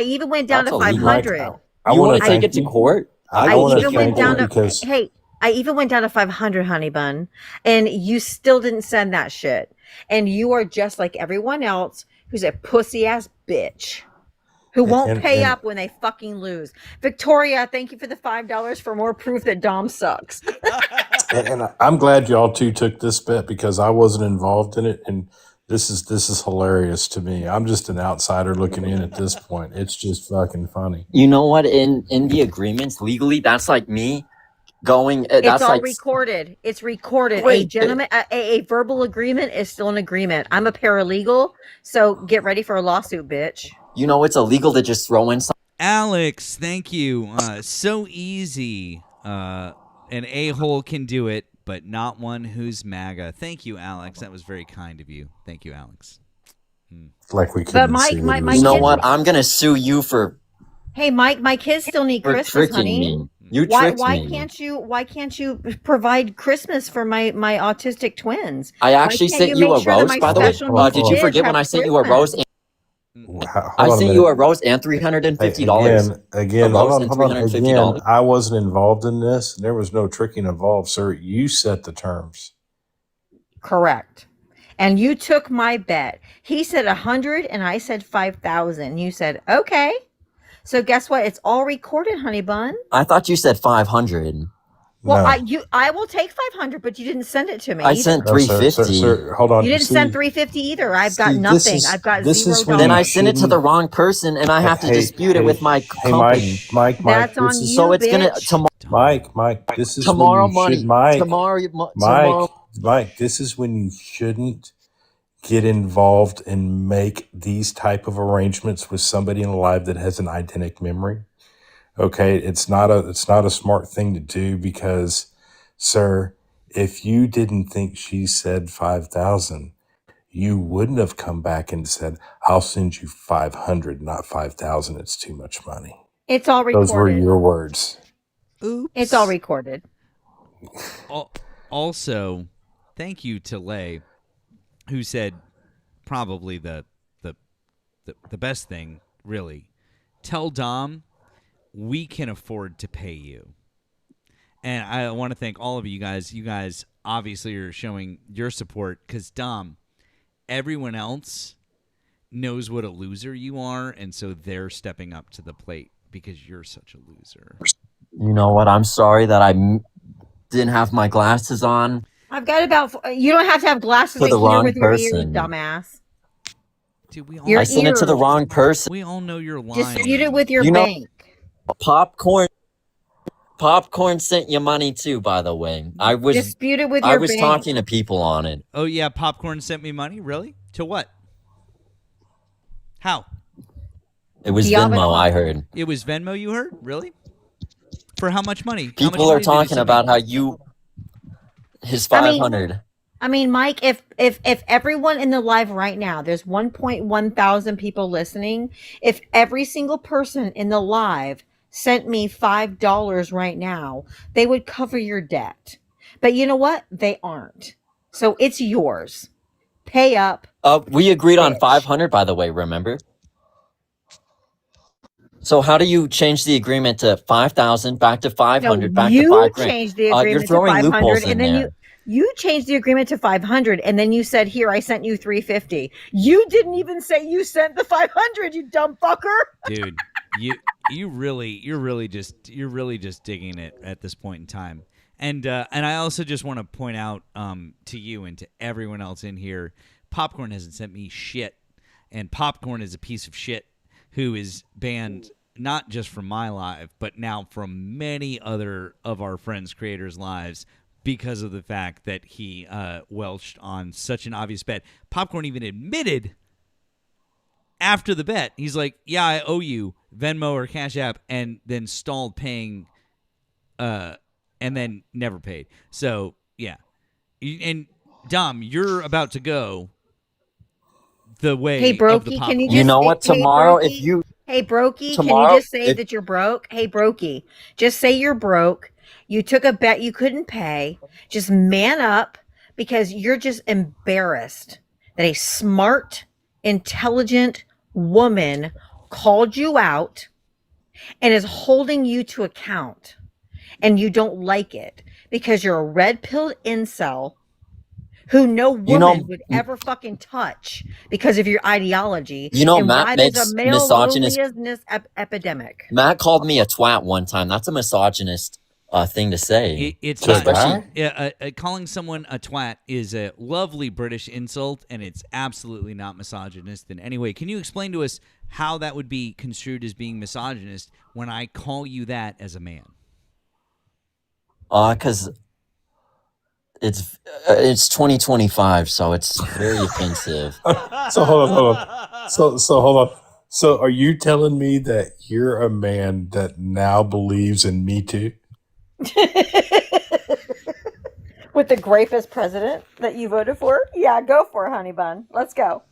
Speaker 11: even went down
Speaker 12: That's
Speaker 11: to
Speaker 12: illegal.
Speaker 11: 500.
Speaker 12: You want to take it to court?
Speaker 11: I
Speaker 13: wanna
Speaker 11: even went
Speaker 13: thank you
Speaker 11: down to
Speaker 13: because-
Speaker 11: hey, I even went down to 500, honey bun, and you still didn't send that shit. And you are just like everyone else who's a pussy ass bitch who won't pay up when they fucking lose. Victoria, thank you for the $5 for more proof that Dom sucks.
Speaker 13: And I'm glad y'all two took this bet because I wasn't involved in it, and this is hilarious to me. I'm just an outsider looking in at this point. It's just fucking funny.
Speaker 12: You know what? In the agreements legally, that's like me going.
Speaker 11: It's
Speaker 12: That's
Speaker 11: all
Speaker 12: like
Speaker 11: recorded. It's recorded.
Speaker 12: Wait,
Speaker 11: a gentleman, a verbal agreement is still an agreement. I'm a paralegal, so get ready for a lawsuit, bitch.
Speaker 12: you know it's illegal to just throw in something.
Speaker 1: Alex, thank you. So easy. An a-hole can do it, but not one who's MAGA. Thank you, Alex. That was very kind of you. Thank you, Alex.
Speaker 13: Like we
Speaker 11: But
Speaker 13: couldn't
Speaker 11: Mike,
Speaker 13: see what
Speaker 11: my-
Speaker 13: he
Speaker 11: my
Speaker 13: was
Speaker 12: You know
Speaker 13: doing.
Speaker 12: what? I'm gonna sue you for
Speaker 11: Hey, Mike, my kids still need Christmas,
Speaker 12: tricking
Speaker 11: honey.
Speaker 12: me. You
Speaker 11: Why
Speaker 12: tricked me.
Speaker 11: why can't you provide Christmas for my autistic twins?
Speaker 12: I actually
Speaker 11: Why can't
Speaker 12: sent
Speaker 11: you
Speaker 12: you
Speaker 11: make
Speaker 12: a
Speaker 11: sure that
Speaker 12: rose,
Speaker 11: my
Speaker 12: by the way.
Speaker 11: special needs
Speaker 12: Did you
Speaker 11: kids
Speaker 12: forget when
Speaker 11: have
Speaker 12: I sent you a
Speaker 11: Christmas?
Speaker 12: rose?
Speaker 13: Hold
Speaker 12: I
Speaker 13: on a
Speaker 12: sent
Speaker 13: minute.
Speaker 12: you a rose and $350.
Speaker 13: Again,
Speaker 12: A
Speaker 13: hold
Speaker 12: rose
Speaker 13: on,
Speaker 12: and
Speaker 13: hold on.
Speaker 12: $350.
Speaker 13: Again, I wasn't involved in this. There was no tricking involved, sir. You set the terms.
Speaker 11: Correct. And you took my bet. He said 100 and I said 5,000. You said, okay. So guess what? It's all recorded, honey bun.
Speaker 12: I thought you said 500.
Speaker 11: Well,
Speaker 13: No.
Speaker 11: I will take 500, but you didn't send it to me.
Speaker 12: I
Speaker 11: either.
Speaker 12: send
Speaker 13: No, sir,
Speaker 12: 350.
Speaker 13: sir, hold on.
Speaker 11: You didn't
Speaker 13: See,
Speaker 11: send 350 either. I've got
Speaker 13: see, this
Speaker 11: nothing.
Speaker 13: is-
Speaker 11: I've got
Speaker 13: this is
Speaker 11: $0.
Speaker 13: when
Speaker 12: Then
Speaker 13: you
Speaker 12: I sent it to
Speaker 13: shouldn't-
Speaker 12: the wrong person, and I have to dispute it with my company.
Speaker 13: Mike,
Speaker 11: That's
Speaker 13: this
Speaker 11: on
Speaker 13: is,
Speaker 11: you,
Speaker 12: So it's gonna
Speaker 11: bitch.
Speaker 13: Mike, this is
Speaker 12: tomorrow
Speaker 13: when you
Speaker 12: money.
Speaker 13: should, Mike,
Speaker 12: Tomorrow.
Speaker 13: Mike, this is when you shouldn't get involved and make these type of arrangements with somebody in live that has an eidetic memory. Okay, it's not a smart thing to do because, sir, if you didn't think she said 5,000, you wouldn't have come back and said, "I'll send you 500, not 5,000. It's too much money."
Speaker 11: It's all recorded.
Speaker 13: Those were your words.
Speaker 1: Oops.
Speaker 11: It's all recorded.
Speaker 1: Also, thank you to Lay, who said probably the best thing, really. Tell Dom we can afford to pay you. And I want to thank all of you guys. You guys obviously are showing your support because, Dom, everyone else knows what a loser you are, and so they're stepping up to the plate because you're such a loser.
Speaker 12: You know what? I'm sorry that I didn't have my glasses on.
Speaker 11: I've got about. You don't have to have glasses
Speaker 12: For the
Speaker 11: right here
Speaker 12: wrong
Speaker 11: with your ears,
Speaker 12: person.
Speaker 11: dumbass.
Speaker 1: Dude, we all,
Speaker 11: Your
Speaker 12: I sent it to the
Speaker 11: ears.
Speaker 12: wrong person.
Speaker 1: we all know you're lying.
Speaker 11: Dispute it with your
Speaker 12: You know-
Speaker 11: bank.
Speaker 12: Popcorn sent you money too, by the way. I was
Speaker 11: Dispute it with your
Speaker 12: I was
Speaker 11: bank.
Speaker 12: talking to people on it.
Speaker 1: Oh, yeah, Popcorn sent me money? Really? To what? How?
Speaker 12: It was
Speaker 11: The
Speaker 12: Venmo,
Speaker 11: avocado.
Speaker 12: I heard.
Speaker 1: It was Venmo you heard? Really? For how much money? How much
Speaker 12: People
Speaker 1: money
Speaker 12: are
Speaker 1: did you
Speaker 12: talking
Speaker 1: send me?
Speaker 12: about how you his
Speaker 11: I mean-
Speaker 12: 500.
Speaker 11: I mean, Mike, if everyone in the live right now, there's 1.1 thousand people listening. If every single person in the live sent me $5 right now, they would cover your debt. But you know what? They aren't. So it's yours. Pay up.
Speaker 12: We agreed on
Speaker 11: Bitch.
Speaker 12: 500, by the way, remember? So how do you change the agreement to 5,000 back to 500 back to
Speaker 11: you
Speaker 12: $5,000?
Speaker 11: changed the
Speaker 12: You're
Speaker 11: agreement to
Speaker 12: throwing
Speaker 11: 500,
Speaker 12: loopholes in
Speaker 11: and then
Speaker 12: there.
Speaker 11: you changed the agreement to 500, and then you said, "Here, I sent you 350." You didn't even say you sent the 500, you dumb fucker.
Speaker 1: Dude, you're really just digging it at this point in time. And I also just want to point out to you and to everyone else in here, Popcorn hasn't sent me shit, and Popcorn is a piece of shit who is banned not just from my live, but now from many other of our friends' creators' lives because of the fact that he welched on such an obvious bet. Popcorn even admitted after the bet, he's like, "Yeah, I owe you Venmo or Cash App," and then stalled paying, and then never paid. So yeah, and Dom, you're about to go the way.
Speaker 11: Hey,
Speaker 1: of the
Speaker 11: Brokey, can
Speaker 1: popcorn.
Speaker 11: you just
Speaker 12: You know what?
Speaker 11: Hey,
Speaker 12: Tomorrow,
Speaker 11: Brokey,
Speaker 12: if you
Speaker 11: Hey, Brokey, can
Speaker 12: tomorrow,
Speaker 11: you just say
Speaker 12: if
Speaker 11: that you're broke? Hey, Brokey, just say you're broke. You took a bet you couldn't pay. Just man up, because you're just embarrassed that a smart, intelligent woman called you out and is holding you to account, and you don't like it because you're a red-pilled incel who no woman would ever fucking touch because of your ideology. And
Speaker 12: Matt
Speaker 11: why there's
Speaker 12: makes
Speaker 11: a male
Speaker 12: misogynist.
Speaker 11: loneliness epidemic.
Speaker 12: Matt called me a twat one time. That's a misogynist thing to say.
Speaker 1: It's
Speaker 12: To a
Speaker 1: not.
Speaker 12: guy?
Speaker 1: Calling someone a twat is a lovely British insult, and it's absolutely not misogynist in any way. Can you explain to us how that would be construed as being misogynist when I call you that as a man?
Speaker 12: Because it's 2025, so it's very offensive.
Speaker 13: So hold on. So hold on. So are you telling me that you're a man that now believes in Me Too?
Speaker 11: With the grapest president that you voted for? Yeah, go for it, honey bun. Let's go.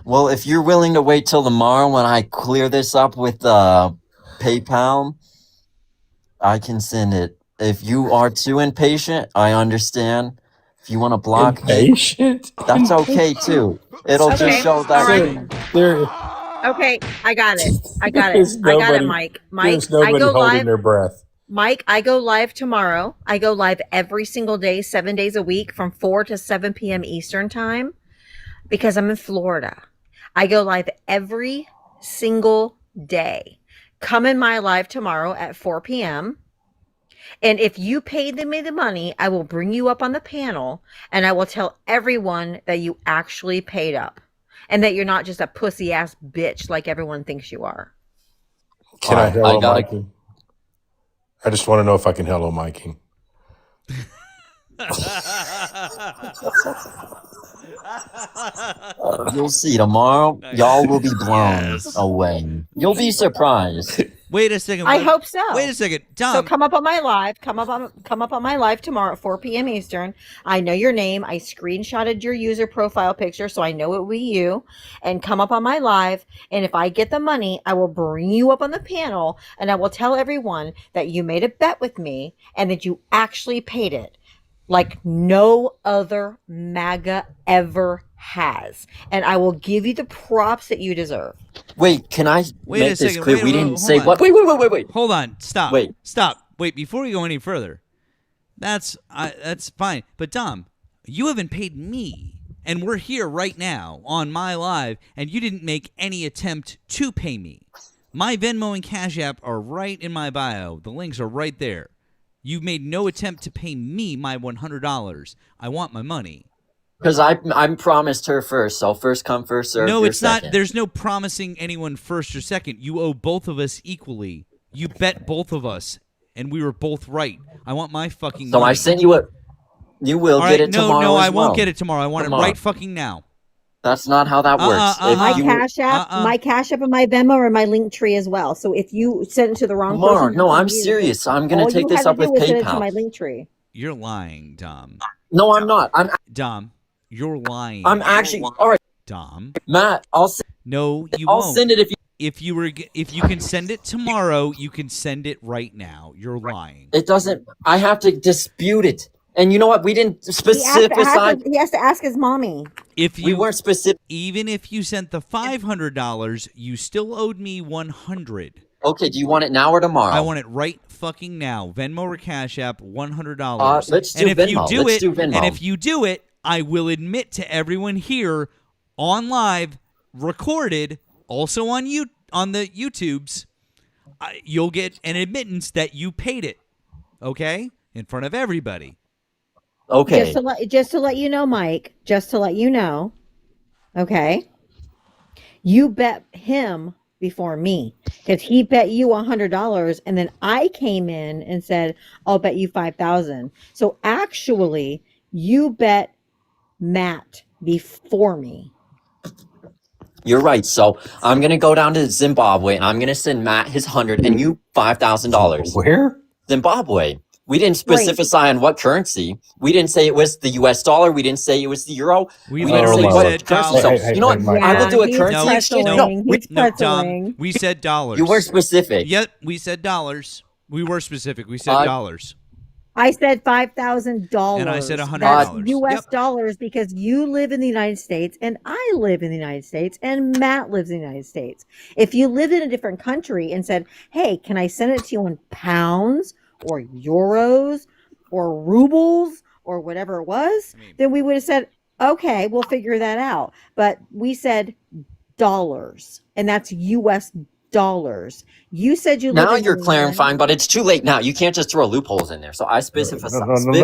Speaker 12: Well, if you're willing to wait till tomorrow when I clear this up with PayPal, I can send it. If you are too impatient, I understand. If you want to block
Speaker 13: Impatient?
Speaker 12: that's okay too. It'll
Speaker 11: Okay,
Speaker 12: just show that.
Speaker 11: all right. Okay, I got it. I got it. I got it, Mike. Mike,
Speaker 13: There's nobody
Speaker 11: I go
Speaker 13: holding
Speaker 11: live.
Speaker 13: their breath.
Speaker 11: Mike, I go live tomorrow. I go live every single day, 7 days a week from 4 to 7 p.m. Eastern time because I'm in Florida. I go live every single day. Come in my live tomorrow at 4 p.m. And if you paid me the money, I will bring you up on the panel and I will tell everyone that you actually paid up and that you're not just a pussy ass bitch like everyone thinks you are.
Speaker 13: Can I hello Mikey? I just want to know if I can hello Mikey.
Speaker 12: You'll see tomorrow. Y'all will be blown away. You'll be surprised.
Speaker 1: Wait a second.
Speaker 11: I hope so.
Speaker 1: Wait a second, Dom.
Speaker 11: So come up on my live. Come up on my live tomorrow at 4 p.m. Eastern. I know your name. I screenshotted your user profile picture, so I know it will be you. And come up on my live. And if I get the money, I will bring you up on the panel, and I will tell everyone that you made a bet with me and that you actually paid it, like no other MAGA ever has. And I will give you the props that you deserve.
Speaker 12: Wait, can I
Speaker 1: Wait
Speaker 12: make
Speaker 1: a
Speaker 12: this
Speaker 1: second.
Speaker 12: clear?
Speaker 1: Wait,
Speaker 12: We
Speaker 1: wait,
Speaker 12: didn't
Speaker 1: hold
Speaker 12: say
Speaker 1: on.
Speaker 12: what. Wait.
Speaker 1: Hold on. Stop.
Speaker 12: Wait.
Speaker 1: Stop. Wait. Before we go any further, that's fine. But Dom, you haven't paid me, and we're here right now on my live, and you didn't make any attempt to pay me. My Venmo and Cash App are right in my bio. The links are right there. You've made no attempt to pay me my $100. I want my money.
Speaker 12: Because I promised her first, so first come, first serve.
Speaker 1: No,
Speaker 12: you're
Speaker 1: it's not.
Speaker 12: second.
Speaker 1: There's no promising anyone first or second. You owe both of us equally. You bet both of us, and we were both right. I want my fucking
Speaker 12: So
Speaker 1: money.
Speaker 12: I sent you a. You will
Speaker 1: All
Speaker 12: get
Speaker 1: right,
Speaker 12: it tomorrow.
Speaker 1: No,
Speaker 12: as
Speaker 1: I won't
Speaker 12: well.
Speaker 1: get it tomorrow. I want
Speaker 12: Tomorrow.
Speaker 1: it right fucking now.
Speaker 12: That's not how that works. If
Speaker 11: My
Speaker 12: you-
Speaker 11: Cash App, my Cash App, and my Venmo are in my link tree as well. So if you send it to the wrong
Speaker 12: Tomorrow.
Speaker 11: person,
Speaker 12: No,
Speaker 11: it's on
Speaker 12: I'm
Speaker 11: you.
Speaker 12: serious. I'm gonna
Speaker 11: All
Speaker 12: take
Speaker 11: you
Speaker 12: this
Speaker 11: had
Speaker 12: up
Speaker 11: to do
Speaker 12: with
Speaker 11: was send it to
Speaker 12: PayPal.
Speaker 11: my link tree.
Speaker 1: You're lying, Dom.
Speaker 12: No, I'm not.
Speaker 1: Dom, you're lying.
Speaker 12: I'm actually all right.
Speaker 1: Dom.
Speaker 12: Matt,
Speaker 1: No, you
Speaker 12: I'll
Speaker 1: won't.
Speaker 12: send it if you.
Speaker 1: If you can send it tomorrow, you can send it right now. You're lying.
Speaker 12: It doesn't. I have to dispute it. And you know what? We didn't specify.
Speaker 11: He has to ask his mommy.
Speaker 1: If
Speaker 12: We
Speaker 1: you
Speaker 12: weren't specific.
Speaker 1: even if you sent the $500, you still owed me $100.
Speaker 12: Okay, do you want it now or tomorrow?
Speaker 1: I want it right fucking now. Venmo or Cash App, $100.
Speaker 12: Let's do
Speaker 1: and if
Speaker 12: Venmo.
Speaker 1: you do
Speaker 12: Let's
Speaker 1: it,
Speaker 12: do Venmo.
Speaker 1: and if you do it, I will admit to everyone here on live, recorded, also on the YouTubes. You'll get an admittance that you paid it. Okay, in front of everybody.
Speaker 12: Okay.
Speaker 11: Just to let you know, Mike. Just to let you know. Okay. You bet him before me because he bet you $100, and then I came in and said, "I'll bet you 5,000." So actually, you bet Matt before me.
Speaker 12: You're right. So I'm gonna go down to Zimbabwe and I'm gonna send Matt his 100 and you $5,000.
Speaker 5: Where?
Speaker 12: Zimbabwe. We didn't specify on what currency. We didn't say it was the US dollar. We didn't say it was the euro.
Speaker 1: We
Speaker 12: didn't say
Speaker 1: literally
Speaker 12: what
Speaker 1: said
Speaker 12: currency.
Speaker 1: dollars.
Speaker 12: So, you know what? I will do a currency exchange.
Speaker 1: No, Dom. We said dollars.
Speaker 12: You were specific.
Speaker 1: Yep, we said dollars. We were specific. We said dollars.
Speaker 11: I said $5,000.
Speaker 1: And I said $100.
Speaker 11: That's U.S. dollars because you live in the United States and I live in the United States and Matt lives in the United States. If you lived in a different country and said, "Hey, can I send it to you in pounds or euros or rubles or whatever it was," then we would have said, "Okay, we'll figure that out." But we said dollars, and that's U.S. dollars. You said you live
Speaker 12: Now
Speaker 11: in
Speaker 12: you're
Speaker 11: Milan.
Speaker 12: clarifying, but it's too late now. You can't just throw loopholes in there. So I specified.
Speaker 13: No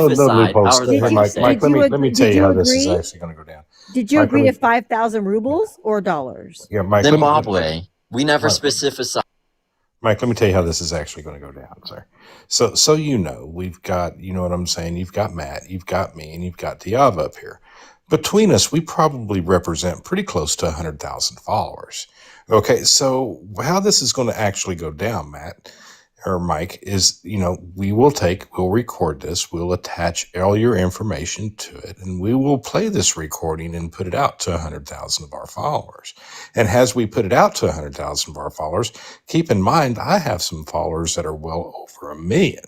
Speaker 13: loopholes. Mike, let me tell you how this is actually going to go down.
Speaker 11: Did you
Speaker 13: Mike,
Speaker 11: agree
Speaker 13: let
Speaker 11: to 5,000 rubles or dollars?
Speaker 13: Yeah, Mike.
Speaker 12: Zimbabwe. We never specified.
Speaker 13: Mike, let me tell you how this is actually going to go down, sir. So we've got, you know what I'm saying? You've got Matt, you've got me, and you've got Diava up here. Between us, we probably represent pretty close to 100,000 followers. Okay, so how this is going to actually go down, Matt or Mike, is, we'll record this, we'll attach all your information to it, and we will play this recording and put it out to 100,000 of our followers. And as we put it out to 100,000 of our followers, keep in mind, I have some followers that are well over 1 million.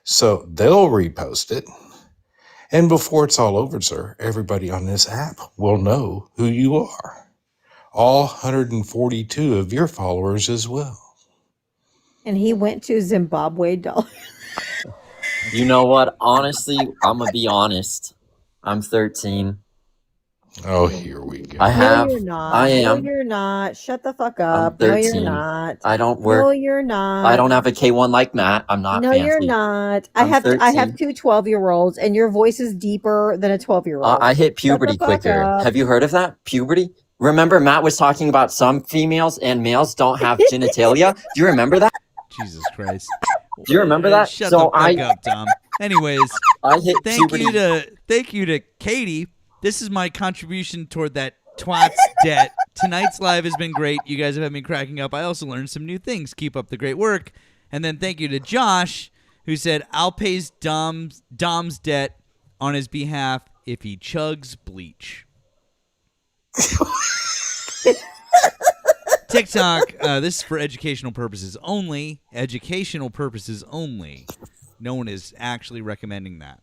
Speaker 13: So they'll repost it. And before it's all over, sir, everybody on this app will know who you are. All 142 of your followers as well.
Speaker 11: And he went to Zimbabwe dollars.
Speaker 12: You know what? Honestly, I'm gonna be honest. I'm 13.
Speaker 13: Oh, here we go.
Speaker 12: I have.
Speaker 11: No, you're not.
Speaker 12: I am.
Speaker 11: No, you're not. Shut the fuck
Speaker 12: I'm
Speaker 11: up. No,
Speaker 12: 13.
Speaker 11: you're not.
Speaker 12: I don't work.
Speaker 11: No, you're not.
Speaker 12: I don't have a K1 like Matt. I'm not
Speaker 11: No,
Speaker 12: fancy.
Speaker 11: you're not. I
Speaker 12: I'm
Speaker 11: have
Speaker 12: 13.
Speaker 11: two 12-year-olds, and your voice is deeper than a 12-year-old.
Speaker 12: I hit puberty
Speaker 11: Shut the fuck
Speaker 12: quicker.
Speaker 11: up.
Speaker 12: Have you heard of that? Puberty? Remember Matt was talking about some females and males don't have genitalia? Do you remember that?
Speaker 1: Jesus Christ.
Speaker 12: Do you remember that?
Speaker 1: Shut
Speaker 12: So
Speaker 1: the fuck up, Tom. Anyways,
Speaker 12: I hit
Speaker 1: thank
Speaker 12: puberty.
Speaker 1: you to Katie. This is my contribution toward that twat's debt. Tonight's live has been great. You guys have had me cracking up. I also learned some new things. Keep up the great work. And then thank you to Josh, who said, "I'll pay Dom's debt on his behalf if he chugs bleach." TikTok, this is for educational purposes only. Educational purposes only. No one is actually recommending that.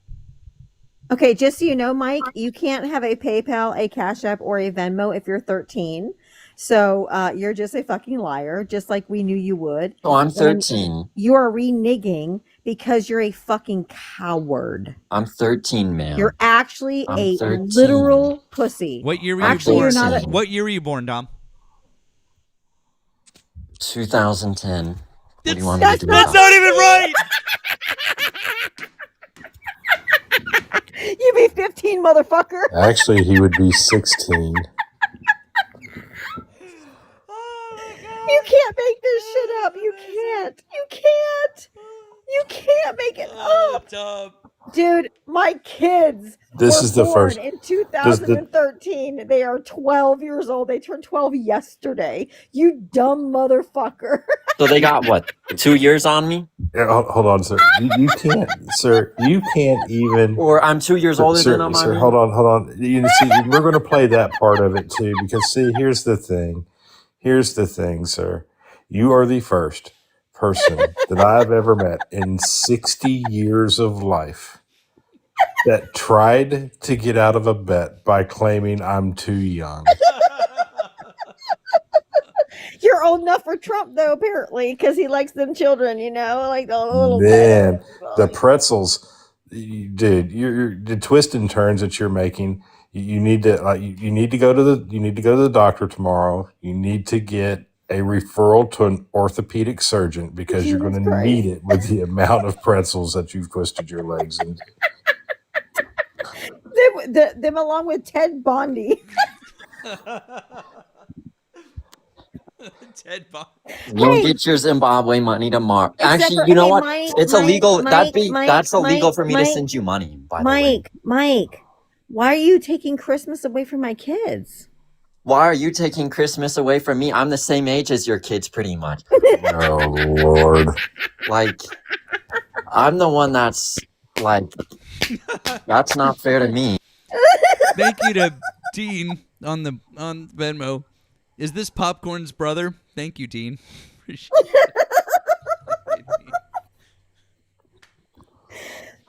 Speaker 11: Okay, just so you know, Mike, you can't have a PayPal, a Cash App, or a Venmo if you're 13. So you're just a fucking liar, just like we knew you would.
Speaker 12: Oh, I'm
Speaker 11: And
Speaker 12: 13.
Speaker 11: you are reneging because you're a fucking coward.
Speaker 12: I'm 13, man.
Speaker 11: You're actually
Speaker 12: I'm
Speaker 11: a
Speaker 12: 13.
Speaker 11: literal pussy.
Speaker 1: What year were
Speaker 11: Actually,
Speaker 1: you
Speaker 11: you're
Speaker 1: born?
Speaker 11: not a-
Speaker 1: What year were you born, Dom?
Speaker 12: 2010. What do you want me to do?
Speaker 1: That's not even right.
Speaker 11: You be 15, motherfucker.
Speaker 13: Actually, he would be 16.
Speaker 11: You can't make this shit up. You can't. You can't. You can't make it up. Dude, my kids
Speaker 13: This
Speaker 11: were
Speaker 13: is the
Speaker 11: born
Speaker 13: first-
Speaker 11: in 2013. They are 12 years old. They turned 12 yesterday. You dumb motherfucker.
Speaker 12: So they got what? 2 years on me?
Speaker 13: Yeah, hold on, sir. You can't, sir. You can't even.
Speaker 12: Or I'm 2 years older
Speaker 13: sir,
Speaker 12: than I'm
Speaker 13: sir, hold on. You see, we're going to play that part of it too, because see, here's the thing. Here's the thing, sir. You are the first person that I've ever met in 60 years of life that tried to get out of a bet by claiming I'm too young.
Speaker 11: You're old enough for Trump, though, apparently, because he likes them children, like the little
Speaker 13: Man,
Speaker 11: Oh,
Speaker 13: the pretzels, dude, you're the twists and turns that you're making. You need to you need to go to the doctor tomorrow. You need to get a referral to an orthopedic surgeon because you're going
Speaker 11: Jesus
Speaker 13: to
Speaker 11: Christ.
Speaker 13: need it with the amount of pretzels that you've twisted your legs into.
Speaker 11: them along with Ted Bundy.
Speaker 1: Ted Bundy.
Speaker 12: You'll get your Zimbabwe money tomorrow.
Speaker 11: Except
Speaker 12: Actually,
Speaker 11: for-
Speaker 12: you know
Speaker 11: hey,
Speaker 12: what?
Speaker 11: Mike,
Speaker 12: It's
Speaker 11: Mike,
Speaker 12: illegal.
Speaker 11: Mike,
Speaker 12: That's illegal for me to
Speaker 11: Mike,
Speaker 12: send you money. By the way,
Speaker 11: Mike, why are you taking Christmas away from my kids?
Speaker 12: why are you taking Christmas away from me? I'm the same age as your kids, pretty much.
Speaker 13: Oh Lord!
Speaker 12: Like, I'm the one that's like, that's not fair to me.
Speaker 1: Thank you to Dean on Venmo. Is this Popcorn's brother? Thank you, Dean. Appreciate it.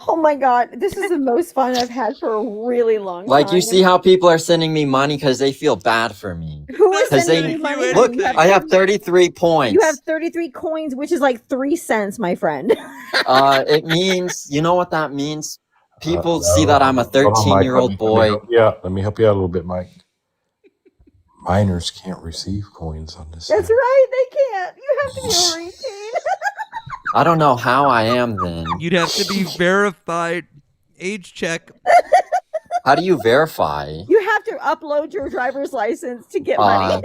Speaker 11: Oh my God, this is the most fun I've had for a really long
Speaker 12: Like,
Speaker 11: time.
Speaker 12: you see how people are sending me money because they feel bad for me.
Speaker 11: Who is
Speaker 12: 'Cause
Speaker 11: sending
Speaker 12: they-
Speaker 11: you money?
Speaker 12: Look,
Speaker 11: You have-
Speaker 12: I have 33 points.
Speaker 11: You have 33 coins, which is like 3 cents, my friend.
Speaker 12: It means, you know what that means? People see that I'm a
Speaker 13: Hold on, Mike.
Speaker 12: 13-year-old boy.
Speaker 13: Let me help you out a little bit, Mike. Minors can't receive coins on this.
Speaker 11: That's right, they can't. You have to be over 18.
Speaker 12: I don't know how I am then.
Speaker 1: You'd have to be verified. Age check.
Speaker 12: How do you verify?
Speaker 11: You have to upload your driver's license to get money.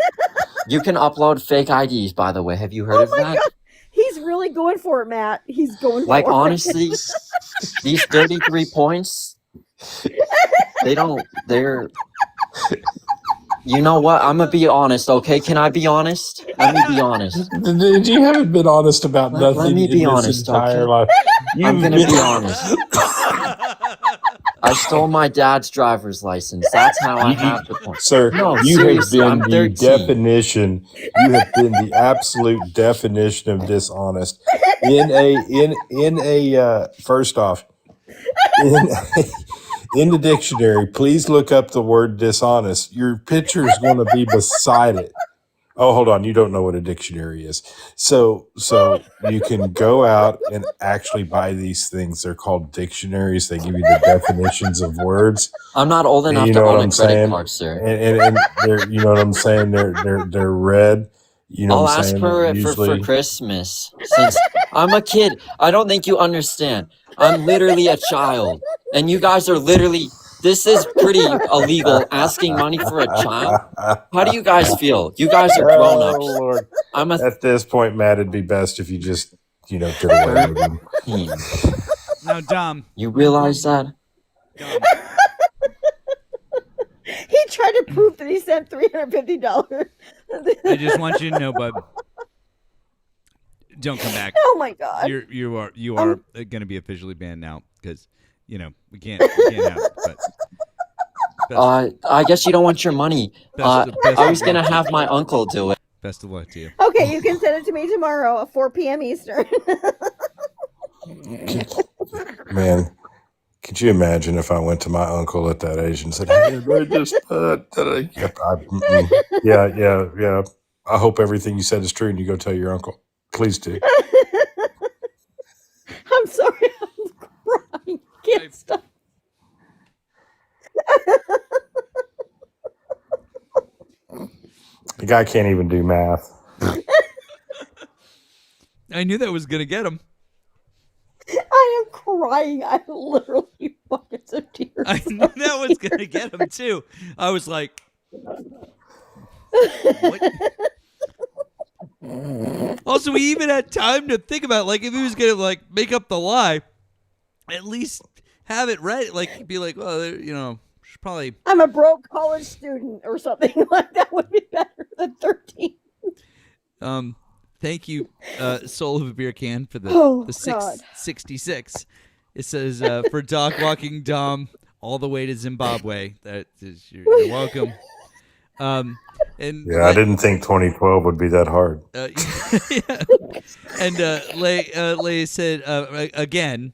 Speaker 12: You can upload fake IDs, by the way. Have you heard of that?
Speaker 11: God, he's really going for it, Matt. He's going
Speaker 12: Like,
Speaker 11: for
Speaker 12: honestly, these 33 points, they're... You know what? I'm going to be honest, okay? Can I be honest? Let me be honest.
Speaker 13: You haven't been honest about nothing
Speaker 12: Let me be
Speaker 13: in
Speaker 12: honest,
Speaker 13: this entire
Speaker 12: okay?
Speaker 13: life.
Speaker 12: I'm
Speaker 13: You've
Speaker 12: going to
Speaker 13: been-
Speaker 12: be honest. I stole my dad's driver's license. That's how I have the points.
Speaker 13: Sir,
Speaker 12: No,
Speaker 13: you have
Speaker 12: seriously,
Speaker 13: been
Speaker 12: I'm
Speaker 13: the
Speaker 12: 13.
Speaker 13: definition. You have been the absolute definition of dishonest. First off, in the dictionary, please look up the word dishonest. Your picture is going to be beside it. Oh, hold on. You don't know what a dictionary is. So you can go out and actually buy these things.Ey're called dictionaries. They give you the definitions of words.
Speaker 12: I'm not old enough
Speaker 13: You
Speaker 12: to
Speaker 13: know what
Speaker 12: own a
Speaker 13: I'm
Speaker 12: credit
Speaker 13: saying?
Speaker 12: card, sir.
Speaker 13: And they're, you know what I'm saying? They're red. You know
Speaker 12: I'll
Speaker 13: what I'm
Speaker 12: ask
Speaker 13: saying?
Speaker 12: for it for
Speaker 13: Usually,
Speaker 12: Christmas. Since I'm a kid. I don't think you understand. I'm literally a child. And you guys are literally... This is pretty illegal, asking money for a child. How do you guys feel? You guys are
Speaker 13: Oh
Speaker 12: grown-ups.
Speaker 13: Lord!
Speaker 12: I'm a
Speaker 13: At this point, Matt, it'd be best if you just get away with them.
Speaker 12: 13.
Speaker 1: Now, Dom.
Speaker 12: You realize that?
Speaker 11: He tried to prove that he sent $350.
Speaker 1: I just want you to know, bud. Don't come back.
Speaker 11: Oh my God.
Speaker 1: You are going to be officially banned now because we can't have it. But
Speaker 12: I guess you don't want your money.
Speaker 1: Best
Speaker 12: I was
Speaker 1: of
Speaker 12: gonna
Speaker 1: luck.
Speaker 12: have my uncle do it.
Speaker 1: best of luck to you.
Speaker 11: Okay, you can send it to me tomorrow at 4 p.m. Eastern.
Speaker 13: Man, could you imagine if I went to my uncle at that age and said, "Hey, I just yeah. I hope everything you said is true," and you go tell your uncle. Please do.
Speaker 11: I'm sorry, I'm crying. Can't stop.
Speaker 13: The guy can't even do math.
Speaker 1: I knew that was going to get him.
Speaker 11: I am crying. I literally buckets of tears.
Speaker 1: I knew that was going to get him too. I was like, what? Also, we even had time to think about, like, if he was going to, make up the lie, at least have it ready. Be like, well, should probably...
Speaker 11: I'm a broke college student or something like that would be better than 13.
Speaker 1: Thank you, Soul of a Beer Can, for the
Speaker 11: God.
Speaker 1: 666. It says, for dog walking Dom all the way to Zimbabwe. That is, you're welcome. And
Speaker 13: Yeah, I didn't think 2012 would be that hard.
Speaker 1: yeah. And Lay said again,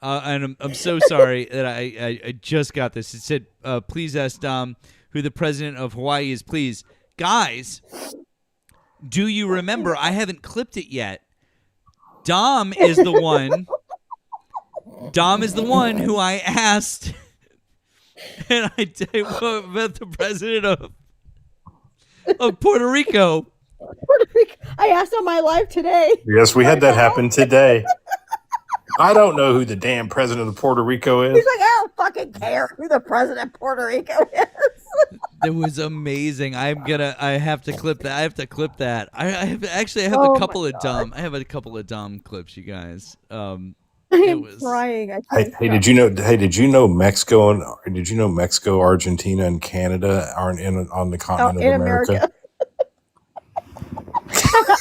Speaker 1: and I'm so sorry that I just got this. It said, please ask Dom who the president of Hawaii is, please. Guys, do you remember? I haven't clipped it yet. Dom is the one. Dom is the one who I asked, and I tell you what, about the president of Puerto Rico.
Speaker 11: Puerto Rico. I asked on my live today.
Speaker 13: Yes, we had that happen today. I don't know who the damn president of Puerto Rico is.
Speaker 11: He's like, I don't fucking care who the president of Puerto Rico is.
Speaker 1: It was amazing. I have to clip that. I have to clip that. I have
Speaker 11: Oh
Speaker 1: a couple
Speaker 11: my
Speaker 1: of dumb. I have a couple of dumb clips, you guys.
Speaker 11: I am crying.
Speaker 13: Hey, did you know? Hey, did you know Mexico Argentina, and Canada aren't on the continent of America?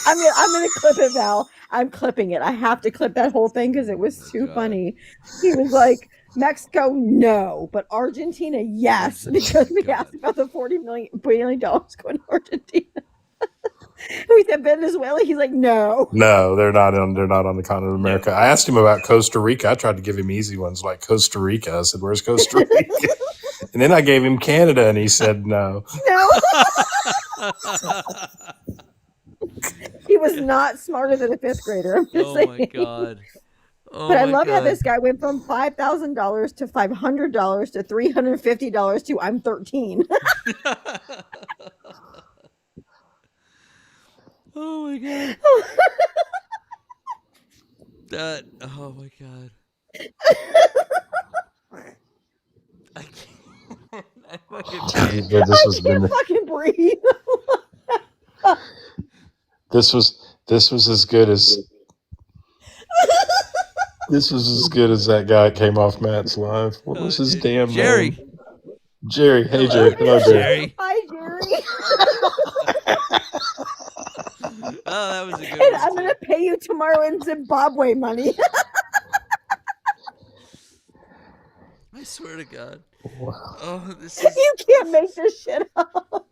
Speaker 11: I'm gonna clip it, Val. I'm clipping it. I have to clip that whole thing because it was too funny. He was like, Mexico, no, but Argentina, yes, because we asked about the $40 billion going to Argentina. We said Venezuela. He's like, no.
Speaker 13: No, they're not on the continent of America. I asked him about Costa Rica. I tried to give him easy ones like Costa Rica. I said, "Where's Costa Rica?" And then I gave him Canada, and he said, "No."
Speaker 11: No. He was not smarter than a fifth grader. I'm just saying.
Speaker 1: Oh my god. Oh
Speaker 11: But I
Speaker 1: my
Speaker 11: love how
Speaker 1: God.
Speaker 11: this guy went from $5,000 to $500 to $350 to I'm 13.
Speaker 1: Oh my god. That. Oh my god. I can't. I fucking can't.
Speaker 13: Yeah, this was
Speaker 11: I can't fucking breathe.
Speaker 13: This was as good as that guy that came off Matt's live. What was his damn
Speaker 1: Jerry.
Speaker 13: name? Jerry. Hey, Jerry. Hello, Jerry.
Speaker 11: Hi, Jerry.
Speaker 1: Oh, that was a good
Speaker 11: And
Speaker 1: one.
Speaker 11: I'm going to pay you tomorrow in Zimbabwe money.
Speaker 1: I swear to God.
Speaker 13: Wow.
Speaker 1: Oh, this is.
Speaker 11: You can't make this shit up.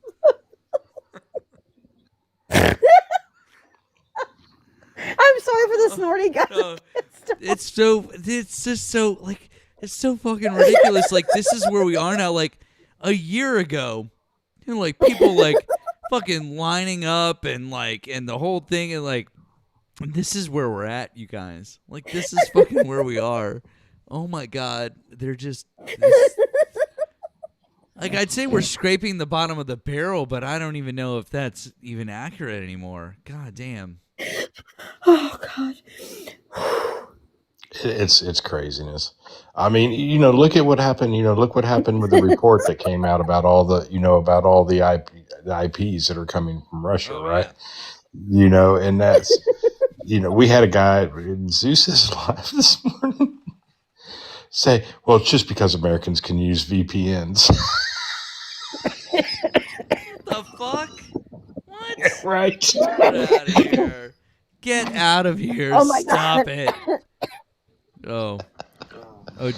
Speaker 11: I'm sorry for the snorting, guys.
Speaker 1: No, it's just so like it's so fucking ridiculous. Like this is where we are now. Like a year ago, you know, like people like fucking lining up and the whole thing, and like this is where we're at, you guys. Like this is fucking where we are. Oh my god, they're just like I'd say we're scraping the bottom of the barrel, but I don't even know if that's even accurate anymore. God damn.
Speaker 11: Oh, God.
Speaker 13: It's craziness. I mean, look at what happened. Look what happened with the report that came out about all the IPs that are coming from Russia, right? And that's, we had a guy in Zeus's live this morning say, well, it's just because Americans can use VPNs.
Speaker 1: The fuck? What?
Speaker 13: Right.
Speaker 1: Get out of here. Get out of here.
Speaker 11: Oh, my
Speaker 1: Stop
Speaker 11: God.
Speaker 1: it. Oh,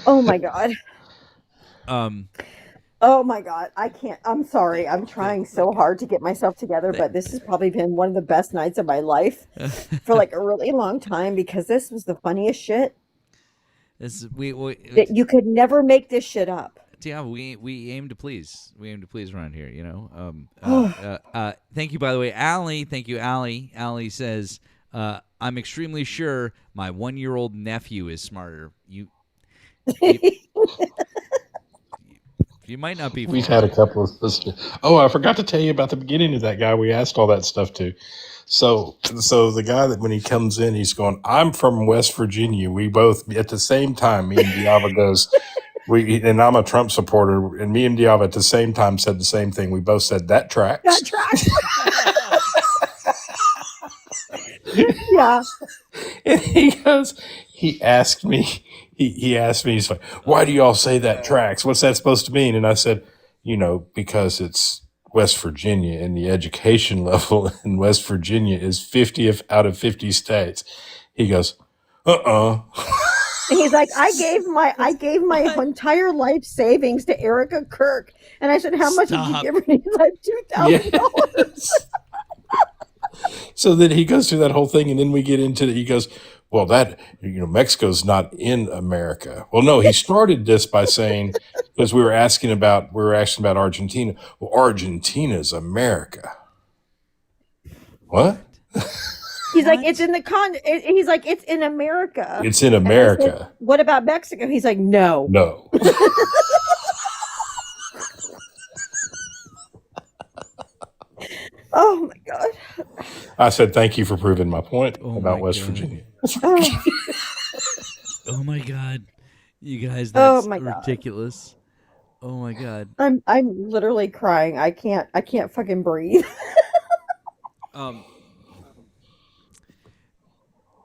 Speaker 11: Oh, my God.
Speaker 1: Um,
Speaker 11: Oh, my God. I can't. I'm sorry. I'm trying so hard to get myself together, but this has probably been one of the best nights of my life for like a really long time because this was the funniest shit. That you could never make this shit up.
Speaker 1: Yeah, we aim to please. We aim to please around here, Thank you, by the way, Allie. Thank you, Allie. Allie says, I'm extremely sure my 1-year-old nephew is smarter. You might not be.
Speaker 13: We've had a couple of listeners. Oh, I forgot to tell you about the beginning of that guy we asked all that stuff to. So the guy that when he comes in, he's going, I'm from West Virginia. We both, at the same time, me and Diava goes, and I'm a Trump supporter, and me and Diava at the same time said the same thing. We both said, that tracks.
Speaker 11: That tracks. Yeah.
Speaker 13: And he asked me, he's like, why do y'all say that tracks? What's that supposed to mean? And I said, because it's West Virginia and the education level in West Virginia is 50th out of 50 states. He goes,
Speaker 11: And he's like, I gave my entire life savings to Erica Kirk. And I said, how much did you give her? And he's like, $2,000.
Speaker 13: So then he goes through that whole thing, and then we get into it. He goes, well, that, Mexico's not in America. Well, no, he started this by saying, because we were asking about Argentina. Well, Argentina's America. What?
Speaker 11: He's like, it's in the he's like, it's in America.
Speaker 13: It's in
Speaker 11: And I said,
Speaker 13: America.
Speaker 11: what about Mexico? He's like, no.
Speaker 13: No.
Speaker 11: Oh my God.
Speaker 13: I said, thank you for proving my point about
Speaker 1: my
Speaker 13: West
Speaker 1: God.
Speaker 13: Virginia.
Speaker 1: Oh my God, you guys,
Speaker 11: Oh
Speaker 1: that's
Speaker 11: my God.
Speaker 1: ridiculous. Oh my God.
Speaker 11: I'm literally crying. I can't fucking breathe.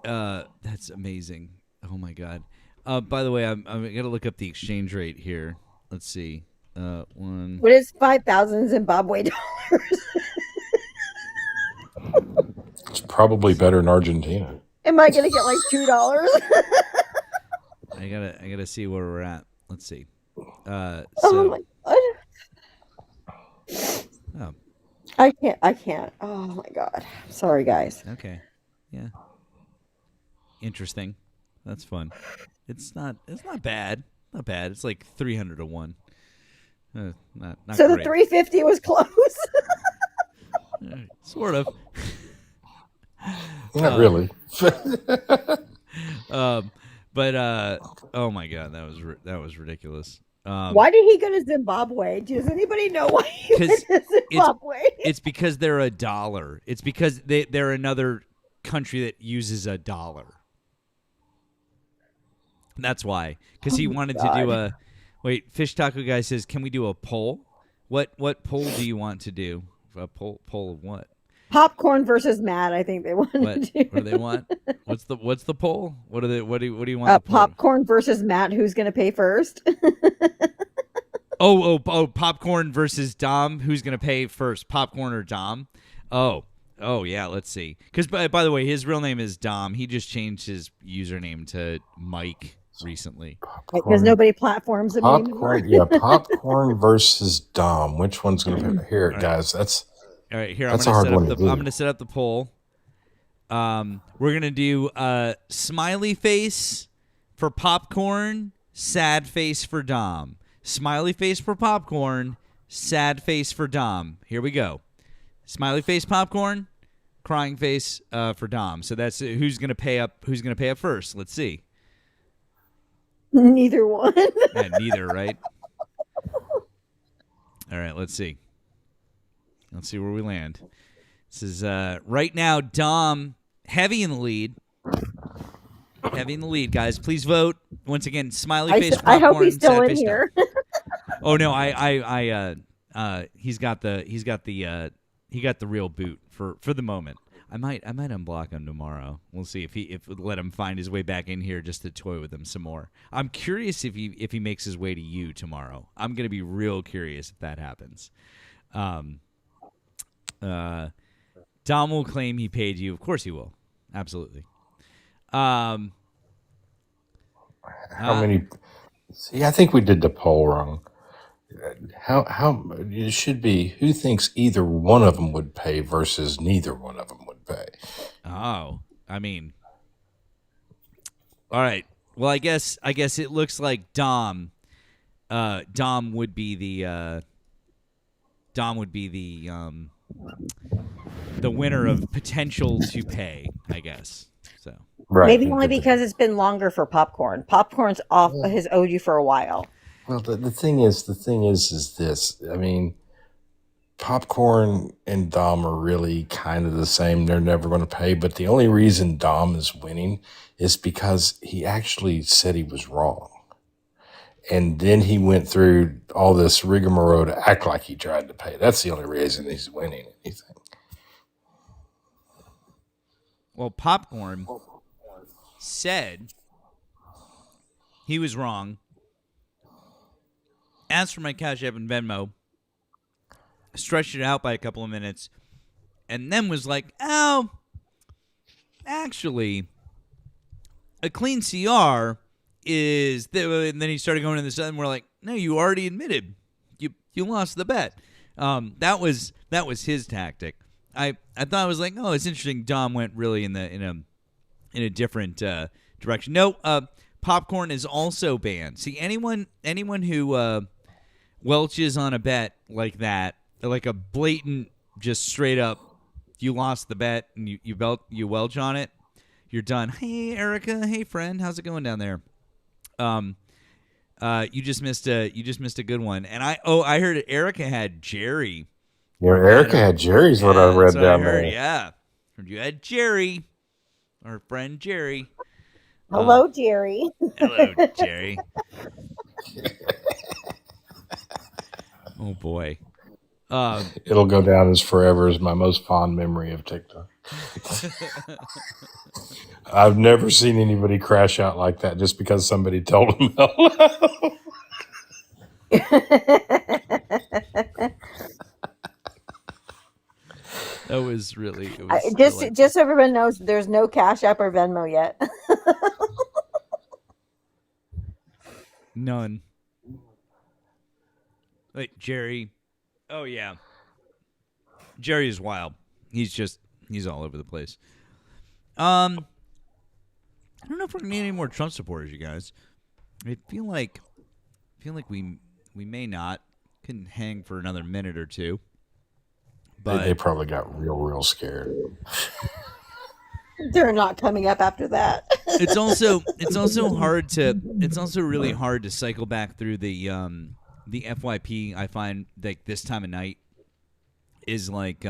Speaker 1: That's amazing. Oh my God. By the way, I'm gonna look up the exchange rate here. Let's see. One.
Speaker 11: What is 5,000 Zimbabwe dollars?
Speaker 13: It's probably better in Argentina.
Speaker 11: Am I gonna get like $2?
Speaker 1: I gotta see where we're at. Let's see.
Speaker 11: Oh
Speaker 1: So,
Speaker 11: my God.
Speaker 1: oh,
Speaker 11: I can't. Oh my God. Sorry guys.
Speaker 1: okay. Yeah. Interesting. That's fun. It's not bad. Not bad. It's like 300 to 1. Not
Speaker 11: So the
Speaker 1: great.
Speaker 11: 350 was close.
Speaker 1: Sort of.
Speaker 13: Not really.
Speaker 1: But oh my God, that was ridiculous.
Speaker 11: Why did he go to Zimbabwe? Does anybody know why he went to Zimbabwe?
Speaker 1: It's because they're a dollar. It's because they're another country that uses a dollar. That's why. Because he wanted to do a. Wait, Fish Taco Guy says, "Can we do a poll? What poll do you want to do? A poll of what?
Speaker 11: Popcorn versus Matt. I think they wanted
Speaker 1: What?
Speaker 11: to do.
Speaker 1: What do they want? What's the poll? What do you want? The poll?
Speaker 11: Popcorn versus Matt. Who's gonna pay first?
Speaker 1: Oh, popcorn versus Dom. Who's gonna pay first, popcorn or Dom? Oh, yeah. Let's see. Because by the way, his real name is Dom. He just changed his username to Mike recently.
Speaker 11: Because nobody platforms him anymore.
Speaker 13: Popcorn, yeah, popcorn versus Dom. Which one's going to be here, guys? That's
Speaker 1: All right. Here,
Speaker 13: that's
Speaker 1: I'm
Speaker 13: a hard one
Speaker 1: gonna
Speaker 13: to do.
Speaker 1: I'm gonna set up the poll. We're gonna do smiley face for popcorn, sad face for Dom. Smiley face for popcorn, sad face for Dom. Here we go. Smiley face popcorn, crying face for Dom. So that's who's gonna pay up. Who's gonna pay up first? Let's see.
Speaker 11: Neither one.
Speaker 1: Yeah, neither, right? All right, let's see. Let's see where we land. This is right now Dom heavy in the lead. Heavy in the lead, guys. Please vote. Once again, smiley face popcorn.
Speaker 11: I hope he's still
Speaker 1: sad
Speaker 11: in
Speaker 1: face
Speaker 11: here.
Speaker 1: Dom. Oh no, he got the real boot for the moment. I might unblock him tomorrow. We'll see if let him find his way back in here just to toy with him some more. I'm curious if he makes his way to you tomorrow. I'm gonna be real curious if that happens. Dom will claim he paid you. Of course he will. Absolutely.
Speaker 13: how many. See, I think we did the poll wrong. How it should be who thinks either one of them would pay versus neither one of them would pay.
Speaker 1: Oh, I mean, all right. Well, I guess it looks like Dom would be the winner of potential to pay, I guess. So
Speaker 13: Right.
Speaker 11: Maybe only because it's been longer for popcorn. Popcorn's off has owed you for a while.
Speaker 13: Well, the thing is this. I mean, popcorn and Dom are really kind of the same. They're never going to pay, but the only reason Dom is winning is because he actually said he was wrong. And then he went through all this rigmarole to act like he tried to pay. That's the only reason he's winning anything.
Speaker 1: Well, popcorn said he was wrong. Asked for my Cash App and Venmo, stretched it out by a couple of minutes, and then was like, oh, actually, a clean CR is... And then he started going into this, and we're like, no, you already admitted. You lost the bet. That was his tactic. I thought it was like, oh, it's interesting. Dom went really in in a different direction. No, popcorn is also banned. See, anyone who welches on a bet like that, like a blatant, just straight up, you lost the bet and you welch on it, you're done. Hey, Erica. Hey, friend. How's it going down there? You just missed a good one. And I heard Erica had Jerry.
Speaker 13: Yeah, Erica had Jerry's what I read
Speaker 1: that's what
Speaker 13: down
Speaker 1: I heard,
Speaker 13: there.
Speaker 1: Yeah. Heard you had Jerry, our friend Jerry.
Speaker 11: Hello, Jerry.
Speaker 1: Hello, Jerry. Oh boy.
Speaker 13: It'll go down as forever as my most fond memory of TikTok. I've never seen anybody crash out like that just because somebody told them out loud.
Speaker 1: That was really it was
Speaker 11: Just so everyone knows, there's no Cash App or Venmo yet.
Speaker 1: none. Wait, Jerry. Oh yeah. Jerry is wild. He's all over the place. I don't know if we're gonna need any more Trump supporters, you guys. I feel like we may not. Can hang for another minute or two. But
Speaker 13: They probably got real scared.
Speaker 11: They're not coming up after that.
Speaker 1: it's also really hard to cycle back through the FYP. I find like this time of night is like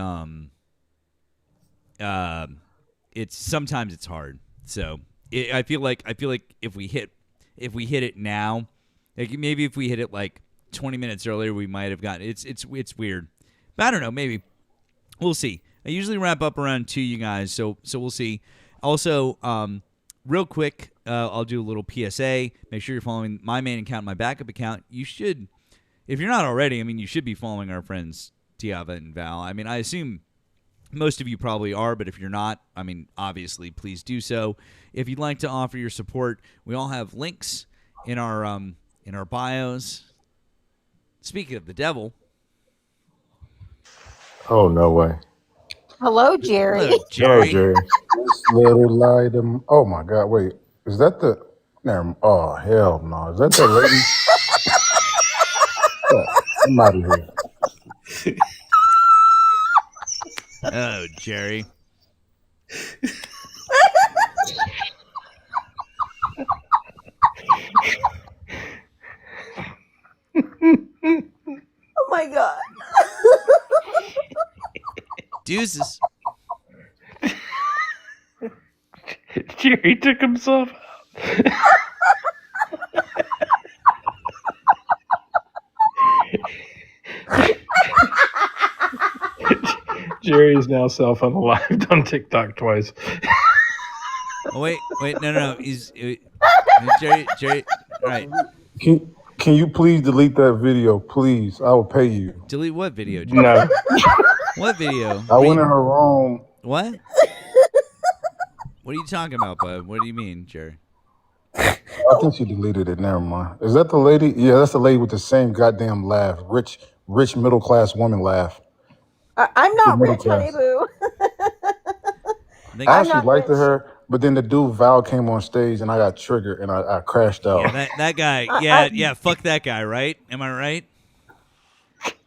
Speaker 1: sometimes it's hard. So I feel like if we hit it now, like maybe if we hit it like 20 minutes earlier, we might have gotten it's weird. But I don't know, maybe. We'll see. I usually wrap up around 2, you guys, so we'll see. Also, real quick, I'll do a little PSA. Make sure you're following my main account, my backup account. You should, if you're not already, I mean, you should be following our friends Tiava and Val. I mean, I assume most of you probably are, but if you're not, I mean, obviously, please do so. If you'd like to offer your support, we all have links in our bios. Speaking of the devil.
Speaker 13: Oh, no way.
Speaker 11: Hello, Jerry.
Speaker 1: Hello, Jerry.
Speaker 13: Oh, Jerry. Little light. Oh, my God. Wait. Is that the... Oh, hell no. Is that the lady? I'm out of here.
Speaker 1: Oh, Jerry.
Speaker 11: Oh my God.
Speaker 1: Deuces.
Speaker 5: Jerry took himself out. Jerry is now self-unalived on TikTok twice.
Speaker 1: Oh, wait, no. He's Jerry. All right.
Speaker 13: Can you please delete that video, please? I will pay you.
Speaker 1: Delete what video, Jerry?
Speaker 13: No.
Speaker 1: What video?
Speaker 13: I went in her room.
Speaker 1: What? What are you talking about, bud? What do you mean, Jerry?
Speaker 13: I think she deleted it. Never mind. Is that the lady? Yeah, that's the lady with the same goddamn laugh. Rich middle class woman laugh.
Speaker 11: I'm not
Speaker 13: Middle
Speaker 11: rich, honey
Speaker 13: class.
Speaker 11: boo.
Speaker 13: I actually liked her, but then the dude Val came on stage and I got triggered and I crashed out.
Speaker 1: Yeah, that guy. Yeah, fuck that guy, right? Am I right?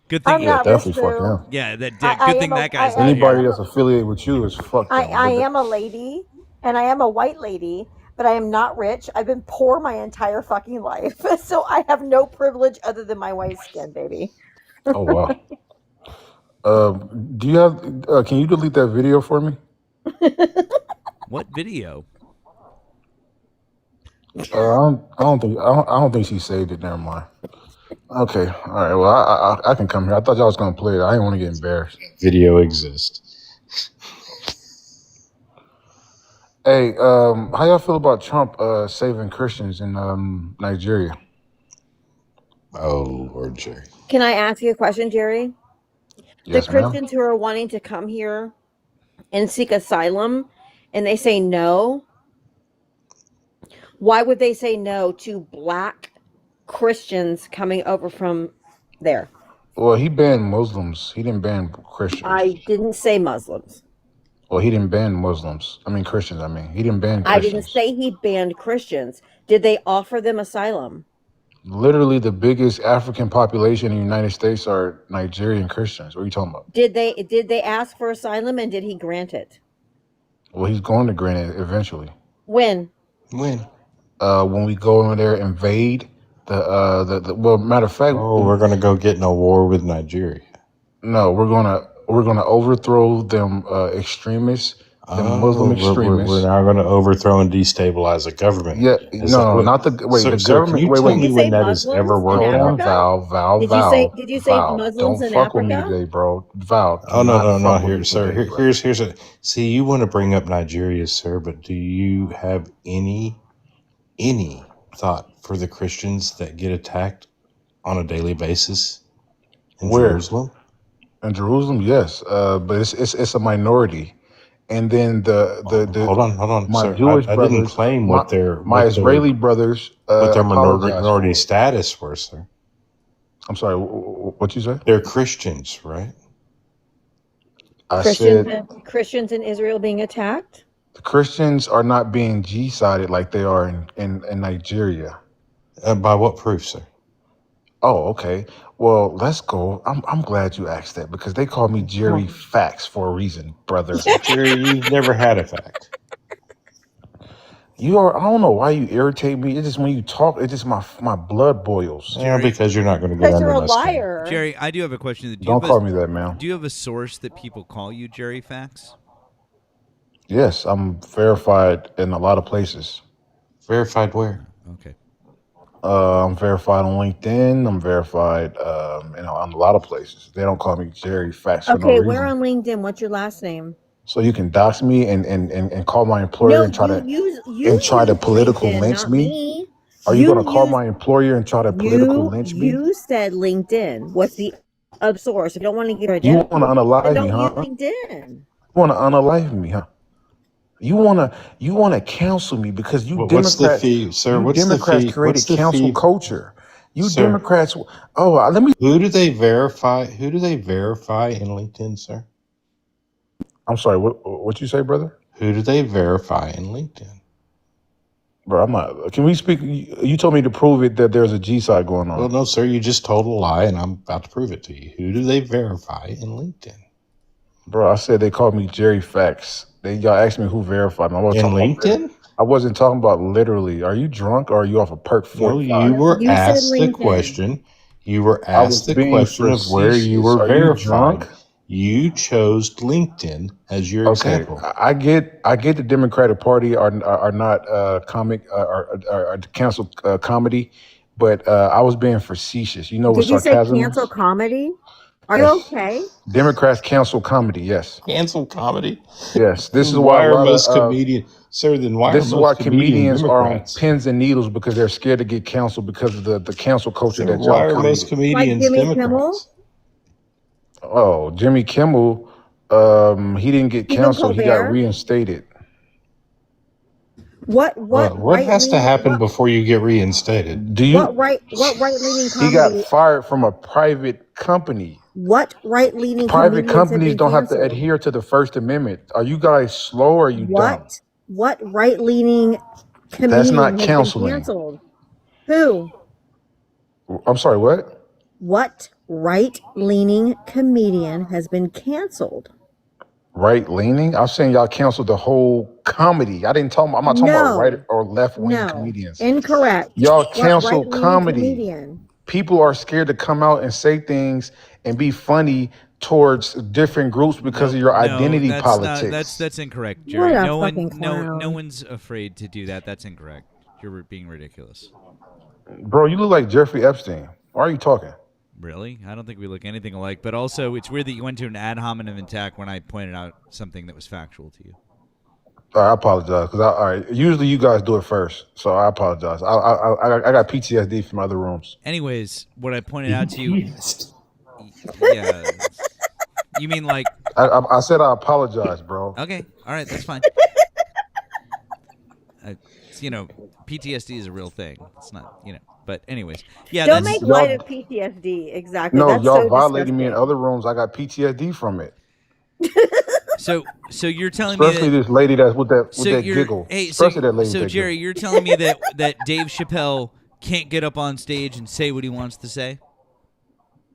Speaker 1: Good
Speaker 11: I'm
Speaker 1: thing.
Speaker 11: not
Speaker 13: definitely
Speaker 11: rich,
Speaker 13: fuck
Speaker 11: boo.
Speaker 13: him.
Speaker 1: Yeah, good
Speaker 11: I
Speaker 1: thing
Speaker 11: am
Speaker 1: that guy's not
Speaker 13: Anybody
Speaker 1: here.
Speaker 13: that's affiliated with you is fucked.
Speaker 11: I am a lady, and I am a white lady, but I am not rich. I've been poor my entire fucking life, so I have no privilege other than my white skin, baby.
Speaker 13: Oh wow. Do you have? Can you delete that video for me?
Speaker 1: What video?
Speaker 13: I don't think she saved it. Never mind. Okay. All right. Well, I can come here. I thought y'all was gonna play it. I didn't want to get embarrassed. Video exists. Hey, how y'all feel about Trump saving Christians in Nigeria? Oh, Lord, Jerry.
Speaker 11: Can I ask you a question, Jerry?
Speaker 13: Yes,
Speaker 11: The
Speaker 13: ma'am.
Speaker 11: Christians who are wanting to come here and seek asylum, and they say no, why would they say no to black Christians coming over from there?
Speaker 13: Well, he banned Muslims. He didn't ban Christians.
Speaker 11: I didn't say Muslims.
Speaker 16: Well, he didn't ban Muslims. I mean Christians. I mean, he didn't ban
Speaker 11: I didn't
Speaker 16: Christians.
Speaker 11: say he banned Christians. Did they offer them asylum?
Speaker 16: Literally, the biggest African population in the United States are Nigerian Christians. What are you talking about?
Speaker 11: Did they ask for asylum and did he grant it?
Speaker 16: Well, he's going to grant it eventually.
Speaker 11: When?
Speaker 16: When we go over there, invade the well, matter of fact,
Speaker 13: Oh, we're gonna go get in a war with Nigeria.
Speaker 16: no, we're gonna overthrow them extremists, them Muslim extremists.
Speaker 13: We're now going to overthrow and destabilize a government.
Speaker 16: Yeah,
Speaker 13: Is
Speaker 16: no,
Speaker 13: that
Speaker 16: no,
Speaker 13: what-
Speaker 16: not the wait.
Speaker 13: Sir,
Speaker 16: The
Speaker 13: sir,
Speaker 16: government.
Speaker 13: Can you
Speaker 16: Wait,
Speaker 13: tell
Speaker 16: wait.
Speaker 13: me when that has ever worked
Speaker 16: Hold on,
Speaker 13: out?
Speaker 16: Val.
Speaker 11: Did you say
Speaker 16: Val.
Speaker 11: Muslims
Speaker 16: Don't
Speaker 11: in
Speaker 16: fuck with me
Speaker 11: Africa?
Speaker 16: today, bro. Val.
Speaker 13: Oh
Speaker 16: do
Speaker 13: no,
Speaker 16: not
Speaker 13: no, no!
Speaker 16: fuck with
Speaker 13: Here,
Speaker 16: me
Speaker 13: sir.
Speaker 16: today, bro.
Speaker 13: Here's a. See, you want to bring up Nigeria, sir, but do you have any thought for the Christians that get attacked on a daily basis in
Speaker 16: Where?
Speaker 13: Jerusalem?
Speaker 16: In Jerusalem, yes, but it's a minority. And then the
Speaker 13: Hold on,
Speaker 16: my
Speaker 13: sir.
Speaker 16: Jewish
Speaker 13: I
Speaker 16: brothers,
Speaker 13: didn't claim
Speaker 16: my,
Speaker 13: what their
Speaker 16: my Israeli brothers
Speaker 13: what their
Speaker 16: apologize
Speaker 13: minority
Speaker 16: for it.
Speaker 13: status were, sir.
Speaker 16: I'm sorry, what you say?
Speaker 13: They're Christians, right?
Speaker 16: I said
Speaker 11: Christians in Israel being attacked?
Speaker 16: the Christians are not being G-sided like they are in Nigeria.
Speaker 13: By what proof, sir?
Speaker 16: Oh, okay. Well, let's go. I'm glad you asked that because they call me Jerry Facts for a reason, brother.
Speaker 13: Jerry, you've never had a fact.
Speaker 16: You are. I don't know why you irritate me. It's just when you talk, it's just my blood boils.
Speaker 13: Yeah, because you're not going to get
Speaker 11: Because
Speaker 13: under
Speaker 11: you're a
Speaker 13: my skin.
Speaker 11: liar.
Speaker 1: Jerry, I do have a question. Do you
Speaker 16: Don't
Speaker 1: have
Speaker 16: call me that, man.
Speaker 1: Do you have a source that people call you Jerry Facts?
Speaker 16: Yes, I'm verified in a lot of places.
Speaker 13: Verified where?
Speaker 1: Okay.
Speaker 16: I'm verified on LinkedIn. I'm verified, on a lot of places. They don't call me Jerry Facts for no
Speaker 11: Okay,
Speaker 16: reason.
Speaker 11: where on LinkedIn? What's your last name?
Speaker 16: So you can dox me and call my employer
Speaker 11: No,
Speaker 16: and try to
Speaker 11: you
Speaker 16: and try to
Speaker 11: use
Speaker 16: political
Speaker 11: LinkedIn,
Speaker 16: lynch
Speaker 11: not
Speaker 16: me.
Speaker 11: me.
Speaker 16: Are you going to call
Speaker 11: use-
Speaker 16: my employer and try to political lynch me?
Speaker 11: You said LinkedIn. What's the source? If you don't want to get
Speaker 16: You
Speaker 11: identified,
Speaker 16: want to unalive
Speaker 11: then
Speaker 16: me,
Speaker 11: don't
Speaker 16: huh?
Speaker 11: use LinkedIn.
Speaker 16: You want to unalive me, huh? You want to cancel me because you
Speaker 13: What's the
Speaker 16: Democrats,
Speaker 13: fee, sir?
Speaker 16: you
Speaker 13: What's the
Speaker 16: Democrats
Speaker 13: fee?
Speaker 16: created
Speaker 13: What's the
Speaker 16: cancel
Speaker 13: fee?
Speaker 16: culture. You
Speaker 13: Sir.
Speaker 16: Democrats. Oh, let me.
Speaker 13: Who do they verify? Who do they verify in LinkedIn, sir?
Speaker 16: I'm sorry. What you say, brother?
Speaker 13: Who do they verify in LinkedIn?
Speaker 16: Bro, I'm not. Can we speak? You told me to prove it that there's a G side going on.
Speaker 13: Well, no, sir. You just told a lie, and I'm about to prove it to you. Who do they verify in LinkedIn?
Speaker 16: Bro, I said they called me Jerry Facts. Y'all asked me who verified me. I wasn't
Speaker 13: In
Speaker 16: talking about
Speaker 13: LinkedIn?
Speaker 16: I wasn't talking about literally. Are you drunk or are you off a perk
Speaker 13: No,
Speaker 16: 45?
Speaker 13: you were
Speaker 11: You said
Speaker 13: asked the
Speaker 11: LinkedIn.
Speaker 13: question. You were
Speaker 16: I was
Speaker 13: asked the
Speaker 16: being
Speaker 13: question of where you
Speaker 16: facetious.
Speaker 13: were
Speaker 16: Are you
Speaker 13: verified.
Speaker 16: drunk?
Speaker 13: You chose LinkedIn as your
Speaker 16: Okay,
Speaker 13: example.
Speaker 16: I get the Democratic Party are not comic are cancel comedy, but I was being facetious. You know what
Speaker 11: Did you say
Speaker 16: sarcasm
Speaker 11: cancel
Speaker 16: is?
Speaker 11: comedy? Are you
Speaker 16: Yes.
Speaker 11: okay?
Speaker 16: Democrats cancel comedy. Yes,
Speaker 13: Cancel comedy?
Speaker 16: yes. This is
Speaker 13: Then
Speaker 16: why
Speaker 13: why
Speaker 16: a
Speaker 13: are
Speaker 16: lot
Speaker 13: most
Speaker 16: of
Speaker 13: comedians, sir? Then why
Speaker 16: this
Speaker 13: are
Speaker 16: is why
Speaker 13: most comedian
Speaker 16: comedians are on
Speaker 13: Democrats?
Speaker 16: pins and needles because they're scared to get canceled because of the cancel culture
Speaker 13: Sir,
Speaker 16: that
Speaker 13: why
Speaker 16: y'all
Speaker 13: are most
Speaker 16: created.
Speaker 11: Like
Speaker 13: comedians
Speaker 11: Jimmy Kimmel?
Speaker 13: Democrats?
Speaker 16: Oh, Jimmy Kimmel, he didn't get
Speaker 11: Stephen
Speaker 16: canceled. He got
Speaker 11: Colbert?
Speaker 16: reinstated.
Speaker 11: What
Speaker 13: What has to
Speaker 11: right-leaning
Speaker 13: happen before you get reinstated?
Speaker 16: Do you?
Speaker 11: what right-leaning
Speaker 16: He got
Speaker 11: comedy
Speaker 16: fired from a private company.
Speaker 11: what right-leaning
Speaker 16: Private
Speaker 11: comedians have
Speaker 16: companies
Speaker 11: been
Speaker 16: don't have to
Speaker 11: canceled?
Speaker 16: adhere to the First Amendment. Are you guys slow or are you dumb?
Speaker 11: What right-leaning
Speaker 16: That's
Speaker 11: comedian
Speaker 16: not
Speaker 11: has been
Speaker 16: counseling.
Speaker 11: canceled? Who?
Speaker 16: I'm sorry, what?
Speaker 11: What right-leaning comedian has been canceled?
Speaker 16: Right leaning? I'm saying y'all canceled the whole comedy. I'm not talking about right
Speaker 11: No.
Speaker 16: or left wing
Speaker 11: No.
Speaker 16: comedians.
Speaker 11: Incorrect.
Speaker 16: Y'all
Speaker 11: What
Speaker 16: canceled
Speaker 11: right-leaning
Speaker 16: comedy.
Speaker 11: comedian?
Speaker 16: People are scared to come out and say things and be funny towards different groups because of your identity
Speaker 1: that's
Speaker 16: politics.
Speaker 1: Not, that's incorrect,
Speaker 11: What
Speaker 1: Jerry.
Speaker 11: a
Speaker 1: No one,
Speaker 11: fucking
Speaker 1: no
Speaker 11: clown.
Speaker 1: one's afraid to do that. That's incorrect. You're being ridiculous.
Speaker 16: Bro, you look like Jeffrey Epstein. Why are you talking?
Speaker 1: Really? I don't think we look anything alike. But also, it's weird that you went to an ad hominem attack when I pointed out something that was factual to you.
Speaker 16: I apologize because all right. Usually you guys do it first, so I apologize. I got PTSD from other rooms.
Speaker 1: Anyways, what I pointed out to you, yeah, you mean like?
Speaker 16: I said I apologize, bro.
Speaker 1: Okay, all right, that's fine. PTSD is a real thing. It's not, But anyways, yeah.
Speaker 11: Don't
Speaker 1: that's,
Speaker 11: make light of PTSD. Exactly.
Speaker 16: No,
Speaker 11: That's
Speaker 16: y'all
Speaker 11: so
Speaker 16: violated me in
Speaker 11: disgusting.
Speaker 16: other rooms. I got PTSD from it.
Speaker 1: So you're telling me
Speaker 16: Especially
Speaker 1: that,
Speaker 16: this lady that's with that
Speaker 1: so you're,
Speaker 16: giggle.
Speaker 1: Hey,
Speaker 16: Especially that lady.
Speaker 1: so
Speaker 16: with that
Speaker 1: Jerry,
Speaker 16: giggle.
Speaker 1: you're telling me that Dave Chappelle can't get up on stage and say what he wants to say?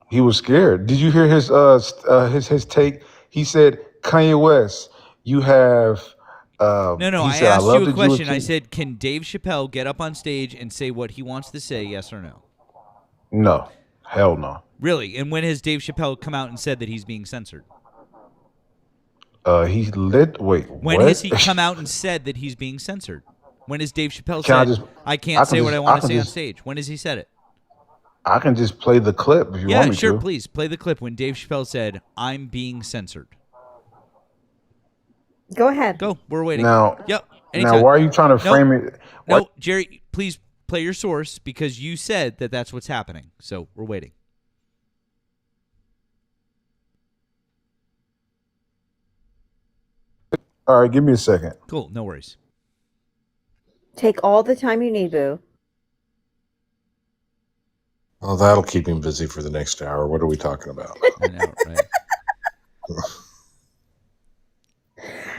Speaker 16: He was scared. Did you hear his take? He said, Kanye West, you have.
Speaker 1: No,
Speaker 16: he
Speaker 1: I
Speaker 16: said,
Speaker 1: asked
Speaker 16: love
Speaker 1: you a
Speaker 16: the Jewish
Speaker 1: question. I
Speaker 16: people."
Speaker 1: said, can Dave Chappelle get up on stage and say what he wants to say, yes or no?
Speaker 16: No, hell no.
Speaker 1: Really? And when has Dave Chappelle come out and said that he's being censored?
Speaker 16: He lit. Wait,
Speaker 1: When
Speaker 16: what?
Speaker 1: has he come out and said that he's being censored? When has Dave Chappelle
Speaker 16: Can I
Speaker 1: said,
Speaker 16: just-
Speaker 1: I can't
Speaker 16: I
Speaker 1: say
Speaker 16: can
Speaker 1: what
Speaker 16: just-
Speaker 1: I want
Speaker 16: I
Speaker 1: to
Speaker 16: can
Speaker 1: say on
Speaker 16: just-
Speaker 1: stage? When has he said it?
Speaker 16: I can just play the clip if you
Speaker 1: Yeah,
Speaker 16: want me
Speaker 1: sure,
Speaker 16: to.
Speaker 1: please. Play the clip when Dave Chappelle said, I'm being censored.
Speaker 11: Go ahead.
Speaker 1: Go. We're waiting.
Speaker 16: Now,
Speaker 1: Yep.
Speaker 16: now,
Speaker 1: Anytime.
Speaker 16: why are you trying to frame it? why-
Speaker 1: No, Jerry, please play your source because you said that that's what's happening. So we're waiting.
Speaker 16: All right, give me a second.
Speaker 1: Cool. No worries.
Speaker 11: Take all the time you need, boo.
Speaker 13: Well, that'll keep him busy for the next hour. What are we talking about?
Speaker 1: I know, right?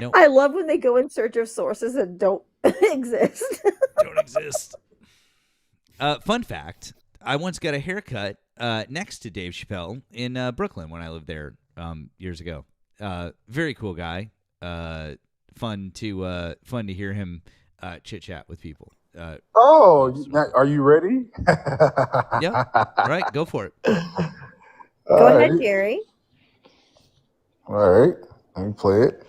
Speaker 1: No.
Speaker 11: I love when they go in search of sources that don't exist.
Speaker 1: Don't exist. Fun fact, I once got a haircut next to Dave Chappelle in Brooklyn when I lived there years ago. Very cool guy. Fun to hear him chit chat with people.
Speaker 16: Are you ready?
Speaker 1: Yeah. All right, go for it.
Speaker 11: Go ahead, Jerry.
Speaker 16: All right, let me play it.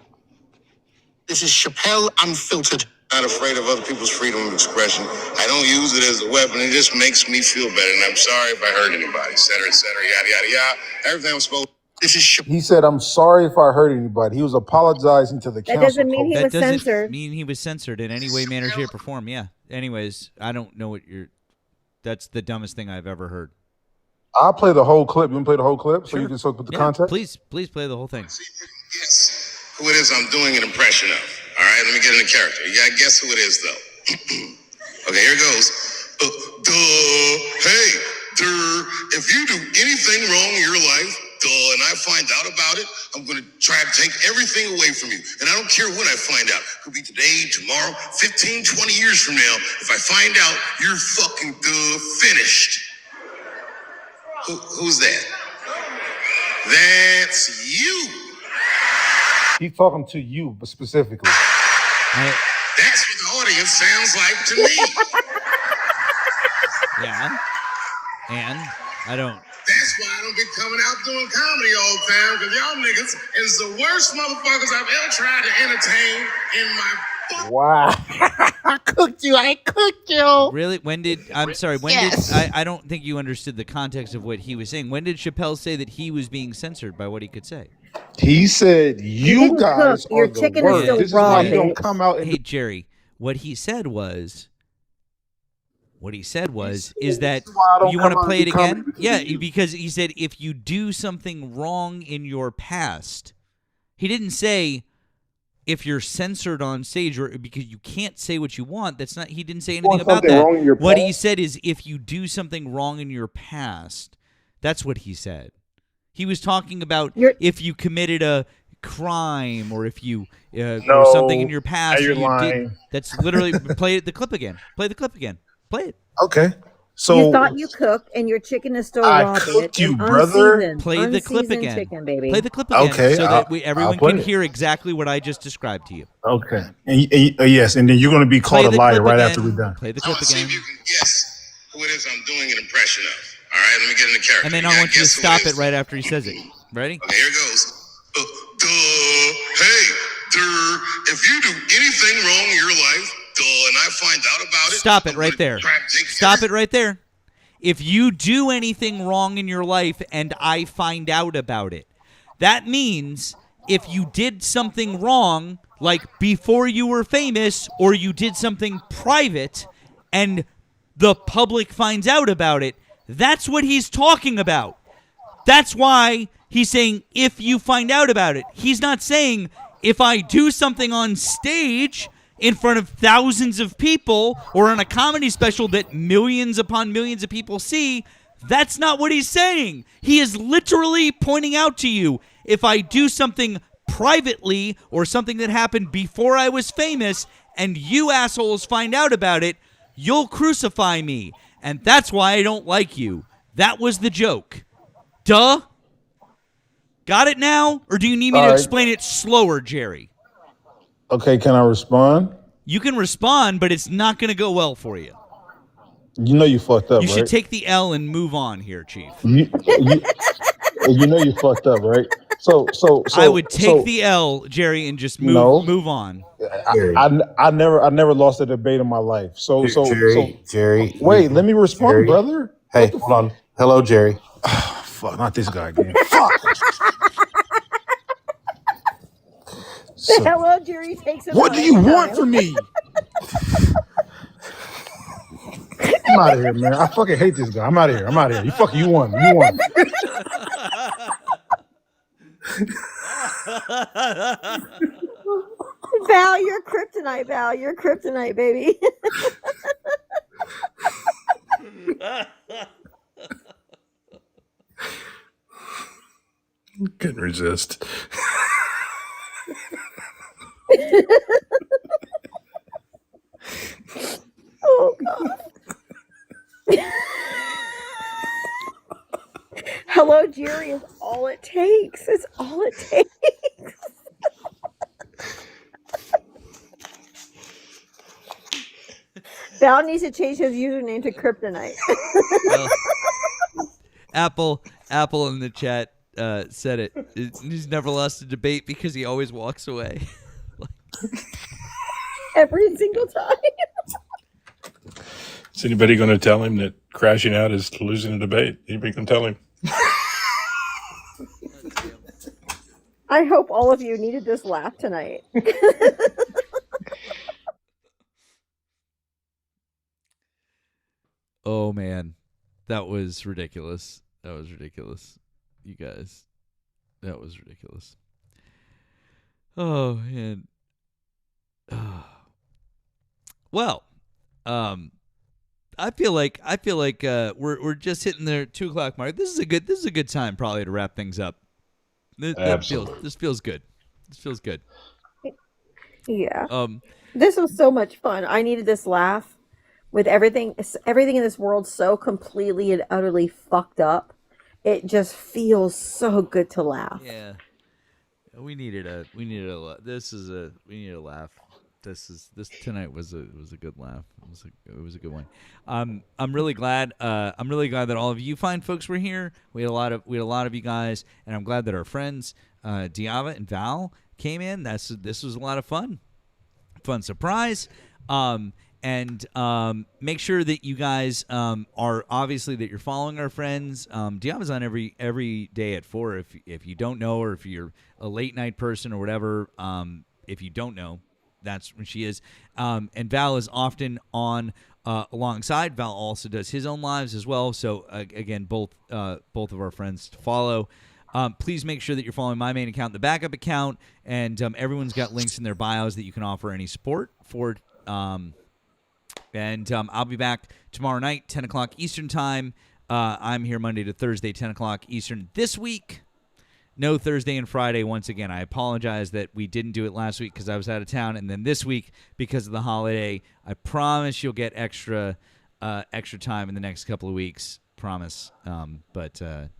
Speaker 17: This is Chappelle Unfiltered. Not afraid of other people's freedom of expression. I don't use it as a weapon. It just makes me feel better. And I'm sorry if I hurt anybody, et cetera, yada, yada, yada. Everything I'm supposed to. This is Chappelle.
Speaker 16: He said, "I'm sorry if I hurt anybody." He was apologizing to the
Speaker 11: That
Speaker 16: council.
Speaker 11: doesn't mean he
Speaker 1: That
Speaker 11: was
Speaker 1: doesn't
Speaker 11: censored.
Speaker 1: mean he was censored in any way, manner, shape, or form. Yeah. Anyways, I don't know what you're. That's the dumbest thing I've ever heard.
Speaker 16: I'll play the whole clip. You want to play the whole clip so you
Speaker 1: Sure.
Speaker 16: can soak with the
Speaker 1: Yeah,
Speaker 16: context?
Speaker 1: Please play the whole thing.
Speaker 17: Guess who it is I'm doing an impression of. All right, let me get into character. You gotta guess who it is, though. Okay, here it goes. Hey, if you do anything wrong in your life, and I find out about it, I'm gonna try to take everything away from you. And I don't care when I find out. Could be today, tomorrow, 15, 20 years from now. If I find out, you're fucking finished. Who's that? That's you.
Speaker 16: He's talking to you, but specifically.
Speaker 17: That's what the audience sounds like to me.
Speaker 1: Yeah. And I don't.
Speaker 17: That's why I don't be coming out doing comedy all the time, because y'all niggas is the worst motherfuckers I've ever tried to entertain in my
Speaker 16: Wow.
Speaker 17: I cooked you.
Speaker 1: Really? When did
Speaker 17: Yes.
Speaker 1: I don't think you understood the context of what he was saying. When did Chappelle say that he was being censored by what he could say?
Speaker 16: He said, "You
Speaker 11: didn't
Speaker 16: guys
Speaker 11: cook. Your
Speaker 16: are the
Speaker 11: chicken is
Speaker 16: worst.
Speaker 11: still
Speaker 16: This
Speaker 11: raw,
Speaker 16: is why you don't
Speaker 11: bitch."
Speaker 16: come out and
Speaker 1: Hey Jerry, what he said was is that
Speaker 16: This is why I don't
Speaker 1: you want to
Speaker 16: come out
Speaker 1: play
Speaker 16: and
Speaker 1: it
Speaker 16: do comedy
Speaker 1: again?
Speaker 16: because
Speaker 1: Yeah,
Speaker 16: of you.
Speaker 1: because he said if you do something wrong in your past. He didn't say if you're censored on stage or because you can't say what you want. That's not. He didn't say anything
Speaker 16: want
Speaker 1: about
Speaker 16: something
Speaker 1: that.
Speaker 16: wrong in your
Speaker 1: What he
Speaker 16: past?
Speaker 1: said is if you do something wrong in your past. That's what he said. He was talking about if you committed a crime or if you or something in your past.
Speaker 16: you're
Speaker 1: or you
Speaker 16: lying.
Speaker 1: Did, that's literally play the clip again. Play the clip again. Play it.
Speaker 16: Okay.
Speaker 11: You
Speaker 16: So
Speaker 11: thought you cooked, and your chicken is still
Speaker 16: I
Speaker 11: raw,
Speaker 16: cooked
Speaker 11: bitch.
Speaker 16: you,
Speaker 11: and
Speaker 16: brother.
Speaker 11: unseasoned-
Speaker 1: Play the clip
Speaker 11: unseasoned
Speaker 1: again.
Speaker 11: chicken, baby.
Speaker 1: Play the clip again.
Speaker 16: Okay,
Speaker 1: so that everyone
Speaker 16: I'll play
Speaker 1: can
Speaker 16: it.
Speaker 1: hear exactly what I just described to you.
Speaker 16: okay, and yes, and then you're going to be called
Speaker 1: Play
Speaker 16: a
Speaker 1: the
Speaker 16: liar
Speaker 1: clip
Speaker 16: right
Speaker 1: again.
Speaker 16: after we're done.
Speaker 1: Play the
Speaker 17: I
Speaker 1: clip
Speaker 17: want to see
Speaker 1: again.
Speaker 17: if you can guess who it is I'm doing an impression of. All right, let me get into character.
Speaker 1: And then
Speaker 17: You
Speaker 1: I
Speaker 17: gotta
Speaker 1: want you to
Speaker 17: guess who
Speaker 1: stop
Speaker 17: is.
Speaker 1: it right after he says it. Ready?
Speaker 17: Okay, here goes. Hey, if you do anything wrong in your life, and I find out about it.
Speaker 1: Stop it right there.
Speaker 17: Try to take
Speaker 1: Stop it right there. If you do anything wrong in your life and I find out about it, that means if you did something wrong, like before you were famous, or you did something private and the public finds out about it, that's what he's talking about. That's why he's saying if you find out about it. He's not saying if I do something on stage in front of thousands of people or on a comedy special that millions upon millions of people see. That's not what he's saying. He is literally pointing out to you, if I do something privately or something that happened before I was famous and you assholes find out about it, you'll crucify me. And that's why I don't like you. That was the joke. Duh. Got it now? Or do you need me to explain it slower, Jerry?
Speaker 16: Okay, can I respond?
Speaker 1: You can respond, but it's not going to go well for you.
Speaker 16: You know you fucked up,
Speaker 1: You
Speaker 16: right?
Speaker 1: should take the L and move on here, Chief.
Speaker 16: You know you fucked up, right? So
Speaker 1: I would take the L, Jerry, and just move on.
Speaker 16: I never lost a debate in my life. So
Speaker 2: Jerry.
Speaker 16: Wait, let me respond,
Speaker 2: Jerry.
Speaker 16: brother.
Speaker 2: Hey, hold on. Hello, Jerry.
Speaker 16: Fuck, not this guy again. Fuck.
Speaker 11: Hello, Jerry takes it.
Speaker 16: What do you want from me? I'm out of here, man. I fucking hate this guy. I'm out of here. You won.
Speaker 11: Val, you're kryptonite, Val. You're kryptonite, baby.
Speaker 13: Couldn't resist.
Speaker 11: Oh, God. Hello, Jerry is all it takes. It's all it takes. Val needs to change his username to Kryptonite.
Speaker 1: Apple in the chat said it. He's never lost a debate because he always walks away.
Speaker 11: Every single time.
Speaker 13: Is anybody going to tell him that crashing out is losing a debate? Anybody going to tell him?
Speaker 11: I hope all of you needed this laugh tonight.
Speaker 1: Oh, man. That was ridiculous. You guys. That was ridiculous. Oh, man. Well, I feel like we're just hitting the 2:00 mark. This is a good time probably to wrap things up.
Speaker 13: Absolutely.
Speaker 1: This feels good.
Speaker 11: Yeah. This was so much fun. I needed this laugh. With everything in this world so completely and utterly fucked up, it just feels so good to laugh.
Speaker 1: Yeah. We needed a laugh. This tonight was a good laugh. It was a good one. I'm really glad that all of you fine folks were here. We had a lot of you guys, and I'm glad that our friends Diava and Val came in. This was a lot of fun. Fun surprise. And make sure that you guys are obviously that you're following our friends. Diava's on every day at 4. If you don't know, or if you're a late night person or whatever, if you don't know, that's when she is. And Val is often on alongside. Val also does his own lives as well. So again, both of our friends to follow. Please make sure that you're following my main account, the backup account, and everyone's got links in their bios that you can offer any support for. And I'll be back tomorrow night, 10 o'clock Eastern time. I'm here Monday to Thursday, 10 o'clock Eastern. This week, no Thursday and Friday once again. I apologize that we didn't do it last week because I was out of town. And then this week, because of the holiday, I promise you'll get extra time in the next couple of weeks. Promise.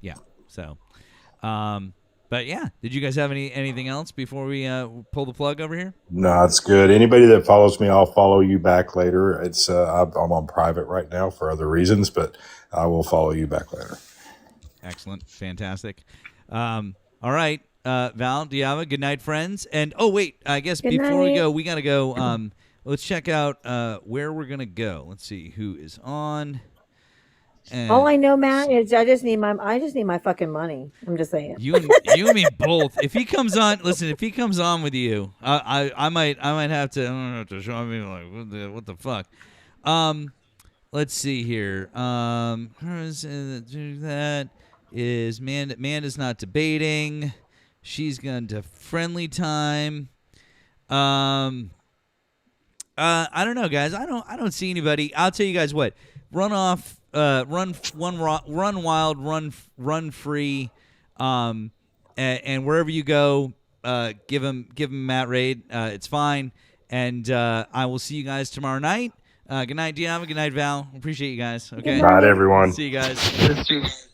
Speaker 1: Yeah. So, but yeah, did you guys have anything else before we pull the plug over here?
Speaker 13: No, it's good. Anybody that follows me, I'll follow you back later. It's I'm on private right now for other reasons, but I will follow you back later.
Speaker 1: Excellent. Fantastic. All right. Val, Diava, good night, friends. And oh wait, I guess
Speaker 11: Good
Speaker 1: before we
Speaker 11: night.
Speaker 1: go, we gotta go. Let's check out where we're gonna go. Let's see who is on. And
Speaker 11: All I know, Matt, is I just need my fucking money. I'm just saying.
Speaker 1: you and me both. If he comes on, listen. If he comes on with you, I might have to. I don't know, to show me like what the fuck. Let's see here. That is Amanda's not debating. She's gone to friendly time. I don't know, guys. I don't see anybody. I'll tell you guys what. Run off. Run wild, run free, and wherever you go, give him Matt Raid. It's fine. And I will see you guys tomorrow night. Good night, Diana. Good night, Val. Appreciate you guys. Okay.
Speaker 18: Good night, everyone.
Speaker 1: See you guys.